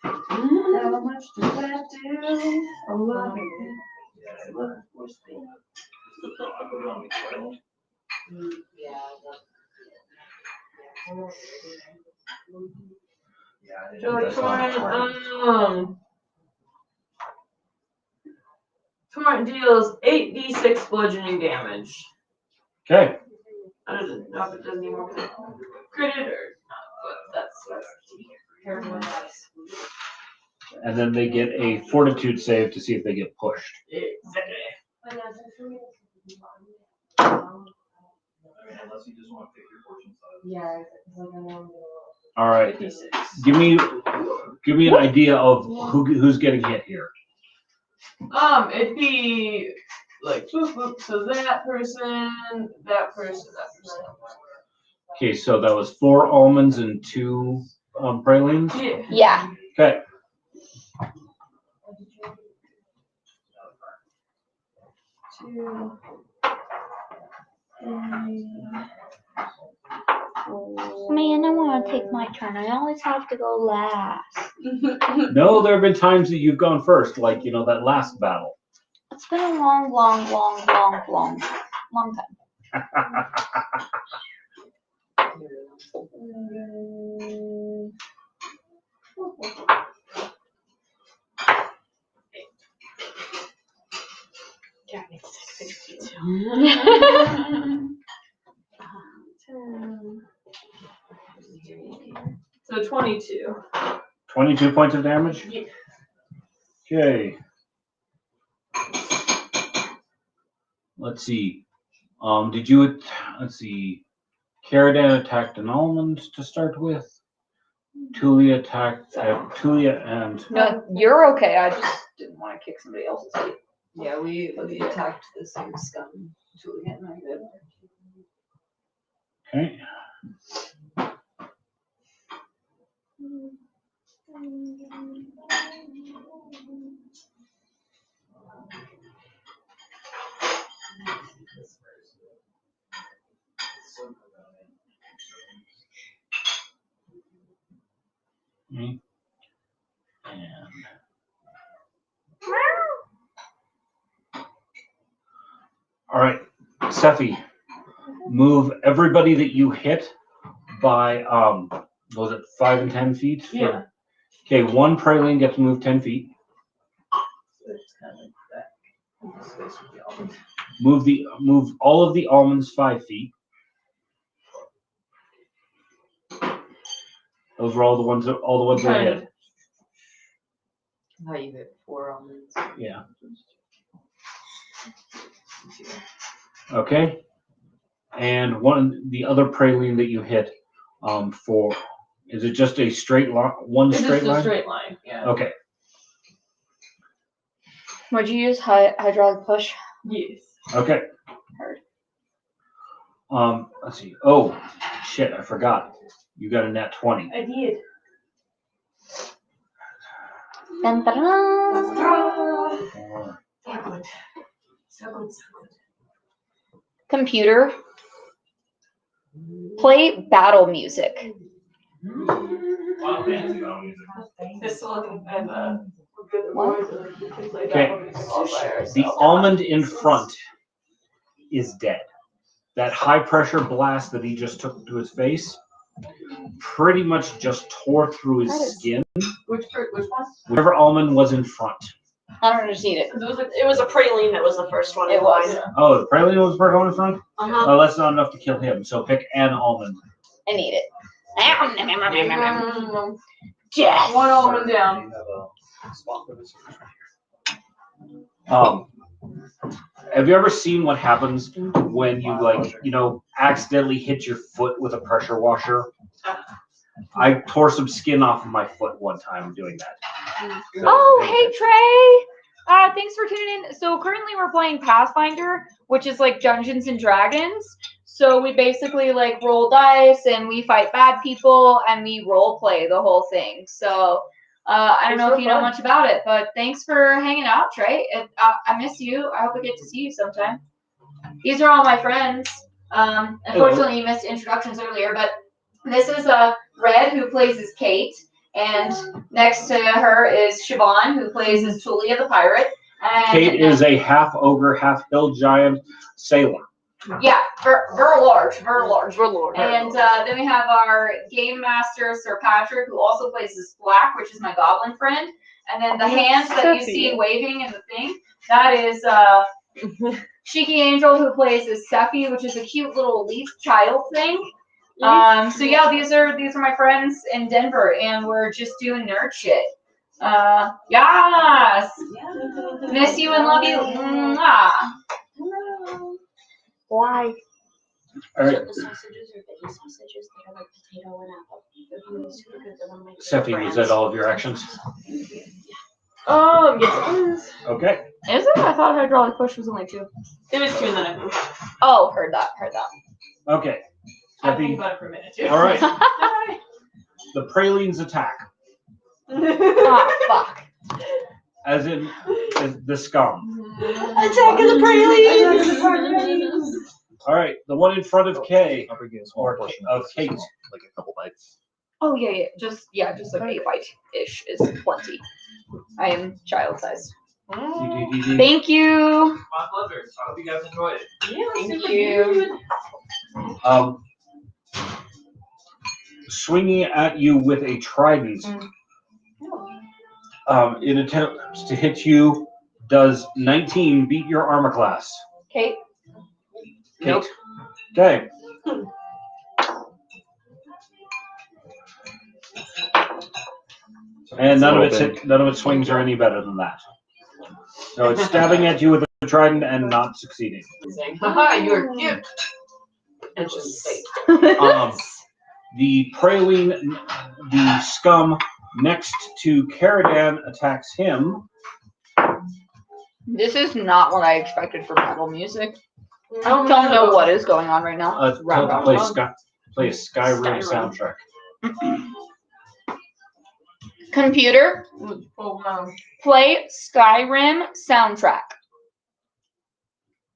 How much do that do? A lot. Torrent deals 8d6 bludgeoning damage.
Okay.
I don't know if it does any more critted or not, but that's careful advice.
And then they get a fortitude save to see if they get pushed.
Exactly.
Unless you just want to pick your fortune side.
Yeah, like I know.
All right.
56.
Give me an idea of who's getting hit here.
It'd be like boop, boop, so that person, that person, that person.
Okay, so that was 4 almonds and 2 pralines.
Yeah.
Yeah.
Okay.
Two.
Man, I want to take my turn. I always have to go last.
No, there have been times that you've gone first, like that last battle.
It's been a long time.
So 22.
22 points of damage.
Yeah.
Okay. Let's see. Did you? Let's see. Caradan attacked an almond to start with. Tulia attacked Tulia and.
No, you're okay. I just didn't want to kick somebody else's feet.
Yeah, we attacked the same scum. Julian and I did.
Okay. Okay. And all right, Sephi, move everybody that you hit by was it 5 and 10 feet?
Yeah.
Okay, 1 praline gets to move 10 feet.
It's kind of like that. Space with the almond.
Move all of the almonds 5 feet. Those were all the ones that hit.
How you hit 4 almonds?
Yeah. Okay. And the other praline that you hit, is it just a straight line?
It's just a straight line. Yeah.
Okay.
Would you use hydraulic push?
Yes.
Okay.
Heard.
Let's see. Oh, shit! I forgot. You got a nat 20.
I did.
Dun, dun, dun.
So good.
Computer, play battle music.
This one and we're good. We play
Okay.
that one all by ourselves.
The almond in front is dead. That high pressure blast that he just took to his face pretty much just tore through his skin.
Which one?
Whatever almond was in front.
I don't just need it.
It was a praline that was the first one.
It
in
was.
line.
Oh, the praline was the first one in front?
Uh-huh.
Oh, that's not enough to kill him. So pick an almond.
I need it. Yes.
One almond down.
Have you ever seen what happens when you accidentally hit your foot with a pressure washer? I tore some skin off of my foot one time doing that.
Oh, hey Trey! Thanks for tuning in. So currently we're playing Pathfinder, which is like Dungeons and Dragons. So we basically like roll dice and we fight bad people and we role play the whole thing. So I don't know if you know much about it, but thanks for hanging out, Trey. I miss you. I hope I get to see you sometime. These are all my friends. Unfortunately, you missed introductions earlier, but this is Red, who plays as Kate, and next to her is Siobhan, who plays as Tulia the pirate. And
Kate is a half ogre, half hill giant sailor.
Yeah, very large. And then we have our game master, Sir Patrick, who also plays as Black, which is my goblin friend. And then the hand that you see waving in the thing, that is Shiki Angel, who plays as Sephi, which is a cute little leaf child thing. So yeah, these are my friends in Denver, and we're just doing nerd shit. Yes. Miss you and love you. Mwah.
Why?
All right.
So the sausages are veggie sausages that are like potato and apple. They're really super good. They're one of my favorite
Stephanie, was that all of your actions?
Yes, it is.
Okay.
Is it? I thought hydraulic push was only 2.
It was 2 and then I moved.
Oh, heard that.
Okay.
I think
Stephanie.
about it for a minute too.
All right. The pralines attack,
Ah, fuck.
as in the scum.
Attacking the pralines!
All right. The one in front of Kay,
I'll bring you a small
or
portion
of
this
Kate.
as well, like a couple bites.
Oh yeah. Just like a bite-ish is plenty. I am child-sized. Thank you.
My pleasure. I hope you guys enjoyed it. Yeah,
Thank you.
Swinging at you with a trident. It attempts to hit you. Does 19 beat your armor class?
Kate.
Kate.
Nope.
Okay. And none of its swings are any better than that. So it's stabbing at you with a trident and not succeeding.
Saying, haha, you're cute. And just
The praline, the scum next to Caradan attacks him.
This is not what I expected for battle music. I don't know what is going on right now.
Play a Skyrim soundtrack.
Computer, play Skyrim soundtrack.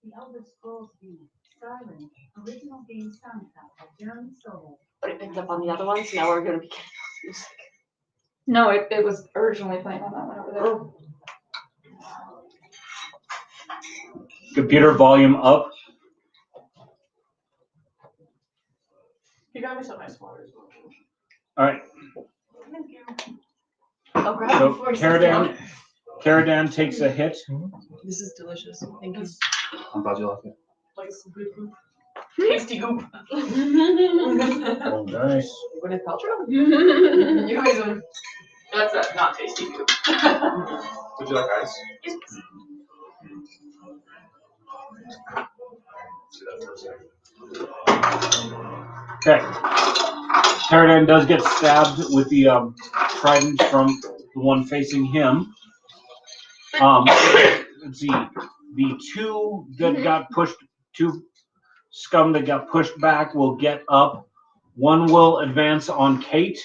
The Elder Scrolls game, Skyrim, original game soundtrack by Jeremy Silver.
But it picked up on the other ones. Now we're gonna be getting music.
No, it was originally playing on that one over there.
Computer volume up.
You got me some nice water as well.
All right.
Thank you.
I'll grab it
So
before you sit down.
Caradan takes a hit.
This is delicious. Thank you.
I'm glad you like it.
Like some good goop. Tasty goop.
Oh, nice.
Gwyneth Paltrow? You guys would. That's not tasty goop.
Would you like ice? See that for a second.
Okay. Caradan does get stabbed with the trident from the one facing him. Let's see. The two scum that got pushed back will get up. One will advance on Kate,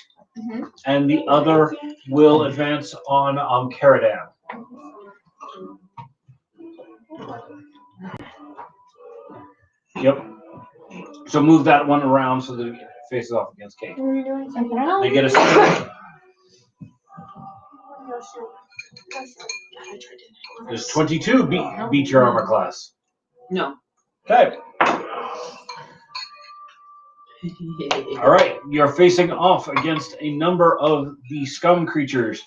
and the other will advance on Caradan. Yep. So move that one around so that it faces off against Kate. They get a second. Does 22 beat your armor class?
No.
Okay. All right. You're facing off against a number of the scum creatures.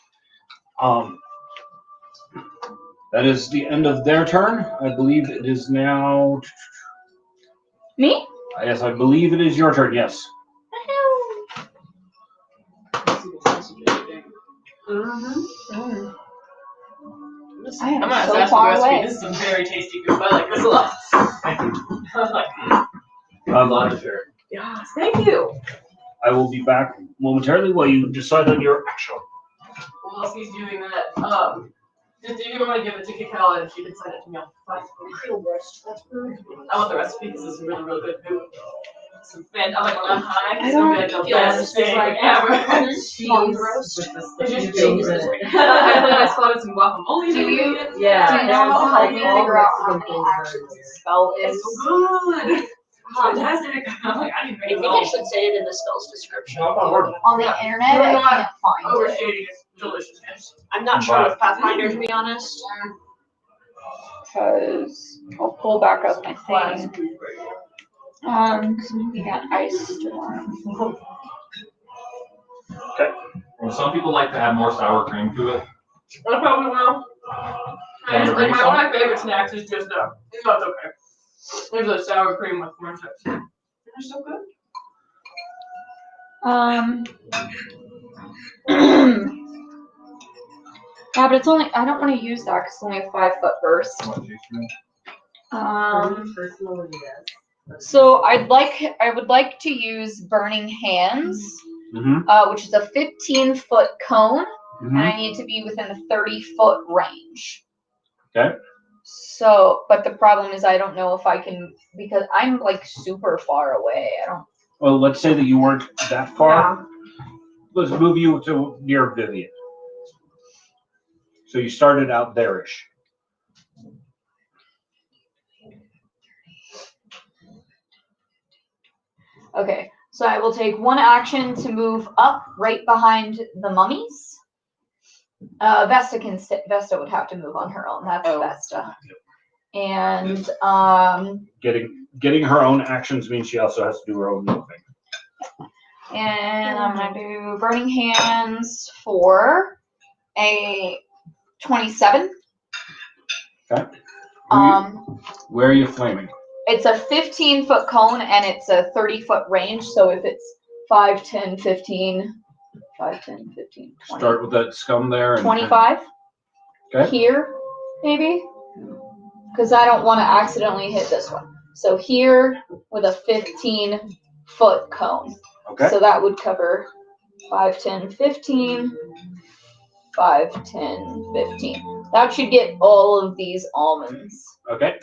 That is the end of their turn. I believe it is now.
Me?
Yes, I believe it is your turn. Yes.
I am
I'm gonna
so
ask
far
the recipe.
away.
This is some very tasty goop. I like this a lot.
Thank you.
I was like,
I'm glad to share.
yes, thank you.
I will be back momentarily while you decide on your action.
While he's doing that, just if you want to give it to Cacao and she can send it to me on fine. I want the recipe because it's really, really good food. I'm like, when I'm high, it's gonna be like the best thing ever. I spotted some guacamole.
Do you
Yeah.
know how to help me figure out how many actions the spell is?
It's so good. Fantastic. I'm like, I need to
I
make
think I should say it in the spell's description.
On the internet,
You're
I
not
can't find it.
overstating its deliciousness.
I'm not sure with Pathfinder, to be honest.
Because I'll pull back up my thing. We got ice storm.
Well, some people like to add more sour cream to it.
I probably will. And like one of my favorite snacks is just no, it's okay. There's a sour cream with corn chips. They're so good.
Yeah, but it's only, I don't want to use that because it's only a 5-foot burst.
Personally, yes.
So I would like to use Burning Hands, which is a 15-foot cone, and I need to be within a 30-foot range.
Okay.
So, but the problem is I don't know if I can, because I'm like super far away. I don't.
Well, let's say that you weren't that far. Let's move you to near Vivian. So you started out there-ish.
Okay, so I will take one action to move up right behind the mummies. Vesta would have to move on her own. That's Vesta. And
getting her own actions means she also has to do her own moving.
And I'm gonna do Burning Hands for a 27.
Okay. Where are you flaming?
It's a 15-foot cone and it's a 30-foot range. So if it's 5, 10, 15, 5, 10, 15, 20.
Start with that scum there. And
25.
Okay.
Here, maybe. Because I don't want to accidentally hit this one. So here with a 15-foot cone.
Okay.
So that would cover 5, 10, 15, 5, 10, 15. That should get all of these almonds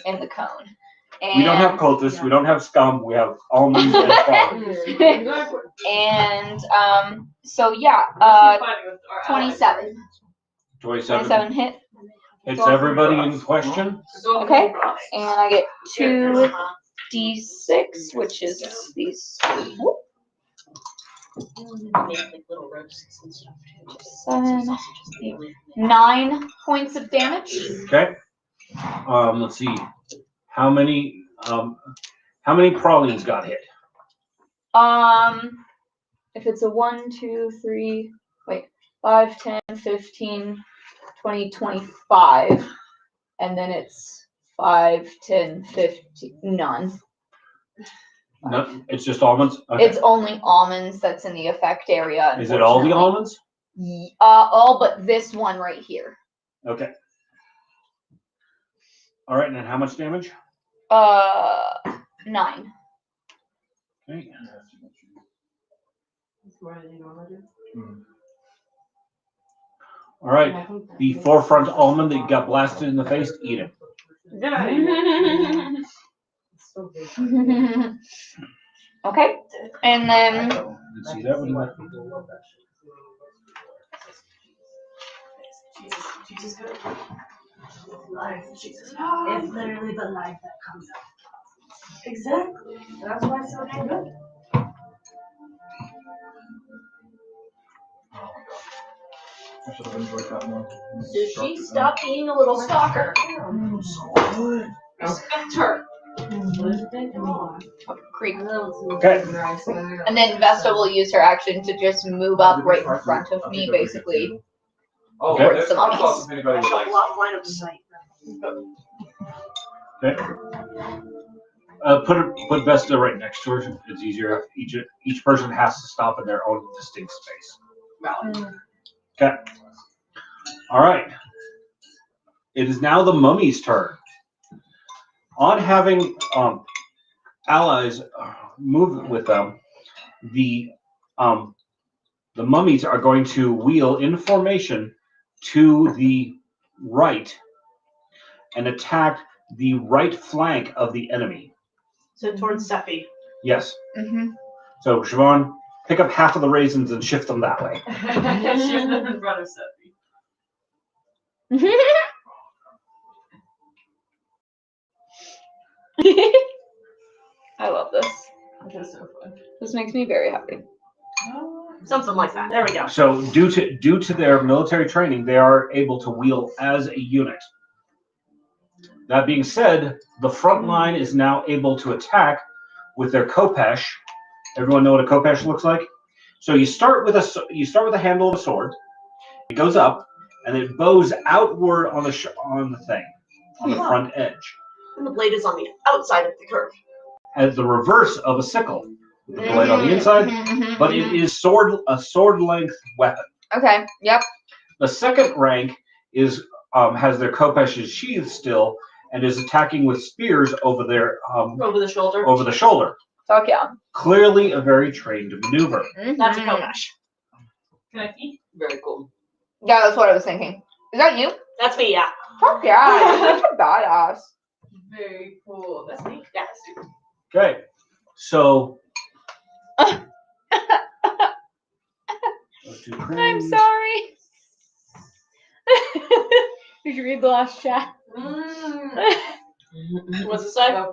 in the cone. And
we don't have cultists, we don't have scum, we have almonds and frogs.
And so yeah, 27. 27 hit.
It's everybody in question.
Okay, and I get 2d6, which is these.
Make like little roasts and stuff.
7, 8, 9 points of damage.
Okay. Let's see. How many prowlings got hit?
If it's a 1, 2, 3, 5, 10, 15, 20, 25, and then it's 5, 10, 15, none.
No, it's just almonds? Okay.
It's only almonds that's in the effect area.
Is it all the almonds?
All but this one right here.
Okay. All right, and then how much damage?
9.
Okay. All right, the forefront almond that got blasted in the face, eat it.
Okay, and then
Let's see that one.
It's literally the life that comes out. Exactly. That's why it's so damn good.
I should have enjoyed that more.
So she stopped being a little stalker. Respect her.
Creep.
Okay.
And then Vesta will use her action to just move up right in front of me, basically.
Oh,
Okay.
that's awesome. If anybody would like.
Line of sight.
Okay. Put Vesta right next to her. It's easier. Each person has to stop in their own distinct space. Okay. All right. It is now the mummy's turn. On having allies move with them, the mummies are going to wheel in formation to the right and attack the right flank of the enemy.
So towards Seppi.
Yes.
Mm-hmm.
So Siobhan, pick up half of the raisins and shift them that way.
Shift them in front of Seppi.
I love this.
That's so fun.
This makes me very happy.
Something like that. There we go.
So due to their military training, they are able to wheel as a unit. That being said, the front line is now able to attack with their khopesh. Everyone know what a khopesh looks like? So you start with a handle of a sword. It goes up and it bows outward on the front edge.
And the blade is on the outside of the curve.
As the reverse of a sickle, with the blade on the inside, but it is a sword length weapon.
Okay. Yep.
The second rank is has their khopesh's sheath still, and is attacking with spears over their
Over the shoulder.
over the shoulder.
Fuck yeah.
Clearly a very trained maneuver.
That's a Komash.
Can I eat?
Very cool.
Yeah, that's what I was thinking. Is that you?
That's me, yeah.
Fuck yeah, you're such a badass.
Very cool. That's me.
Yeah.
Okay, so.
I'm sorry. Did you read the last chat?
What's it say?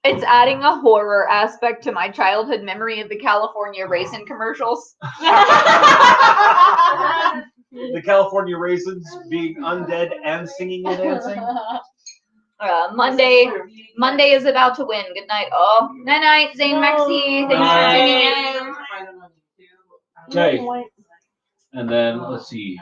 It's adding a horror aspect to my childhood memory of the California raisin commercials.
The California raisins being undead and singing and dancing.
Monday is about to win. Good night. Oh, night night, Zane Maxie. Thanks for tuning in.
Okay, and then let's see.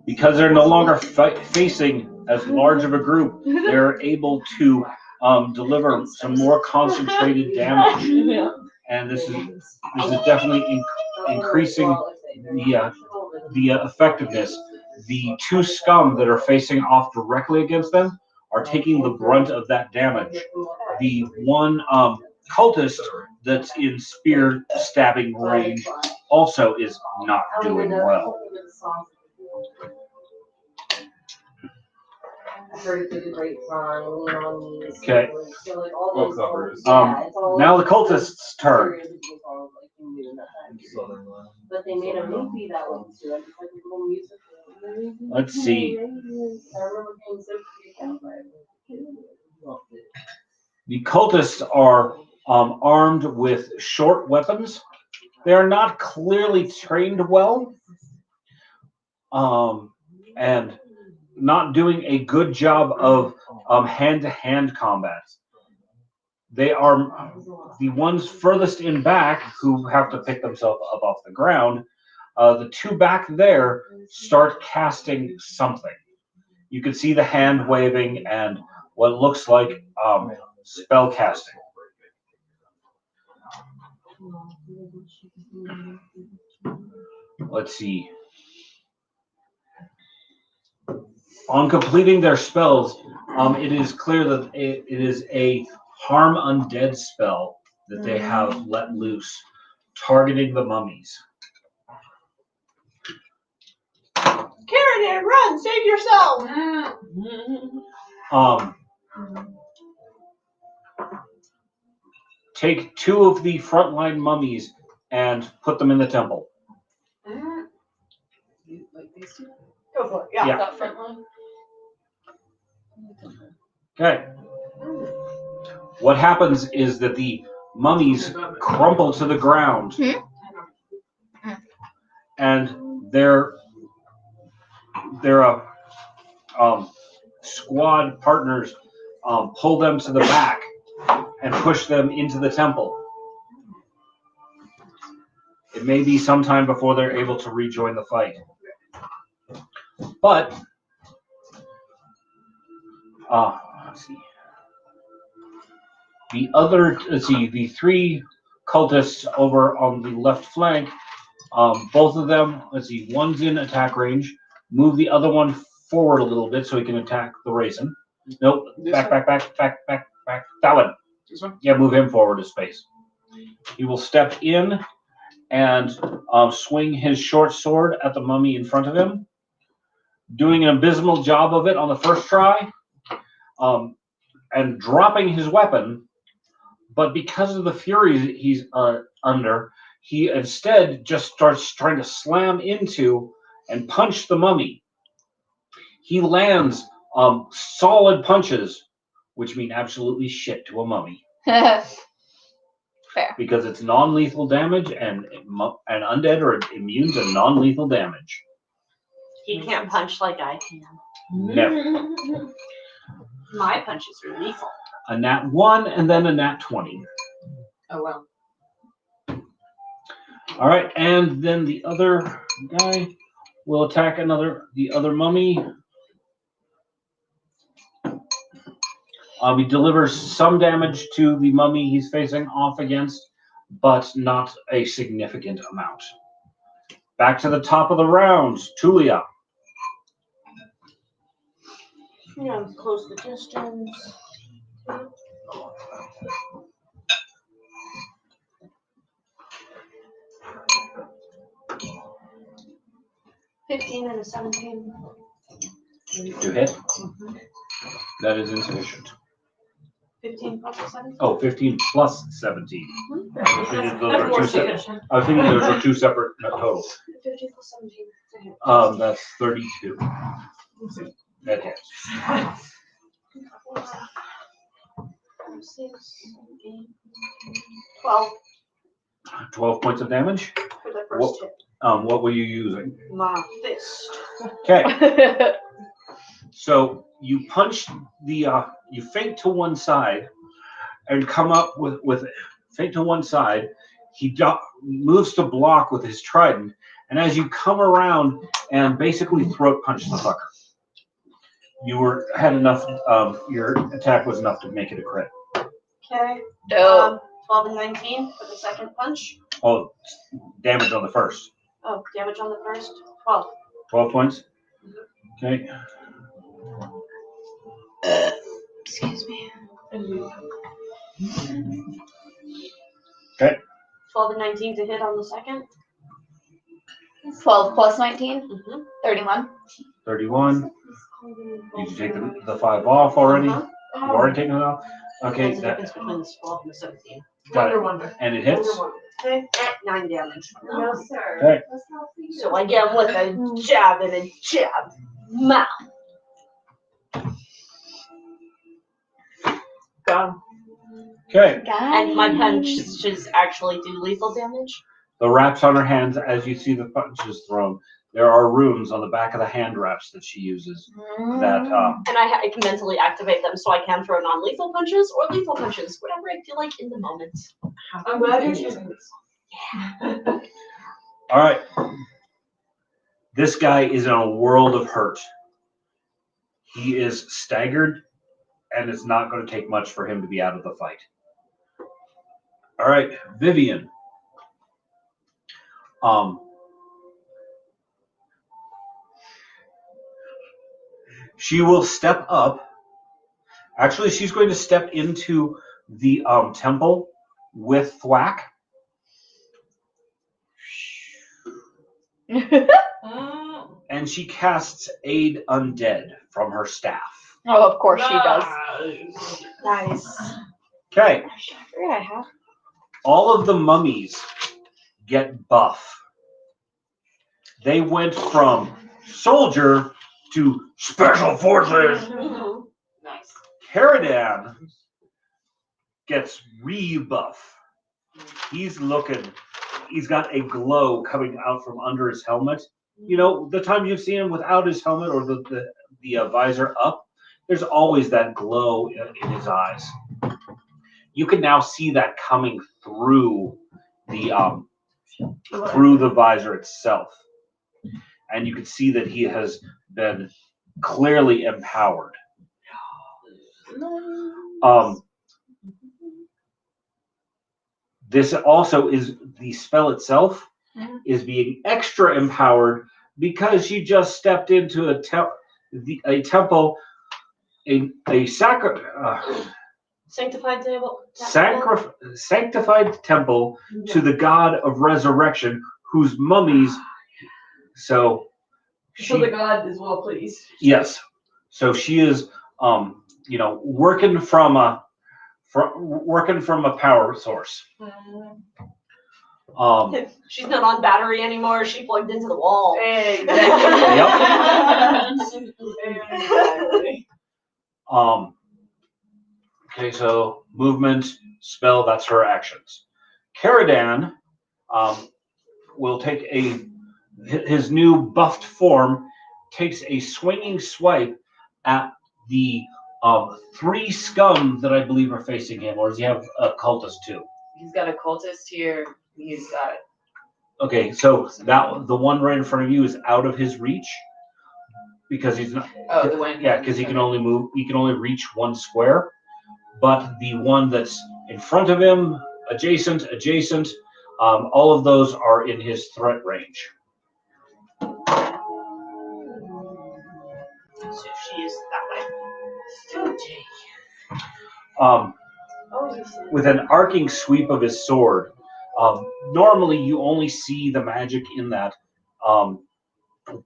Because they're no longer facing as large of a group, they're able to deliver some more concentrated damage, and this is definitely increasing the effectiveness. The two scum that are facing off directly against them are taking the brunt of that damage. The one cultist that's in spear stabbing range also is not doing well. Okay. Now the cultist's turn.
But they made a movie that was too. Like a little music.
Let's see. The cultists are armed with short weapons. They are not clearly trained well, and not doing a good job of hand-to-hand combat. They are the ones furthest in back who have to pick themselves up off the ground. The two back there start casting something. You can see the hand waving and what looks like spell casting. Let's see. On completing their spells, it is clear that it is a harm undead spell that they have let loose, targeting the mummies.
Carradine, run! Save yourself!
Take two of the frontline mummies and put them in the temple.
Like these two?
Go for it. Yeah.
Yeah.
That front line?
Okay. What happens is that the mummies crumple to the ground, and their squad partners pull them to the back and push them into the temple. It may be some time before they're able to rejoin the fight. But let's see. The three cultists over on the left flank, both of them, one's in attack range. Move the other one forward a little bit so he can attack the raisin. Nope, back. That one.
This one?
Yeah, move him forward a space. He will step in and swing his short sword at the mummy in front of him, doing an abysmal job of it on the first try, and dropping his weapon. But because of the fury he's under, he instead just starts trying to slam into and punch the mummy. He lands solid punches, which mean absolutely shit to a mummy.
Fair.
Because it's non-lethal damage, and undead are immune to non-lethal damage.
He can't punch like I can.
Never.
My punches are lethal.
A nat 1 and then a nat 20.
Oh, wow.
All right, and then the other guy will attack the other mummy. He delivers some damage to the mummy he's facing off against, but not a significant amount. Back to the top of the round, Tulia.
Yeah, close the distance. 15 and a 17.
You hit? That is insufficient.
15 plus a 17.
Oh, 15 plus 17. I was thinking those are
More
two separate.
sufficient.
I was thinking those are two separate totals.
15 plus 17.
That's 32. That hits.
6, 8, 12
12 points of damage.
for the first hit.
What were you using?
My fist.
Okay. So you punch the, you feint to one side and come up with feint to one side. He moves to block with his trident, and as you come around and basically throat punch the fucker, you had enough. Your attack was enough to make it a crit.
Okay.
Oh.
12 and 19 for the second punch.
Oh, damage on the first.
Oh, damage on the first. 12.
12 points. Okay.
Excuse me.
Okay.
12 and 19 to hit on the second.
12 plus 19?
Mm-hmm.
31.
31. Did you take the 5 off already?
Uh-huh.
You've already taken it off? Okay.
There's a difference between the 12 and the 17.
Got it.
Wonder.
And it hits?
Okay. 9 damage.
No, sir.
Okay.
So I get him with a jab and a jab. Mouth. Gone.
Okay.
And my punches actually do lethal damage.
The wraps on her hands as you see the punches thrown. There are runes on the back of the hand wraps that she uses. That
And I can mentally activate them so I can throw non-lethal punches or lethal punches, whatever I feel like in the moment.
I'm glad you're choosing this.
all right. This guy is in a world of hurt. He is staggered, and it's not going to take much for him to be out of the fight. All right, Vivian. She will step up. Actually, she's going to step into the temple with Thwack. And she casts Aid Undead from her staff.
Oh, of course she does.
Nice.
Okay.
I forget I have.
All of the mummies get buff. They went from soldier to special forces.
Nice.
Caradan gets rebuff. He's got a glow coming out from under his helmet. You know, the time you've seen him without his helmet or the visor up, there's always that glow in his eyes. You can now see that coming through the visor itself. And you can see that he has been clearly empowered. This also is the spell itself is being extra empowered because she just stepped into a temple,
Sanctified table.
sanctified temple to the god of resurrection, whose mummies. So
the god is well pleased.
Yes. So she is, working from a power source.
She's not on battery anymore. She plugged into the wall.
Exactly.
Okay, so movement, spell, that's her actions. Caradan will take his new buffed form, takes a swinging swipe at the 3 scum that I believe are facing him, or does he have a cultist too?
He's got a cultist here. He's got it.
Okay, so the one right in front of you is out of his reach because he's not.
Oh, the one.
Yeah, because he can only move. He can only reach 1 square. But the one that's in front of him, adjacent, all of those are in his threat range.
So she is that way.
With an arcing sweep of his sword. Normally, you only see the magic in that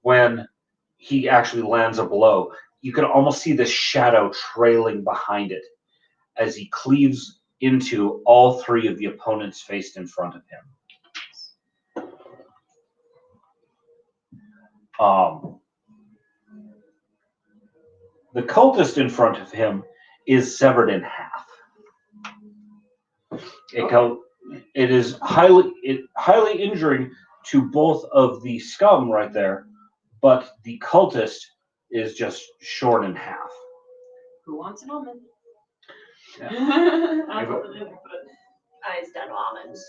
when he actually lands a blow. You can almost see the shadow trailing behind it as he cleaves into all three of the opponents faced in front of him. The cultist in front of him is severed in half. It is highly injuring to both of the scum right there, but the cultist is just shorn in half.
Who wants an almond?
I've done almonds.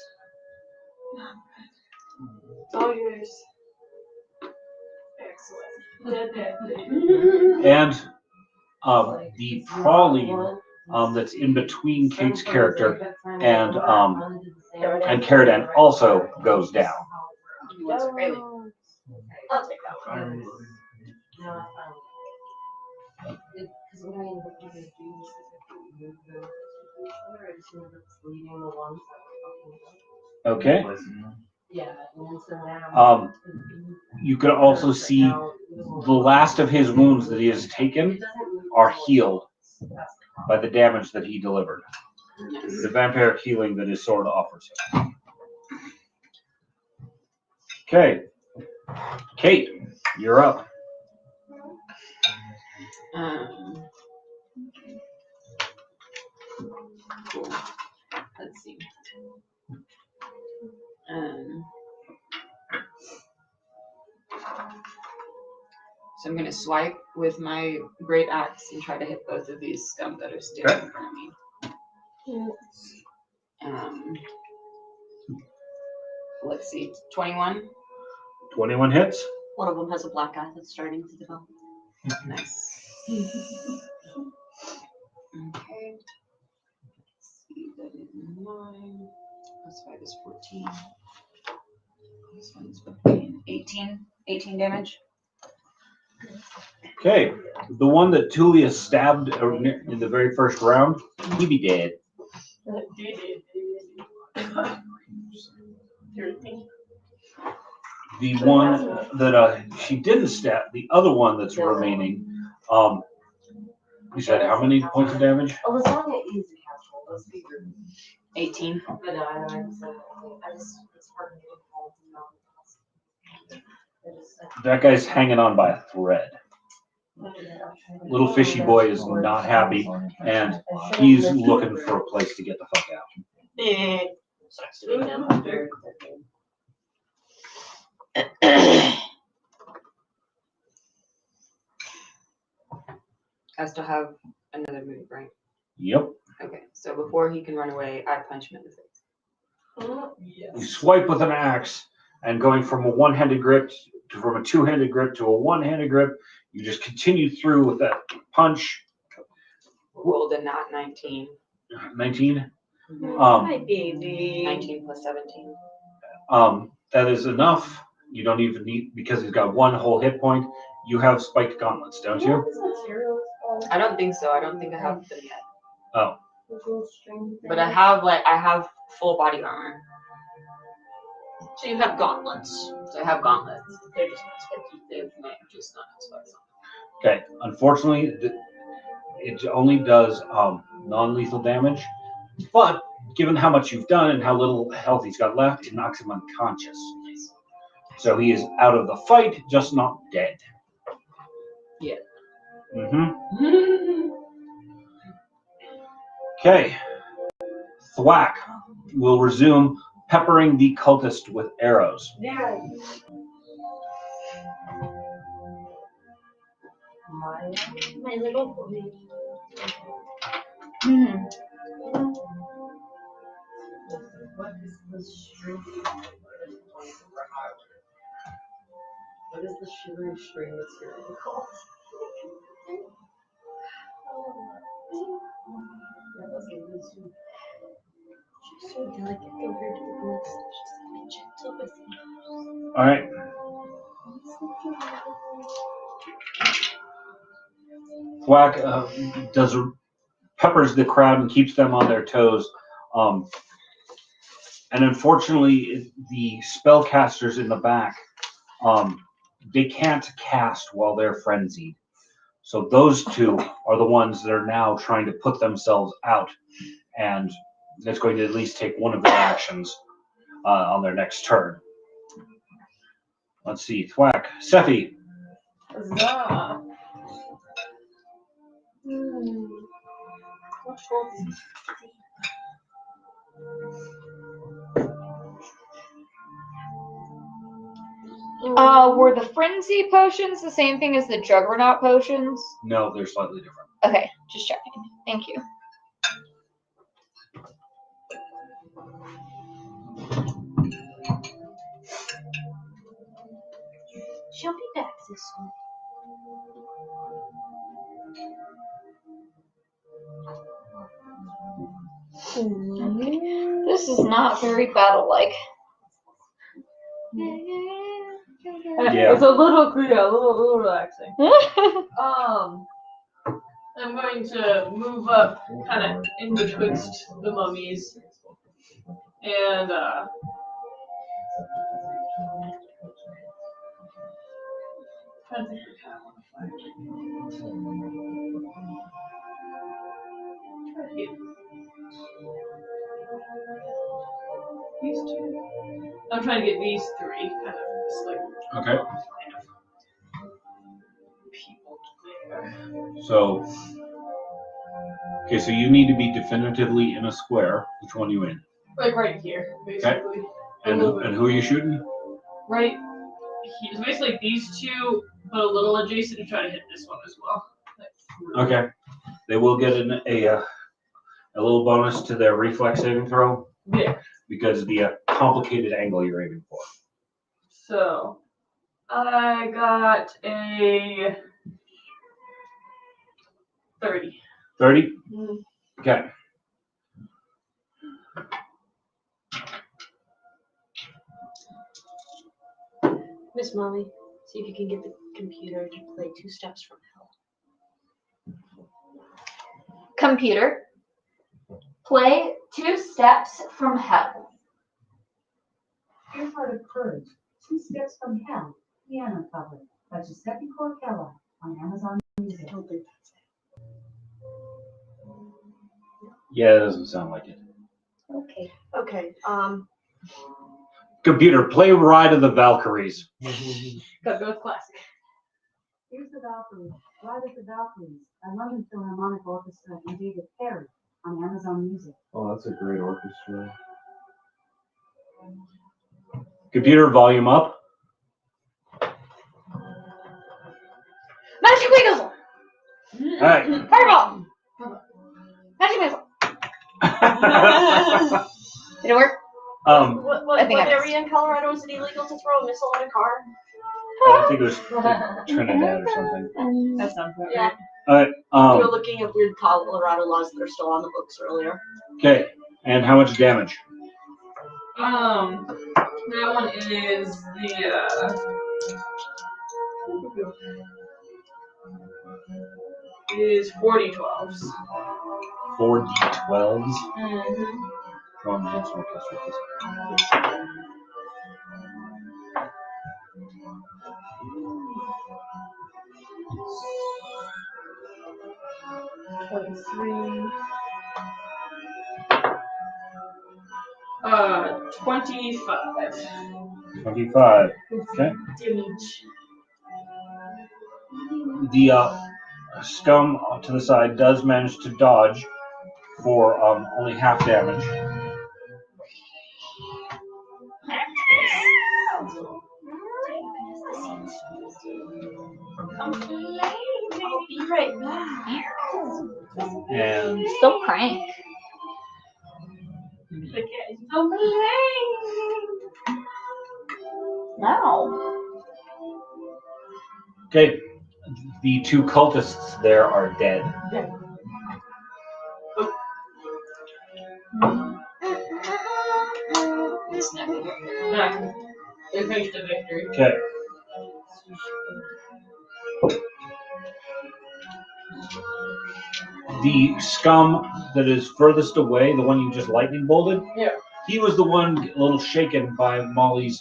It's all yours. Excellent.
And the praline that's in between Kate's character and Caradan also goes down.
I'll take that one.
Okay. You can also see the last of his wounds that he has taken are healed by the damage that he delivered. The vampiric healing that his sword offers him. Okay. Kate, you're up.
Cool. Let's see. So I'm gonna swipe with my great axe and try to hit both of these scum that are standing in front of me. Let's see, 21.
21 hits.
One of them has a black eye that's starting to develop.
Nice. Okay. Let's see, that is 9. Plus 5 is 14. This one's 18. 18 damage.
Okay. The one that Tulia stabbed in the very first round, he be dead. The one that she didn't stab, the other one that's remaining, you said how many points of damage?
18.
That guy's hanging on by a thread. Little fishy boy is not happy, and he's looking for a place to get the fuck out.
Sucks to be him.
I still have another move, right?
Yep.
Okay, so before he can run away, I punch him in the face.
You swipe with an axe, and going from a one-handed grip from a two-handed grip to a one-handed grip, you just continue through with that punch.
Rolled a nat 19.
19.
Hi, baby.
19 plus 17.
That is enough. You don't even need, because he's got one whole hit point. You have spiked gauntlets, don't you?
I don't think so. I don't think I have them yet.
Oh.
But I have full body armor.
So you have gauntlets.
So I have gauntlets.
They're just not spiky.
They might just not have spikes.
Okay. Unfortunately, it only does non-lethal damage. But given how much you've done and how little health he's got left, it knocks him unconscious. So he is out of the fight, just not dead.
Yeah.
Mm-hmm. Okay. Thwack will resume peppering the cultist with arrows.
Yeah. My little boy.
What is the string? What is the shivering string that's here called?
She's so delicate compared to the blitz. She's so gentle with me.
All right. Thwack peppers the crowd and keeps them on their toes. And unfortunately, the spellcasters in the back, they can't cast while they're frenzied. So those two are the ones that are now trying to put themselves out, and it's going to at least take one of their actions on their next turn. Let's see, Thwack, Sephi.
Huzzah.
Were the frenzy potions the same thing as the juggernaut potions?
No, they're slightly different.
Okay, just checking. Thank you.
She'll be back this week.
Okay. This is not very battle-like.
Yeah.
It's a little relaxing. I'm going to move up kind of in betwixt the mummies and trying to think of how I want to find it. These two. I'm trying to get these three kind of just like
Okay.
kind of people there.
So you need to be definitively in a square. Which one are you in?
Like right here, basically.
And who are you shooting?
Right. It's basically these two, but a little adjacent to try to hit this one as well.
Okay. They will get a little bonus to their reflex saving throw.
Yeah.
Because of the complicated angle you're aiming for.
So, I got a 30.
30? Okay.
Miss Molly, see if you can get the computer to play 2 Steps from Hell.
Computer, play 2 Steps from Hell.
Earhart of Courage, 2 Steps from Hell, piano cover by Giuseppe Cortella on Amazon Music.
Yeah, it doesn't sound like it.
Okay.
Computer, play Ride of the Valkyries.
Gotta go with classic.
Here's the Valkyries, Ride of the Valkyries by London Philharmonic Orchestra and David Perry on Amazon Music.
Oh, that's a great orchestra.
Computer, volume up.
Magic Wiggles!
All right.
Fireball! Magic Missile! Did it work?
What
I think I
area in Colorado is it illegal to throw a missile in a car?
I think it was Trinidad or something.
That sounds right.
Yeah.
All right.
We were looking at weird Colorado laws that are still on the books earlier.
Okay. And how much damage?
That one is is 40 12s.
4 d12s.
Mm-hmm.
From this orchestra.
23. 25.
25. Okay.
Damage.
The scum to the side does manage to dodge for only half damage.
I'll be right back.
And
So crank.
No.
okay, the 2 cultists there are dead.
Nah, they finished the victory.
Okay. the scum that is furthest away, the one you just lightning bolted, he was the one a little shaken by Molly's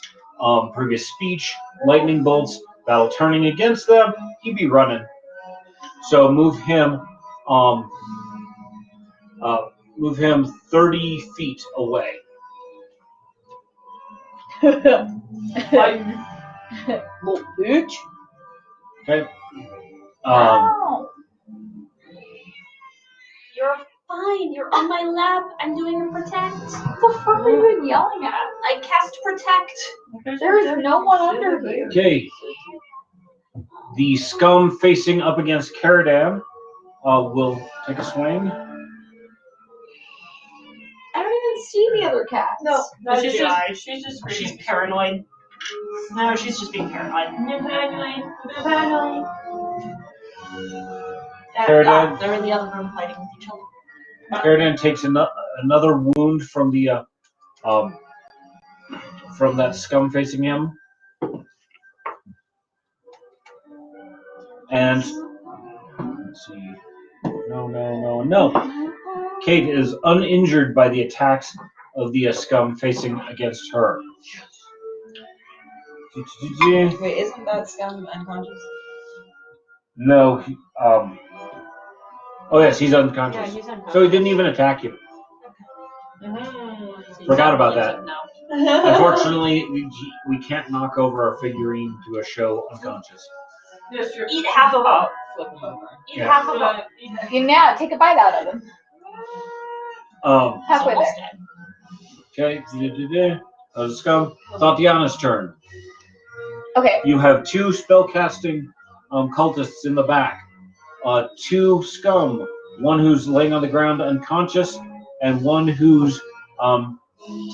previous speech. Lightning bolts, battle turning against them, he'd be running. So move him 30 feet away.
Little bitch.
Okay.
You're fine. You're on my lap. I'm doing a protect.
What the fuck are you even yelling at?
I cast protect.
There is no one under here.
Okay. The scum facing up against Caradan will take a swing.
I don't even see the other cats.
No,
She's just
she's paranoid. No, she's just being paranoid. Paranoid.
Caradan.
They're in the other room fighting with each other.
Caradan takes another wound from the from that scum facing him, and let's see. No. Kate is uninjured by the attacks of the scum facing against her.
Wait, isn't that scum unconscious?
No. Oh yes, he's unconscious.
Yeah, he's unconscious.
So he didn't even attack you. Forgot about that. Unfortunately, we can't knock over a figurine to a show unconscious.
Yes, you're.
Eat half of them.
Flip them over.
Eat half of them.
Yeah, take a bite out of him. Halfway there.
Okay. Scum. Tatiana's turn.
Okay.
You have two spellcasting cultists in the back. Two scum. One who's laying on the ground unconscious, and one who's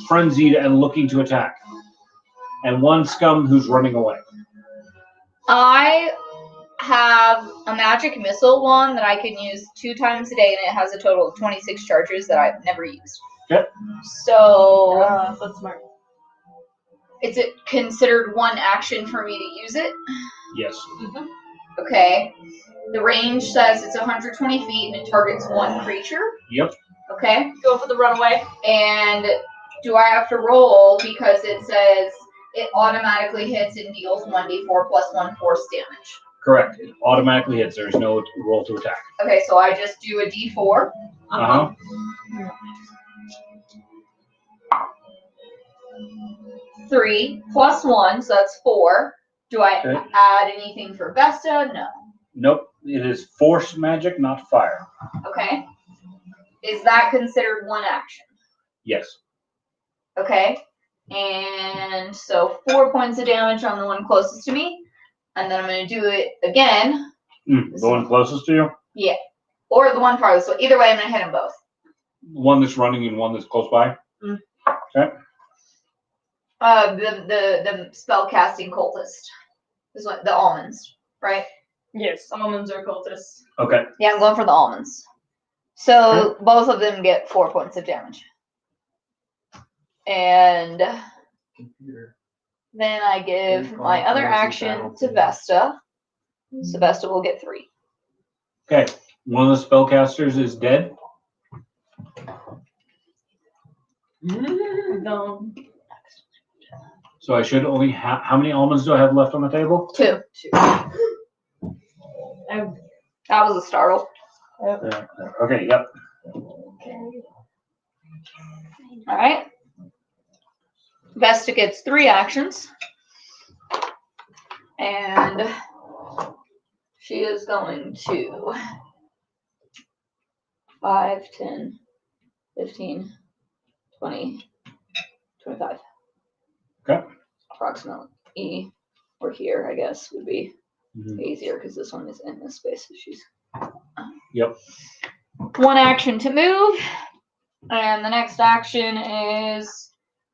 frenzied and looking to attack. And one scum who's running away.
I have a magic missile wand that I can use 2 times a day, and it has a total of 26 charges that I've never used.
Yep.
So
That's smart.
is it considered one action for me to use it?
Yes.
Okay. The range says it's 120 feet and it targets one creature.
Yep.
Okay.
Go for the runaway.
And do I have to roll because it says it automatically hits and deals 1d4 plus 1 force damage?
Correct. It automatically hits. There's no roll to attack.
Okay, so I just do a d4.
Uh-huh.
3 plus 1, so that's 4. Do I add anything for Vesta? No.
Nope. It is force magic, not fire.
Okay. Is that considered one action?
Yes.
Okay. And so 4 points of damage on the one closest to me. And then I'm going to do it again.
The one closest to you?
Yeah. Or the one farthest. So either way, I'm going to hit them both.
One that's running and one that's close by? Okay.
The spell casting cultist is what the almonds, right?
Yes, almonds are cultists.
Okay.
Yeah, I'm going for the almonds. So both of them get 4 points of damage. And then I give my other action to Vesta. So Vesta will get 3.
Okay. One of the spellcasters is dead.
No.
So I should only have. How many almonds do I have left on the table?
2. That was a startle.
Okay, yep.
All right. Vesta gets 3 actions. And she is going to 5, 10, 15, 20, 25.
Okay.
Approximately. Or here, I guess, would be easier because this one is in this space. So she's.
Yep.
1 action to move. And the next action is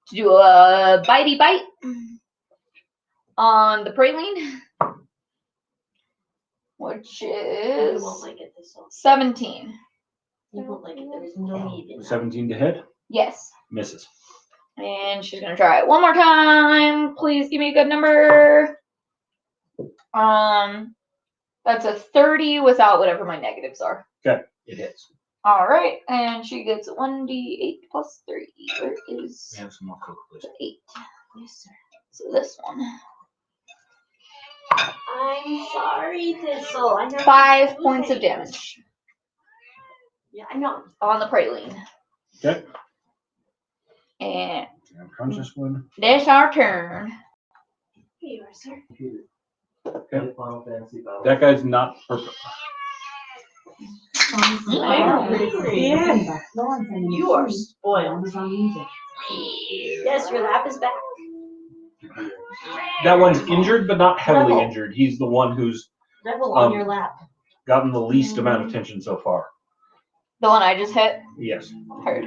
to do a bitey bite on the praline, which is 17.
You won't like it. There is no need in
17 to hit?
Yes.
Misses.
And she's gonna try it one more time. Please give me a good number. That's a 30 without whatever my negatives are.
Okay. It hits.
All right, and she gets 1d8 plus 3. Where is
We have some more Coke, please.
8? Yes, sir. So this one.
I'm sorry, Thistle. I know
5 points of damage
Yeah, I know.
on the praline.
Okay.
And
Unconscious one.
that's our turn.
Here you are, sir.
Okay. That guy's not perfect.
Yeah. You are spoiled.
Amazon Music.
Yes, your lap is back.
That one's injured, but not heavily
Rebel.
injured. He's the one who's
Rebel on your lap.
gotten the least amount of attention so far.
The one I just hit.
Yes.
Heard.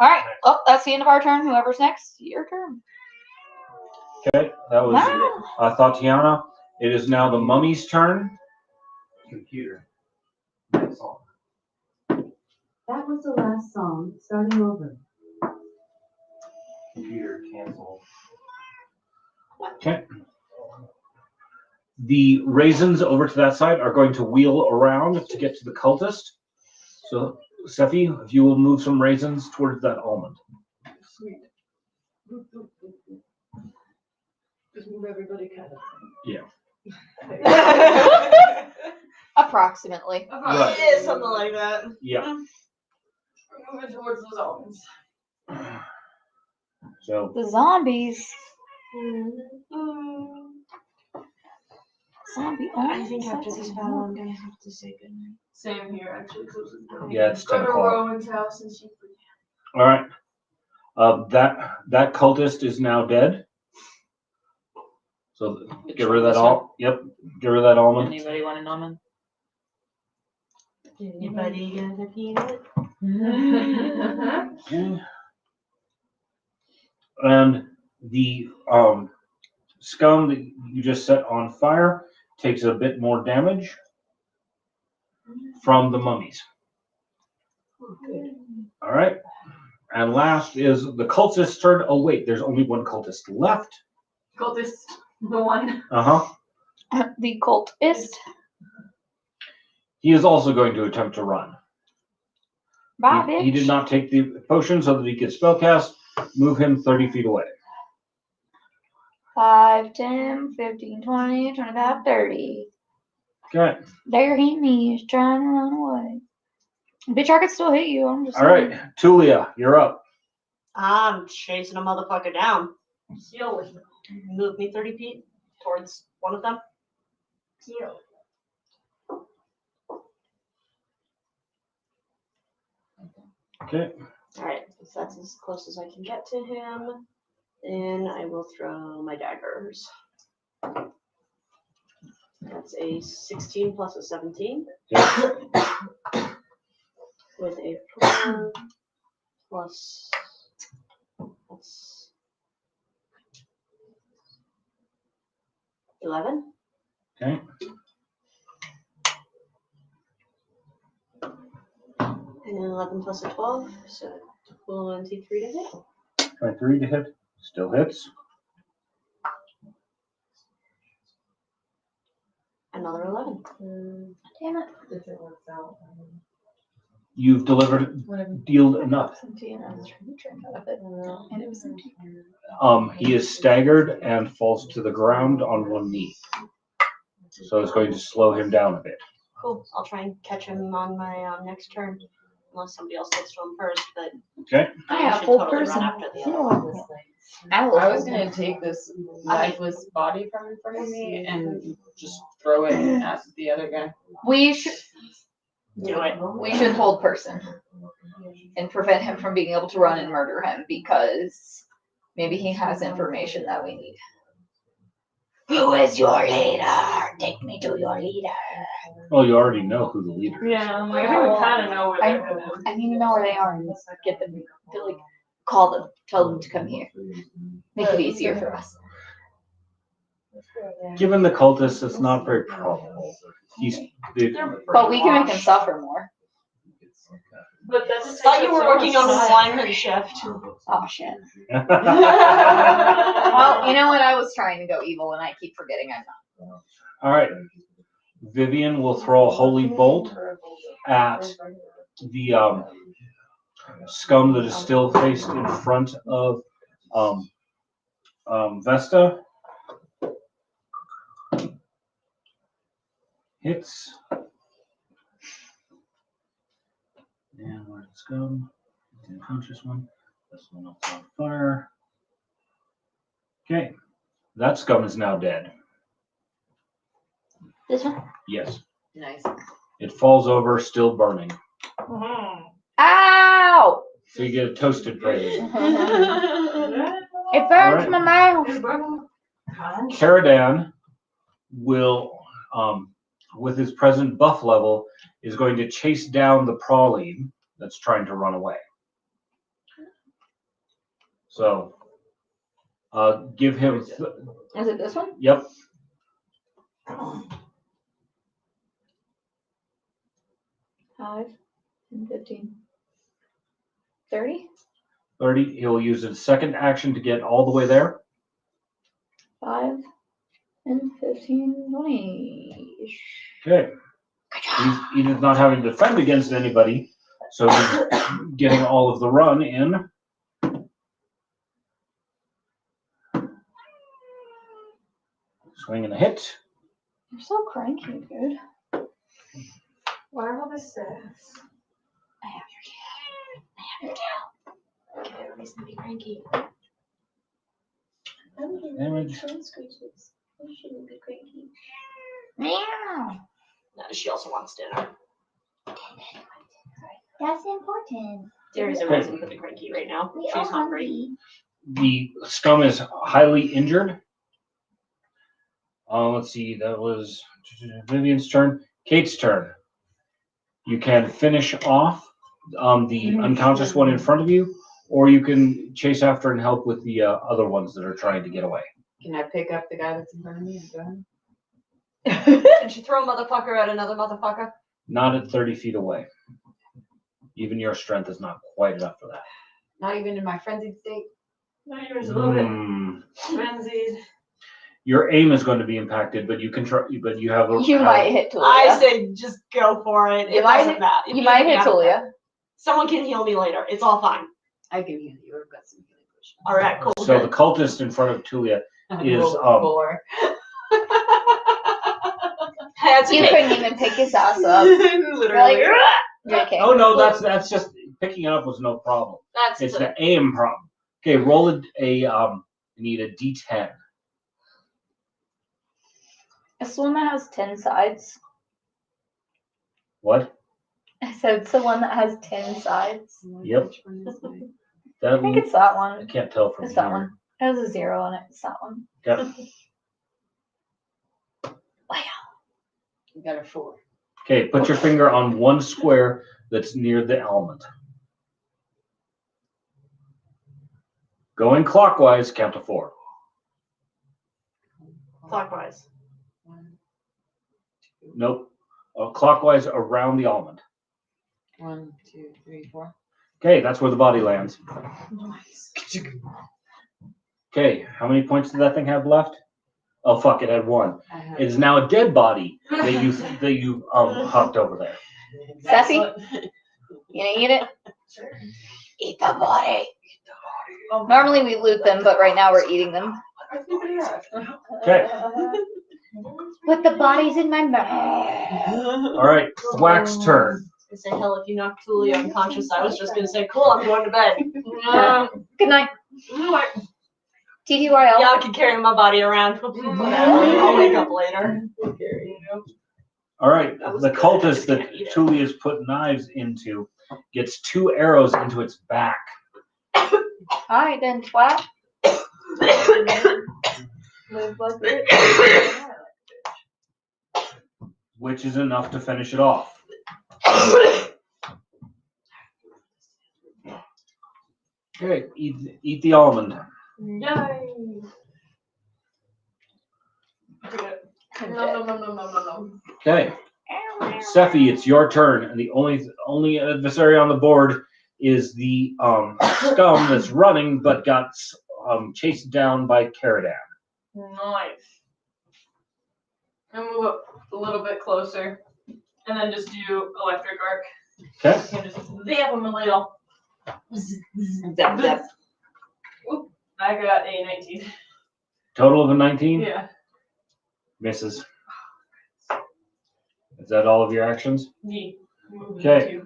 All right. Oh, that's the end of our turn. Whoever's next, your turn.
Okay. That was
Wow.
Tatiana. It is now the mummy's turn.
Computer.
That was the last song. Starting over.
Computer cancel.
Okay. The raisins over to that side are going to wheel around to get to the cultist. So, Sephi, if you will move some raisins towards that almond.
Sweet. Just move everybody kind of.
Yeah.
Approximately.
Right.
Yeah, something like that.
Yeah.
We're moving towards those almonds.
So,
The zombies. Zombie
I think after this battle, I'm gonna have to say goodnight.
Same here, actually.
yeah, it's
Go
10
to
o'clock.
Rowan's house and she.
All right. That cultist is now dead. So get rid of that all. Yep. Get rid of that almond.
Anybody want an almond?
Anybody gonna peanut?
Okay. And the scum that you just set on fire takes a bit more damage from the mummies. All right. And last is the cultist's turn. Oh wait, there's only one cultist left.
Cultist, the one.
The cultist.
He is also going to attempt to run.
Bye,
He
bitch.
did not take the potion so that he could spellcast. Move him 30 feet away.
5, 10, 15, 20, 25, 30.
Okay.
There he is trying to run away. Bitch, I could still hit you. I'm just
All right, Tulia, you're up.
I'm chasing a motherfucker down. Heal. Move me 30 feet towards one of them. Heal.
Okay.
Alright, if that's as close as I can get to him, then I will throw my daggers. That's a 16 plus a 17.
Yeah.
With a 4 plus. That's 11.
Okay.
And then 11 plus a 12, so 23 to hit.
23 to hit. Still hits.
Another 11.
Damn it.
If it works out.
You've dealt enough.
And I was trying to drink out of it. And it was empty.
He is staggered and falls to the ground on one knee. So it's going to slow him down a bit.
Cool. I'll try and catch him on my next turn. Unless somebody else gets to him first, but
Okay.
I have
should
full
totally
person.
run after the
You
other
know
one.
what?
I was gonna take this lifeless body from in front of me and just throw it at the other guy.
We should
Do it.
we should hold person and prevent him from being able to run and murder him because maybe he has information that we need. Who is your leader? Take me to your leader.
Well, you already know who the leader is.
Yeah, I'm like, I think we kind of know where they're headed.
I need to know where they are and get them to like call them, tell them to come here. Make it easier for us.
Given the cultist, it's not very probable.
But we can make him suffer more.
But that's
I thought you were working on a lineman shift.
Oh shit. Well, you know what? I was trying to go evil and I keep forgetting I'm not.
All right. Vivian will throw a holy bolt at the scum that is still faced in front of Vesta. Hits. And where's the scum? The unconscious one. This one up on fire. Okay. That scum is now dead.
This one?
Yes.
Nice.
It falls over, still burning.
Ow!
So you get a toasted prelude.
It burns my mouth.
Caradan will, with his present buff level, is going to chase down the praline that's trying to run away. So, give him.
Is it this one?
Yep.
5 and 15. 30?
30. He'll use his second action to get all the way there.
5 and 15, 20.
Okay. He is not having to defend against anybody, so he's getting all of the run in. Swing and a hit.
You're so cranky, dude.
What are all the stats?
I have your tail.
Give her a reason to be cranky.
Damage.
You shouldn't be cranky.
Meow.
No, she also wants dinner.
That's important.
There is a reason to be cranky right now.
We
She's
all
hungry.
The scum is highly injured. Let's see, that was Vivian's turn. Kate's turn. You can finish off the unconscious one in front of you, or you can chase after and help with the other ones that are trying to get away.
Can I pick up the guy that's in front of me and go ahead?
Can she throw a motherfucker at another motherfucker?
Not at 30 feet away. Even your strength is not quite enough for that.
Not even in my frenzied state.
Not yours a little bit frenzied.
Your aim is going to be impacted, but you can try. But you have.
You might hit Tulia.
I say just go for it.
You
It
might
doesn't
hit-
matter.
you might hit Tulia.
Someone can heal me later. It's all fine.
I can heal you. I've got some healing potions.
All right, cool.
So the cultist in front of Tulia is
Four.
That's
You
okay.
couldn't even pick his ass up.
Literally.
You're like, okay.
Oh no, that's just picking it up was no problem.
That's
It's
the,
the aim problem. Okay, roll a you need a D10.
It's the one that has 10 sides.
What?
I said it's the one that has 10 sides.
Yep.
Which one is it?
That
I think it's that
I
one.
can't tell from
It's
here.
that one. It has a 0 on it. It's that one.
Yep.
You got a 4.
Okay, put your finger on one square that's near the almond. Going clockwise, count to 4.
clockwise.
1, 2,
Nope. Clockwise around the almond.
1, 2, 3, 4.
Okay, that's where the body lands. Okay, how many points did that thing have left? Oh fuck, it had 1.
I have
It is now a dead body that you hucked over there.
Sassy, you gonna eat it? Eat the body. Normally we loot them, but right now we're eating them.
Okay.
Put the bodies in my mouth.
All right, Thwack's turn.
I say, hell, if you knock Tulia unconscious, I was just gonna say, cool, I'm going to bed.
Good night. TTYL.
Y'all can carry my body around. Whatever. I'll wake up later.
All right, the cultist that Tulia's put knives into gets 2 arrows into its back.
Alright then, twat.
Which is enough to finish it off. Okay, eat the almond.
Yay! No.
Okay, Sephi, it's your turn, and the only adversary on the board is the scum that's running, but got chased down by Caradan.
Nice. And move up a little bit closer. And then just do electric arc.
Okay.
You can just zap them a little.
Zap, zap.
Oop, I got a 19.
Total of a 19?
Yeah.
Misses. Is that all of your actions?
Yeah.
Okay.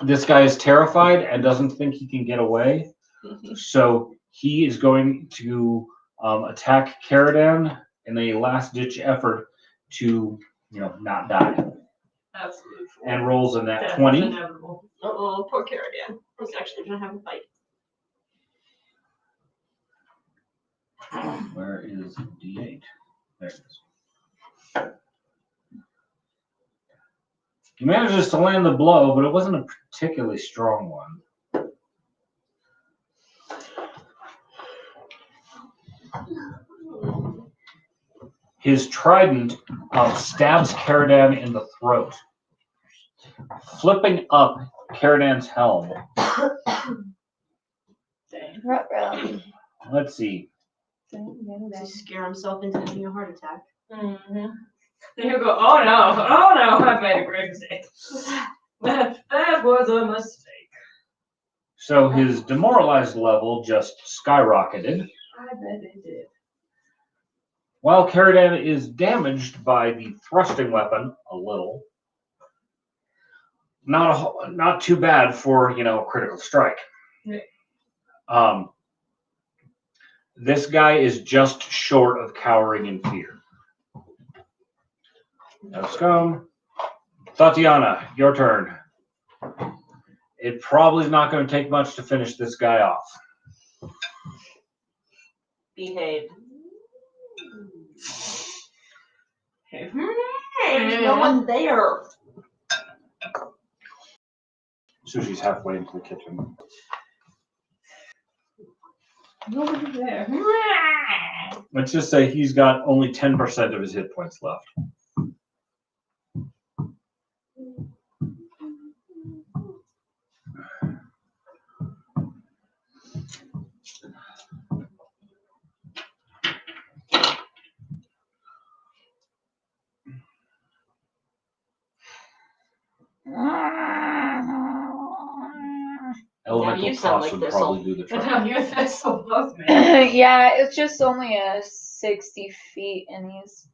This guy is terrified and doesn't think he can get away. So he is going to attack Caradan in a last-ditch effort to, not die.
Absolutely.
And rolls in that
Death
20.
is inevitable.
Oh, poor Caradan. He's actually gonna have a fight.
Where is D8? There it is. He manages to land the blow, but it wasn't a particularly strong one. His trident stabs Caradan in the throat, flipping up Caradan's helm. Let's see.
Does he scare himself into having a heart attack?
Mm-hmm. Then he'll go, oh no, I've made a great mistake. That was a mistake.
So his demoralized level just skyrocketed.
I bet it did.
While Caradan is damaged by the thrusting weapon a little. Not too bad for, a critical strike.
Yeah.
This guy is just short of cowering in fear. No scum. Tatiana, your turn. It probably is not going to take much to finish this guy off.
Behave. There's no one there.
Sushi's halfway into the kitchen.
Nobody there.
Let's just say he's got only 10% of his hit points left. Elemental toss would probably do the trick.
Yeah, it's just only a 60 feet, and he's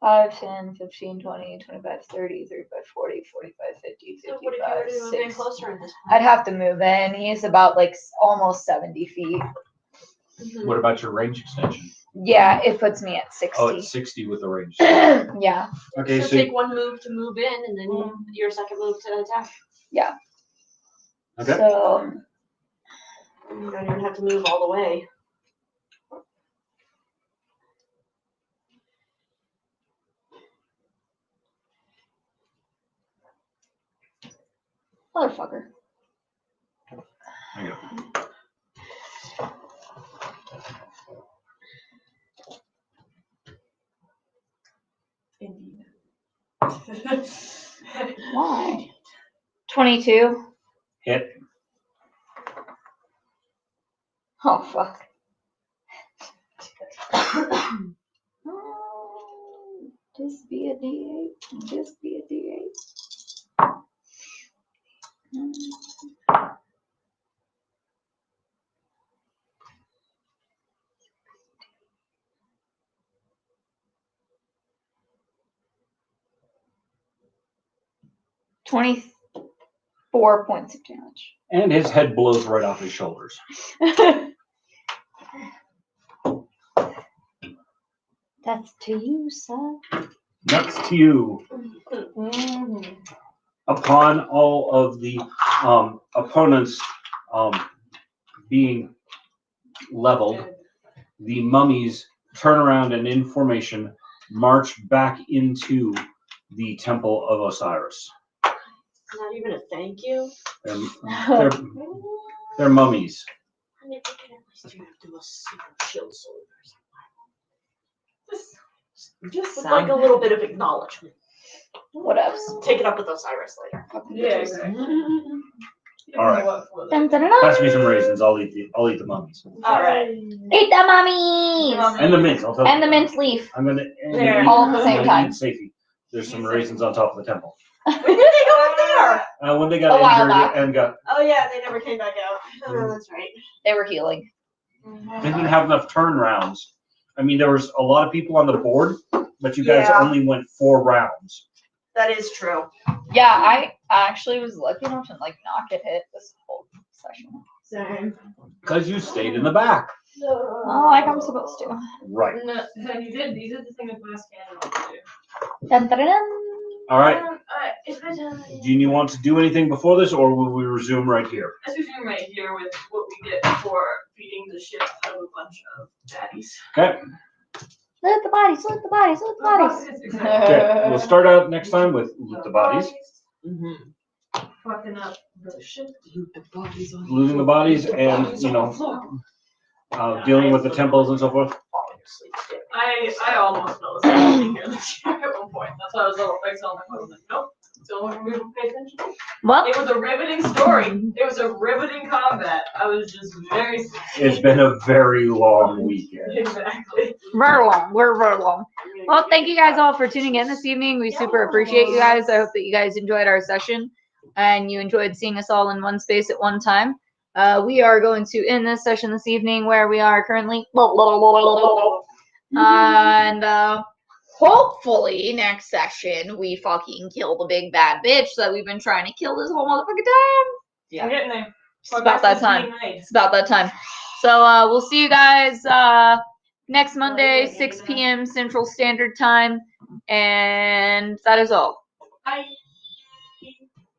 5, 10, 15, 20, 25, 30, 35, 40, 45, 50,
So what if you were
55,
to move in
60.
closer at this
I'd have to move in. He's about almost 70 feet.
point?
What about your range extension?
Yeah, it puts me at 60.
Oh, it's 60 with the range.
Yeah.
Okay,
So
so
take one move to move in, and then your second move to attack.
Yeah.
okay.
So
You don't even have to move all the way.
motherfucker.
There you go.
Why? 22.
Hit.
Oh fuck. Just be a D8. Just be a D8. 24 points of damage.
And his head blows right off his shoulders.
That's to you, sir.
Next to you. Upon all of the opponents being leveled, the mummies turn around and in formation march back into the Temple of Osiris.
Not even a thank you.
They're mummies.
I mean, we can at least do a super shield soldier. Just with like a little bit of acknowledgement.
What else?
Take it up with Osiris later.
Yeah, exactly.
All right.
Dun, dun, dun, dun.
Pass me some raisins. I'll eat the mummies
All right.
Eat the mummies!
and the mint. I'll tell
And
you.
the mint leaf.
I'm gonna
There.
All at the same time.
Safety. There's some raisins on top of the temple.
When did they go up there?
When they
A
got
while
injured
back.
and got,
Oh yeah, they never came back out. Oh, that's right.
They were healing.
they didn't have enough turnarounds. I mean, there was a lot of people on the board, but you guys
Yeah.
only went 4 rounds.
That is true.
Yeah, I actually was lucky enough to like not get hit this whole session.
Same.
Because you stayed in the back.
Oh, like I'm supposed to.
Right.
No, you did the thing with glass candles too.
Dun, dun, dun, dun.
All right.
It's my time.
Do you want to do anything before this, or will we resume right here?
Let's resume right here with what we get for feeding the ship of a bunch of baddies.
Okay.
Loot the bodies, loot the bodies, loot the bodies.
Okay. We'll start out next time with loot the bodies.
Fucking up the ship.
Looting the bodies and, dealing with the temples and so forth.
I almost fell asleep here this year at one point. That's why I was a little fixed on my phone. Like, nope. Still don't even pay attention.
Well,
It was a riveting story. It was a riveting combat. I was just very
It's been a very long weekend.
Exactly.
very long. We're very long. Well, thank you guys all for tuning in this evening. We super appreciate you guys. I hope that you guys enjoyed our session and you enjoyed seeing us all in one space at one time. We are going to end this session this evening where we are currently. And hopefully next session we fucking kill the big bad bitch that we've been trying to kill this whole motherfucking time.
I'm getting there.
It's about that time. It's about that time. So we'll see you guys next Monday, 6 p.m. Central Standard Time. And that is all.
Bye.